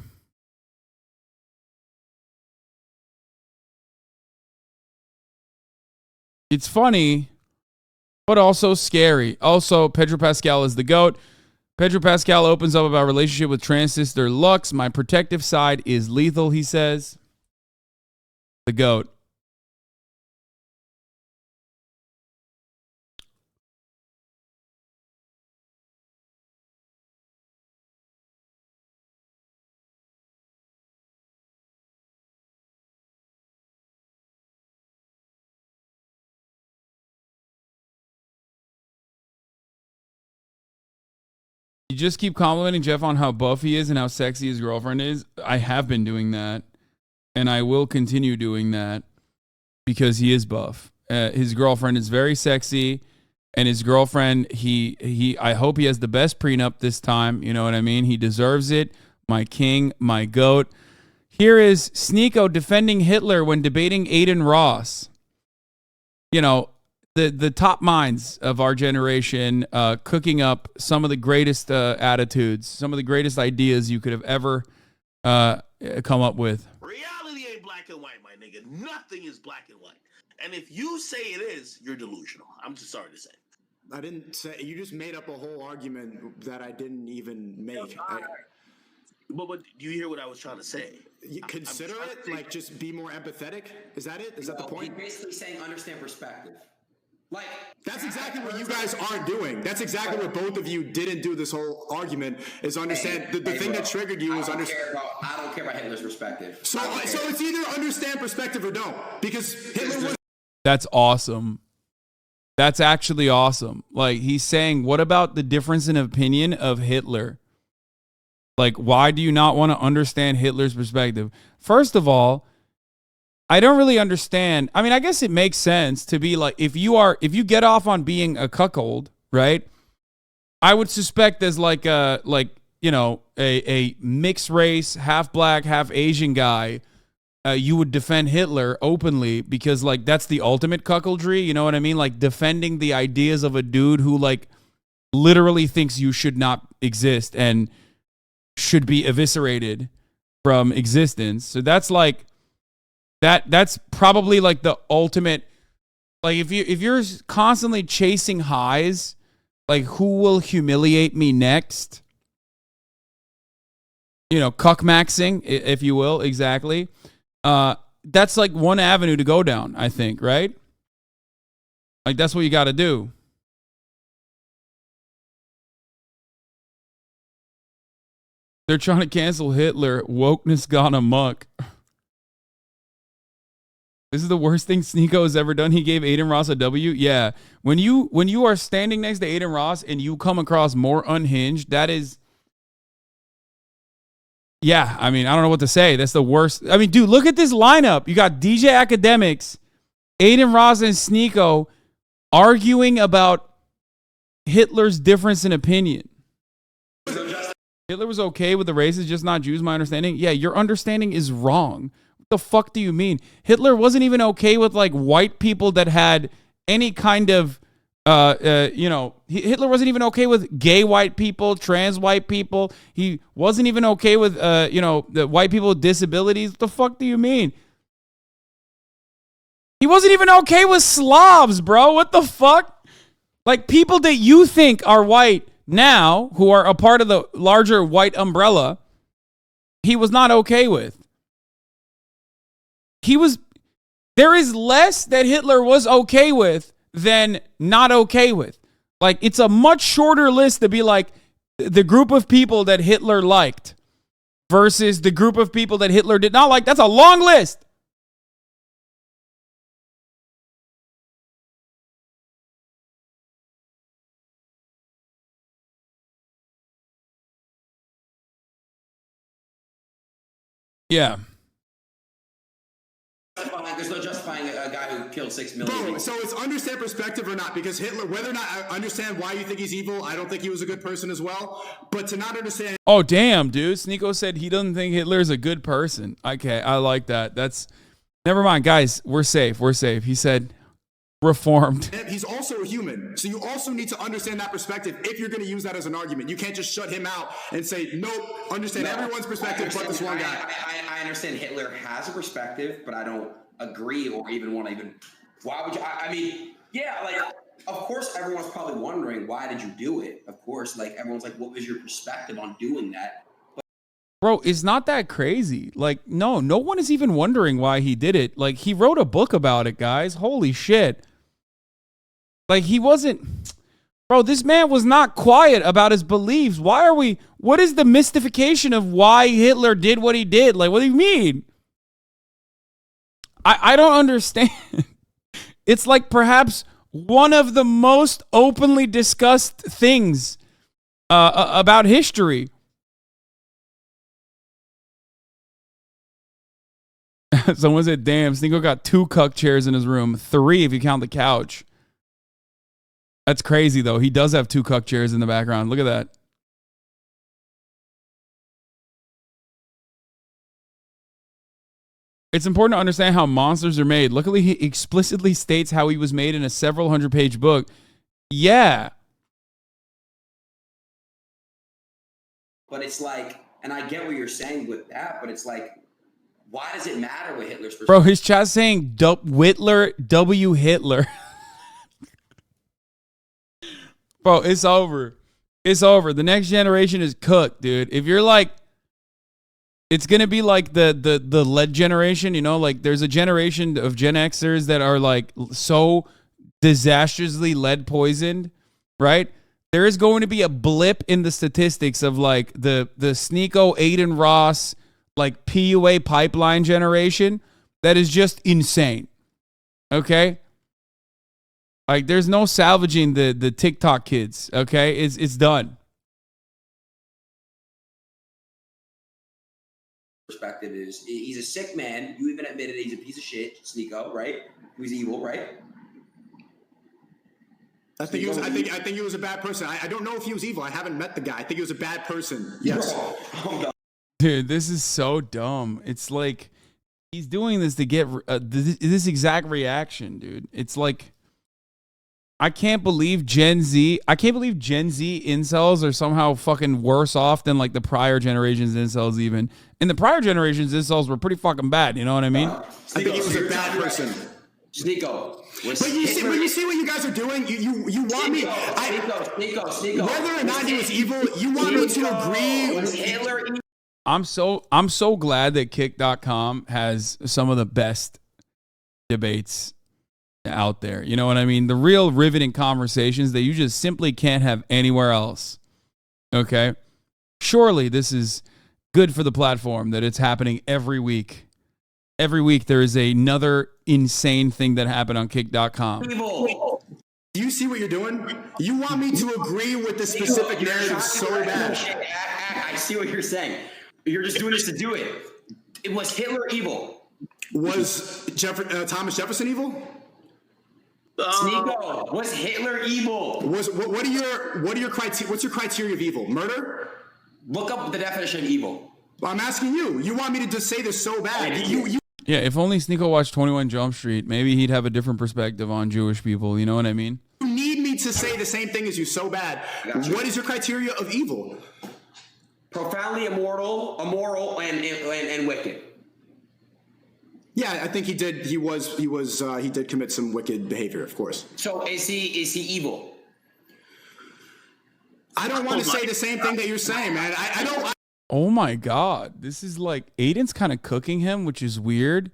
It's funny, but also scary. Also, Pedro Pascal is the GOAT. Pedro Pascal opens up about relationship with trans sister Lux. My protective side is lethal, he says. The GOAT. just keep complimenting Jeff on how buff he is and how sexy his girlfriend is. I have been doing that, and I will continue doing that because he is buff. His girlfriend is very sexy, and his girlfriend, I hope he has the best prenup this time. You know what I mean? He deserves it. My king, my goat. Here is SNEAKO defending Hitler when debating AdinRoss. You know, the top minds of our generation cooking up some of the greatest attitudes, some of the greatest ideas you could have ever come up with. Reality ain't black and white, my nigga. Nothing is black and white. And if you say it is, you're delusional. I'm just sorry to say. I didn't say, you just made up a whole argument that I didn't even make. But do you hear what I was trying to say? Consider it, like, just be more empathetic? Is that it? Is that the point? He's basically saying understand perspective. Like, that's exactly what you guys aren't doing. That's exactly what both of you didn't do this whole argument, is understand. The thing that triggered you was understand. I don't care about Hitler's perspective. So it's either understand perspective or don't. Because Hitler was... That's awesome. That's actually awesome. Like, he's saying, what about the difference in opinion of Hitler? Like, why do you not want to understand Hitler's perspective? First of all, I don't really understand. I mean, I guess it makes sense to be like, if you get off on being a cuckold, right? I would suspect there's like a mixed race, half black, half Asian guy. You would defend Hitler openly because, like, that's the ultimate cuckoldry. You know what I mean? Like, defending the ideas of a dude who, like, literally thinks you should not exist and should be eviscerated from existence. So that's like that's probably like the ultimate. Like, if you're constantly chasing highs, like, who will humiliate me next? You know, cuck-maxing, if you will, exactly. That's like one avenue to go down, I think, right? Like, that's what you got to do. They're trying to cancel Hitler. Wokeness gone amok. This is the worst thing SNEAKO has ever done. He gave AdinRoss a W. Yeah. When you are standing next to AdinRoss and you come across more unhinged, that is... Yeah, I mean, I don't know what to say. That's the worst. I mean, dude, look at this lineup. You got DJ Academics, AdinRoss, and SNEAKO arguing about Hitler's difference in opinion. Hitler was okay with the races, just not Jews, my understanding. Yeah, your understanding is wrong. What the fuck do you mean? Hitler wasn't even okay with, like, white people that had any kind of, Hitler wasn't even okay with gay white people, trans white people. He wasn't even okay with, the white people with disabilities. What the fuck do you mean? He wasn't even okay with Slavs, bro. What the fuck? Like, people that you think are white now, who are a part of the larger white umbrella, he was not okay with. There is less that Hitler was okay with than not okay with. Like, it's a much shorter list to be like the group of people that Hitler liked versus the group of people that Hitler did not like. That's a long list. Yeah. There's no justifying a guy who killed 6 million people. So it's understand perspective or not, because Hitler, whether or not I understand why you think he's evil, I don't think he was a good person as well, but to not understand... Oh, damn, dude. SNEAKO said he doesn't think Hitler is a good person. Okay, I like that. That's... Never mind, guys. We're safe. We're safe. He said reformed. He's also a human, so you also need to understand that perspective if you're going to use that as an argument. You can't just shut him out and say, nope, understand everyone's perspective but this one guy. I understand Hitler has a perspective, but I don't agree or even want to even... Why would you... I mean, yeah, like, of course everyone's probably wondering, why did you do it? Of course, like, everyone's like, what was your perspective on doing that? Bro, it's not that crazy. Like, no one is even wondering why he did it. Like, he wrote a book about it, guys. Holy shit. Like, he wasn't... Bro, this man was not quiet about his beliefs. What is the mystification of why Hitler did what he did? Like, what do you mean? I don't understand. It's like perhaps one of the most openly discussed things about history. Someone said, damn, SNEAKO got 2 cuck chairs in his room. 3 if you count the couch. That's crazy, though. He does have 2 cuck chairs in the background. Look at that. It's important to understand how monsters are made. Luckily, he explicitly states how he was made in a several 100-page book. Yeah. But it's like, and I get what you're saying with that, but it's like, why does it matter what Hitler's perspective? Bro, his chat's saying Whitler, W. Hitler. Bro, it's over. It's over. The next generation is cooked, dude. If you're like, it's going to be like the lead generation, you know, like there's a generation of Gen Xers that are like so disastrously lead poisoned, right? There is going to be a blip in the statistics of like the SNEAKO AdinRoss, like PUA pipeline generation that is just insane. Okay? Like there's no salvaging the TikTok kids, okay? It's done. Perspective is he's a sick man. You even admitted he's a piece of shit, SNEAKO, right? He was evil, right? I think he was a bad person. I don't know if he was evil. I haven't met the guy. I think he was a bad person. Yes. Dude, this is so dumb. It's like he's doing this to get this exact reaction, dude. It's like I can't believe Gen Z incels are somehow fucking worse off than like the prior generations incels even. In the prior generations, incels were pretty fucking bad. You know what I mean? I think he was a bad person. SNEAKO. But you see what you guys are doing? You want me... SNEAKO. Whether or not he was evil, you want me to agree... Was Hitler evil? I'm so glad that Kick.com has some of the best debates out there. You know what I mean? The real riveting conversations that you just simply can't have anywhere else. Okay? Surely this is good for the platform that it's happening every week. Every week there is another insane thing that happened on Kick.com. Do you see what you're doing? You want me to agree with the specific narrative so bad. I see what you're saying. You're just doing this to do it. Was Hitler evil? Was Thomas Jefferson evil? SNEAKO, was Hitler evil? What's your criteria of evil? Murder? Look up the definition of evil. I'm asking you. You want me to just say this so bad? Yeah, if only SNEAKO watched 21 Jump Street, maybe he'd have a different perspective on Jewish people. You know what I mean? You need me to say the same thing as you so bad. What is your criteria of evil? Profoundly immoral, and wicked. Yeah, I think he did. He did commit some wicked behavior, of course. So is he evil? I don't want to say the same thing that you're saying, man. I don't. Oh my God. This is like Aiden's kind of cooking him, which is weird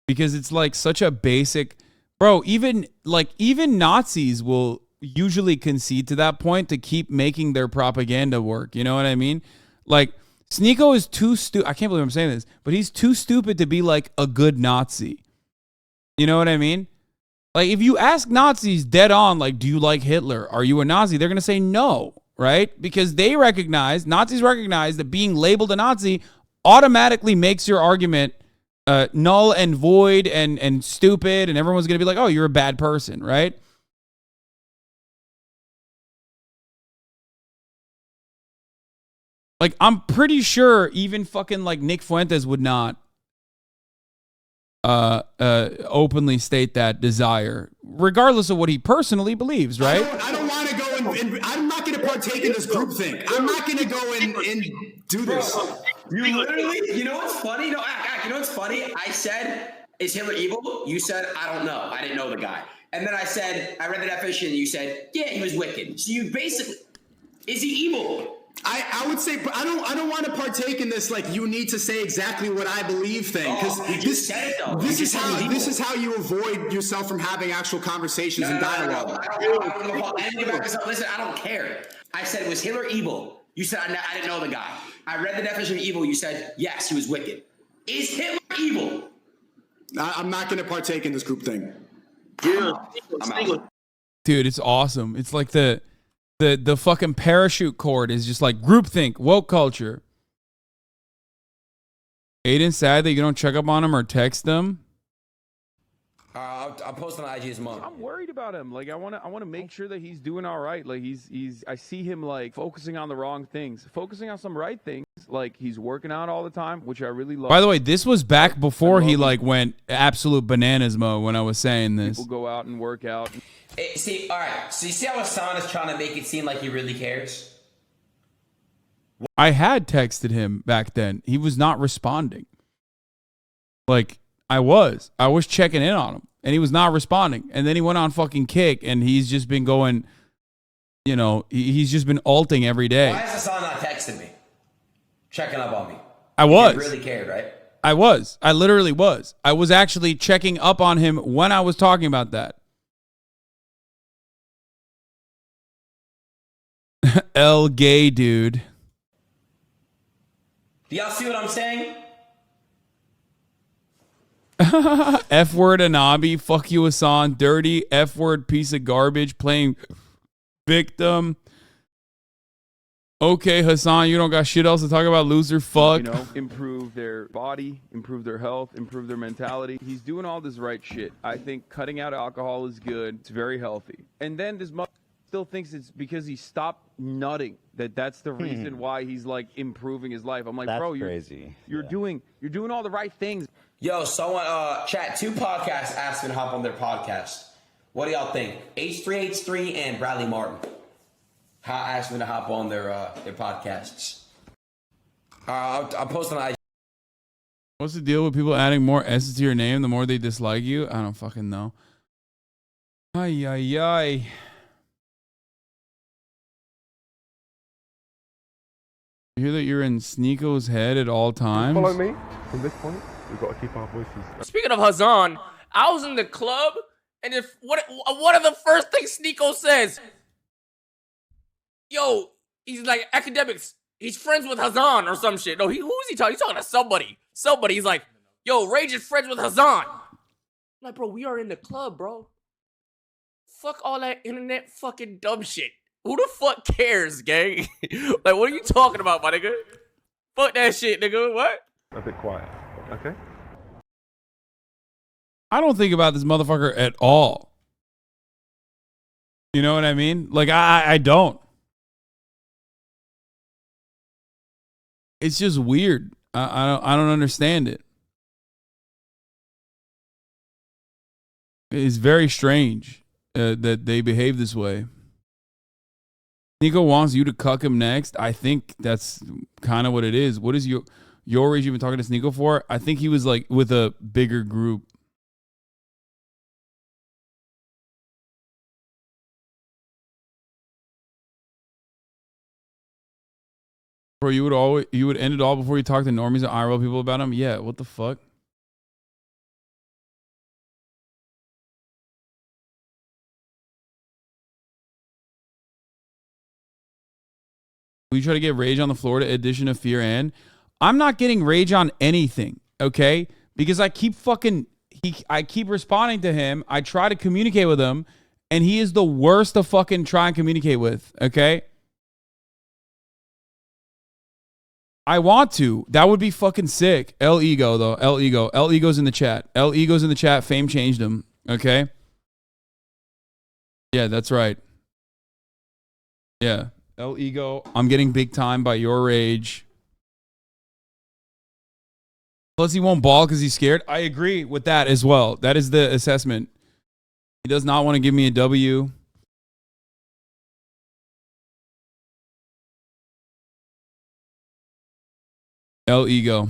because it's like such a basic, bro, even Nazis will usually concede to that point to keep making their propaganda work. You know what I mean? Like SNEAKO is too stupid. I can't believe I'm saying this, but he's too stupid to be like a good Nazi. You know what I mean? Like if you ask Nazis dead on, like, do you like Hitler? Are you a Nazi? They're going to say no. Right? Because Nazis recognize that being labeled a Nazi automatically makes your argument null and void and stupid, and everyone's going to be like, oh, you're a bad person, right? Like, I'm pretty sure even fucking like Nick Fuentes would not openly state that desire, regardless of what he personally believes, right? I don't want to go and I'm not going to partake in this group thing. I'm not going to go and do this. You literally, you know what's funny? No, you know what's funny? I said, is Hitler evil? You said, I don't know. I didn't know the guy. And then I said, I read the definition, and you said, yeah, he was wicked. So you basically, is he evil? I would say I don't want to partake in this like you need to say exactly what I believe thing because this is how you avoid yourself from having actual conversations and dialogue. Listen, I don't care. I said, was Hitler evil? You said I didn't know the guy. I read the definition of evil. You said yes, he was wicked. Is Hitler evil? I'm not going to partake in this group thing. Dude, it's awesome. It's like the The fucking parachute cord is just like groupthink, woke culture. Aiden's sad that you don't check up on him or text him. I'll post on IG his mom. I'm worried about him. Like I want to make sure that he's doing all right. Like I see him like focusing on the wrong things, focusing on some right things. Like he's working out all the time, which I really love. By the way, this was back before he like went absolute bananas mode when I was saying this. People go out and work out. See, all right. So you see how Hasan is trying to make it seem like he really cares? I had texted him back then. He was not responding. Like I was checking in on him and he was not responding. And then he went on fucking Kick and he's just been going, you know, he's just been ulting every day. Why is Hasan not texting me? Checking up on me. I was. He really cared, right? I was. I literally was. I was actually checking up on him when I was talking about that. L gay dude. Do y'all see what I'm saying? F word Anabi, fuck you Hasan, dirty F word piece of garbage, playing victim. Okay, Hasan, you don't got shit else to talk about, loser, fuck. You know, improve their body, improve their health, improve their mentality. He's doing all this right shit. I think cutting out alcohol is good. It's very healthy. And then this mother still thinks it's because he stopped nutting that's the reason why he's like improving his life. I'm like, that's bro, you're crazy. You're doing all the right things. Yo, someone chat 2 podcasts asked me to hop on their podcast. What do y'all think? H3H3 and Bradley Martin. Asked me to hop on their podcasts. I'll post on IG. What's the deal with people adding more S's to your name the more they dislike you? I don't fucking know. Ay, ay, ay. You hear that you're in SNEAKO's head at all times? Follow me from this point. We've got to keep our voices. Speaking of Hasan, I was in the club, and if what are the first things SNEAKO says? Yo, he's like academics. He's friends with Hasan or some shit. No, who is he talking? He's talking to somebody. Somebody. He's like, yo, Rage is friends with Hasan. I'm like, bro, we are in the club, bro. Fuck all that internet fucking dumb shit. Who the fuck cares, gang? Like, what are you talking about, my nigga? Fuck that shit, nigga. What? A bit quiet, okay? I don't think about this motherfucker at all. You know what I mean? Like, I don't. It's just weird. I don't understand it. It's very strange that they behave this way. SNEAKO wants you to cuck him next. I think that's kind of what it is. What is your Rage even talking to SNEAKO for? I think he was like with a bigger group. Bro, you would end it all before you talk to normies and IRL people about him? Yeah, what the fuck? We try to get rage on the Florida edition of Fear and I'm not getting rage on anything, okay? Because I keep I keep responding to him. I try to communicate with him, and he is the worst to fucking try and communicate with, okay? I want to. That would be fucking sick. L Ego though. L Ego. L Ego's in the chat. L Ego's in the chat. Fame changed him. Okay. Yeah, that's right. Yeah. L Ego. I'm getting big time by your rage. Plus he won't ball because he's scared. I agree with that as well. That is the assessment. He does not want to give me a W. L Ego.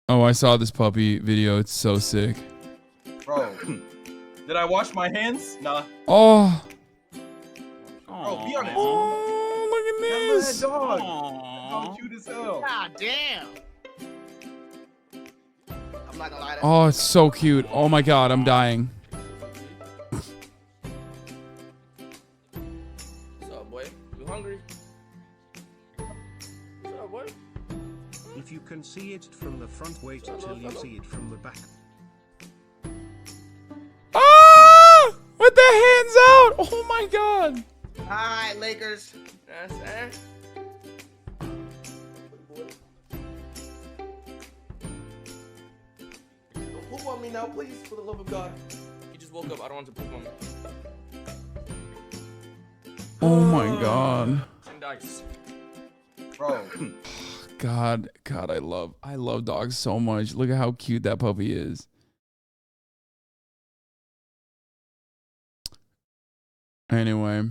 Oh, I saw this puppy video. It's so sick. Bro, did I wash my hands? Nah. Oh. Bro, be honest. Oh, look at this. That dog. Dog cute as hell. God damn. I'm not gonna lie to Oh, it's so cute. Oh my God, I'm dying. What's up, boy? You hungry? What's up, boy? If you can see it from the front, wait till you see it from the back. Ah! With the hands out! Oh my god! All right, Lakers. That's it. Don't poop on me now, please, for the love of God. You just woke up. I don't want to poop on me. Oh my god. Dice. Bro. God, I love dogs so much. Look at how cute that puppy is. Anyway.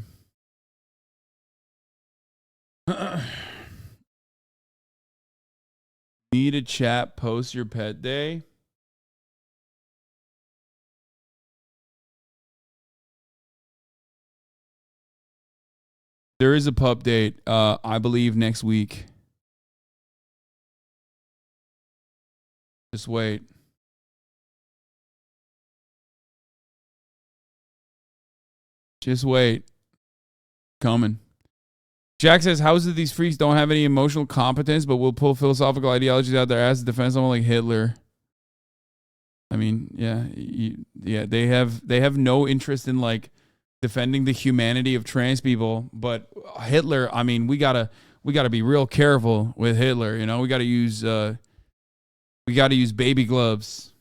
Need a chat post your pet day? There is a pup date, I believe next week. Just wait. Just wait. Coming. Jack says, how is it these freaks don't have any emotional competence, but will pull philosophical ideologies out their ass to defend someone like Hitler? I mean, yeah, they have no interest in like defending the humanity of trans people, but Hitler, I mean, we gotta be real careful with Hitler. You know, we gotta use baby gloves.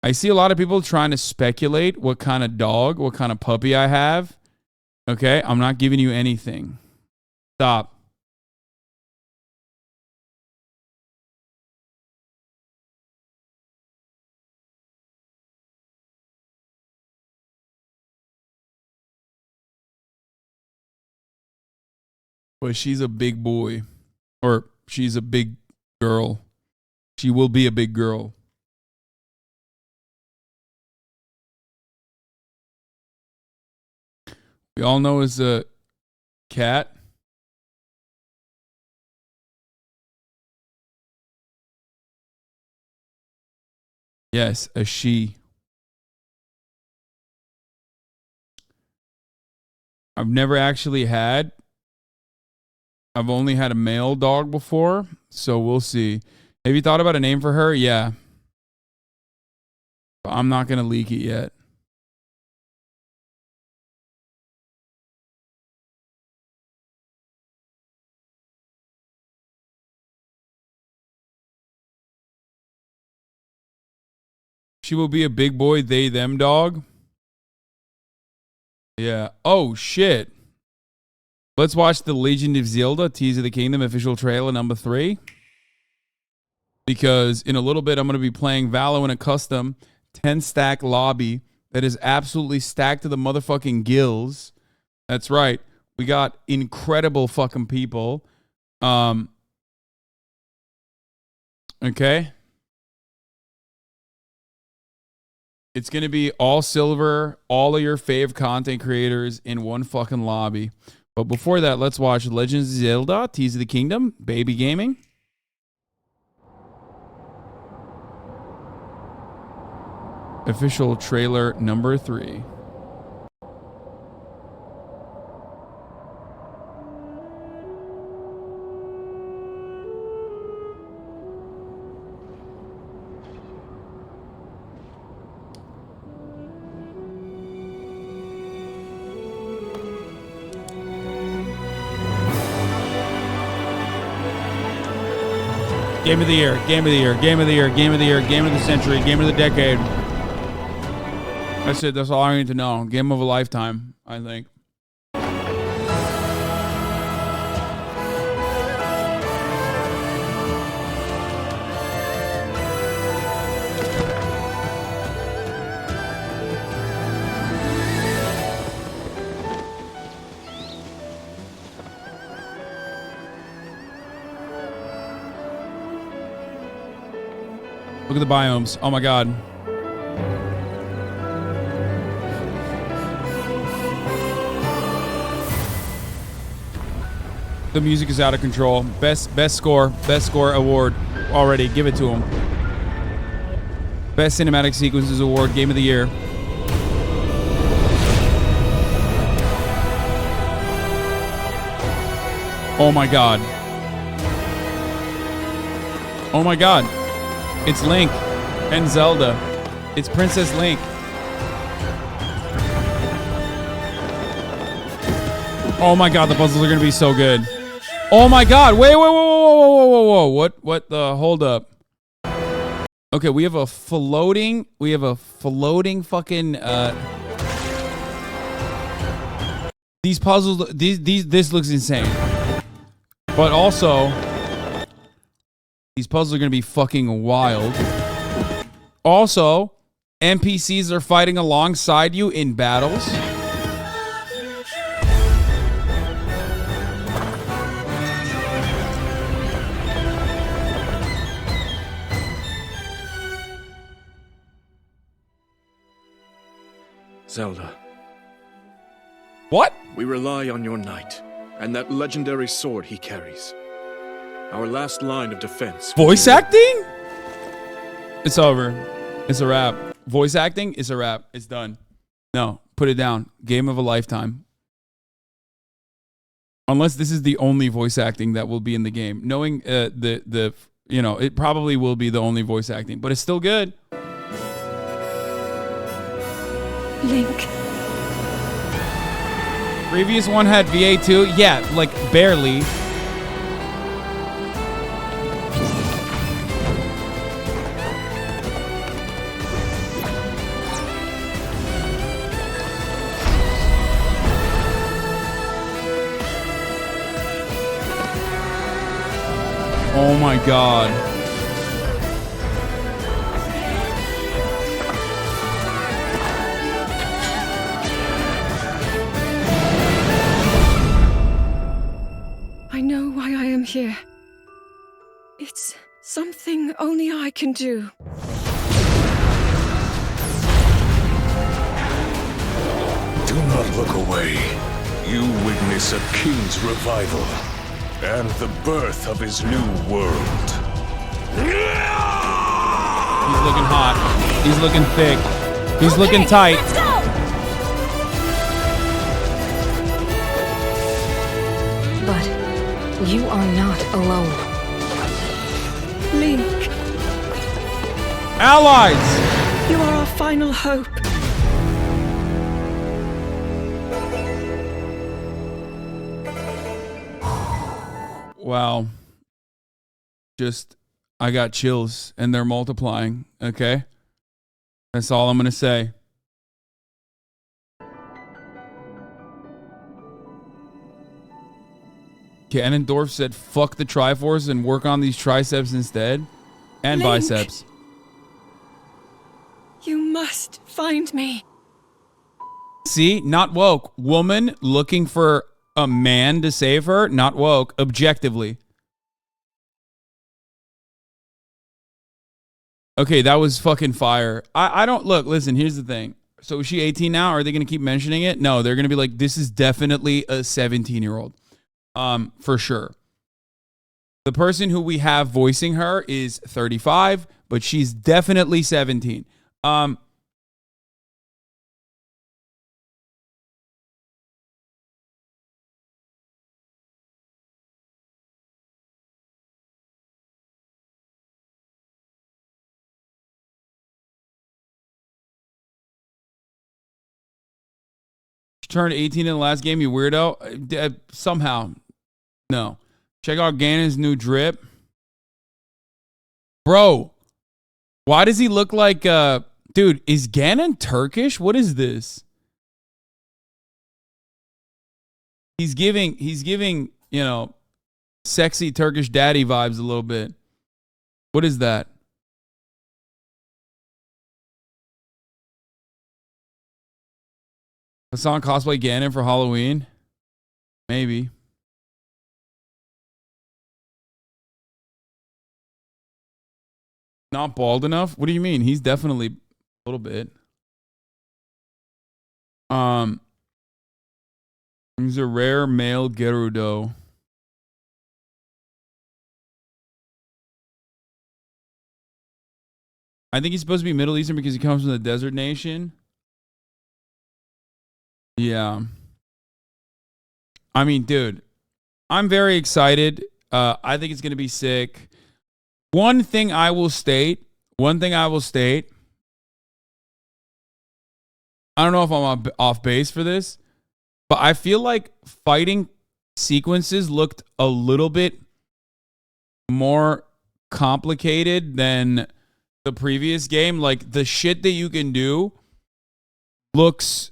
I see a lot of people trying to speculate what kind of dog, what kind of puppy I have. Okay, I'm not giving you anything. Stop. But she's a big boy. Or she's a big girl. She will be a big girl. We all know it's a cat. Yes, a she. I've never actually had. I've only had a male dog before, so we'll see. Have you thought about a name for her? Yeah. But I'm not going to leak it yet. She will be a big boy, they, them dog. Yeah. Oh, shit. Let's watch the Legend of Zelda, Tears of the Kingdom, official trailer number 3. Because in a little bit, I'm going to be playing Valo in a custom 10-stack lobby that is absolutely stacked to the motherfucking gills. That's right. We got incredible fucking people. Okay. It's going to be all silver, all of your fave content creators in one fucking lobby. But before that, let's watch Legends of Zelda, Tears of the Kingdom, Baby Gaming. Official trailer number 3. Game of the year, game of the year, game of the year, game of the year, game of the century, game of the decade. That's it. That's all I need to know. Game of a lifetime, I think. Look at the biomes. Oh my God. The music is out of control. Best score award already. Give it to him. Best cinematic sequences award, game of the year. Oh my god. Oh my god. It's Link and Zelda. It's Princess Link. Oh my god, the puzzles are gonna be so good. Oh my god, wait, whoa. What the, hold up. Okay, we have a floating fucking, these puzzles, this looks insane. But also, these puzzles are gonna be fucking wild. Also, NPCs are fighting alongside you in battles. Zelda. What? We rely on your knight and that legendary sword he carries. Our last line of defense. Voice acting? It's over. It's a wrap. Voice acting is a wrap. It's done. No, put it down. Game of a lifetime. Unless this is the only voice acting that will be in the game. Knowing you know, it probably will be the only voice acting, but it's still good. Link. Previous one had VA too. Yeah, like barely. Oh my god. I know why I am here. It's something only I can do. Do not look away. You witness a king's revival and the birth of his new world. He's looking hot. He's looking thick. He's looking tight. Let's go! But you are not alone. Link. Allies! You are our final hope. Wow. Just, I got chills and they're multiplying, okay? That's all I'm going to say. Ganondorf said, fuck the Triforce and work on these triceps instead. And Link. biceps. You must find me. See? Not woke. Woman looking for a man to save her? Not woke. Objectively. Okay, that was fucking fire. I don't... Look, listen, here's the thing. So is she 18 now? Are they going to keep mentioning it? No, they're going to be like, this is definitely a 17-year-old. For sure. The person who we have voicing her is 35, but she's definitely 17. Turned 18 in the last game, you weirdo. Somehow. No. Check out Ganon's new drip. Bro. Why does he look like dude, is Ganon Turkish? What is this? He's giving, you know, sexy Turkish daddy vibes a little bit. What is that? Hasan cosplay Ganon for Halloween? Maybe. Not bald enough? What do you mean? He's definitely a little bit. He's a rare male Gerudo. I think he's supposed to be Middle Eastern because he comes from the desert nation. Yeah. I mean, dude, I'm very excited. I think it's going to be sick. One thing I will state. I don't know if I'm off base for this, but I feel like fighting sequences looked a little bit more complicated than the previous game. Like, the shit that you can do looks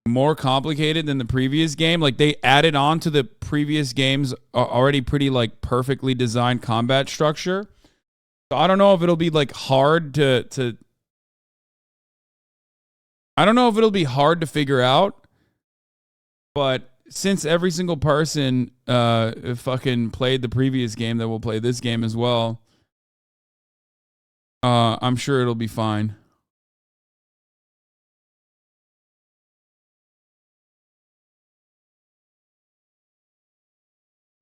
more complicated than the previous game. Like, they added on to the previous game's already pretty, like, perfectly designed combat structure. So I don't know if it'll be, like, hard to I don't know if it'll be hard to figure out, but since every single person fucking played the previous game that will play this game as well, I'm sure it'll be fine.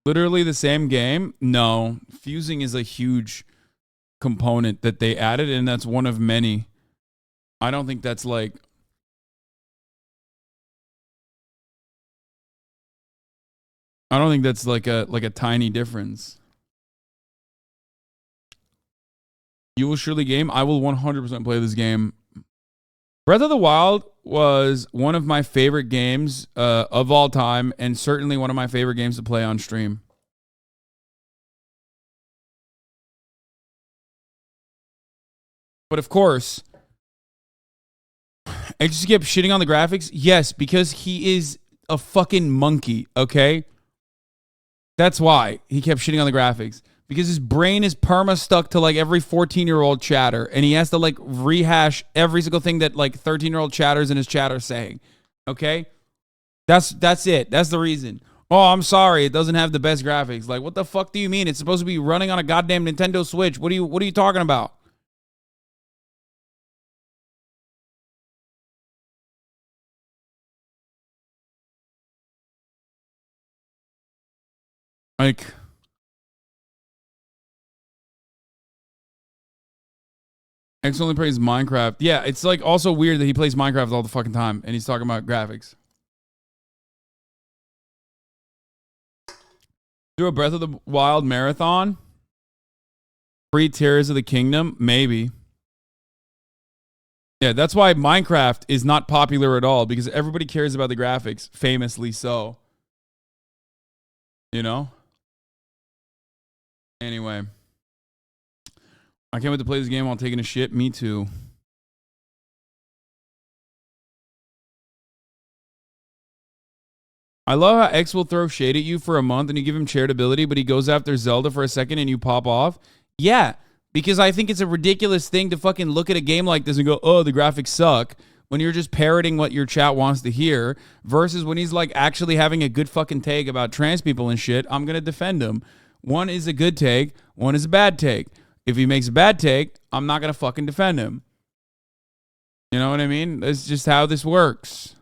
Literally the same game? No. Fusing is a huge component that they added, and that's one of many. I don't think that's like... I don't think that's like a tiny difference. You will surely game? I will 100% play this game. Breath of the Wild was one of my favorite games of all time, and certainly one of my favorite games to play on stream. But of course, I just kept shitting on the graphics. Yes, because he is a fucking monkey, okay? That's why he kept shitting on the graphics. Because his brain is perma-stuck to, like, every 14-year-old chatter. And he has to, like, rehash every single thing that, like, 13-year-old chatters in his chat are saying. Okay? That's it. That's the reason. Oh, I'm sorry. It doesn't have the best graphics. Like, what the fuck do you mean? It's supposed to be running on a goddamn Nintendo Switch. What are you talking about? Like... X only plays Minecraft. Yeah, it's like also weird that he plays Minecraft all the fucking time and he's talking about graphics. Do a Breath of the Wild marathon? Free Tears of the Kingdom? Maybe. Yeah, that's why Minecraft is not popular at all, because everybody cares about the graphics, famously so. You know? Anyway. I can't wait to play this game while taking a shit. Me too. I love how X will throw shade at you for a month and you give him charitability, but he goes after Zelda for a second and you pop off. Yeah, because I think it's a ridiculous thing to fucking look at a game like this and go, oh, the graphics suck, when you're just parroting what your chat wants to hear, versus when he's like actually having a good fucking take about trans people and shit. I'm going to defend him. One is a good take, one is a bad take. If he makes a bad take, I'm not going to fucking defend him. You know what I mean? That's just how this works.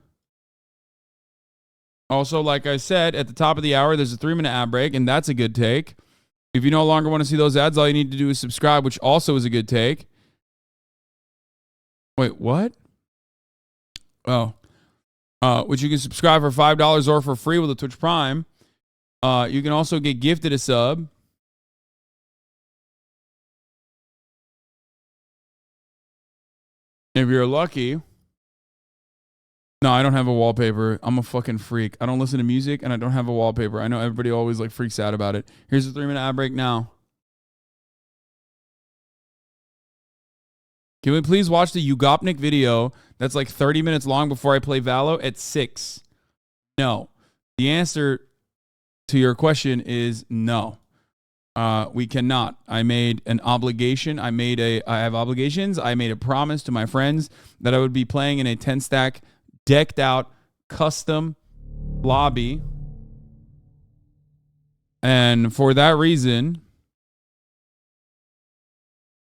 Also, like I said, at the top of the hour, there's a 3-minute ad break, and that's a good take. If you no longer want to see those ads, all you need to do is subscribe, which also is a good take. Wait, what? Oh. Which you can subscribe for $5 or for free with a Twitch Prime. You can also get gifted a sub. If you're lucky. No, I don't have a wallpaper. I'm a fucking freak. I don't listen to music and I don't have a wallpaper. I know everybody always like freaks out about it. Here's a 3-minute ad break now. Can we please watch the Ugopnik video that's like 30 minutes long before I play Valo at 6? No. The answer to your question is no. We cannot. I made an obligation. I have obligations. I made a promise to my friends that I would be playing in a 10-stack decked out custom lobby. And for that reason,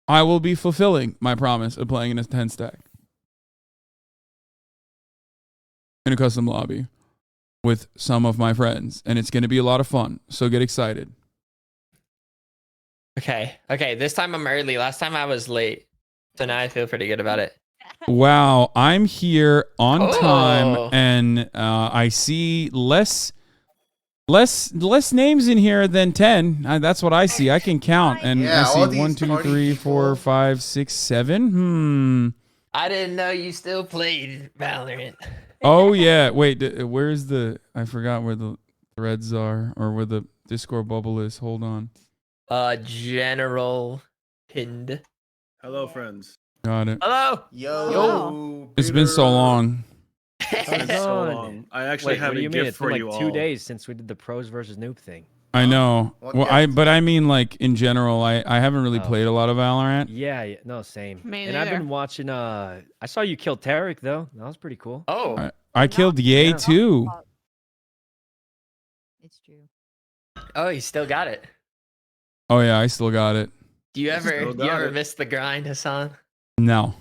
I will be fulfilling my promise of playing in a 10-stack in a custom lobby with some of my friends. And it's going to be a lot of fun. So get excited. Okay. This time I'm early. Last time I was late. So now I feel pretty good about it. Wow. I'm here on time and I see less Less names in here than 10. That's what I see. I can count. And Yeah, I all see 1, these 2, party 3, 4, people. 5, 6, 7. I didn't know you still played Valorant. Oh, yeah. Wait, where's the... I forgot where the threads are or where the Discord bubble is. Hold on. General pinned. Hello, friends. Got it. Hello. Yo. It's been so long. It's been so long. I actually have a gift for you all. 2 days since we did the pros versus noob thing. I know. What Well, gift? but I mean, like, in general, I haven't really played a lot of Valorant. Yeah, no, same. Me And I've neither. been watching. I saw you kill Tarek though. That was pretty cool. Oh. I killed Ye too. It's true. Oh, you still got it. Oh yeah, I still got it. Do you ever miss the grind, Hasan? No.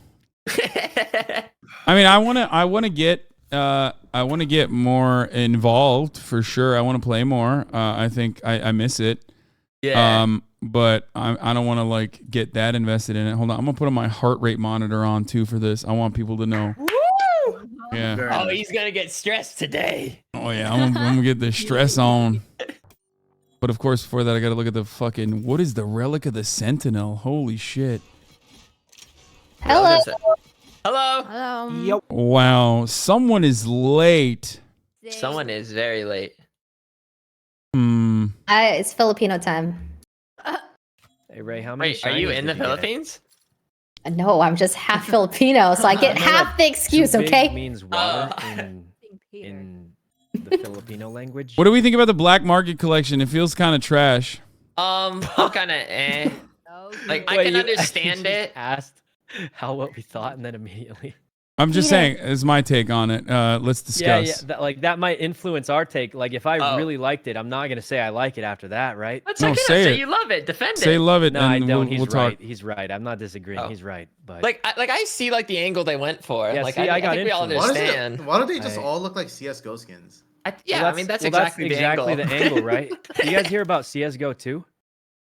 I mean, I wanna get more involved for sure. I want to play more. I think I miss it. Yeah. But I don't want to like get that invested in it. Hold on, I'm gonna put my heart rate monitor on too for this. I want people to know. Woo! Yeah. Oh, he's gonna get stressed today. Oh yeah, I'm gonna get the stress on. But of course, before that, I gotta look at the fucking. What is the relic of the Sentinel? Holy shit! Hello. Hello. Hello. Wow, someone is late. Someone is very late. It's Filipino time. Hey Ray, how many? Wait, are you shinies in did the you get? Philippines? No, I'm just half Filipino, so I get half the excuse, Too big okay? means water in the Filipino language. What do we think about the black market collection? It feels kind of trash. I'm kind of eh. Like I Wait, can you understand just it. Asked what we thought, and then immediately. I'm just saying, is my take on it. Let's discuss. Yeah. That might influence our take. Like if I really liked it, I'm not gonna say I like it after that, right? But No, check it out. say So it. you love it. Defend Say it. love it, No, and I don't. we'll He's talk. right. He's right. I'm not disagreeing. He's right. But Like I see like the angle they went for. Yeah, like see, I got think we all influenced. understand. Why don't they just all look like CS:GO skins? Yeah, I mean that's well, exactly the angle. the angle, right? You guys hear about CS:GO 2?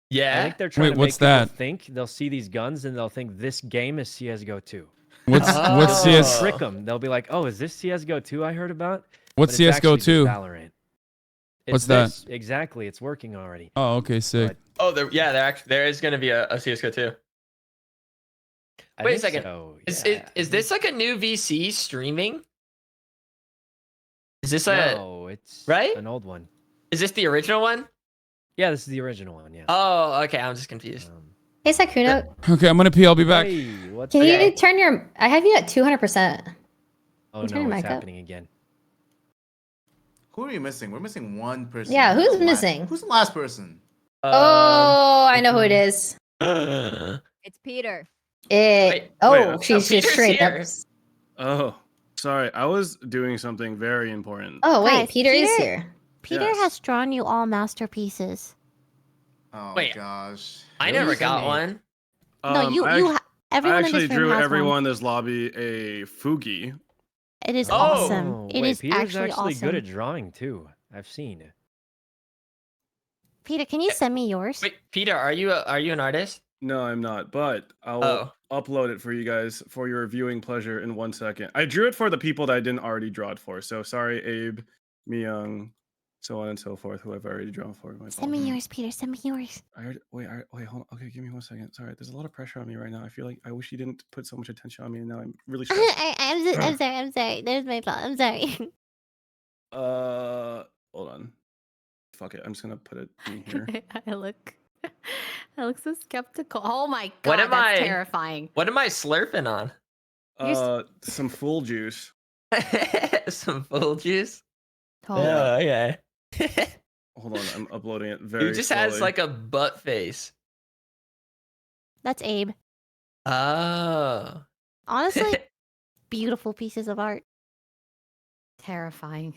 Yeah. I think they're trying Wait, to what's make people that? think they'll see these guns and they'll think this game is CS:GO 2. What's CS? Trick them. They'll be like, "Oh, is this CS:GO 2 I heard about?" What's But it's CS:GO actually just 2? Valorant. What's It's that? this. Exactly, it's working already. Oh, okay, sick. Oh, there is going to be a CS:GO too. I Wait a think second. so, Is this like a new VC streaming? Is this No, it's right? an old one. Is this the original one? Yeah, this is the original one. Yeah. Oh, okay. I'm just confused. Hey, Sakuno, Okay, I'm gonna pee. I'll be back. Hey, what's can that? you turn your... I have you at 200%. Oh turn your no, mic it's up? happening again. Who are we missing? We're missing one person. Yeah, who's the last- missing? Who's the last person? Oh, I know who it is. It's Peter. She's just straight up. Oh, sorry. I was doing something very important. Oh, wait, Guys, Peter is here. Peter Yes. has drawn you all masterpieces. Oh Wait, gosh. I never got one. No, you I everyone in actually this room drew has everyone one. in this lobby a Fugi. It is Oh. awesome. Oh, It wait, is Peter's actually awesome. good at drawing too. I've seen. Peter, can you send me yours? Wait, Peter, are you an artist? No, I'm not, but I'll upload it for you guys for your viewing pleasure in 1 second. I drew it for the people that I didn't already draw it for. So sorry, Abe, Myung, so on and so forth, who I've already drawn for. My Send me apologies. yours, Peter. Send me yours. Wait, hold on. Okay, give me 1 second. Sorry, there's a lot of pressure on me right now. I feel like I wish you didn't put so much attention on me, and now I'm really stressed. I'm sorry. I'm sorry. There's my fault. I'm sorry. Hold on. Fuck it. I'm just gonna put it in here. I look so skeptical. Oh my god, What am that's I- terrifying. What am I slurping on? Some full juice. Some full juice. Totally. Oh, okay. Hold on, I'm uploading it very. He just has slowly. like a butt face. That's Abe. Oh. Honestly, beautiful pieces of art. Terrifying.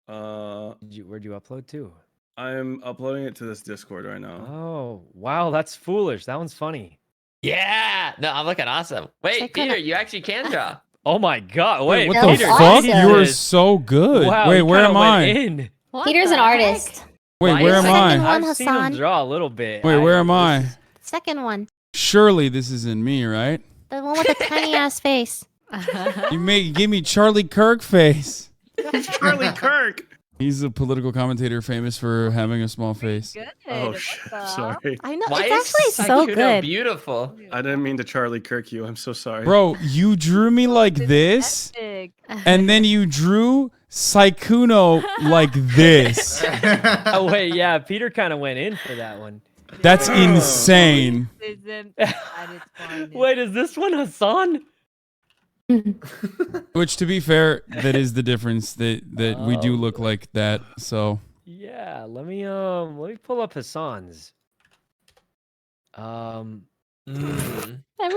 Where'd you upload to? I'm uploading it to this Discord right now. Oh, wow, that's foolish. That one's funny. Yeah. No, I'm looking awesome. Wait, Peter, you actually can draw. Oh my god! Wait, what the Peter, fuck? you You are did- so good. Wow, Wait, you where kinda am went I? in. Peter's an artist. Wait, Why where is am it- Second I? one, I've seen him Hasan. draw a little bit. Wait, where am I? Second one. Surely this isn't me, right? The one with the tiny ass face. You give me Charlie Kirk face. Charlie Kirk. He's a political commentator famous for having a small face. Oh shit! Sorry. I know. Why it's is actually so Sykkuno good. beautiful? I didn't mean to Charlie Kirk you. I'm so sorry. Bro, you drew me like this, and then you drew Sykkuno like this. Oh wait, yeah, Peter kind of went in for that one. That's insane. Wait, is this one Hasan? Which, to be fair, that is the difference that we do look like that. So Yeah, let me pull up Hasan's. Every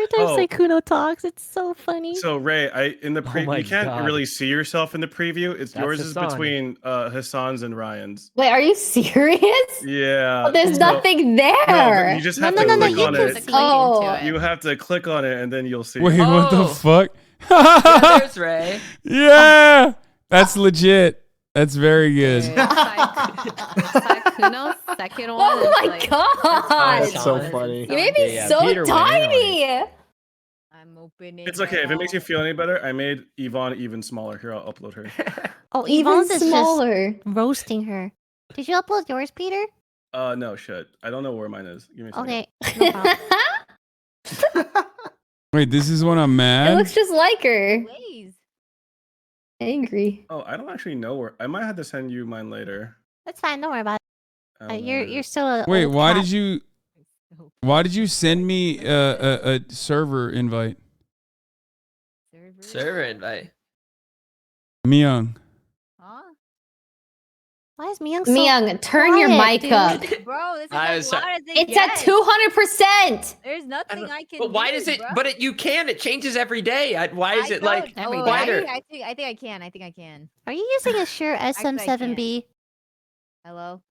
time Oh. Sykkuno talks, it's so funny. So Ray, in the my you can't God. really see yourself in the preview. It's That's yours is Hasan. between Hassan's and Ryan's. Wait, are you serious? Yeah. There's so- nothing No, there. you just No, have no, to no, no, click you on can it. see Oh. into it. You have to click on it and then you'll see. wait, it. what the Oh. fuck? Yeah, there's Ray. Yeah, that's legit. That's very good. Sykkuno's second one. Oh my god. That's so funny. You made me Yeah, so Peter went in on tiny. I'm opening. It's okay if it makes you feel any better. I made Yvonne even smaller. Here, I'll upload her. Oh, Even Yvonne's is smaller. just roasting her. Did you upload yours, Peter? No shit. I don't know where mine is. Give me a second. Okay. No problem. Wait, this is when I'm It mad. looks just like her. Ways. Angry. Oh, I don't actually know where. I might have to send you mine later. That's fine. Don't worry about it. I don't know You're where it you're is. still a Wait, old why cat. did you? Why did you send me a server invite? Server invite. Myung. Huh? Why is Myung so Myung, turn your quiet, mic dude? up. Bro, this is I as was loud sorry. as it It's at gets. 200%. There's nothing I can. But why do, does it? bro. But you can. It changes every day. Why is I it like don't- oh, quieter? I think I can. I think I can. Are you using a Shure SM7B? Hello.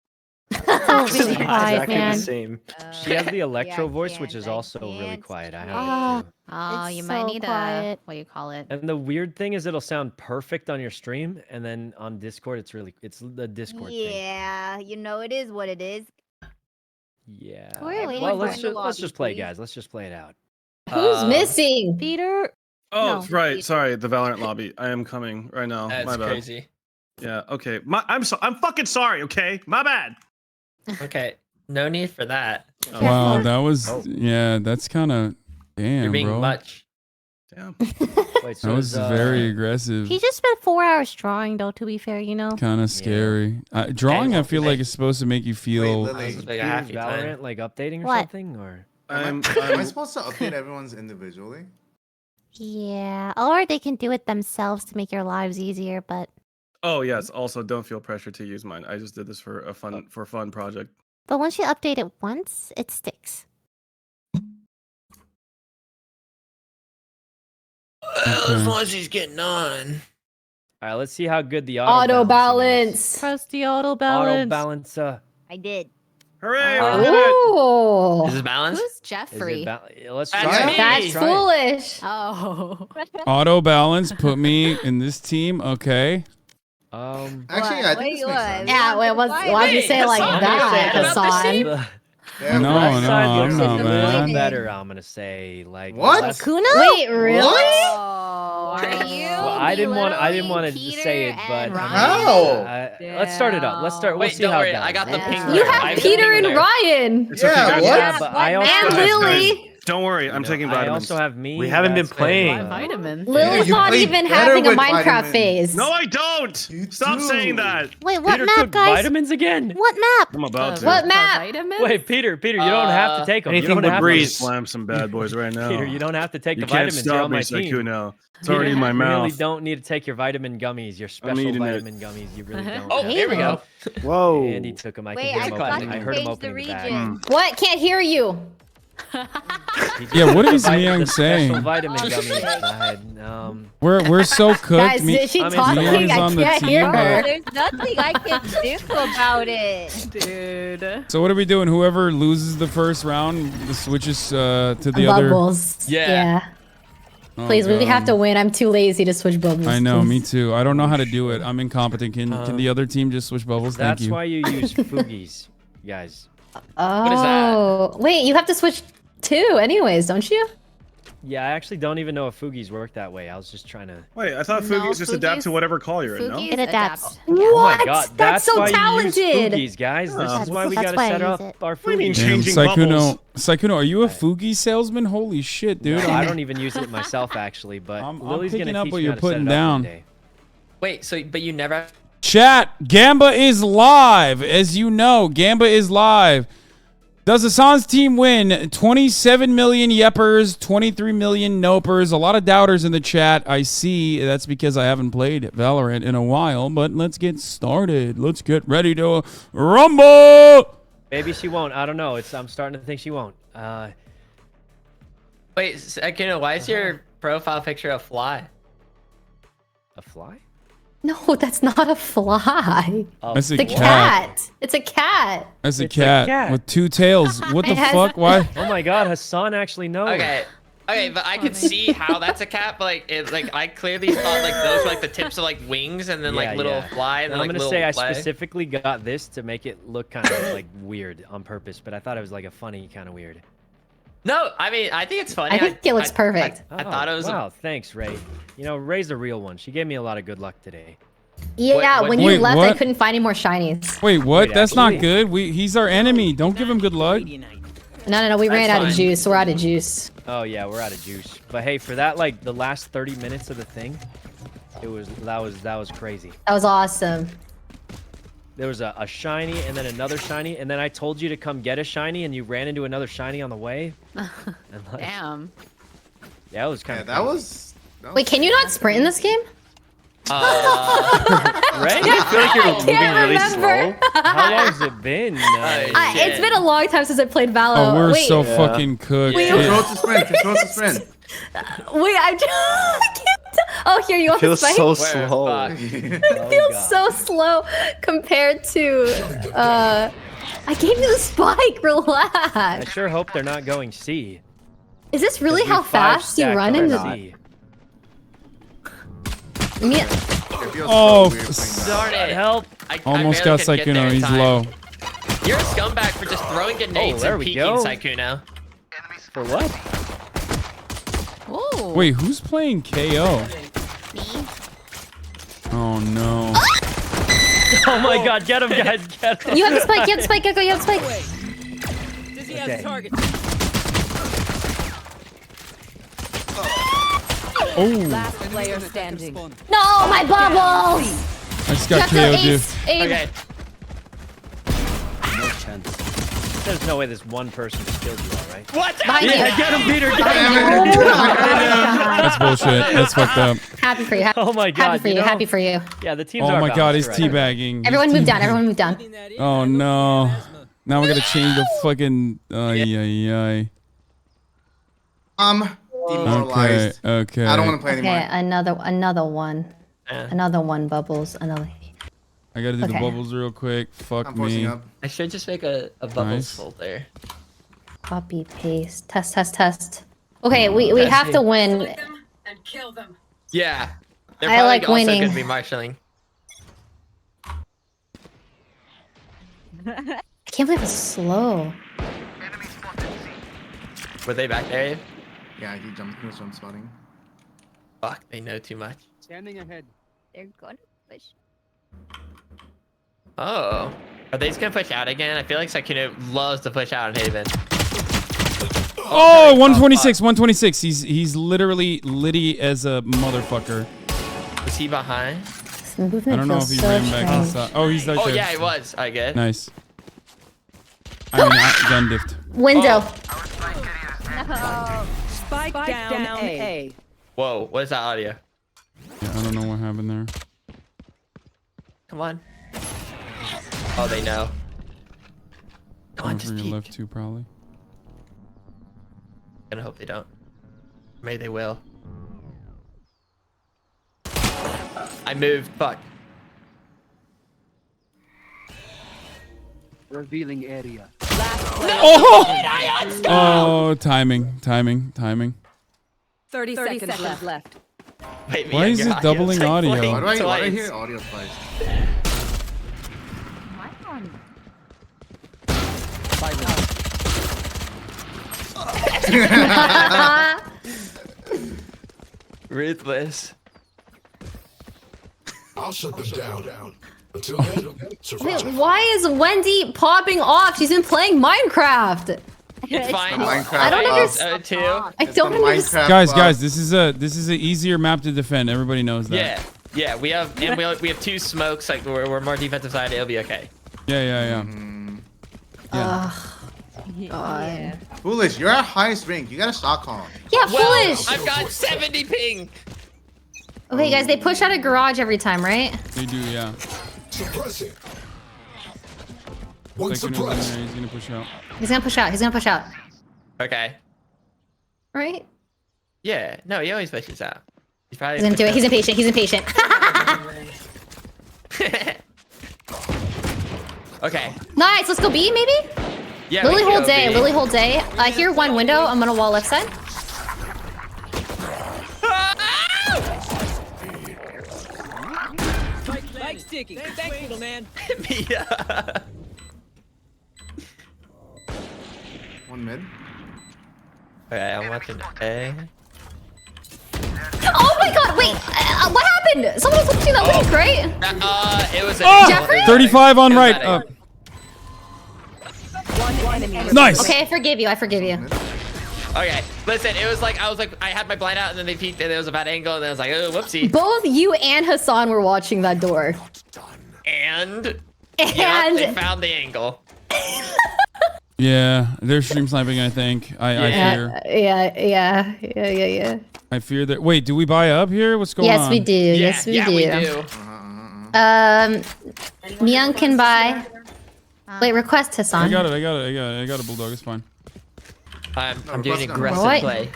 Oh, really quiet, man. She has the electro voice, which is also really quiet. I have it too. Oh, It's you might so need quiet. what do you call it? And the weird thing is, it'll sound perfect on your stream, and then on Discord, it's the Discord thing. Yeah, you know it is what it is. Yeah. We're waiting Well, for let's the just play, guys. Let's just play it out. Who's missing? Peter. Oh, No. right. Sorry, the Valorant lobby. I am coming right now. That's My bad. crazy. Yeah. Okay. I'm fucking sorry. Okay. My bad. Okay, no need for that. Wow, that was yeah. That's kind of damn, You're being bro. much. Damn. Wait, That was very aggressive. He just spent 4 hours drawing, though. To be fair, you know. Kind of scary. Drawing, I feel like it's supposed to make you feel. Is Valorant like updating or What? something, or? Am I supposed to update everyone's individually? Yeah, or they can do it themselves to make your lives easier. But Oh yes. Also, don't feel pressure to use mine. I just did this for a fun project. once you update it once, it sticks. As long as he's getting on. All right, let's see how good the Auto balance. Press the auto Auto balance. balance. I did. Hooray! Ooh. Is it balanced? Who's Is Jeffrey? it let's That's try me. it. That's Try it. foolish. Oh. Auto balance put me in this team. Okay. Actually, What? I think this makes sense. Yeah, wait, why'd you say it like Hasan, that, you're saying Hassan? Yeah, No, right. no, Side I'm looks not a little mad. better. I'm gonna say like What? less- Kuno? Wait, really? Oh, are you? Well, I didn't want to Peter say it, but and How? let's start it up. Let's start. We'll Wait, see don't how worry. it goes. I got the Yeah. ping. You there. I have have the Peter ping and there. Ryan. It's okay, Yeah, guys. what? Yeah, but I also And have Lily. Don't worry. I'm taking I vitamins. also have me. We haven't been that's playing. good. Vitamins. Lily's you not play even better having a with Minecraft vitamins. phase. No, I don't. You Stop do. saying that. Wait, what Peter map, took guys? vitamins again. What map? I'm about to. What map? Vitamins? Wait, Peter, you don't have to take them. anything you don't but have breeze. Slam some bad boys right now. Peter, you don't have to take You the can't vitamins. You're stop on me, my team. Sykkuno. It's already in my You really mouth. don't need to take your vitamin gummies. Your special eating it. vitamin gummies. You really don't. Oh, here we go. Whoa. Andy took them. I Wait, can hear I him thought opening. you I heard him changed the opening the bag. region. What? Can't hear you. Yeah, what is The Myung special saying? vitamin gummies. We're so cooked. Guys, is she talking? Myung is I on the can't team, hear but- her. There's nothing I can do about it. Dude. So what are we doing? Whoever loses the first round switches to the other. Bubbles. Yeah. Oh, Please, we have to God. win. I'm too lazy to switch bubbles. I know, please. me too. I don't know how to do it. I'm incompetent. Can the other team just switch bubbles? Thank That's you. why you use Foogies, guys. Oh, wait, you have to switch too, anyways, don't you? Yeah, I actually don't even know if Fugies work that way. I was just trying to. Wait, I thought Fugies just adapt to whatever call you're in, no? It adapts. Oh What? my God, That's so why you use talented. Fugies, guys. This is why we That's gotta why I set use up it. our What do you mean Fugies. changing Sykkuno, are you a Fugi salesman? Holy shit, dude. I don't even use it myself, actually. But I'm Lily's picking gonna up teach what me you're how to set putting it up one down. day. Wait, so but you never. Chat, Gamba is live. As you know, Gamba is live. Does Hasan's team win? 27 million yeppers, 23 million nopers. A lot of doubters in the chat. I see. That's because I haven't played Valorant in a while. But let's get started. Let's get ready to rumble. Maybe she won't. I don't know. I'm starting to think she won't. Wait, Sykkuno, why is your profile picture a fly? A fly? No, that's not a fly. That's a it's cat. It's a cat. That's a cat with two tails. What the fuck? Why? Oh my God, Hasan actually knows. Okay, but I could see how that's a cat, but I clearly thought like those were like the tips of like wings and then like little fly and then I'm like gonna little say I fly. specifically got this to make it look kind of like weird on purpose, but I thought it was like a funny kind of weird. No, I mean I think it's funny. I think it looks perfect. I thought it was. Wow, thanks, Ray. You know, Ray's a real one. She gave me a lot of good luck today. Yeah, when you left, I couldn't find any more shinies. Wait, what? Wait, That's actually- not good. He's our enemy. Don't give him good luck. No, we ran out of fine. juice. We're out of juice. Oh yeah, we're out of juice. But hey, for that like the last 30 minutes of the thing, that was crazy. That was awesome. There was a shiny and then another shiny, and then I told you to come get a shiny, and you ran into another shiny on the way. And, like, Damn. yeah, it was kind of. That was Wait, can you not sprint in this game? Ray, I feel like you're moving can't really remember. slow. How long has it been? It's been a long time since I played Valo. Oh, we're Wait, so fucking cooked. Wait, Control to sprint. Control to sprint. wait, I can't. Oh, here you want the Feels spike? so slow. It feels so slow compared to. I gave you the spike. Relax. I sure hope they're not going C. Is this really how fast you run in the? C. Yeah. Oh, Darn it! Help! almost I got barely could get there Sykkuno. in He's time. low. You're a scumbag for just throwing grenades there and we peeking, go. Sykkuno. For what? Ooh. Wait, who's playing KO? Me? Oh no. Oh my God! Get him, guys! Get him! You have the spike. You have the spike. Gecko, you have the spike. Dizzy has a target. Oh, Last player standing. No, my bubbles. I just got Gecko, KO, dude. ace, aim. Okay. No chance. There's no way this one person just killed you, all right? What? Behind you. Yeah, get him, Peter! Get him! That's bullshit. That's fucked up. Happy for you. Oh my God! Happy for you. Happy for you. Yeah, the teams Oh are my God, he's balanced, you're right. teabagging. Everyone move down. Everyone move down. Oh no. Now we gotta change the fucking. Ay. Demoralized. Okay. I don't want to play anymore. Okay, another one. Another one, bubbles. Another. I gotta do the Okay. bubbles real quick. Fuck I'm forcing me. up. I should just make a bubbles Nice. folder. Copy paste. Test. Okay, we have to win. Yeah. They're I probably like also winning. going to be marshalling. I can't believe it's slow. Were they back there? Yeah, he was jump spotting. Fuck, they know too much. Standing ahead. They're gonna push. Oh. Are they just going to push out again? I feel like Sykkuno loves to push out in Haven. Oh, 126. He's literally litty as a motherfucker. Was he behind? This movement I don't know if feels he so ran back strange. inside. Oh, he's right Oh, there. yeah, he was. I get. Nice. I mean, gun diffed. Window. No. Spike down A. Whoa, what is that audio? Yeah, I don't know what happened there. Come on. Oh, they know. Come on, One just for your peek. left too, probably. Gonna hope they don't. Maybe they will. I moved. Fuck. Revealing area. Oh, timing. 30 seconds left. Wait, Why is your it audio's, doubling like, audio? playing Why do I twice. hear audio twice? Ruthless. I'll shut them down. Until then, Wait, why is Wendy popping off? She's been playing Minecraft. It's fine. I don't understand. I don't understand. Guys, this is an easier map to defend. Everybody knows that. Yeah. We have 2 smokes. Like we're more defensive side. It'll be okay. Yeah. God. Foolish, you're at highest rank. You gotta Stockholm. Yeah, Foolish. I've got 70 ping. Okay, guys, they push out a garage every time, right? They do, yeah. suppressing. He's gonna push out. He's gonna push out. Okay. Right? Yeah. No, he always pushes out. He's probably He's gonna do it. He's impatient. He's impatient. Okay. Nice. Let's go B, maybe? Yeah. Lily holds A. Lily holds A. I hear one window. I'm gonna wall left side. Like sticky. Thanks, little man. Yeah. One mid. Okay, I'm watching A. Oh my god, wait! What happened? Someone was watching that link, right? It was Jeffrey? 35 on right. Nice. Okay, I forgive you. Okay, listen, it was like, I had my blind out and then they peeked and it was a bad angle and I was like, oh, whoopsie. Both you and Hasan were watching that door. And they found the angle. Yeah, they're stream sniping, I think. I fear. Yeah. I fear that. Wait, do we buy up here? What's going on? Yes, we do. Yes, we do. Myung can buy. Wait, request Hasan. I got it. I got a bulldog. It's fine. I'm doing aggressive play.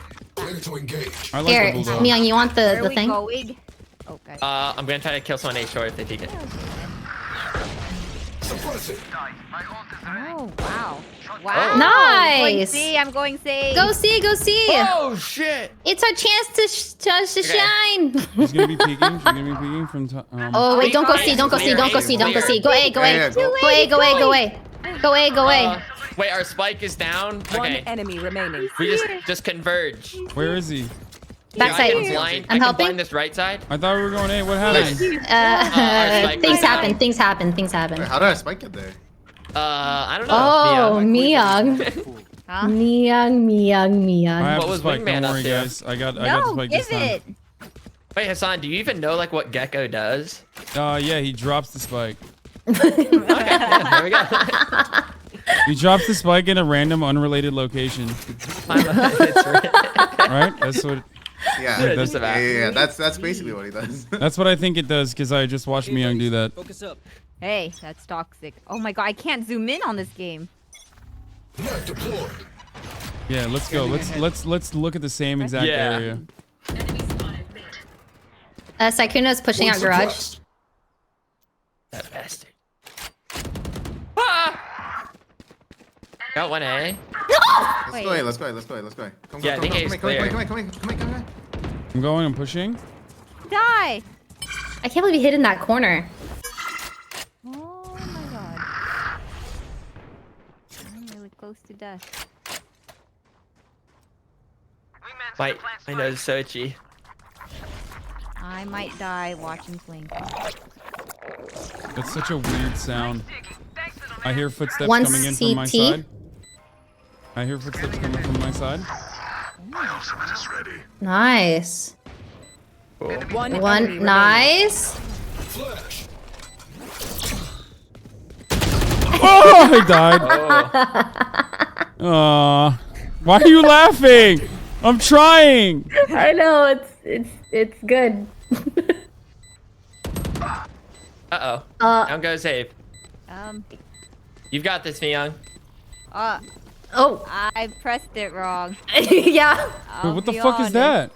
I like Here, the bulldog. Myung, you want the thing? Going? Okay. I'm gonna try to kill someone A short if they peek it. Oh, wow. Wow. Nice. I'm going C. Go see. Oh shit! It's our chance to shine. She's gonna be peeking. From. Oh wait, don't go see. Don't go see. Go A. Go A. Wait, our spike is down. One Okay. enemy remaining. We just converge. Where is he? Backside. I I'm can helping. blind this right side. I thought we were going A. What happened? Things happen. Wait, how did I spike it there? I don't know. Oh, Myung. Huh? Myung. I have What the was spike. Wingman Don't up worry, to? guys. I got the spike this give time. it. Wait, Hasan, do you even know like what Gecko does? Yeah, he drops the spike. Okay, there we go. He drops the spike in a random, unrelated location. Right? That's what. Yeah, that's basically what he does. That's what I think it does, because I just watched Myung do that. Focus up. Hey, that's toxic. Oh my god, I can't zoom in on this game. Yeah, let's go. Let's look at the same exact area. Sykkuno's pushing out garage. That bastard. Ah! Got 1A. Let's go. Come Yeah, I think A's clear. Come in. I'm going. I'm pushing. Die! I can't believe he hid in that corner. Oh my god. I'm really close to death. My nose is so itchy. I might die watching Flink. That's such a weird sound. I hear footsteps One coming in from my CT. side. I hear footsteps coming from my side. Nice. One Nice. Oh, I died. Oh. Why are you laughing? I'm trying. I know it's good. Uh-oh. Down goes Abe. Um. You've got this, Myung. Oh. I pressed it wrong. Yeah. Wait, what the fuck is that?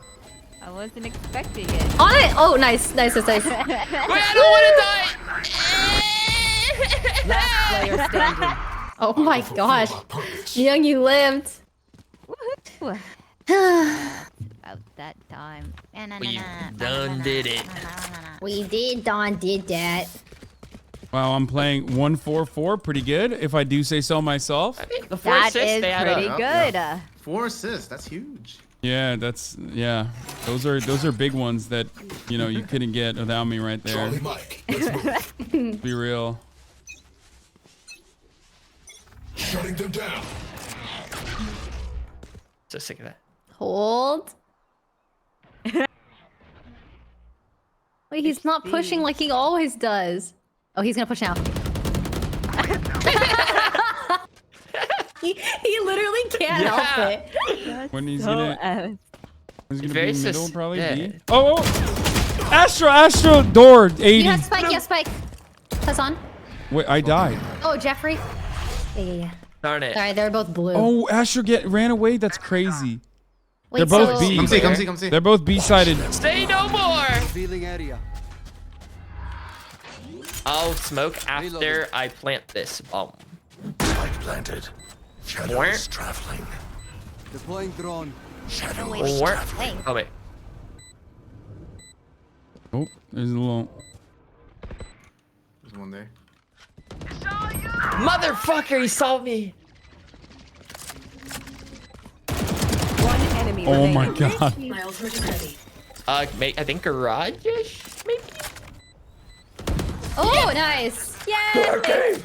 I wasn't expecting it. On it. Oh, nice. Wait, I don't want to die. Last player standing. Oh my gosh. Myung, you lived. Woohoo. About that time. We done did it. We did that. Wow, I'm playing 1-4-4. Pretty good, if I do say so myself. The 4 That assists, is they add pretty up. good. 4 assists. That's huge. Yeah, those are big ones that you couldn't get without me right there. Charlie Mike, let's move. Be real. Shutting them down. So sick of that. Hold. Wait, he's not pushing like he always does. Oh, he's gonna push now. he literally can't help it. When he's gonna be middle, probably B. yeah. Oh, Astro door 80. You have spike, yes, spike. Hassan. Wait, I died. Oh, Jeffrey. Yeah. Darn it. Sorry, they're both blue. Oh, Astro ran away. That's crazy. Wait, They're both so- B. Come see, come see. They're both B-sided. Stay no more. Revealing area. I'll smoke after I plant this bomb. Spike planted. Shadows traveling. Deploying drone. Shadows Or, traveling. oh wait. Oh, there's a little. There's one there. Motherfucker, he saw me. One enemy Oh remaining. my god. I think garage-ish, maybe? Oh, nice. Yay!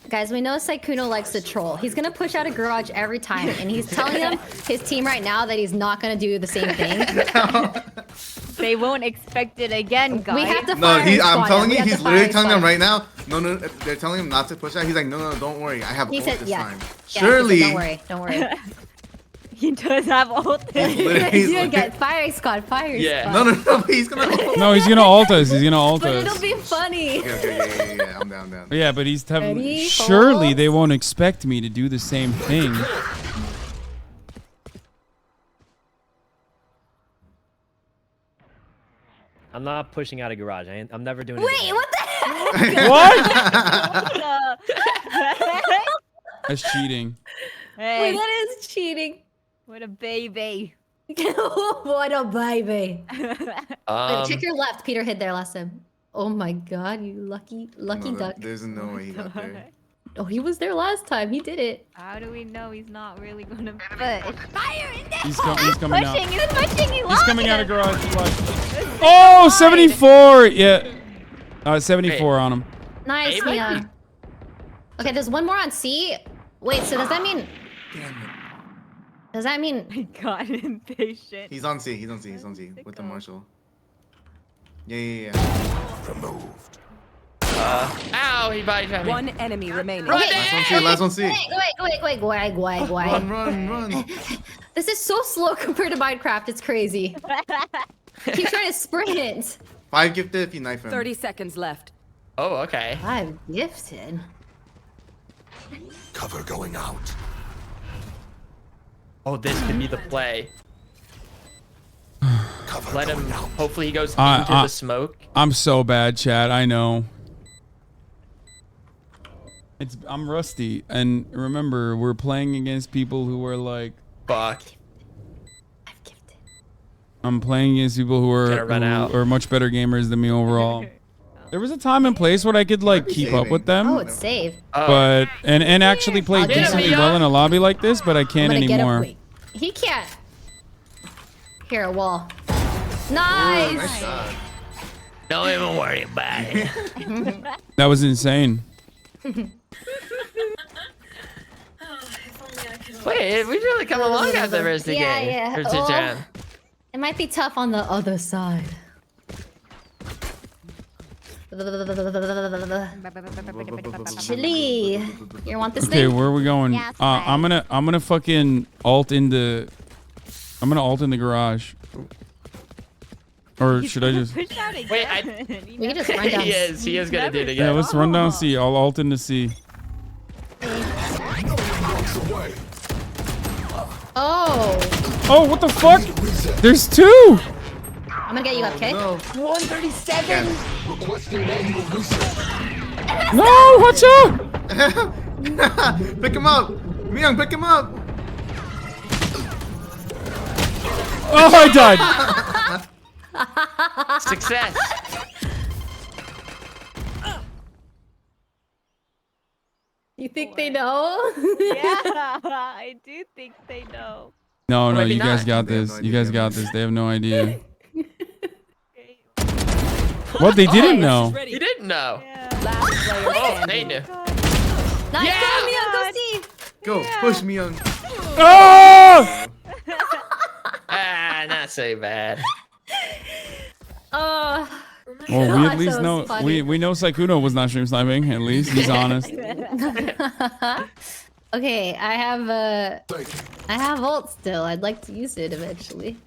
Guys, we know Sykkuno likes to troll. He's gonna push out a garage every time, and he's telling them, his team right now, that he's not gonna do the same thing. They won't expect it again, guys. We have to No, fire him, I'm Spawn telling him. We you, have he's to literally fire telling Spawn them him. right now. No, they're telling him not to push out. He's like, no, don't worry. I have He ult said, this yeah. time. Yeah, he said, Surely. don't worry. He does have ult. He's You get fire squad, fire Yeah. squad. No, he's gonna. No, he's gonna ult us. He's gonna ult But us. it'll be funny. Yeah. I'm down. Yeah, but he's having. Ready, Surely hold. they won't expect me to do the same thing. I'm not pushing out a garage. I'm never doing it. Wait, again. what the heck? What? That's cheating. Hey, Wait, that is cheating. what a baby. What a baby. Wait, check your left. Peter hid there last time. Oh my god, you lucky duck. There's no way he got there. Oh, he was there last time. He did it. How do we know he's not really gonna push? Fire in there! He's coming out. Pushing, he's pushing, He's coming out of garage. Oh, 74. Yeah. 74 on him. Nice, Leon. Okay, there's one more on C. Wait, so does that mean... Does that mean... I got impatient. He's on C. With the marshal. Yeah. Removed. Ow, he body shot me. One enemy remaining. Last one C. Wait. Run. This is so slow compared to Minecraft. It's crazy. Keep trying to sprint. 5 gifted if you knife him. 30 seconds left. Oh, okay. I'm gifted. Cover going out. Oh, this could be the play. Cover Let him. going out. Hopefully, he goes into the smoke. I'm so bad, Chad. I know. I'm rusty, and remember, we're playing against people who are like. Fuck. I'm playing against people who are much better gamers than me overall. There was a time and place where I could like keep up with them. Oh, it's saved. But and actually play I'll get him, decently Leon. well in a lobby like this, but I can't I'm gonna get him. anymore. Wait, he can't. Here, a wall. Nice. Ooh, nice shot. Don't even worry about it. That was insane. Wait, we really come along after the rest of the game. Yeah. Or to Jan. It might be tough on the other side. Chili. You want this Okay, thing? where are we going? Yeah, it's I'm gonna fucking alt in the. I'm gonna alt in the garage. Or should I just? Wait, We can just run down. he is gonna do it again. Yeah, let's run down C. I'll alt into C. Oh, what the fuck? There's two. I'm gonna get you up, okay? 137. No, watch out! Pick him up! Myung, pick him up! Oh, I died. Success. You think they know? Yeah, I do think they know. No, no, Maybe you guys not. got this. You guys got this. They have no idea. What? They didn't know. He didn't know. Last player Oh, standing. they knew. Nice, Yeah! go, Mia, go see. Go, push me on. Oh! Ah, not so bad. Oh. Well, we at Gosh, least that know was funny. we know Sykkuno was not stream sniping. At least he's honest. Okay, I have ult still. I'd like to use it eventually.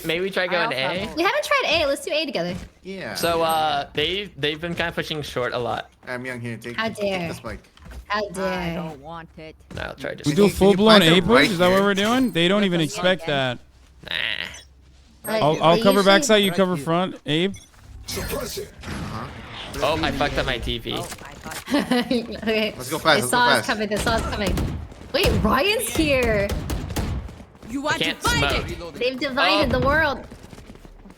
Maybe try going A. We haven't tried A. Let's do A together. Yeah. So they've been kind of pushing short a lot. I'm young here. How dare. the spike. How I dare. don't want it. No, I'll try just. We do a full blown plant A it push. right Is that what here? we're doing? They don't even expect that. Nah. I'll cover backside. You cover front. Abe. Oh, I fucked up my TV. Okay. Let's go fast. They Let's saw go us fast. coming. They saw us coming. Wait, Ryan's here. You want Can't to fight smoke. it? They've divided the world.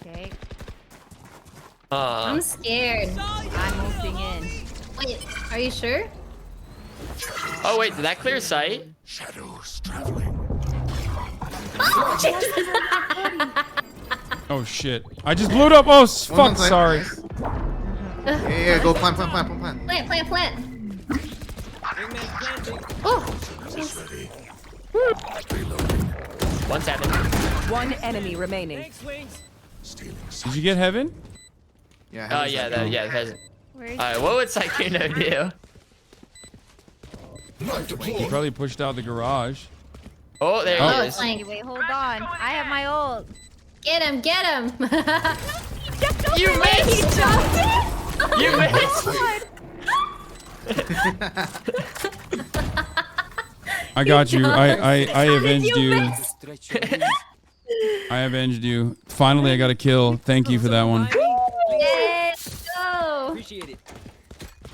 Okay, I'm scared. I'm moving in. Wait, are you sure? Oh wait, did that clear sight? Shadows traveling. Oh, Jesus. Oh shit! I just blew it up. Oh fuck! Sorry. Yeah, go plant. Plant. Oh. jeez. 1-7. One enemy remaining. Did you get heaven? Yeah. Oh yeah, that has. Where's Alright, what would Sykkuno do? He probably pushed out the garage. Oh, there Oh. he Oh, is. it's like, Wait, hold on. I have my ult. get him. You missed! You missed! I got you. I avenged you. missed? I avenged you. Finally, I got a kill. Thank you for that one. Yay, let's go. Appreciate it.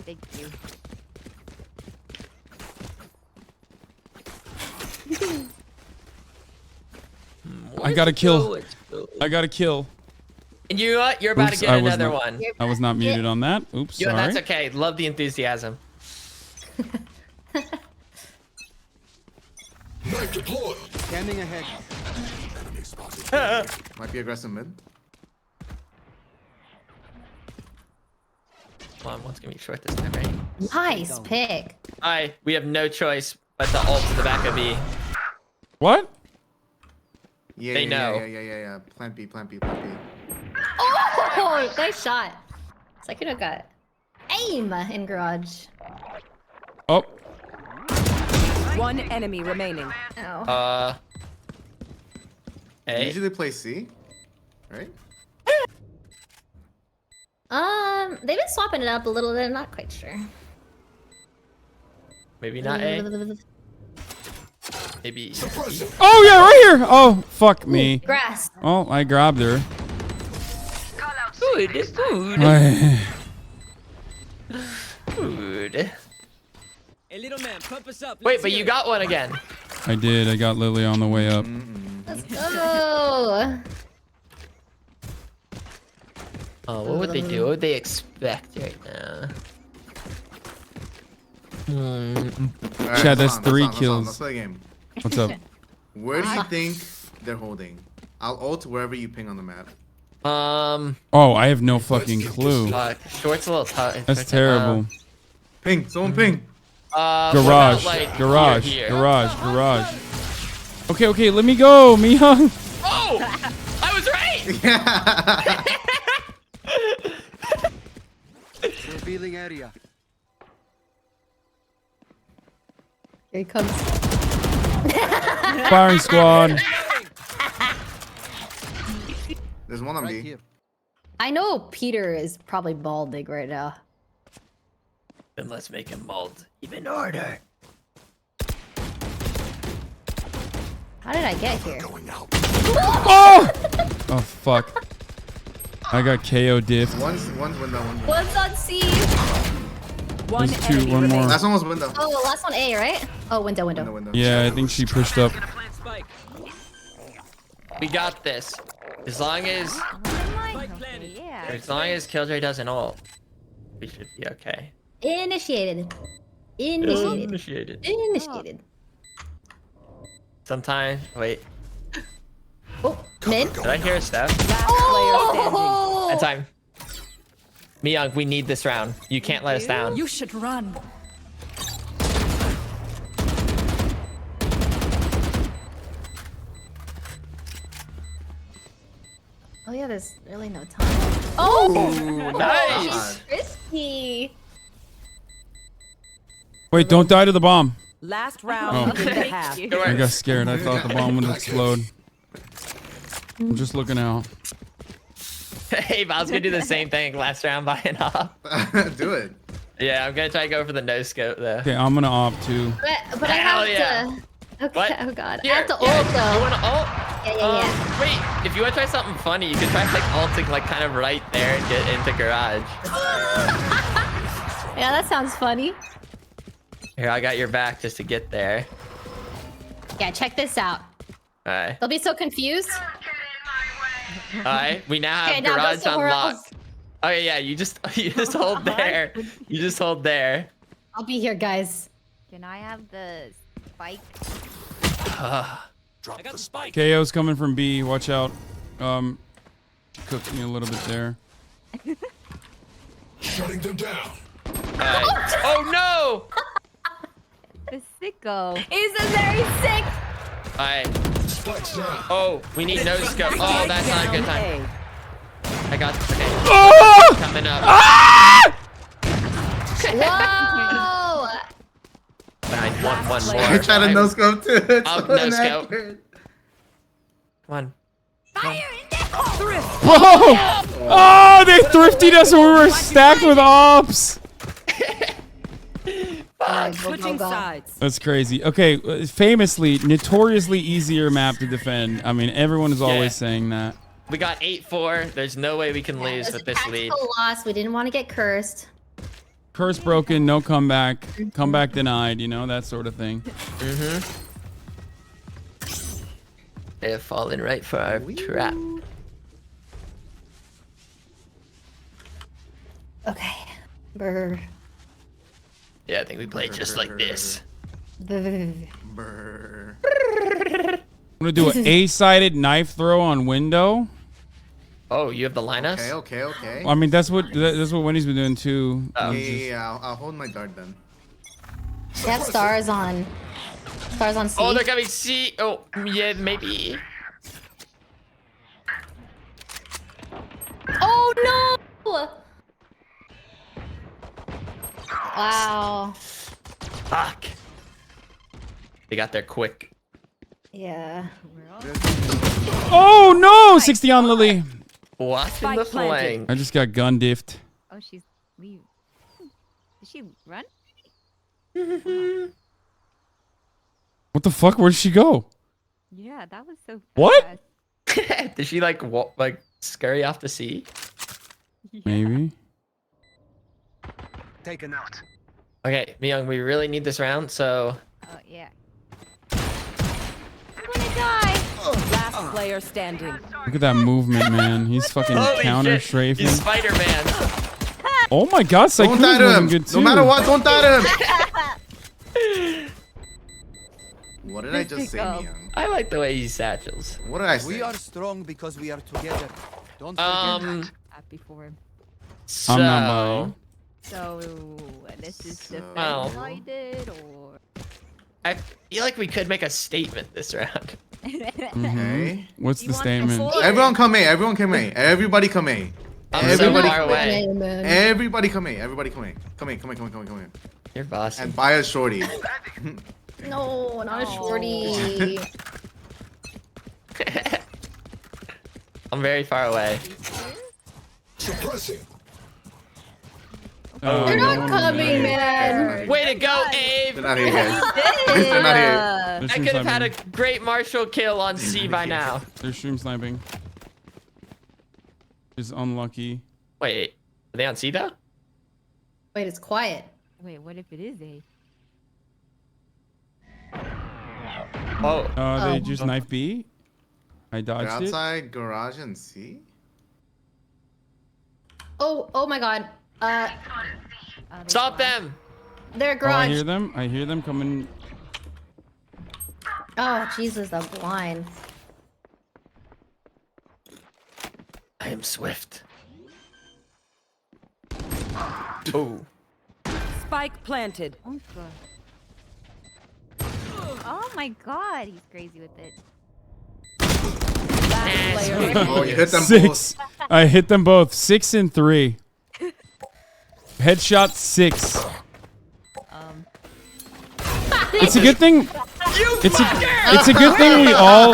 Thank you. I got a kill. I got a kill. And you know what? You're about Oops, to I get was another not- one. I was not muted on that. Oops, Yo, sorry. that's okay. Love the enthusiasm. Scanning ahead. Might be aggressive mid. Come on, one's gonna be short this time, right? Nice pick. Alright, we have no choice but to ult to the back of B. What? Yeah, They yeah, know. Yeah. Plant B. Oh, nice shot. Sykkuno got aim in garage. Oh. One enemy remaining. Oh. A. Usually play C, right? They've been swapping it up a little bit. I'm not quite sure. Maybe not A. Maybe. Oh yeah, right here. Oh fuck me. Grass. Oh, I grabbed her. Food. Food. Hey, little man, pump us up. Wait, but you got one again. I did. I got Lily on the way up. Let's go. Oh, what would they do? What would they expect right now? Alright, Chad, that's let's 3 on, kills. Let's play a game. What's up? Where do you think they're holding? I'll ult wherever you ping on the map. Oh, I have no fucking clue. Short's a little tough. That's terrible. Ping. Someone ping. Garage. What about, like, Garage. here? Garage. Okay, let me go, Mihung. Oh! I was right! Revealing area. Here he comes. Firing squad. There's one on B. I know Peter is probably balding right now. Then let's make him bald even harder. How did I get here? Oh! Oh fuck. I got KO diff. One's window. One's on C. One There's 2, enemy one more. Last one was window. Oh, last one A, right? Oh, window. Yeah, I think she pushed up. We got this. As long as Yeah. Killjoy doesn't ult, we should be okay. Initiated. Initiated. Initiated. Sometime. Wait. Oh, mid. Did I hear a step? Oh! That time. Myung, we need this round. You can't let us down. You should run. Oh yeah, there's really no time. Oh! Nice. Risky. Wait, don't die to the bomb. Last round in the half. I got scared. I thought the bomb would explode. I'm just looking out. Hey, I was gonna do the same thing last round buying off. Do it. Yeah, I'm gonna try to go for the no scope though. Okay, I'm gonna opt too. But I have to. Okay. What? Oh god. Here, I have to ult You though. wanna ult? Yeah. Wait, if you wanna try something funny, you could try like ulting like kind of right there and get into garage. Yeah, that sounds funny. Here, I got your back just to get there. Yeah, check this out. Alright. They'll be so confused. Alright, we now have Okay, now go garage somewhere unlocked. else. Okay, yeah, you just hold there. You just hold there. I'll be here, guys. Can I have the spike? Drop the spike. KO's coming from B. Watch out. Cooked me a little bit there. Shutting them down. Oh no! The sicko. He's a very sick. Alright. Oh, we need no scope. Oh, that's not a good time. I got. Okay. Oh! Coming up. Ah! Whoa! I want one more. I tried to no scope too. It's I'll so no scope. inaccurate. Come on. Oh! Oh, they thrifted us when we were stacked with ops. Switching sides. That's crazy. Okay, famously, notoriously easier map to defend. I mean, everyone is always saying that. We got 8-4. There's no way we can lose with this lead. Loss. We didn't want to get cursed. Curse broken, no comeback. Comeback denied, you know, that sort of thing. Mm-hmm. They have fallen right for our trap. Okay. Brr. Yeah, I think we play just like this. Brr. I'm gonna do an A-sided knife throw on window. Oh, you have the lineups? Okay. I mean, that's what Wendy's been doing too. Yeah, I'll hold my dart then. They have stars on. Stars on C. Oh, they're coming C. Oh, yeah, maybe. Oh no! Wow. Fuck. They got there quick. Yeah. Oh no! 60 on Lily. Watching the flank. I just got gun diffed. Oh, she's leave. Did she run? What the fuck? Where did she go? Yeah, that was so. What? Did she like walk, like scurry off to sea? Maybe. Taken out. Okay, Myung, we really need this round, so. Oh yeah. I'm gonna die. Last player standing. Look at that movement, man. He's fucking Holy counter shit, strafing. he's Spider-Man. Oh my god, Don't die Saiku's to him. moving good too. No matter what, don't die to him. What did I just say, Myung? I like the way he satchels. What did I say? We are strong because we are together. Don't forget that. Happy for him. So. I'm not buying. So this is the Well. United or. I feel like we could make a statement this round. Okay. What's the statement? Everyone come A. Everyone come A. Everybody come A. I'm Everybody so far away. Everybody come A. Everybody come A. Come A. You're bossy. And buy a shorty. No, not a shorty. I'm very far away. Suppressing. Oh, They're no not one coming, made it. man. Way to go, Abe! They're not here, guys. They're not here. They're I stream could have had a sniping. great Marshall kill on C by now. They're stream sniping. Is unlucky. Wait, are they on C though? Wait, it's quiet. Wait, what if it is A? Oh. They just knife B. I They're dodged it. outside garage and C. Oh my god. Stop them! They're Oh, I garage. hear them. I hear them coming. Oh, Jesus, the blind. I am swift. Oh. Spike planted. Oh my god, he's crazy with it. Oh, you hit them 6. I hit them both. 6 and 3. Headshot 6. It's a good thing. It's a good thing we all.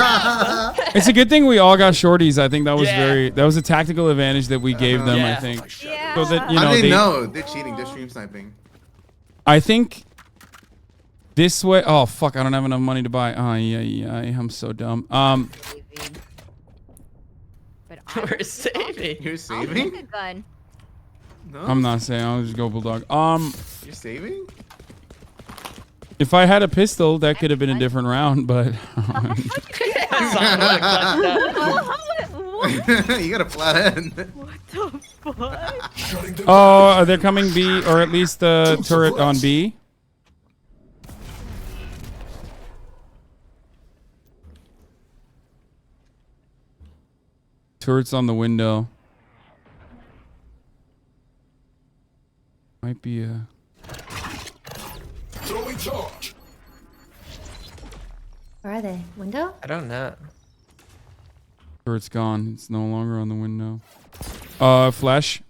It's a good thing we all got shorties. I think that was that was a tactical advantage that we gave them. I think. Yeah. So that you How know do they know? They're cheating. They're stream sniping. I think this way. Oh fuck! I don't have enough money to buy. Oh yeah. I'm so dumb. We're saving. You're I'll saving? take a gun. No. I'm not saying. I'll just go bulldog. You're saving? If I had a pistol, that could have been a different round, but. You got a flat head. What the fuck? Oh, they're coming B, or at least the turret on B. Turret's on the window. Might be a... Throwing charge. Where are they? Window? I don't know. Turret's gone. It's no longer on the window. Flash.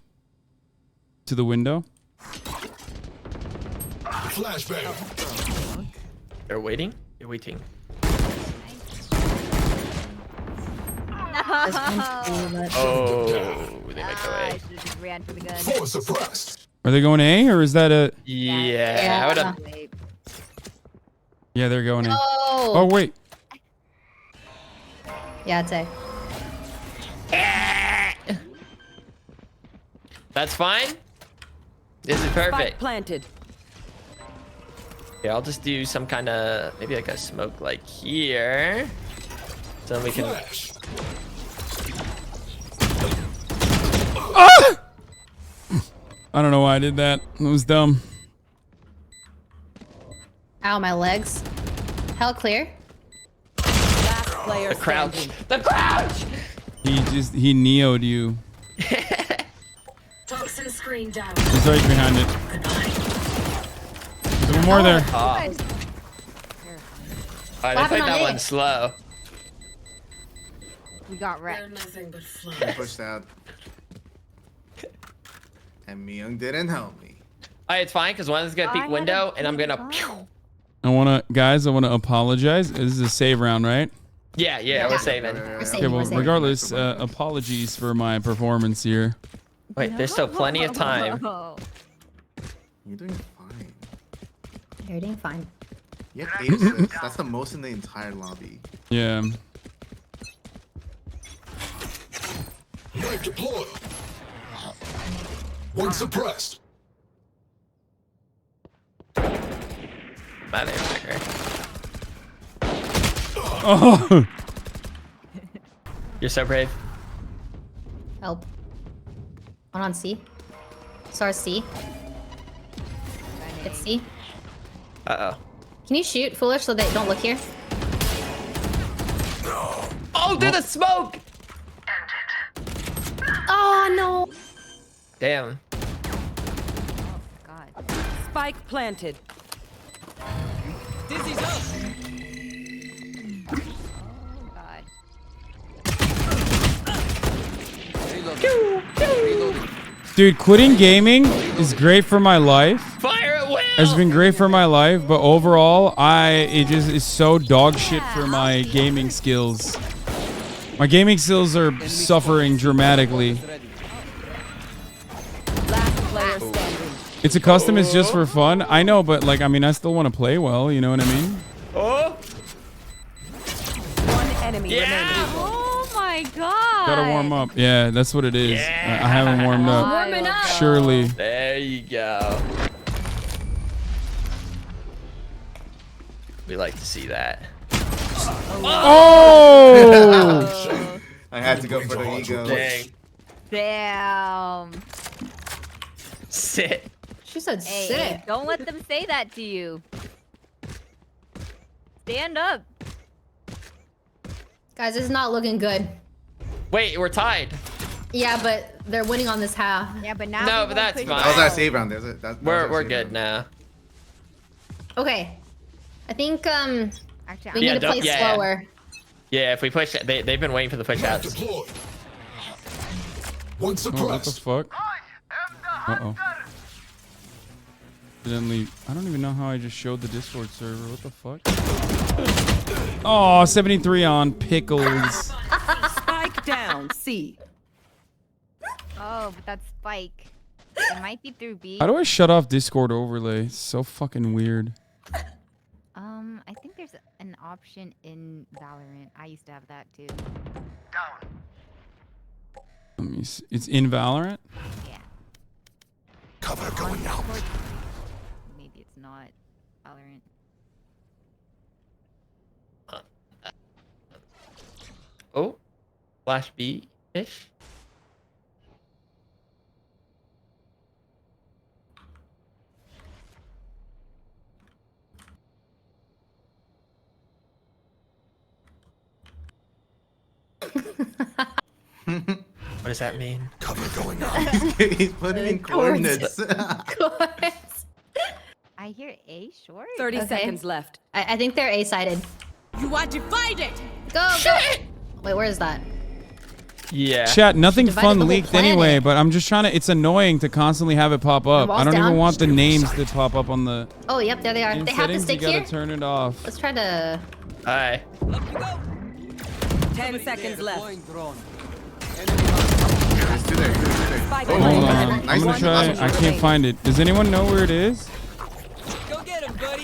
To the window. Flashbang. They're waiting? You're waiting. Oh, they make the way. I should have just ran for the gun. Force suppressed. Are they going A, or is that a... Yeah, I would have. Yeah, they're going A. No. Oh, wait. Yeah, it's A. That's fine. This is Spike perfect. planted. Yeah, I'll just do some kind of maybe like a smoke like here, so then we can. Ah! I don't know why I did that. It was dumb. Ow, my legs. Hell clear. Last player The crouch. standing. The crouch. He neo'd you. Toxin screen down. He's right behind it. There's one more there. Oh. I think that on one's slow. We got wrecked. I pushed out. And Myung didn't help me. Alright, it's fine because one's gonna peek window and I'm gonna. I wanna apologize. This is a save round, right? Yeah, we're saving. Okay, well, regardless, apologies for my performance here. Wait, there's still plenty of time. You're doing fine. You're doing fine. You have 8 assists. That's the most in the entire lobby. Yeah. Knife deployed. One suppressed. Motherfucker. Oh. You're so brave. Help. One on C. Star C. It's C. Uh oh. Can you shoot, Foolish, so they don't look here? Oh, through the smoke! Oh, no. Damn. Spike planted. Dizzy's up. Dude, quitting gaming is great for my life. Fire at will! Has been great for my life, but overall, it just is so dog shit for my gaming skills. My gaming skills are suffering dramatically. Last player standing. It's a custom, it's just for fun. I know, but like, I mean, I still want to play well, you know what I mean? Oh! One enemy remaining. Oh my god. Gotta warm up. Yeah, that's what it is. I haven't warmed up. Warming up. Surely. There you go. We like to see that. Oh! I had to go for the ego. Dang. Damn. Sit. She said Hey, sit. hey, don't let them say that to you. Stand up. Guys, this is not looking good. Wait, we're tied. Yeah, but they're winning on this half. Yeah, but now. No, but that's fine. That was our save round. We're good now. Okay. I think Actually, we need to play slower. Yeah, if we push, they've been waiting for the push outs. What the fuck? Uh-oh. Evidently, I don't even know how I just showed the Discord server. What the fuck? Oh, 73 on pickles. Spike down, C. Oh, but that's Spike. It might be through B. How do I shut off Discord overlay? It's so fucking weird. I think there's an option in Valorant. I used to have that too. Let me see. It's in Valorant? Yeah. Cover going out. Maybe it's not Valorant. Oh, Flash B ish. What does that mean? Cover going out. He's putting in coordinates. I hear A short. 30 seconds left. I think they're A-sided. You are divided. Go. Wait, where is that? Yeah. Chat, nothing Divided the fun whole leaked planet. anyway, but I'm just trying to, it's annoying to constantly have it pop up. I wall's don't down. even want the names that pop up on the Oh, yep, there they are. in They have the settings. stick You gotta here. turn it off. Let's try to. Hi. 10 seconds left. Oh, Hold on. I'm gonna try. I can't find it. Does anyone know where it is?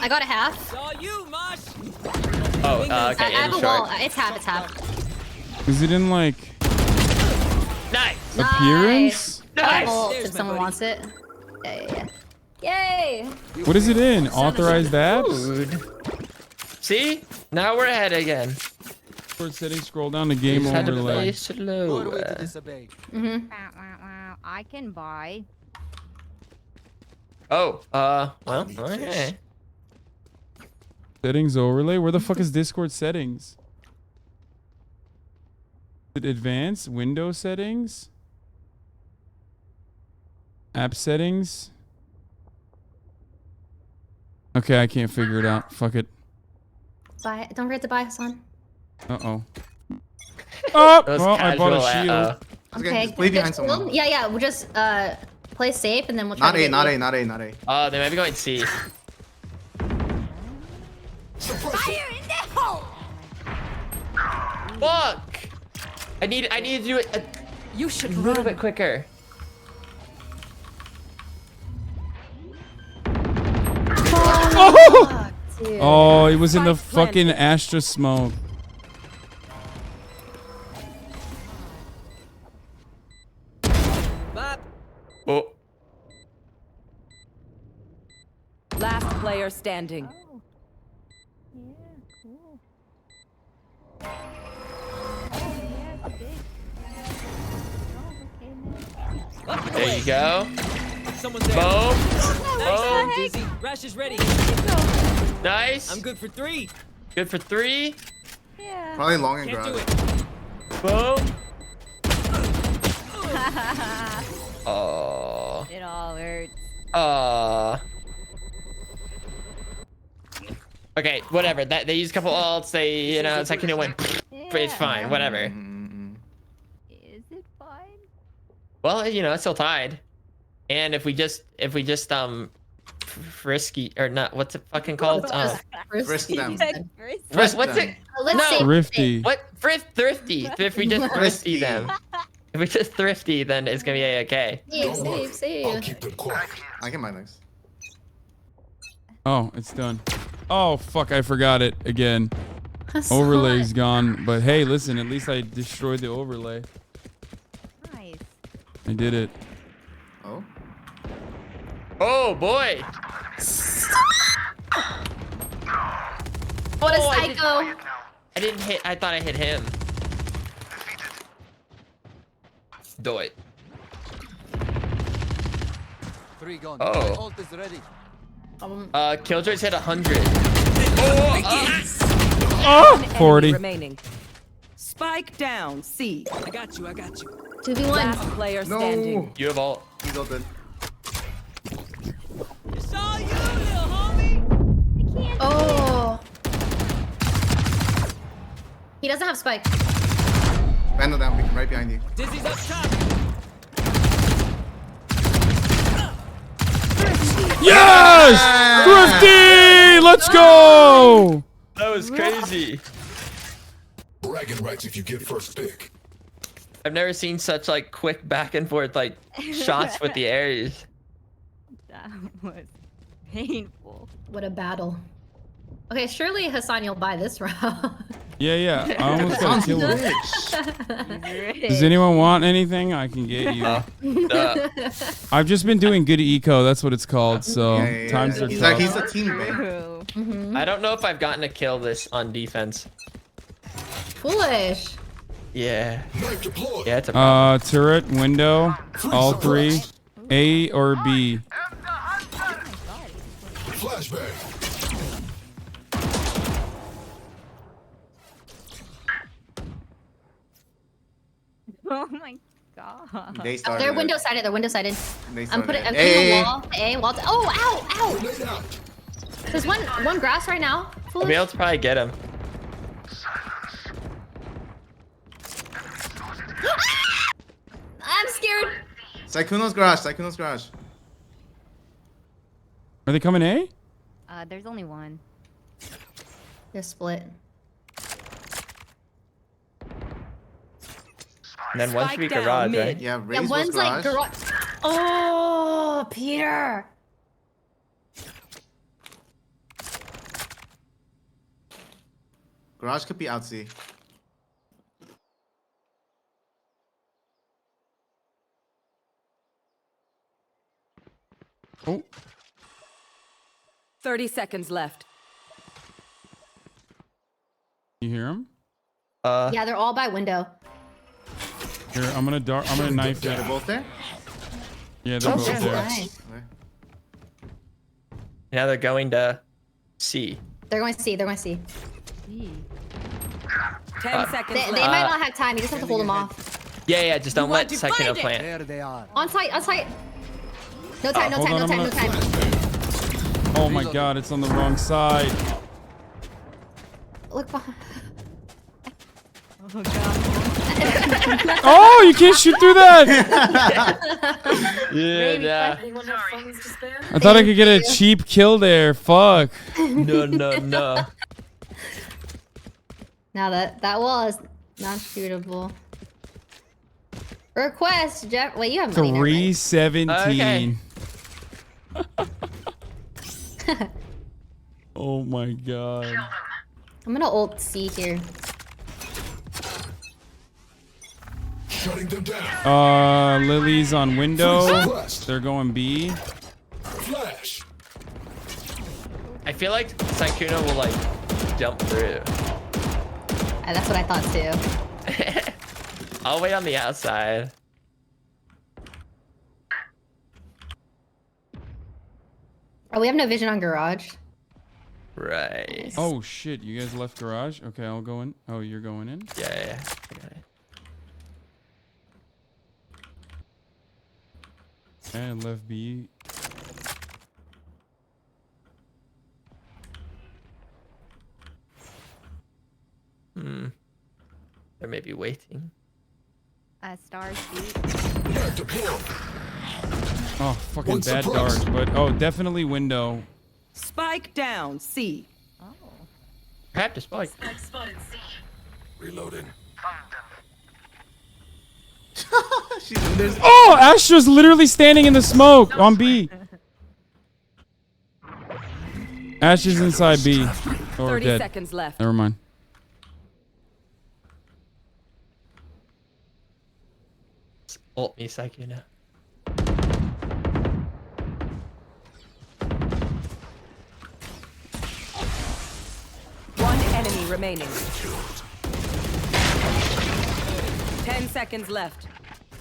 I got a half. Oh, okay. I have a short. wall. It's half. Is it in like Nice. appearance? Nice. Ult if someone wants it. Yeah. Yay! What is it in? Authorized apps? Dude. See? Now we're ahead again. Discord settings, scroll down to game Just had to overlay. play slow. I can buy. Oh, well, okay. Settings overlay? Where the fuck is Discord settings? Is it advanced? Window settings? App settings? Okay, I can't figure it out. Fuck it. Buy. Don't forget to buy, Hasan. Uh-oh. Oh! That was Well, I bought a casual, shield. Okay. Just play behind good someone. shield. Yeah. We'll just play safe and then we'll try Not to A, get not you. A, not A, not A. Oh, they might be going C. Fire in the hole! Fuck! I need to do it You should a little bit quicker. Oh! Dude. Oh, it was in the fucking Astra smoke. Oh. Last player standing. There you go. Someone's there. Boom. Nice. Boom. Dizzy. Rash is ready. Nice. I'm good for 3. Good for 3. Yeah. Probably long and Can't do garage. it. Boom. Oh. It all hurts. Okay, whatever. They use a couple ults. They, you know, it's like, you know, win. It's fine. Whatever. Is it fine? Well, you know, it's still tied. And if we just frisky or not, what's it fucking called? Frisk them. What's it? Let's say Thrifty. What? Thrifty. If we just thrifty them. If we just thrifty, then it's gonna be okay. Save. I can buy next. Oh, it's done. Oh, fuck, I forgot it again. Hasan. Overlay's gone. But hey, listen, at least I destroyed the overlay. Nice. I did it. Oh? Oh, boy. What a Oh, psycho. I didn't hit. I thought I hit him. Do it. 3 gone. Oh. My ult is ready. Killjoy's hit 100. Oh, 40. Remaining. Spike down. C. I got you. 2v1. Last player standing. You have ult. He's open. It's all you, little homie. Oh. He doesn't have spike. Vandal down, right behind you. Dizzy's up top. Yes! Thrifty! Let's go! That was crazy. Bragging rights if you get first pick. I've never seen such like quick back and forth like shots with the Ares. That was painful. What a battle. Okay, surely Hasan, you'll buy this round. Yeah. I almost got killed. Does Does anyone want anything? I can get you. I've just been doing good eco. That's what it's called. So times are He's tough. like, he's a teammate. I don't know if I've gotten a kill this on defense. Foolish. Yeah. Yeah, it's a problem. Turret, window, all three. A or B. Flashbang. Oh my god. They started. They're window sided. I'm putting the wall. Wall. Oh, ow. There's one grass right now. I'll be able to probably get him. I'm scared. Saikuno's garage. Are they coming A? There's only one. They're split. And then one should be garage, right? Yeah, Yeah, one's like garage. Oh, Peter. Garage could be outsy. Oh. 30 seconds left. You hear him? Yeah, they're all by window. Here, I'm gonna knife you. They're both there? Yeah, they're both there. Nice. Now they're going to C. They're going to see. 10 seconds They might not have time. You just have to hold them off. Yeah, just don't let Saikuno plant. There they are. On site. No time. No time. Oh my god, it's on the wrong side. Look behind. Oh god. Oh, you can't shoot through that! Yeah. I thought I could get a cheap kill there. Fuck. No. Now that wall is not shootable. Request, Jeff. Wait, you have money now, right? 317. Oh my god. I'm gonna ult C here. Shutting them down. Lily's on window. They're going B. Flash. I feel like Saikuno will like jump through. That's what I thought too. I'll wait on the outside. Oh, we have no vision on garage. Right. Oh shit, you guys left garage? Okay, I'll go in. Oh, you're going in? Yeah. I got it. And left B. They may be waiting. Star sheet. Oh, fucking bad dart. But oh, definitely window. Spike down. C. Oh. Have to spike. Reloading. Oh, Astra's literally standing in the smoke on B. Ash is inside B. Or 30 dead. seconds left. Never mind. Ult me, Saikuno. One enemy remaining. 10 seconds left.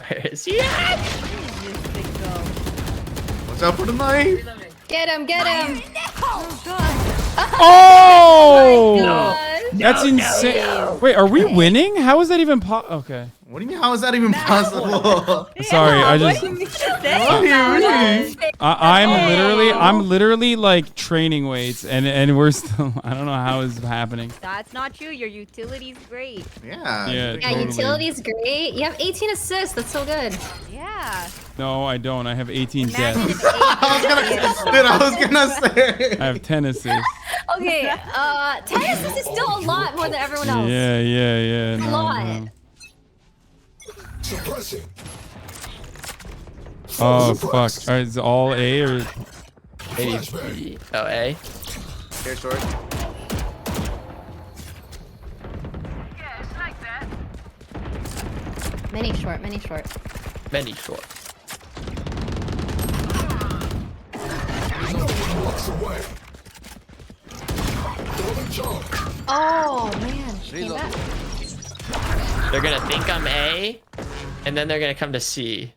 Where is he at? What's Watch out for the knife. Get him, get him. Oh! God. That's insane. Wait, are we winning? How is that even okay. What do you mean? How is that even possible? Sorry, I just. I'm I'm literally like training weights, and we're still. I don't know how it's happening. That's not true. Your utility's great. Yeah. Yeah, Yeah, totally. utility's great. You have 18 assists. That's so good. Yeah. No, I don't. I have 18 deaths. I was gonna say. I have 10 assists. Okay, 10 assists is still a lot more than everyone else. Yeah. A No, lot. no. Oh fuck! All right, is it all A or? Maybe. Oh, A. Here, short. Many short, many short. Many short. Oh man, she came back. They're gonna think I'm A, and then they're gonna come to C.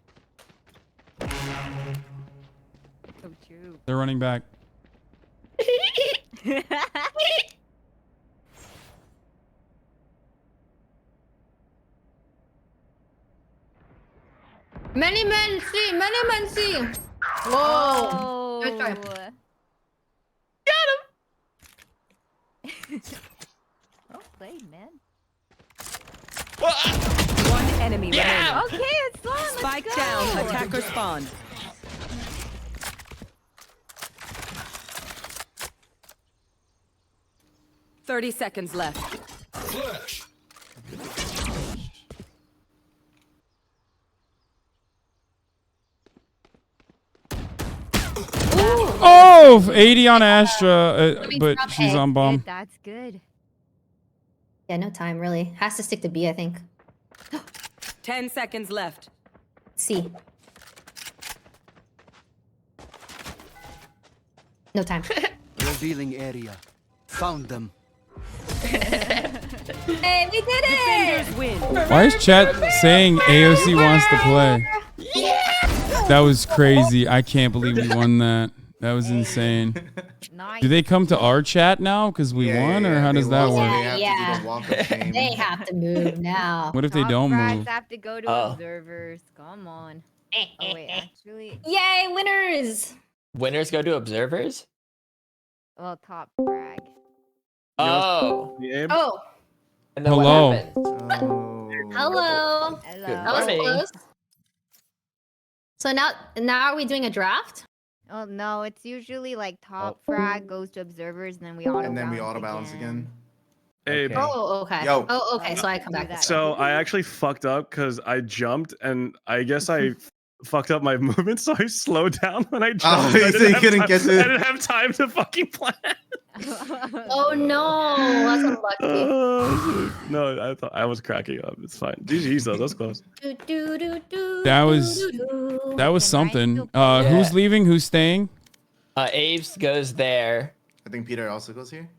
They're running back. Many men see, many men see. Whoa. Nice try. Well played, man. One enemy Yeah. remaining. Okay, it's fun. Spike down. Attacker spawn. Thirty seconds left. Oh, 80 on Astra, but she's on bomb. That's good. Yeah, no time really. Has to stick to B, I think. 10 seconds left. C. No time. Revealing area. Found them. Hey, we did it! Defenders win. Why is chat saying AOC wants to play? That was crazy. I can't believe we won that. That was insane. Nice. Do they come to our chat now because we won, or how does that work? They have to move now. What if they Top don't frags move? have to go to observers. Come on. Oh wait, actually. Yay, winners! Winners go to observers? Well, top frag. Oh. Oh. And then Hello. what happened? Hello. Good That was morning. close. So now are we doing a draft? Oh no, it's usually like top frag goes to observers, and then we auto. And then we auto balance again. Abe. Oh, okay. Yo. Oh, okay. So I come back. So I actually fucked up because I jumped, and I guess I fucked up my movement, so I slowed down when I jumped. Oh, I so you couldn't time, get to- I didn't have time to fucking plan. Oh no, that's unlucky. No, I thought I was cracking up. It's fine. GG's though, that's close. That was something. Who's leaving? Who's staying? Abe's goes there. I think Peter also goes here.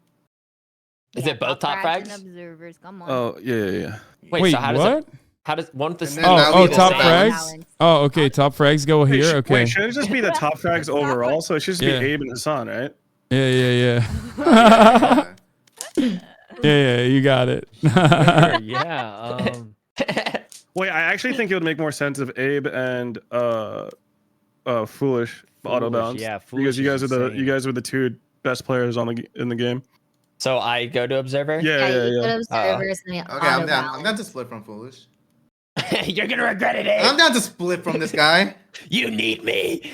Is it both top frags and frags? observers. Come on. Oh yeah. Wait, so how does what? it? How does one with the then now Oh, we top just frags. balance. Oh, okay. Top frags go here. Okay. Wait, should it just be the top frags overall? So it should just Yeah. be Abe and Hasan, right? Yeah. Yeah, you got it. Yeah. Wait, I actually think it would make more sense if Abe and Foolish auto balance. yeah, because you Foolish guys is are the insane. two best players in the game. So I go to observer. You go to Okay, observers and we I'm auto down. I'm balance. down to split from Foolish. You're gonna regret it, Abe. I'm down to split from this guy. You need me.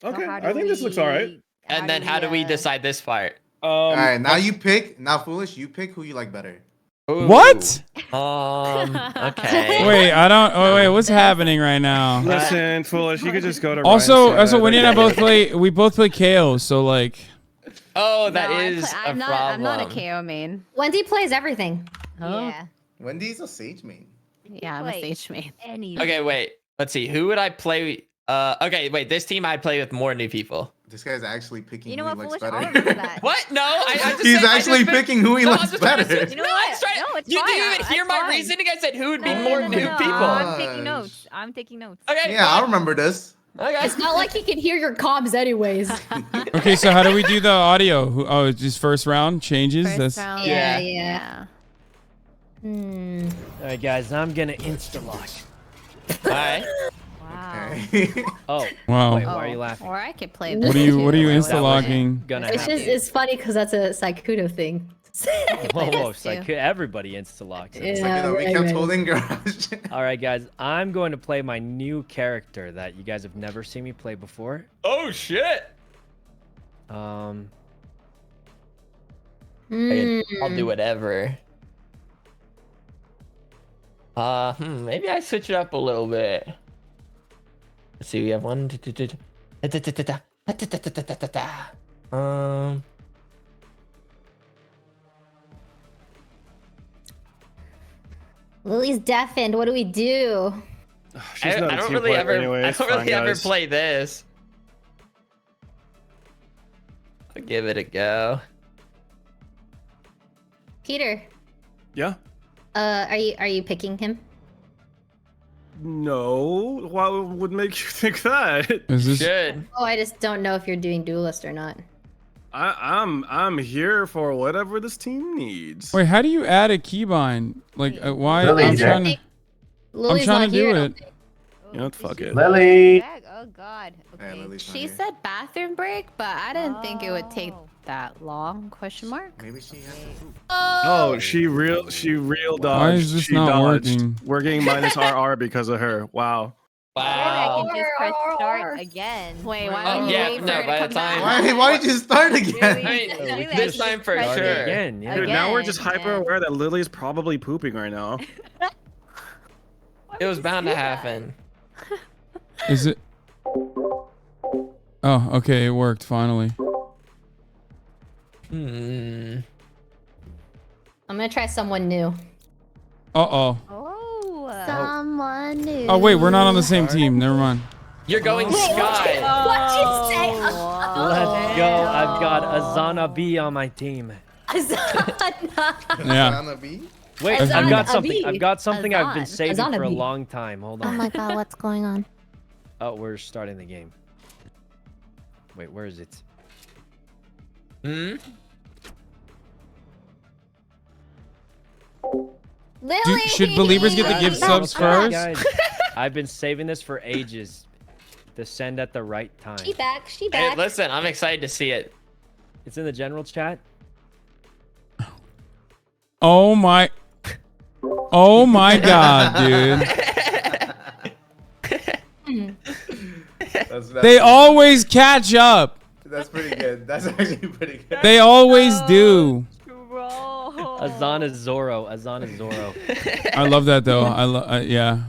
Okay, how I do think this looks all right. we- And then how do we decide this part? All right, now you pick. Now Foolish, you pick who you like better. What? Okay. Wait, I don't. Oh, wait, what's happening right now? Listen, Foolish, you could just go to. Also, Ryan's side. Winnie and I both play. We both play KO, so like. Oh, that No, is a I'm not. problem. I'm not a KO main. Wendy plays everything. Yeah. Wendy's a Sage main. Yeah, I'm a sage main. Okay, wait. Let's see. Who would I play? Okay, wait. This team I'd play with more new people. This guy's actually picking You know who what, he likes Foolish? I'll better. remember that. What? No, I just He's said- I actually just- picking who he No, I'm likes just trying to- better. You know No, what? I'm just trying. No, it's You fine. didn't even hear That's my fine. reasoning. I said who would be No, more no, new no, people. I'm taking notes. I'm taking notes. Okay. Yeah, I fine. remember this. It's not like he can hear your comms anyways. Okay, so how do we do the audio? Oh, it's just first round changes. First round. Yeah. All right, guys, I'm gonna insta-lock. All right. Wow. Oh. Wow. Wait, why are you laughing? Or I could play. What are you insta-logging? It's just it's funny because that's a Saikudo thing. Whoa, everybody insta-locks. Yeah, we kept holding garage. All right, guys, I'm going to play my new character that you guys have never seen me play before. Oh shit. Hmm. I'll do whatever. Maybe I switch it up a little bit. Let's see, we have one. Lily's deafened. What do we do? I don't really ever play this. I'll give it a go. Peter. Yeah. Are you picking him? No. What would make you think that? Is this? Good. Oh, I just don't know if you're doing duelist or not. I'm here for whatever this team needs. Wait, how do you add a keybind? Like, why? Lily's I'm trying to do it. You know, fuck it. Lily. Oh God. Okay. Lily's not She here. said bathroom break, but I didn't think it would take that long. Question mark. Maybe she has to poop. Oh, she real dodged. Why is this she not dodged. working? We're getting minus RR because of her. Wow. Or I can just press start again. Wait, why don't you wait for her to by the come back? time. Why did you start again? This time for sure. Again, yeah. Dude, now we're just Again, hyper aware that Lily's probably pooping right now. It was bound to happen. Is it? Oh, okay, it worked finally. I'm gonna try someone new. Uh-oh. Someone new. Oh, wait, we're not on the same team. Never mind. You're going Sky. What'd you say? Let's go. I've got HasanAbi on my team. Yeah. Wait, I've got something. I've got something I've been saving for a HasanAbi. long time. Hold Oh on. my god, what's going on? Oh, we're starting the game. Wait, where is it? Lily. Should believers get the gift subs first? Guys, I've been saving this for ages to send at the right time. She back. She Hey, back. listen, I'm excited to see it. It's in the general chat. Oh my god, dude. They always catch up. That's pretty good. That's actually pretty good. They always do. Azan is Zoro. Azan is Zoro. I love that though. Yeah.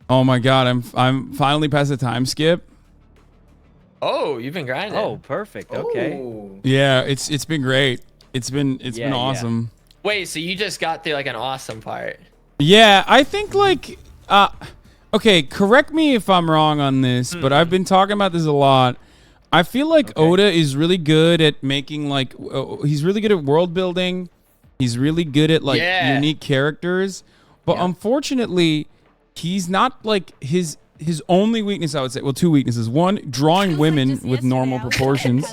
Oh my god, I'm finally past the time skip. Oh, you've been grinding. Oh, perfect. Okay. Oh. Yeah, it's been great. It's been Yeah, awesome. Wait, so you just got through like an awesome part. Yeah, I think like okay, correct me if I'm wrong on this, but I've been talking about this a lot. I feel like Oda is really good at making like he's really good at world building. He's really good at like unique characters, but unfortunately, he's not like his only weakness, I would say. Well, two weaknesses. One, drawing women with normal proportions.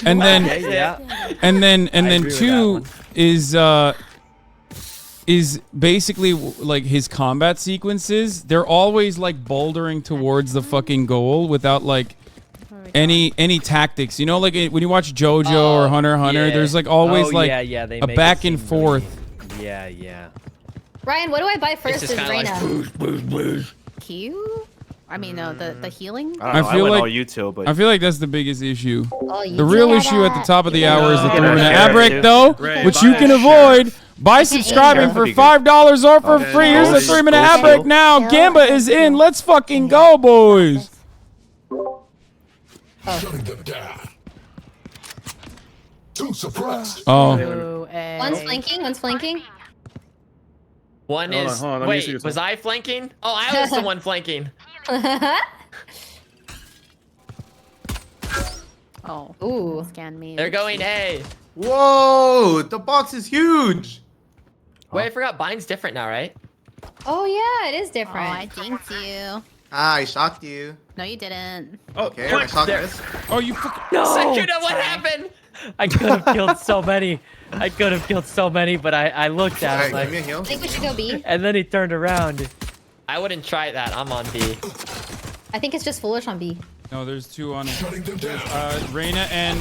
and then two is basically like his combat sequences. They're always like bouldering towards the fucking goal without like any tactics. You know, like when you watch JoJo or Hunter x Hunter, there's like always like they a make back it and seem forth. Really, yeah. Ryan, what do I buy first as Reyna? Q? I mean, the healing. I feel like YouTube, but I feel like that's the biggest issue. Oh, you The real do issue at the that. top of the hour is the Yeah. 3-minute Yeah. ad break, Yeah. though, Right. which you can avoid by subscribing for $5 or for free. Here's the 3-minute ad break now. Gamba is in. Let's fucking go, boys. Shutting them down. Too suppressed. Oh. One's flanking. One's flanking. One Hold on, is. hold on, let me see Wait, this was one. I flanking? Oh, I was the one flanking. Oh. Ooh. Scan me. They're going A. Whoa, the box is huge. Wait, I forgot. Bind's different now, right? Oh yeah, it is Oh, different. I jinxed you. Ah, I shocked you. No, you didn't. Okay, I shocked this. Oh, you fucking. No! Sakuna, what happened? I could have killed so many. I could have killed so many, but I looked at him Alright, give me a like, heal. I think we should go B. and then he turned around. I wouldn't try that. I'm on B. I think it's just foolish on B. No, there's two on it. Reyna and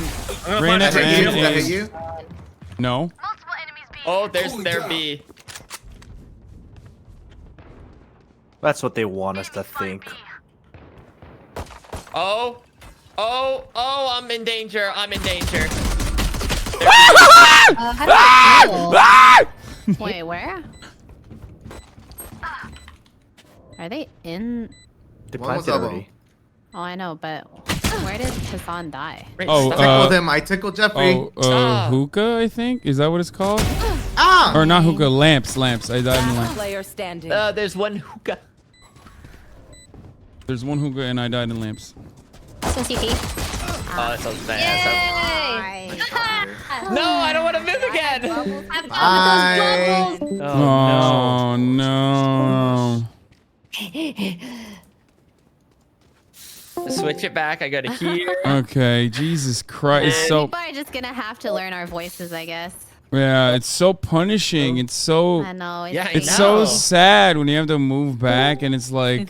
I Reyna hit you. Did I hit and you? no. Oh, there's their B. That's what they want us to think. Oh, I'm in danger. I'm in danger. How do I feel? Wait, where? Are they in? They One was planted elbow. already. Oh, I know, but where did Hasan die? Oh, Tickled him. I tickled Jeffrey. Hookah, I think. Is that what it's called? Ah! Or not hookah, lamps. I died in lamps. Player standing. There's one hookah. There's one hookah and I died in lamps. Some CT. Oh, that sounds bad. Yay! No, I don't want to move again. Bye. Oh, no. Switch it back. I go to here. Okay, Jesus Christ. So People are just gonna have to learn our voices, I guess. yeah, it's so punishing. It's so I know. It's, Yeah, I it's know. so sad when you have to move back and it's like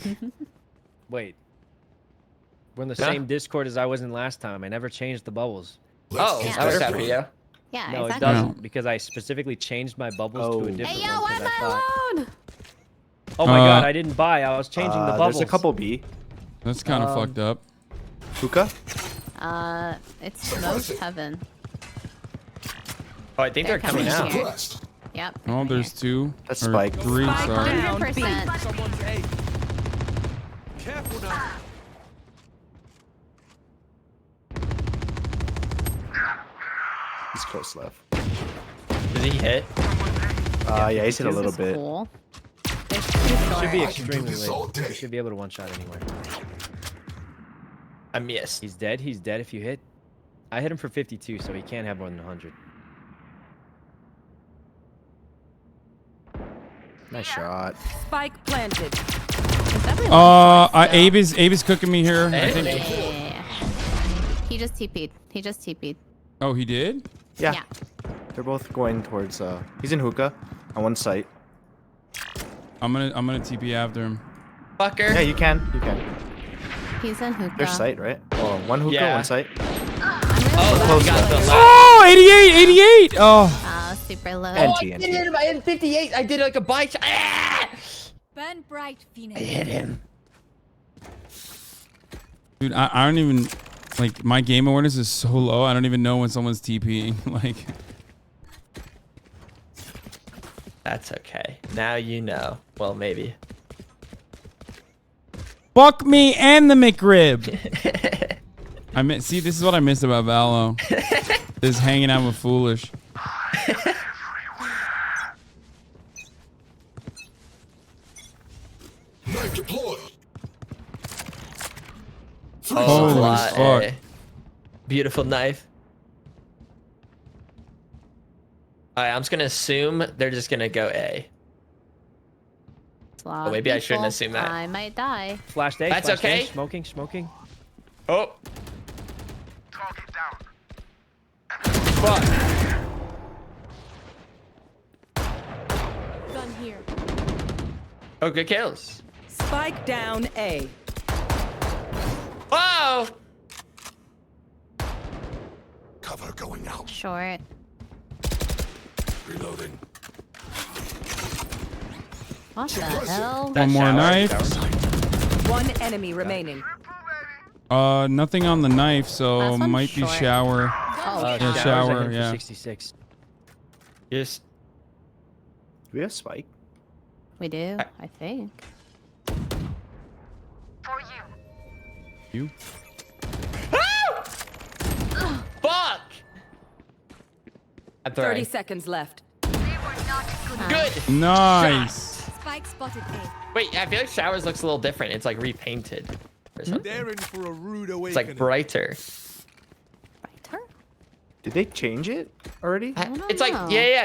Wait. We're in the Yeah. same Discord as I was in last time. I never changed the bubbles. Oh, that was that for you. Yeah, No, exactly. it doesn't because I specifically changed my bubbles to a different Hey, yo, one. why 'cause am I thought, I alone? oh my god, I didn't buy. I was changing the bubbles. There's a couple B. that's kind of fucked up. Hookah? It's smoked heaven. Oh, I think they're coming out. here. Yep. Oh, there's two That's or Spike. three. Sorry. 100%. Careful now. He's close left. Did he hit? Yeah, he's hit a This little is bit. cool. Should be extremely late. You should be able to one shot anywhere. I missed. He's dead. He's dead if you hit. I hit him for 52, so he can't have more than 100. Nice shot. Spike planted. Abe is cooking me here. I think. Yeah. He just TP'd. He just TP'd. Oh, he did? Yeah. Yeah. They're both going towards he's in hookah on one site. I'm gonna TP after him. Fucker. Yeah, you can. You can. He's in hookah. There's site, right? Oh, one hookah, Yeah. one site. Oh, Close we got left. the Oh, 88. Oh. Oh, super low. And I TNT. did him. I hit 58. I did like a bite shot. Ah! Burn bright, I Phoenix. hit him. Dude, I don't even like my game awareness is so low. I don't even know when someone's TPing. Like That's okay. Now you know. Well, maybe. fuck me and the McRib. See, this is what I missed about Valo. This hanging out with Foolish. Knife deployed. Oh, Holy lot, fuck. eh? Beautiful knife. Alright, I'm just gonna assume they're just gonna go A. Oh, maybe I shouldn't assume that. I might die. Flash day. That's flash okay. Day, smoking, smoking. Oh. Fuck. Gun here. Oh, good kills. Spike down A. Whoa! Cover going out. Short. Reloading. What the hell? One more knife. One enemy remaining. Nothing on the knife, so Last one might be short. shower. Oh, Yeah, shower, yeah. 66. Yes. Do we have spike? We do, I think. You? Fuck! I'm 30 throwing. seconds left. Good. Nice. Spike spotted A. Wait, I feel like showers looks a little different. It's like repainted or something. They're in for a rude It's awakening. like brighter. Brighter? Did they change it already? It's like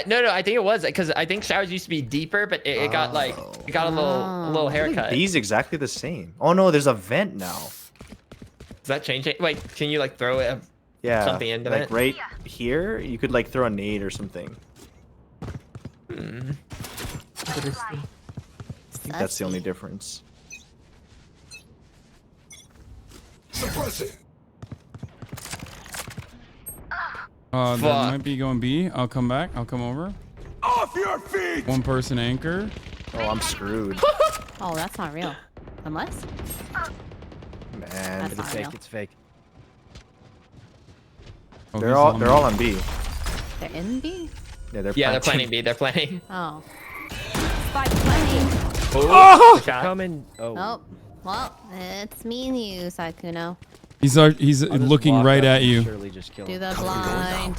no, I think it was because I think showers used to be deeper, but it got like it got a little haircut. These exactly the same. Oh no, there's a vent now. Does that change it? Wait, can you like throw it? Something into like it? right here, you could like throw a nade or something. Hmm. I think that's the only difference. Suppressing. That might be going B. I'll come back. I'll come over. Off your feet! One person anchor. Oh, I'm screwed. Oh, that's not real. Unless. Man, That's not real. It's fake. Oh, they're all on B. They're in B? Yeah, they're planning B. They're planning. Oh. Spike planting. Oh! Coming. Oh. Well, it's me and you, Sykkuno. He's looking right at you. Do the blind.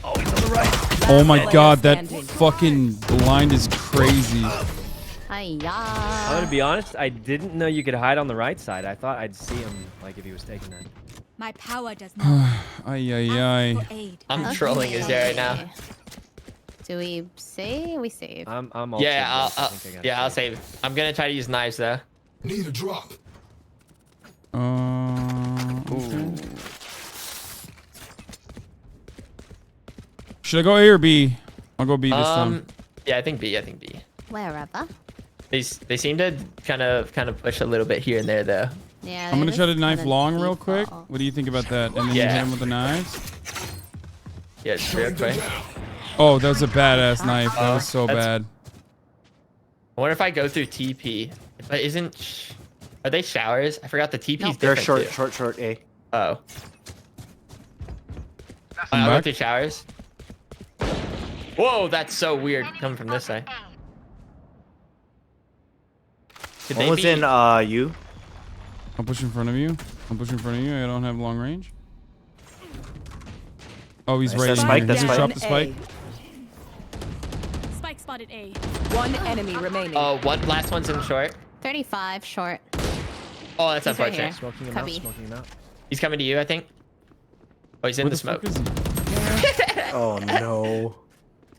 Oh, he's on the right. Oh my god, that fucking blind is crazy. I'm gonna be honest, I didn't know you could hide on the right side. I thought I'd see him like if he was taking that. My power does not. Ay. I'm trolling his there right now. Do we save? We save. I'm Yeah, I'll save. I'm gonna try to use knives though. Need a drop. Okay. Should I go A or B? I'll go B this time. Yeah, I think B. Wherever. They seem to kind of push a little bit here and there though. Yeah. I'm gonna try to knife long real quick. What do you think about that? And then you hit him with the knives. Yeah, it's real quick. Oh, that was a badass knife. That was so bad. I wonder if I go through TP. But are they showers? I forgot the TP's They're different. short A. Oh. I'll go through showers. Whoa, that's so weird coming from this side. One was in you. I'll push in front of you. I don't have long range. Oh, he's right in here. Just drop the spike. Spike spotted A. One enemy remaining. Oh, last one's in short. 35 short. Oh, that's He's right unfortunate. here. Smoking him Cubby. out, smoking him out. He's coming to you, I think. Oh, he's in the smoke. Oh no.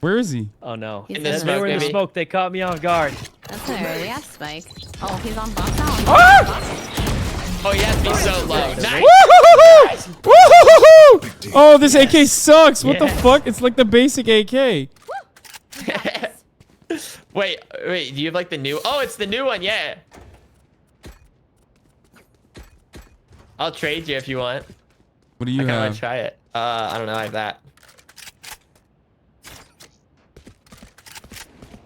Where is he? Oh no. He's In the They smoke, were in the maybe. smoke. They caught me off guard. That's alright. We have spike. Oh, he's on box now. Oh, he has to be so low. Nice. Woo-hoo-hoo-hoo! Oh, this AK sucks. What the fuck? It's like the basic AK. Wait, do you have like the new? Oh, it's the new one, yeah. I'll trade you if you want. What do you I kinda have? wanna try it. I don't know, I have that.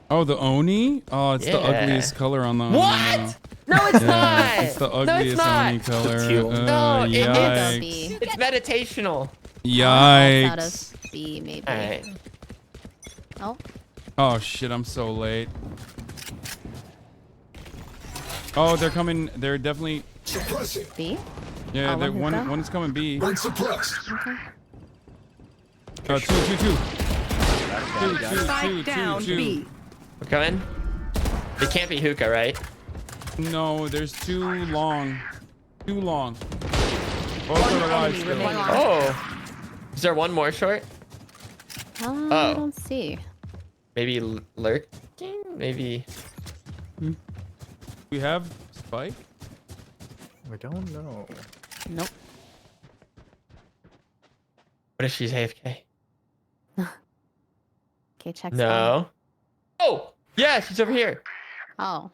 Oh, the Oni? Oh, it's the Yeah. ugliest color on the Oni. What? No, it's not. It's the No, it's ugliest not. Oni color. No, Yikes. it's meditational. Yikes. Out of B, maybe. Alright. Oh. Oh shit, I'm so late. Oh, they're coming. They're definitely. Suppressing. B? Yeah, Oh, they're one hookah? one's coming B. One suppressed. Okay. Two. Spike down B. We're coming. It can't be hookah, right? No, there's too long. Both are alive still. Oh. Is there one more short? I don't see. Maybe lurking? Maybe. We have spike? I don't know. Nope. What if she's AFK? Okay, check. No. Oh, yeah, she's over here. Oh.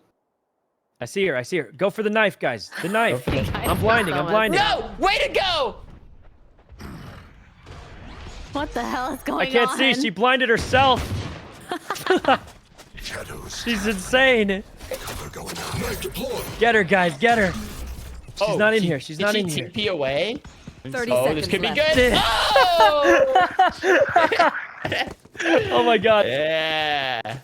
I see her. Go for the knife, guys. The knife. Guys, I'm blinding. No, way to go. What the hell is going on? I can't see. She blinded herself. She's insane. Get her, guys. Get her. She's not in here. She's not in here. TP away. 30 Oh, seconds this could be left. good. Oh! Oh my god. Yeah.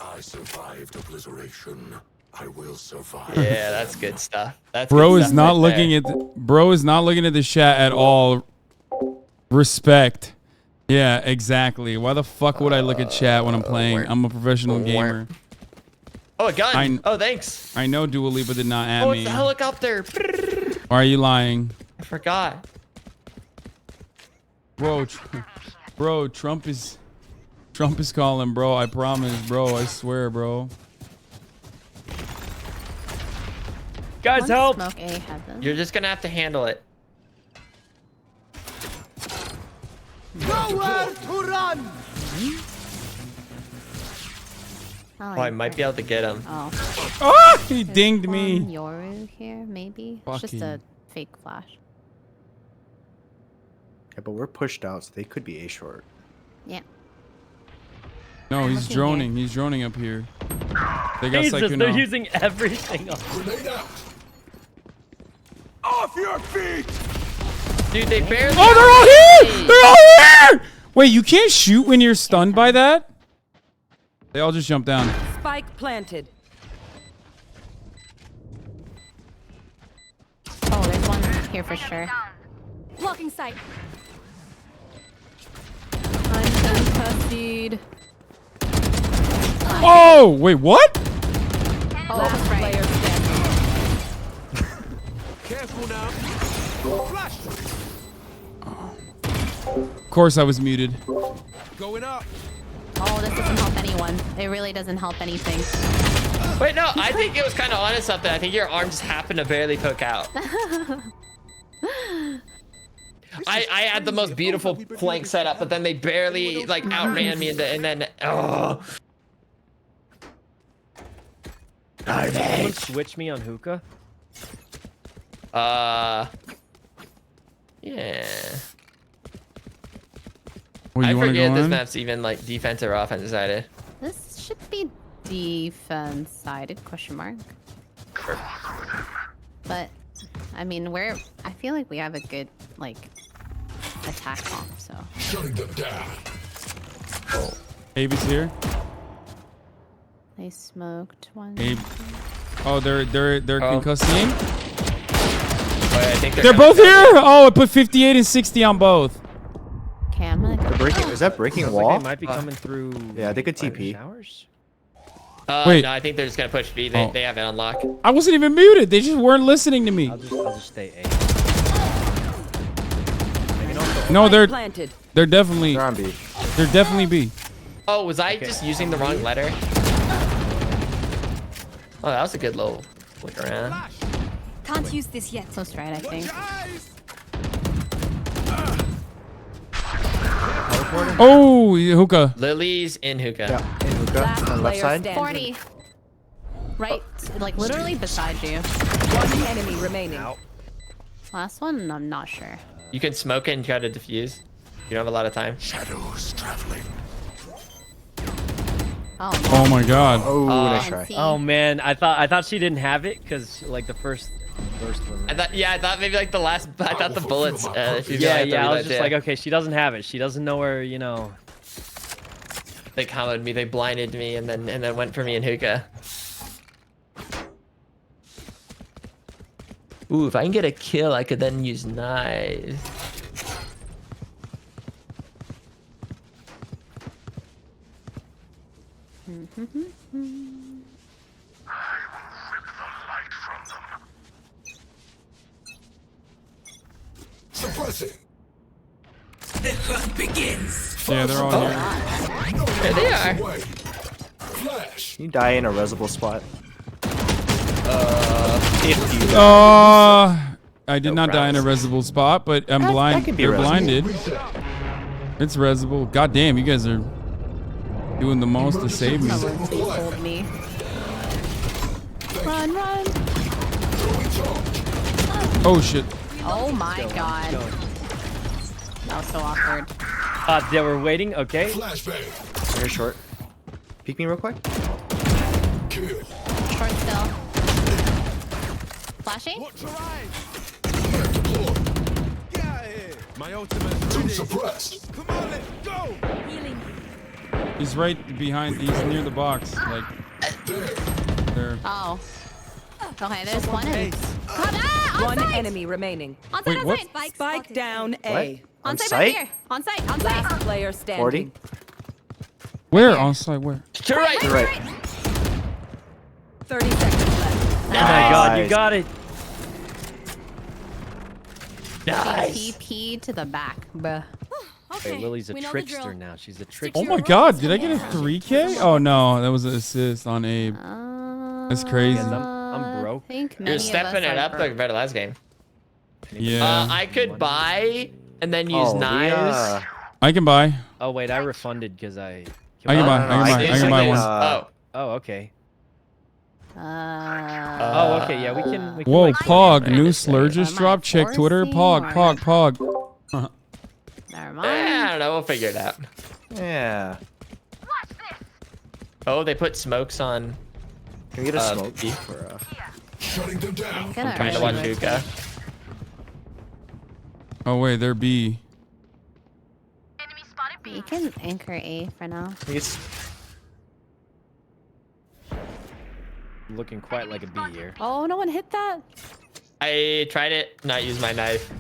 I survived obliteration. I will survive. Yeah, that's good stuff. Bro good is stuff not right looking there. at. Bro is not looking at the chat at all. Respect. Yeah, exactly. Why the fuck would I look at chat when I'm playing? I'm a professional gamer. Oh, a gun. Oh, thanks. I know Dua Lipa did not at Oh, me. it's the helicopter. Why are you lying? I forgot. Bro, Trump is calling, bro. I promise, bro. I swear, bro. Guys, help! Smoke A heaven. You're just gonna have to handle it. Nowhere to run. Oh, I might be able to get him. Oh. Ah, he dinged me. Yoru here, maybe. It's just a fake flash. Yeah, but we're pushed out, so they could be A short. Yeah. No, he's droning. He's droning up here. They got Jesus, Sykuno. they're using everything on. Off your feet! Dude, they barely. Oh, they're all here! They're all here! Wait, you can't shoot when you're stunned by that? They all just jump down. Spike planted. Oh, there's one here for sure. Blocking sight. I'm concussed. Oh, wait, what? Oh, that's right. Careful now. Flash. Of course I was muted. Going up. Oh, this doesn't help anyone. It really doesn't help anything. Wait, no, I think it was kind of honest up there. I think your arm just happened to barely poke out. I had the most beautiful flank setup, but then they barely like outran me and then oh. Someone switch me on hookah. Yeah. Well, I you wanna forget go this on? map's even like defense or offense sided. This should be defense sided question mark. But I mean, I feel like we have a good like attack comp, so. Shutting them down. Abe is here. They smoked one. Abe. Oh, they're concussing. I think They're both here. Oh, I put 58 and 60 on both. Okay, I'm gonna go. They're breaking. Is that breaking Sounds wall? like they might be coming through. Yeah, they could TP. Showers? Wait. No, I think they're just gonna push B. They have it unlocked. I wasn't even muted. They just weren't listening to me. I'll just stay A. No, they're Planted. definitely. They're on B. They're definitely B. Oh, was I just using the wrong letter? Oh, that was a good little flick around. Can't use this yet. Close right, I think. Oh, hookah. Lily's in hookah. Yeah, in hookah on left side. 40. Right, like literally beside you. One enemy remaining. Last one, I'm not sure. You can smoke it and try to defuse. You don't have a lot of time. Shadows traveling. Oh my god. Oh, nice try. Oh man, I thought she didn't have it because like the first was. I thought maybe like the last. I thought the bullets. She's Yeah, gonna have to I was reload just too. like, okay, she doesn't have it. She doesn't know where, you know. They comboed me. They blinded me and then went for me in hookah. Ooh, if I can get a kill, I could then use knives. Suppressing. The hunt begins. Yeah, they're all here. There they are. Flash. You die in a resible spot. If you. I did not die in a resible spot, but I'm blind. could be They're resible. blinded. It's resible. God damn, you guys are doing the most to save me. Someone told me. Run, run. Oh shit. Oh my god. That was so awkward. They were waiting. Okay. Flashbang. You're short. Peek me real quick. Kill. Short still. Flashing? My ultimate ready. Suppressed. Come on, let's go. Healing. He's right behind. He's near the box. Like there. Oh. Okay, there's one in. One enemy remaining. On site, Wait, on what? site. Spike down A. On On site, site? right here. On site, on site. Last player standing. 40. Where on site? Where? To right. To right. 30 seconds left. Oh my god, you got it. Nice. TP to the back. Bruh. Wait, Lily's a trickster now. She's a trickster. Oh my God! Did I get a 3K? Oh no, that was an assist on Abe. That's crazy. I'm broke. You're stepping it up like better last game. Yeah. I could buy and then use knives. I can buy. Oh wait, I refunded because I can buy. I can buy one. Oh, okay. Oh, okay. Yeah, we can. Whoa, like, Pog, new slur just dropped. Check Twitter. Pog. Never mind. I don't know. We'll figure it out. Yeah. Oh, they put smokes on. Can we get a smoke? Shutting them down. I'm trying to watch Hookah. Oh wait, they're B. You can anchor A for now. Looking quite like a B here. Oh, no one hit that. I tried it. Not use my knife.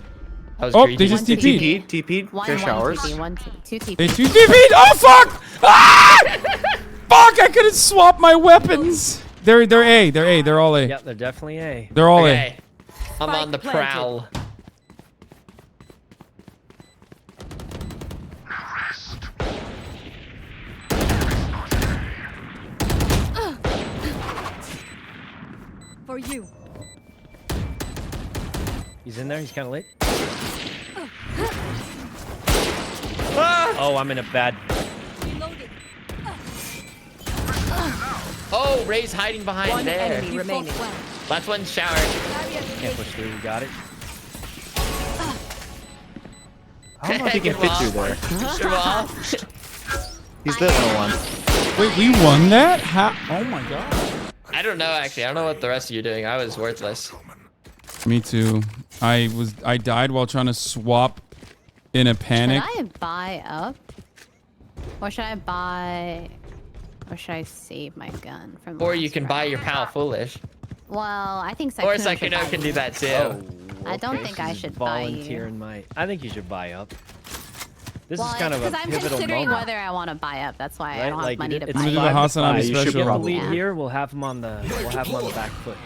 I was Oh, greedy. they just TP'd. TP'd. One showers. TP, two TP. They 2 TP'd. Oh fuck! Ah! Fuck! I couldn't swap my weapons. They're A. They're all A. Yep, they're definitely A. They're all Okay. I'm on the prowl. For you. He's in there. He's kind of late. Oh, I'm in a bad. Oh, Ray's hiding behind One there. enemy remaining. Last one shower. Can't push through. We got it. I don't know if he can fit through there. Good wall. He's the little one. Wait, we won that? How? Oh my God. I don't know actually. I don't know what the rest of you are doing. I was worthless. Me too. I died while trying to swap in a panic. Should I buy up? Or should I buy... Or should I save my gun from Or last you can round? buy your pal foolish. Well, I think Or Sykkuno should buy Sykkuno can do me. that too. Oh, I don't think I she's should buy you. volunteering my. I think you should buy up. This Well, is kind of a because I'm pivotal considering moment. whether I want to buy up. That's why I Right? don't Like, have money to it's buy do the up. HasanAbi You should special. get the lead Yeah. here. We'll have him on the. We'll have him on the back foot.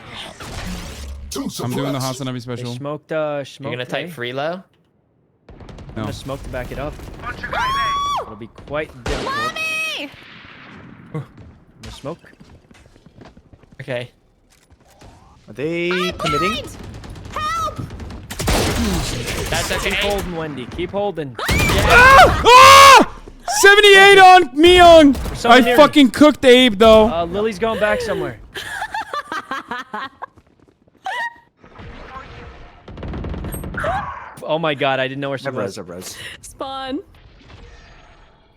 I'm doing the HasanAbi They special. smoked. You're Smoked. gonna type freelo? I'm No. gonna smoke to back it up. It'll be quite difficult. Mommy! I'm gonna smoke. Okay. Are they committing? Help! That's okay. Keep holding, Wendy. Keep holding. Ah! Ah! 78 on Myung. Someone I near fucking cooked Abe though. Lily's going back somewhere. Oh my God! I didn't know where she was. Res. Spawn.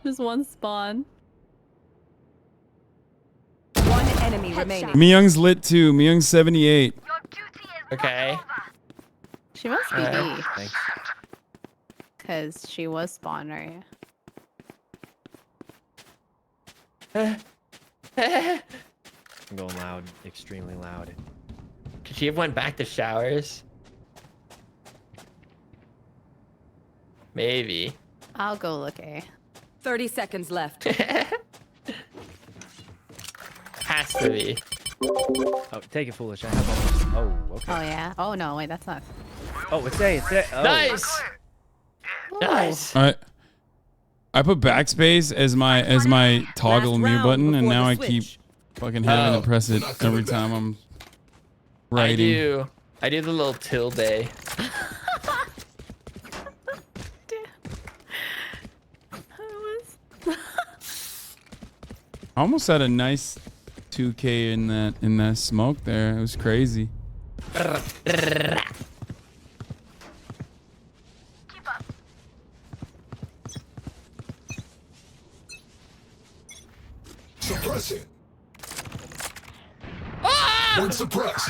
Just one spawn. One enemy remaining. Myung's lit too. Myung's 78. Okay. She must be B. Thanks. Because she was spawn, right? I'm going loud, extremely loud. Could she have went back to showers? Maybe. I'll go look A. 30 seconds left. Has to be. Oh, take it, foolish. I have all. Oh, okay. Oh, yeah? Oh, no, wait, that's not. Oh, it's A. It's A. Oh. Nice. Nice. All right. I put backspace as my toggle Last mute round button, and before now the I keep switch. fucking having Oh. to press it every time I'm I writing. do the little tilde. I almost had a nice 2K in that smoke there. It was crazy. Suppressing. Ah! One suppressed.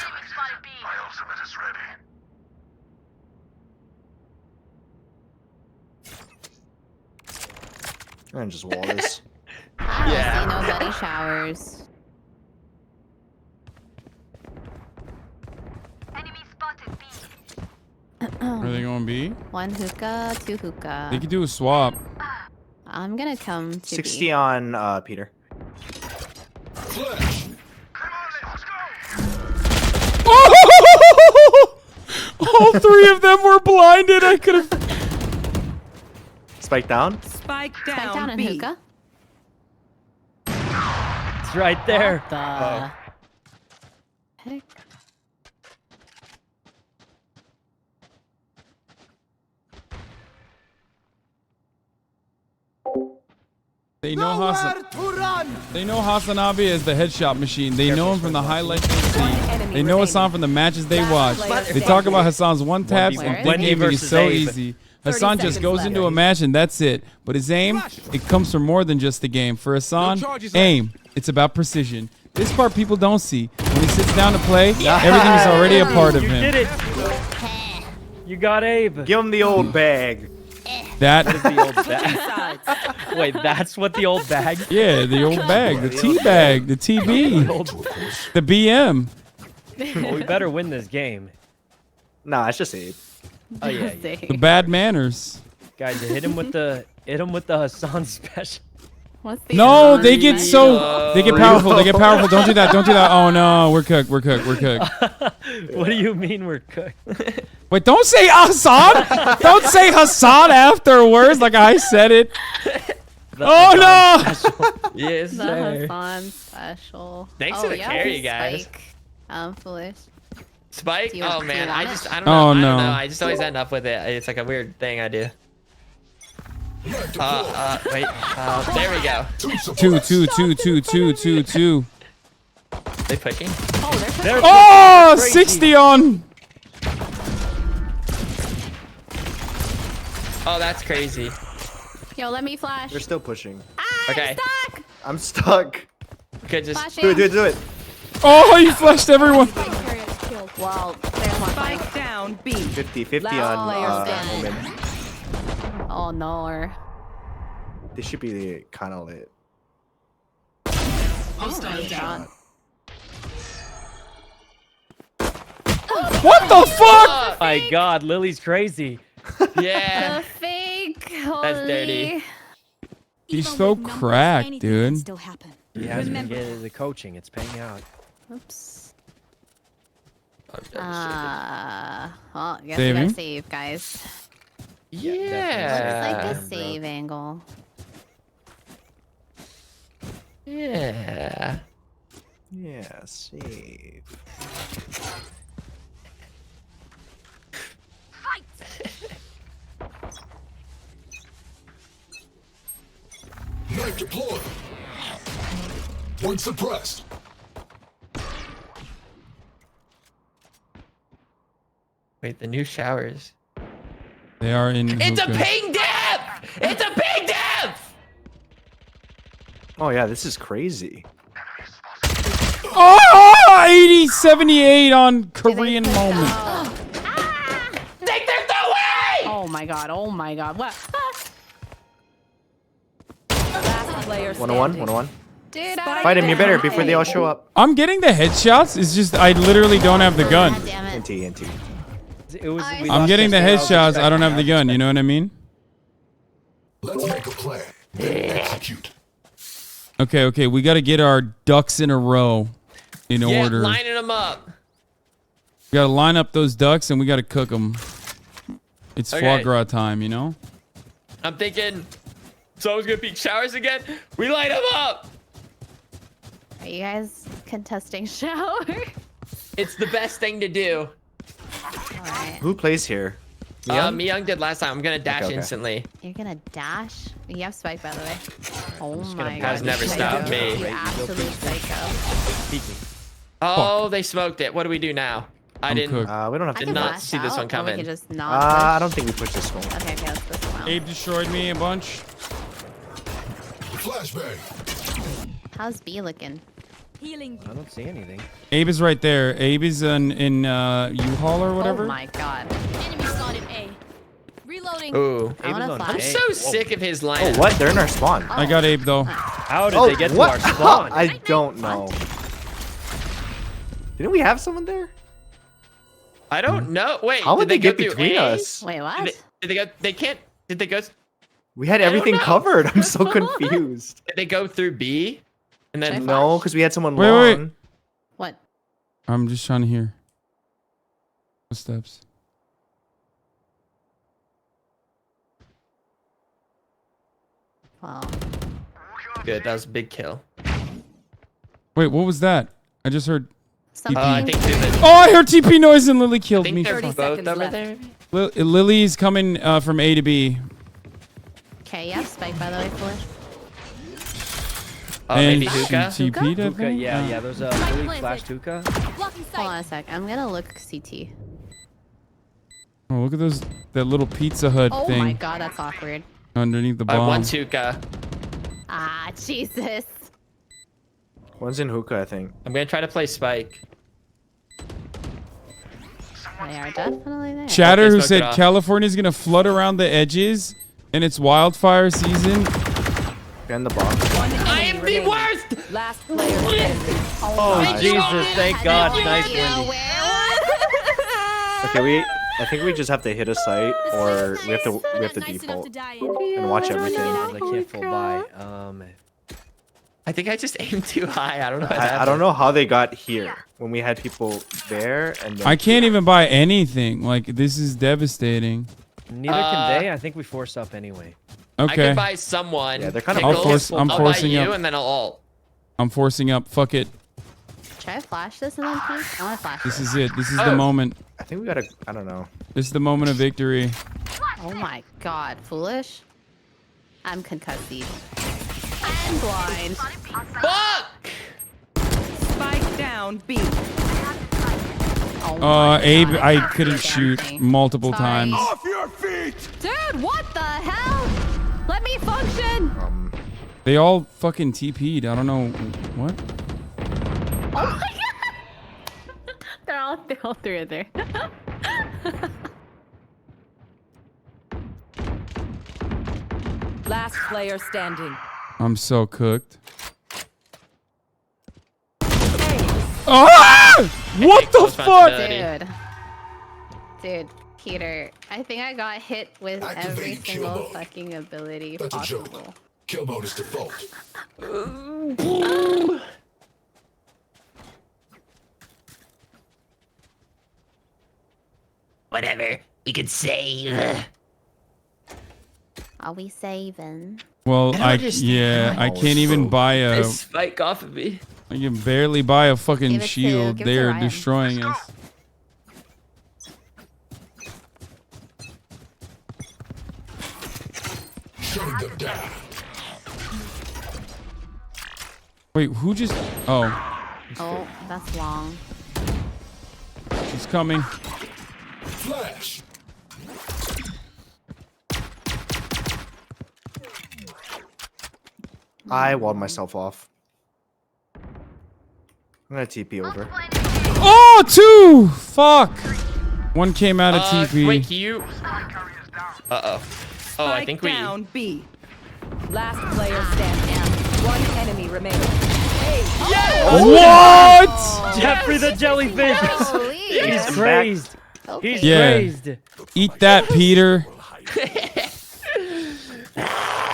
And just wall this. Yeah. No buddy showers. Are they going B? One hookah, two hookah. They could do a swap. I'm gonna come to 60 B. on Peter. All three of them were blinded. I could have. Spike down. Spike Spike down in B. hookah. It's right there. What the heck? They know They know HasanAbi as the headshot machine. They know him from the highlights they see. They know Hasan from the matches they watch. They talk about Hasan's one taps and think aiming is so easy. Hasan just goes into a match and that's it. But his aim, it comes from more than just the game. For Hasan, aim, it's about precision. This part people don't see. When he sits down to play, everything is already a part of You him. did it. You got Abe. Give him the old bag. That is the old bag. Wait, that's what the old bag? Yeah, the old bag, the tea bag, the TB, the BM. Well, we better win this game. Nah, it's just Abe. Oh yeah. The bad manners. Guys, hit him with the Hasan special. What's the No, they get so they get powerful. They get powerful. Don't do that. Don't do that. Oh no, we're cooked. We're cooked. We're cooked. What do you mean we're cooked? Wait, don't say Hasan. Don't say Hasan afterwards like I said it. Oh no. Yes, The sir. Hasan special. Thanks for the carry, guys. Spike. I'm foolish. Spike? Do you Oh want man, to I on just it? I don't know. Oh, I don't no. know. I just always end up with it. It's like a weird thing I do. Wait. There we go. Two. They picking? Oh, 60 on. Oh, that's crazy. Yo, let me flash. They're still pushing. Okay. Stuck. I'm stuck. Okay, just Flashing. Do it. Oh, you flashed everyone. Well, there's one Spike down B. 50-50 Last on player Omen. Oh no. This should be kind of lit. Shot. What the fuck? My God, Lily's crazy. Yeah. The fake. That's dirty. He's so cracked, dude. He has been getting the coaching. It's paying out. Oops. Oh, Well, I guess we Saving? gotta save, guys. Yeah. It's like a save angle. Yeah. Yeah, save. Knife deployed. One suppressed. Wait, the new showers. They are in. It's a hookah. ping death! It's a ping death! Oh yeah, this is crazy. Oh, 80, 78 on Korean moment. Take their away! Oh my god. Oh my god. What? Last player 101. Dude, Fight him, you better before they all show up. I'm getting the headshots. It's just I literally don't have the gun. NT. It was, we I'm lost getting the this, so I was headshots. I don't have the expecting gun. You know what I mean? Let's make a plan. Then execute. Okay. We got to get our ducks in a row in Yeah, order. lining them up. We got to line up those ducks and we got to cook them. It's foie Okay. gras time, you know? I'm thinking, someone's gonna peek showers again. We light them up. Are you guys contesting shower? It's the best thing to do. Alright. Who plays here? Miyoung did last time. I'm gonna dash Okay. instantly. You're gonna dash? You have spike, by the way. Oh my god. Has never you stopped psycho. me. You absolute psycho. Oh, they smoked it. What do we do now? I didn't. We don't have I to. Did can not flash see this out, one or coming. We can just not I push. don't think we push this one. Okay, let's push this one. Abe destroyed me a bunch. Flashbang. How's B looking? Healing. I don't see anything. Abe is right there. Abe is in U-Haul or whatever. Oh my god. Enemy spotted A. Reloading. Ooh. I wanna I'm flash. so sick of his line. Oh, what? They're in our spawn. I got Abe though. How did they get to our spawn? I don't know. Didn't we have someone there? I don't know. Wait. How would did they get go through between A? us? Wait, what? Did they go? They can't. Did they go? We had I don't everything know. covered. I'm so confused. Did they go through B? And then No, because we had someone Wait. long. What? I'm just trying to hear. Footsteps. Well. Good. That was a big kill. Wait, what was that? I just heard TP. I think Oh, I heard TP noise and Lily killed me. they're both over there. Lily's coming from A to B. Okay, yeah, spike by the way, Foolish. And maybe hookah? she TP'd, I Hookah, think? yeah. There's a Lily flashed hookah. Hold on a sec. I'm gonna look CT. Oh, look at that little Pizza Hut Oh thing. my god, that's awkward. Underneath the I bomb. want hookah. Ah, Jesus. One's in hookah, I think. I'm gonna try to play Spike. They are definitely there. Chatter, Okay, who smoke it said off. California's gonna flood around the edges and it's wildfire season. Behind the box. I am the worst! Last player standing. Oh, Jesus, thank God. Nice, Wendy. Okay, I think we just have to hit a site, or we have to default and watch everything. I can't full buy. I think I just aimed too high. I don't know. I don't know how they got here when we had people there, and then I can't even buy anything. Like, this is devastating. Neither can they. I think we force up anyway. I Okay. can buy someone. Yeah, they're kind of. I'm I'll forcing buy you up. and then I'll ult. I'm forcing up. Fuck it. Should I flash this and then peek? I want to flash This this. is it. This is the moment. I think we gotta. I don't know. This is the moment of victory. Oh my god, Foolish. I'm concussed. I'm blind. Fuck! Spike down B. Oh Abe, I couldn't shoot multiple times. Off your feet! Dude, what the hell? Let me function! They all fucking TP'd. I don't know what. Oh my god! They're all three are there. Last player standing. I'm so cooked. Ah! What the fuck? Dude, Peter, I think I got hit with every single fucking ability possible. Kill mode is default. Whatever. We could save. Are we saving? Well, I I understand. I can't even buy a. Spike off of me. I can barely buy a fucking Give it to- shield. give it to They're Ryan. destroying us. Shutting them down. Wait, who just? Oh, Oh, that's long. she's coming. Flash. I walled myself off. I'm gonna TP over. Oh, two! Fuck! One came out of TP. Wait, can you? Uh-oh. Oh, I think we... down B. Last player standing. One enemy remaining. Hey. What? Jeffrey the jellyfish. Holy. He's crazed. He's Yeah. crazed. Eat that, Peter.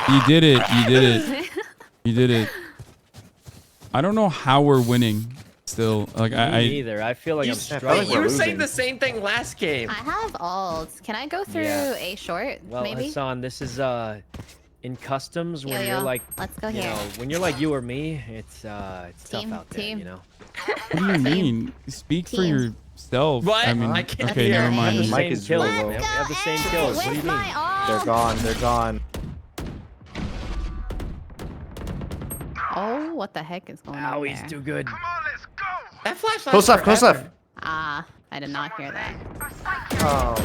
You did it. You did it. You did it. I don't know how we're winning still. Like, Me I neither. I feel like I'm struggling. You were saying the same thing last game. I have alts. Can I go through Yeah. a short, Well, maybe? Hassan, this is in customs when Yo, you're like, let's go you here. know, when you're like you or me, it's tough Team, out there, team. you know. What do you mean? Speak for Team. yourself. What? I mean, I can't okay, hear. never We have mind. the Mic same is kills. really low. Man. We have the same kills. What do you mean? They're gone. They're gone. Oh, what the heck is going on Oh, he's there? too good. That flashlight. Close left. Close left. Ah, I did not hear that. Oh.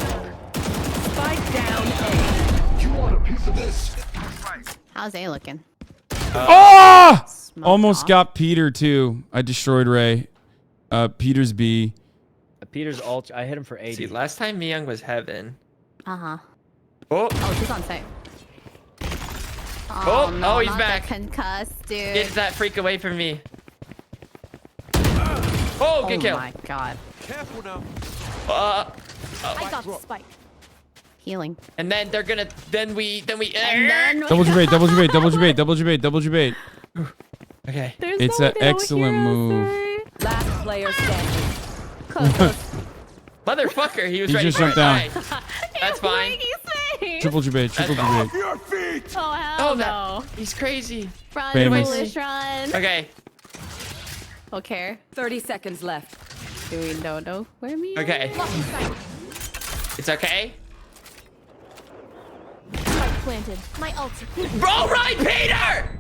Spike down A. You want a piece of this? How's A looking? Oh! Smoked Almost off. got Peter too. I destroyed Ray. Peter's B. Peter's ult. I hit him for 80. See, last time Myung was heaven. Uh-huh. Oh, Oh, she's on site. Oh, no, oh, he's not the back. concussed, dude. Get that freak away from me. Oh, good kill. Oh my god. Careful now. I got the spike. Healing. And then they're gonna. Then we. And then Double J bait. Double J bait. Double J bait. Double J bait. Double J bait. Okay. It's an excellent move. Last player standing. Motherfucker, he was He ready just for jumped it. down. Nice. That's fine. Triple J bait. Triple J bait. Your feet! Oh, hell no. He's crazy. Run, Famous. foolish, run. Okay. Okay. 30 seconds left. Do we know where me? Okay. It's okay. Spike planted. My ulti. Bro, right, Peter!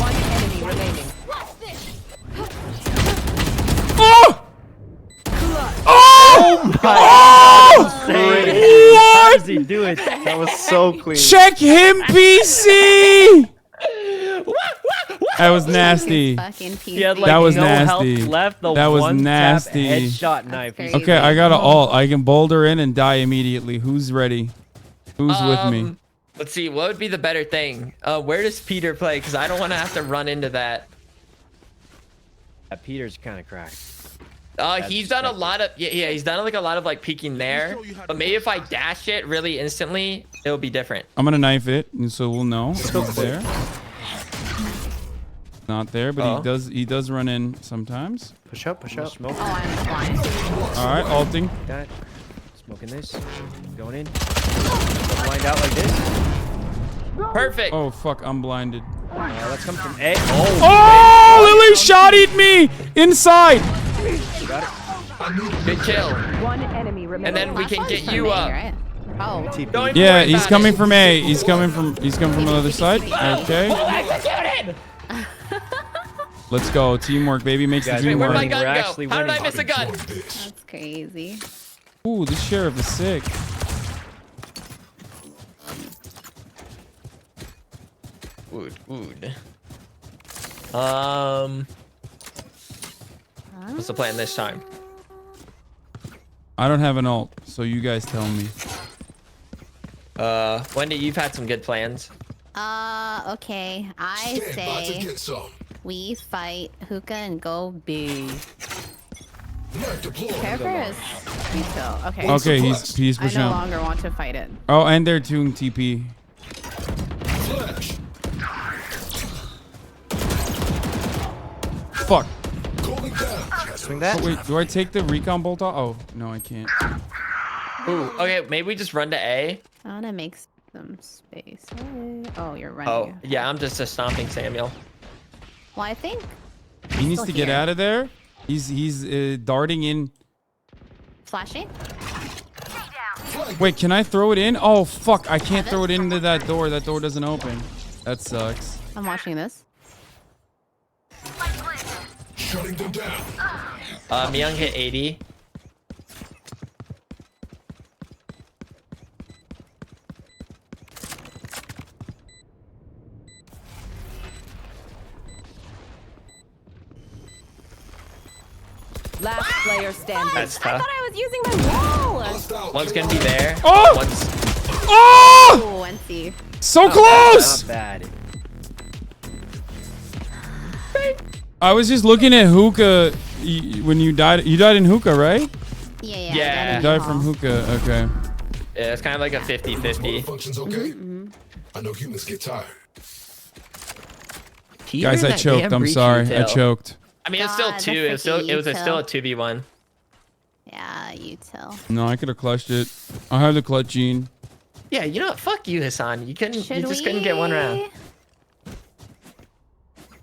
One enemy remaining. Watch this. Oh! Oh! Oh! How does he do it? That was so clean. Check him, PC! That was nasty. He had like that was no nasty. health left. The that was one nasty. Tap headshot knife. Okay, I got an ult. I can boulder in and die immediately. Who's ready? Who's with me? Let's see. What would be the better thing? Where does Peter play? Because I don't want to have to run into that. Peter's kind of cracked. He's done a lot of he's done like a lot of like peeking there. But maybe if I dash it really instantly, it'll be different. I'm gonna knife it, and so we'll know if it's there. Not there, but he does run in sometimes. Push up, push up. Smoke. Oh, I'm blind. All right, ulting. Got it. Smoking this. Going in. Blind out like this. Perfect. Oh fuck, I'm blinded. Let's come from A. Oh, Lily shotted me inside. Got it. Good kill. One enemy remaining. And then we can get you up. Oh. Yeah, he's coming from A. He's coming from the other side. Okay. Executed. Let's go. Teamwork, baby, makes the dream Where'd work. my gun go? How did I miss a gun? That's crazy. Ooh, this sheriff is sick. Wood. What's the plan this time? I don't have an ult, so you guys tell me. Wendy, you've had some good plans. Okay. I say we fight hookah and go B. Character is Theo. Okay. Okay, he's pushing I no up. longer want to fight it. Oh, and they're doing TP. Fuck. Swing that. Oh, wait, do I take the recon bolt off? Oh, no, I can't. Ooh, okay, maybe we just run to A. I want to make some space. Oh, you're running. Oh, yeah, I'm just a stomping Samuel. Well, I think He needs to get out of there. He's darting in. flashing. Wait, can I throw it in? Oh, fuck. I can't throw it into that door. That door doesn't open. That sucks. I'm watching this. Shutting them down. Myung hit 80. Last player standing. That's I tough. thought I was using my wall. One's gonna be there. Oh! One's... Oh! Oh, NC. So close! Not bad. I was just looking at hookah when you died. You died in hookah, right? Yeah. You died from hookah. Okay. Yeah, it's kind of like a 50-50. Functions okay? I know humans get tired. Guys, I choked. I'm sorry. I choked. I mean, it's still God, two. that's It was tricky, still a 2v1. Yeah, you tell. No, I could have clutched it. I have the clutch gene. Yeah, you know what? Fuck you, Hasan. You couldn't. Should You just couldn't get one round.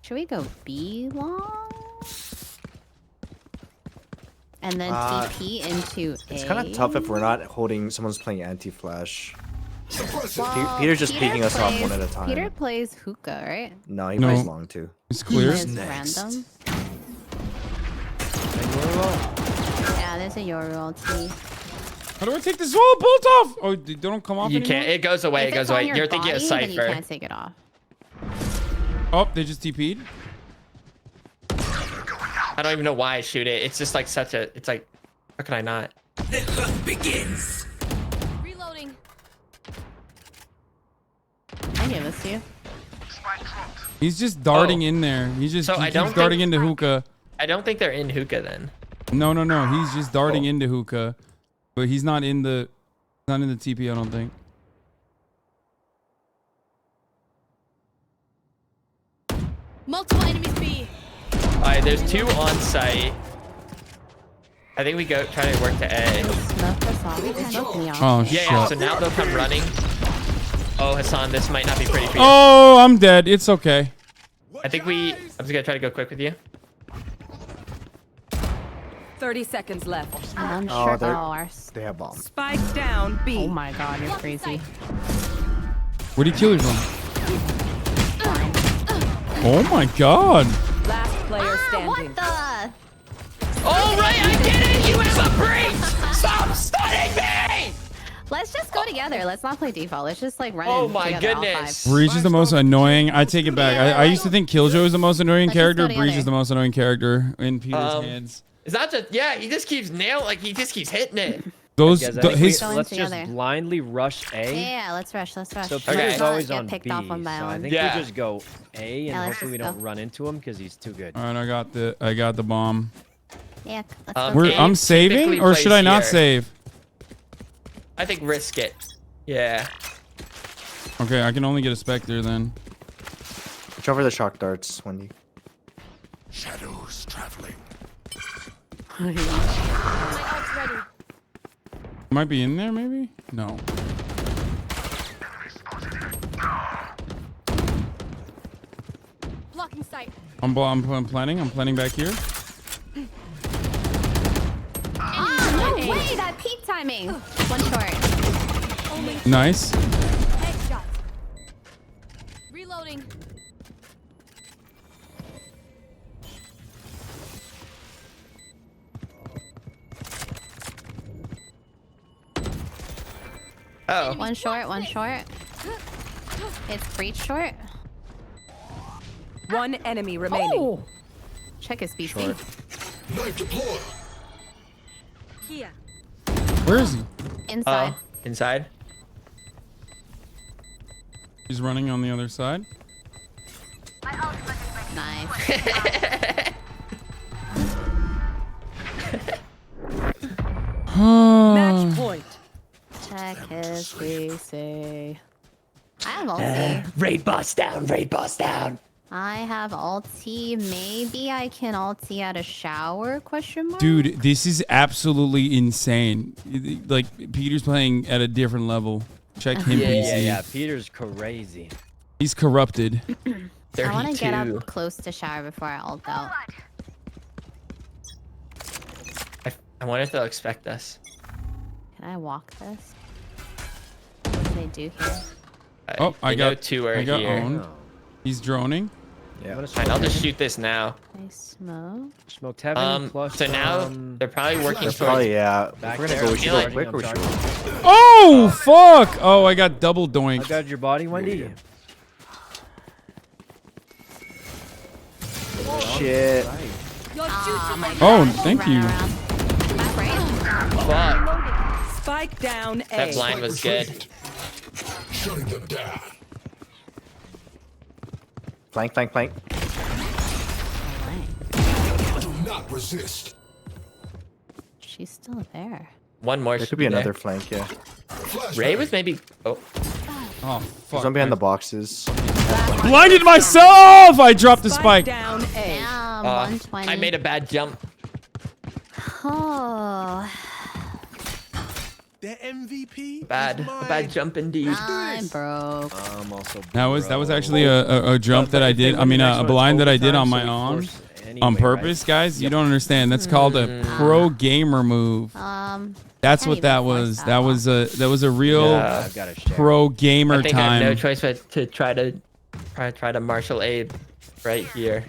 Should we go B long? And then TP into A? It's kind of tough if we're not holding. Someone's playing anti-flash. Well, Peter's just Peter peeking us off plays- one at a time. Peter plays hookah, right? No, he No. plays long too. It's clear. It's random. Yeah, there's a Yoru ulti. How do I take this wall bolt off? Oh, they don't come off You anymore? can't. It goes away. If It goes it's on away. your You're thinking of body, then you Cypher. can't take it off. Oh, they just TP'd. I don't even know why I shoot it. It's just like such a. It's like, how can I not? The hunt begins. Reloading. I give this to you. He's just darting in there. He just So he I keeps don't darting think- into hookah. I don't think they're in hookah then. No. He's just darting into hookah, but he's not in the TP. I don't think. Multiple enemies B. All right, there's two on site. I think we go try to work to A. Smoke us Oh, Yeah, shit. so now they'll come running. Oh, Hasan, this might not be pretty for you. Oh, I'm dead. It's okay. I think I'm just gonna try to go quick with you. 30 seconds left. I'm Oh, sure. they have bombs. Spike down B. Oh my god, you're crazy. Where'd he kill you from? Oh my god. Last player standing. What the? Oh, right, I did it! You have a breach! Stop stunning me! Let's just go together. Let's not play default. Let's just like run. Oh in my together, all goodness. five. Breach is the most annoying. I take it back. I used to think Killjoy was the most annoying Let's just character. go Breach together. is the most annoying character in Peter's hands. It's not just, yeah, he just keeps he just keeps hitting it. Those, Guys, I the, think his, let's together. just blindly rush A. Yeah, let's rush. Let's rush. So Let's Peter's not always get on picked B. off on So I Valorant. think we just go A, and Yeah, let's hopefully we just don't run into him because he's too good. all right, I got the bomb. Yeah, let's go. I'm saving, or should I not save? I think risk it. Yeah. Okay, I can only get a Spectre then. Watch over the shock darts, Wendy. Shadows traveling. Might be in there, maybe? No. Blocking sight. I'm planning. I'm planning back here. Oh, no way, that peak timing. One short. Nice. Headshot. Reloading. Oh. One short. It's breach short. One enemy remaining. Oh. Check his BC. Knife deployed. Here. Where is he? Inside. Inside? He's running on the other side. Nice. Match point. Check his BC. I have ulti. Raid boss down. Raid boss down. I have ulti. Maybe I can ulti at a shower? Question mark. Dude, this is absolutely insane. Like, Peter's playing at a different level. Check him, PC. Yeah. Peter's crazy. He's corrupted. I want to get up close to shower before I ult out. I wonder if they'll expect us. Can I walk this? What do they do here? Oh, I got two are here. here. He's droning. Yeah. Fine, I'll just shoot this now. I smoke. Smoked heaven plus. So now they're probably working towards. Oh yeah. Back We're gonna there. go. We should go quick. We should. Oh, fuck. Oh, I got double doinked. I got your body, Wendy. Shit. Oh, thank you. Fuck. Spike down A. That blind was good. Shutting them down. Flank. Do not resist. She's still there. One more. There could be another flank. Yeah. Ray was maybe. Oh. Oh, There's fuck. one behind the boxes. Blinded myself! I dropped the spike. Down A. Damn, 120. I made a bad jump. Oh. The MVP. Bad jump indeed. I'm broke. I'm also. That was actually a jump that I did. I mean, a blind that I did on my own. On purpose, guys. You don't understand. That's called a pro gamer move. That's what that was. That was a real pro gamer I think time. I have no choice but to try to marshal Abe right here.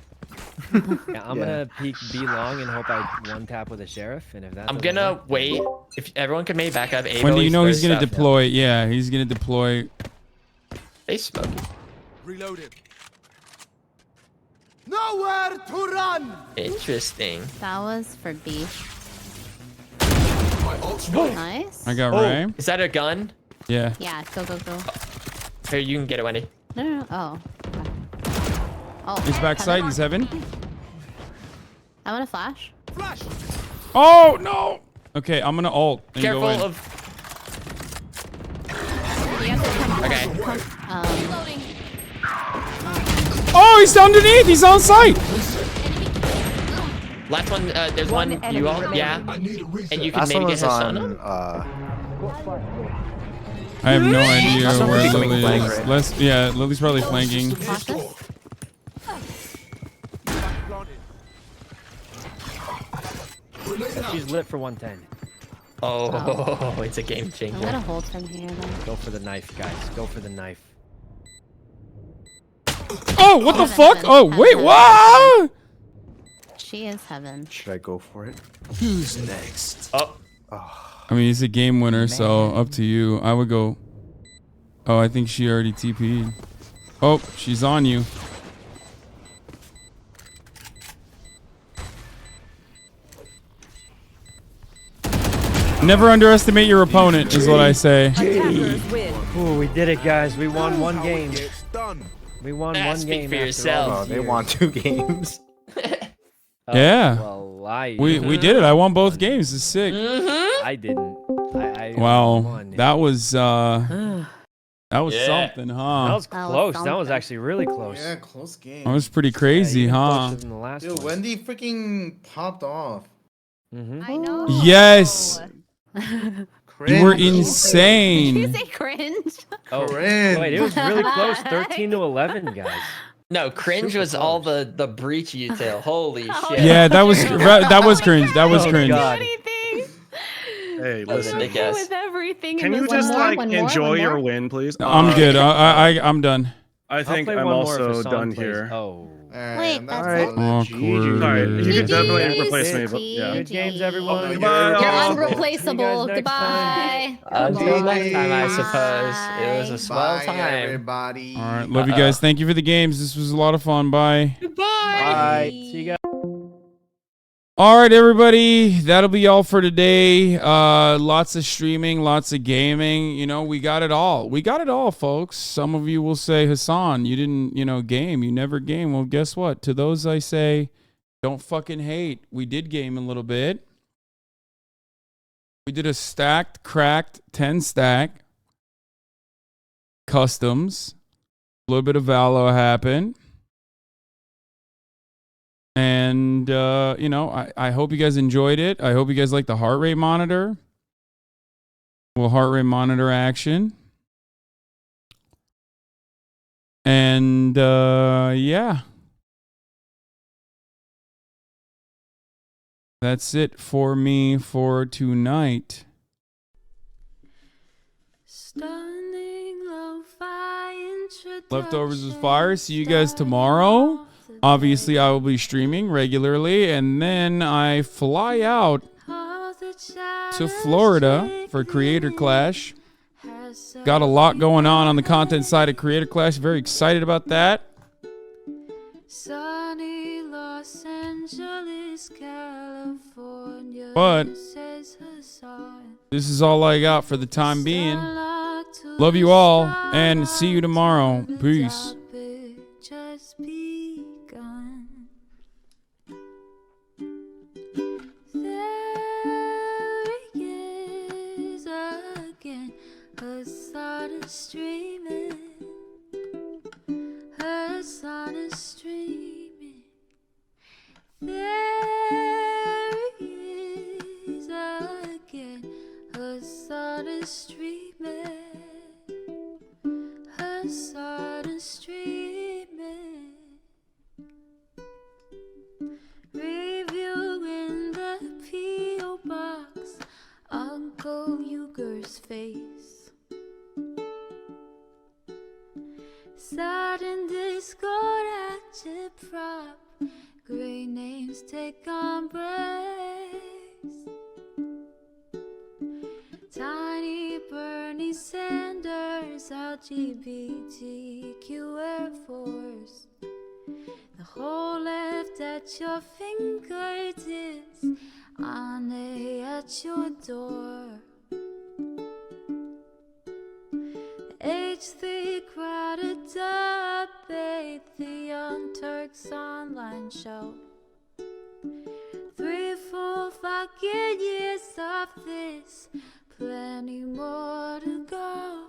Yeah, I'm gonna peek B long and hope I one tap with a sheriff. And if that I'm doesn't gonna work, wait. If everyone can maybe back up Abe. When do you always know he's throws gonna stuff. deploy? Yeah, he's gonna deploy. They smoke. Reloaded. Nowhere to run. Interesting. That was for B. Nice. I got Ray. Is that a gun? Yeah. Yeah, go. Here, you can get it, Wendy. No. Oh. Okay. Oh. He's backside. He's heaven. I want to flash. Oh no. Okay, I'm gonna ult. And Careful go in. of. You have to come. Okay. Oh, he's underneath. He's on site. Last one, there's one you all, yeah. And you can Last one maybe was get on. Hasana. I have no idea Last one where was becoming Lily flank, is. right? Yeah, Lily's probably flanking. She's lit for 110. Oh, it's a game changer. I'm gonna hold from here then. Go for the knife, guys. Go for the knife. Oh, what the fuck? Oh, wait, what? She is heaven. Should I go for it? Who's next? Oh. I mean, he's a game winner, so up to you. I would go. Oh, I think she already TP'd. Oh, she's on you. Never underestimate your opponent, is what I say. Ooh, we did it, guys. We won one game. We won one Speak game. for after yourself. all Oh, these they years. won 2 games. Yeah. Well, We did it. I won both games. It's sick. I didn't. I Wow, won. that was something, huh? That was close. That was actually really close. Yeah, close game. That was pretty crazy, even huh? closer than the last Dude, one. Wendy freaking popped off. I know. Yes. You were Cringe. Did you insane. say cringe? Oh, Cringe. wait, it was really close. 13 to 11, guys. No, cringe Super was close. all the breach util. Holy shit. Yeah, that was cringe. That was Oh, cringe. God. Hey, That was listen. ridiculous. With everything Can in you this just one like more, enjoy one your more. win, please? I'm good. I'm done. I think play I'm one more if also Hassan done plays. here. Oh. Wait, that's Alright. Awkward. Sorry, you can GG's. definitely replace me, but yeah. Good games, everyone. Goodbye, You're all. unreplaceable. next time. Goodbye. Until next time, I Bye. suppose. It was a swell Bye, time. everybody. All right, love you guys. Thank you for the games. This was a lot of fun. Bye. Bye. See you guys. All right, everybody. That'll be all for today. Lots of streaming, lots of gaming. You know, we got it all. We got it all, folks. Some of you will say, Hassan, you didn't, game. You never game. Well, guess what? To those I say, don't fucking hate. We did game a little bit. We did a stacked, cracked 10 stack. Customs. A little bit of Valo happened. And, I hope you guys enjoyed it. I hope you guys like the heart rate monitor. Well, heart rate monitor action. And, yeah. That's it for me for tonight. Leftovers is fire. See you guys tomorrow. Obviously, I will be streaming regularly, and then I fly out to Florida for Creator Clash. Got a lot going on the content side of Creator Clash. Very excited about that. But this is all I got for the time being. Love you all, and see you tomorrow. Peace. Streaming, her son is streaming. There he is again. Her son is streaming. Her son is streaming. Review in the P.O. box. Uncle Uger's face. Sudden Discord active prop. Great names take embrace. Tiny Bernie Sanders, LGBTQ Air Force. The whole left at your fingertips, on at your door. H3 crowded debate, the Young Turks online show. 3 full fucking years of this, plenty more to go.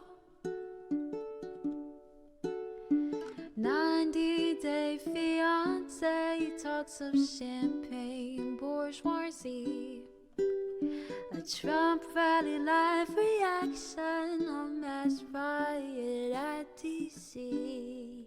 90-day fiance talks of champagne bourgeoisie. A Trump rally live reaction on mass riot at DC.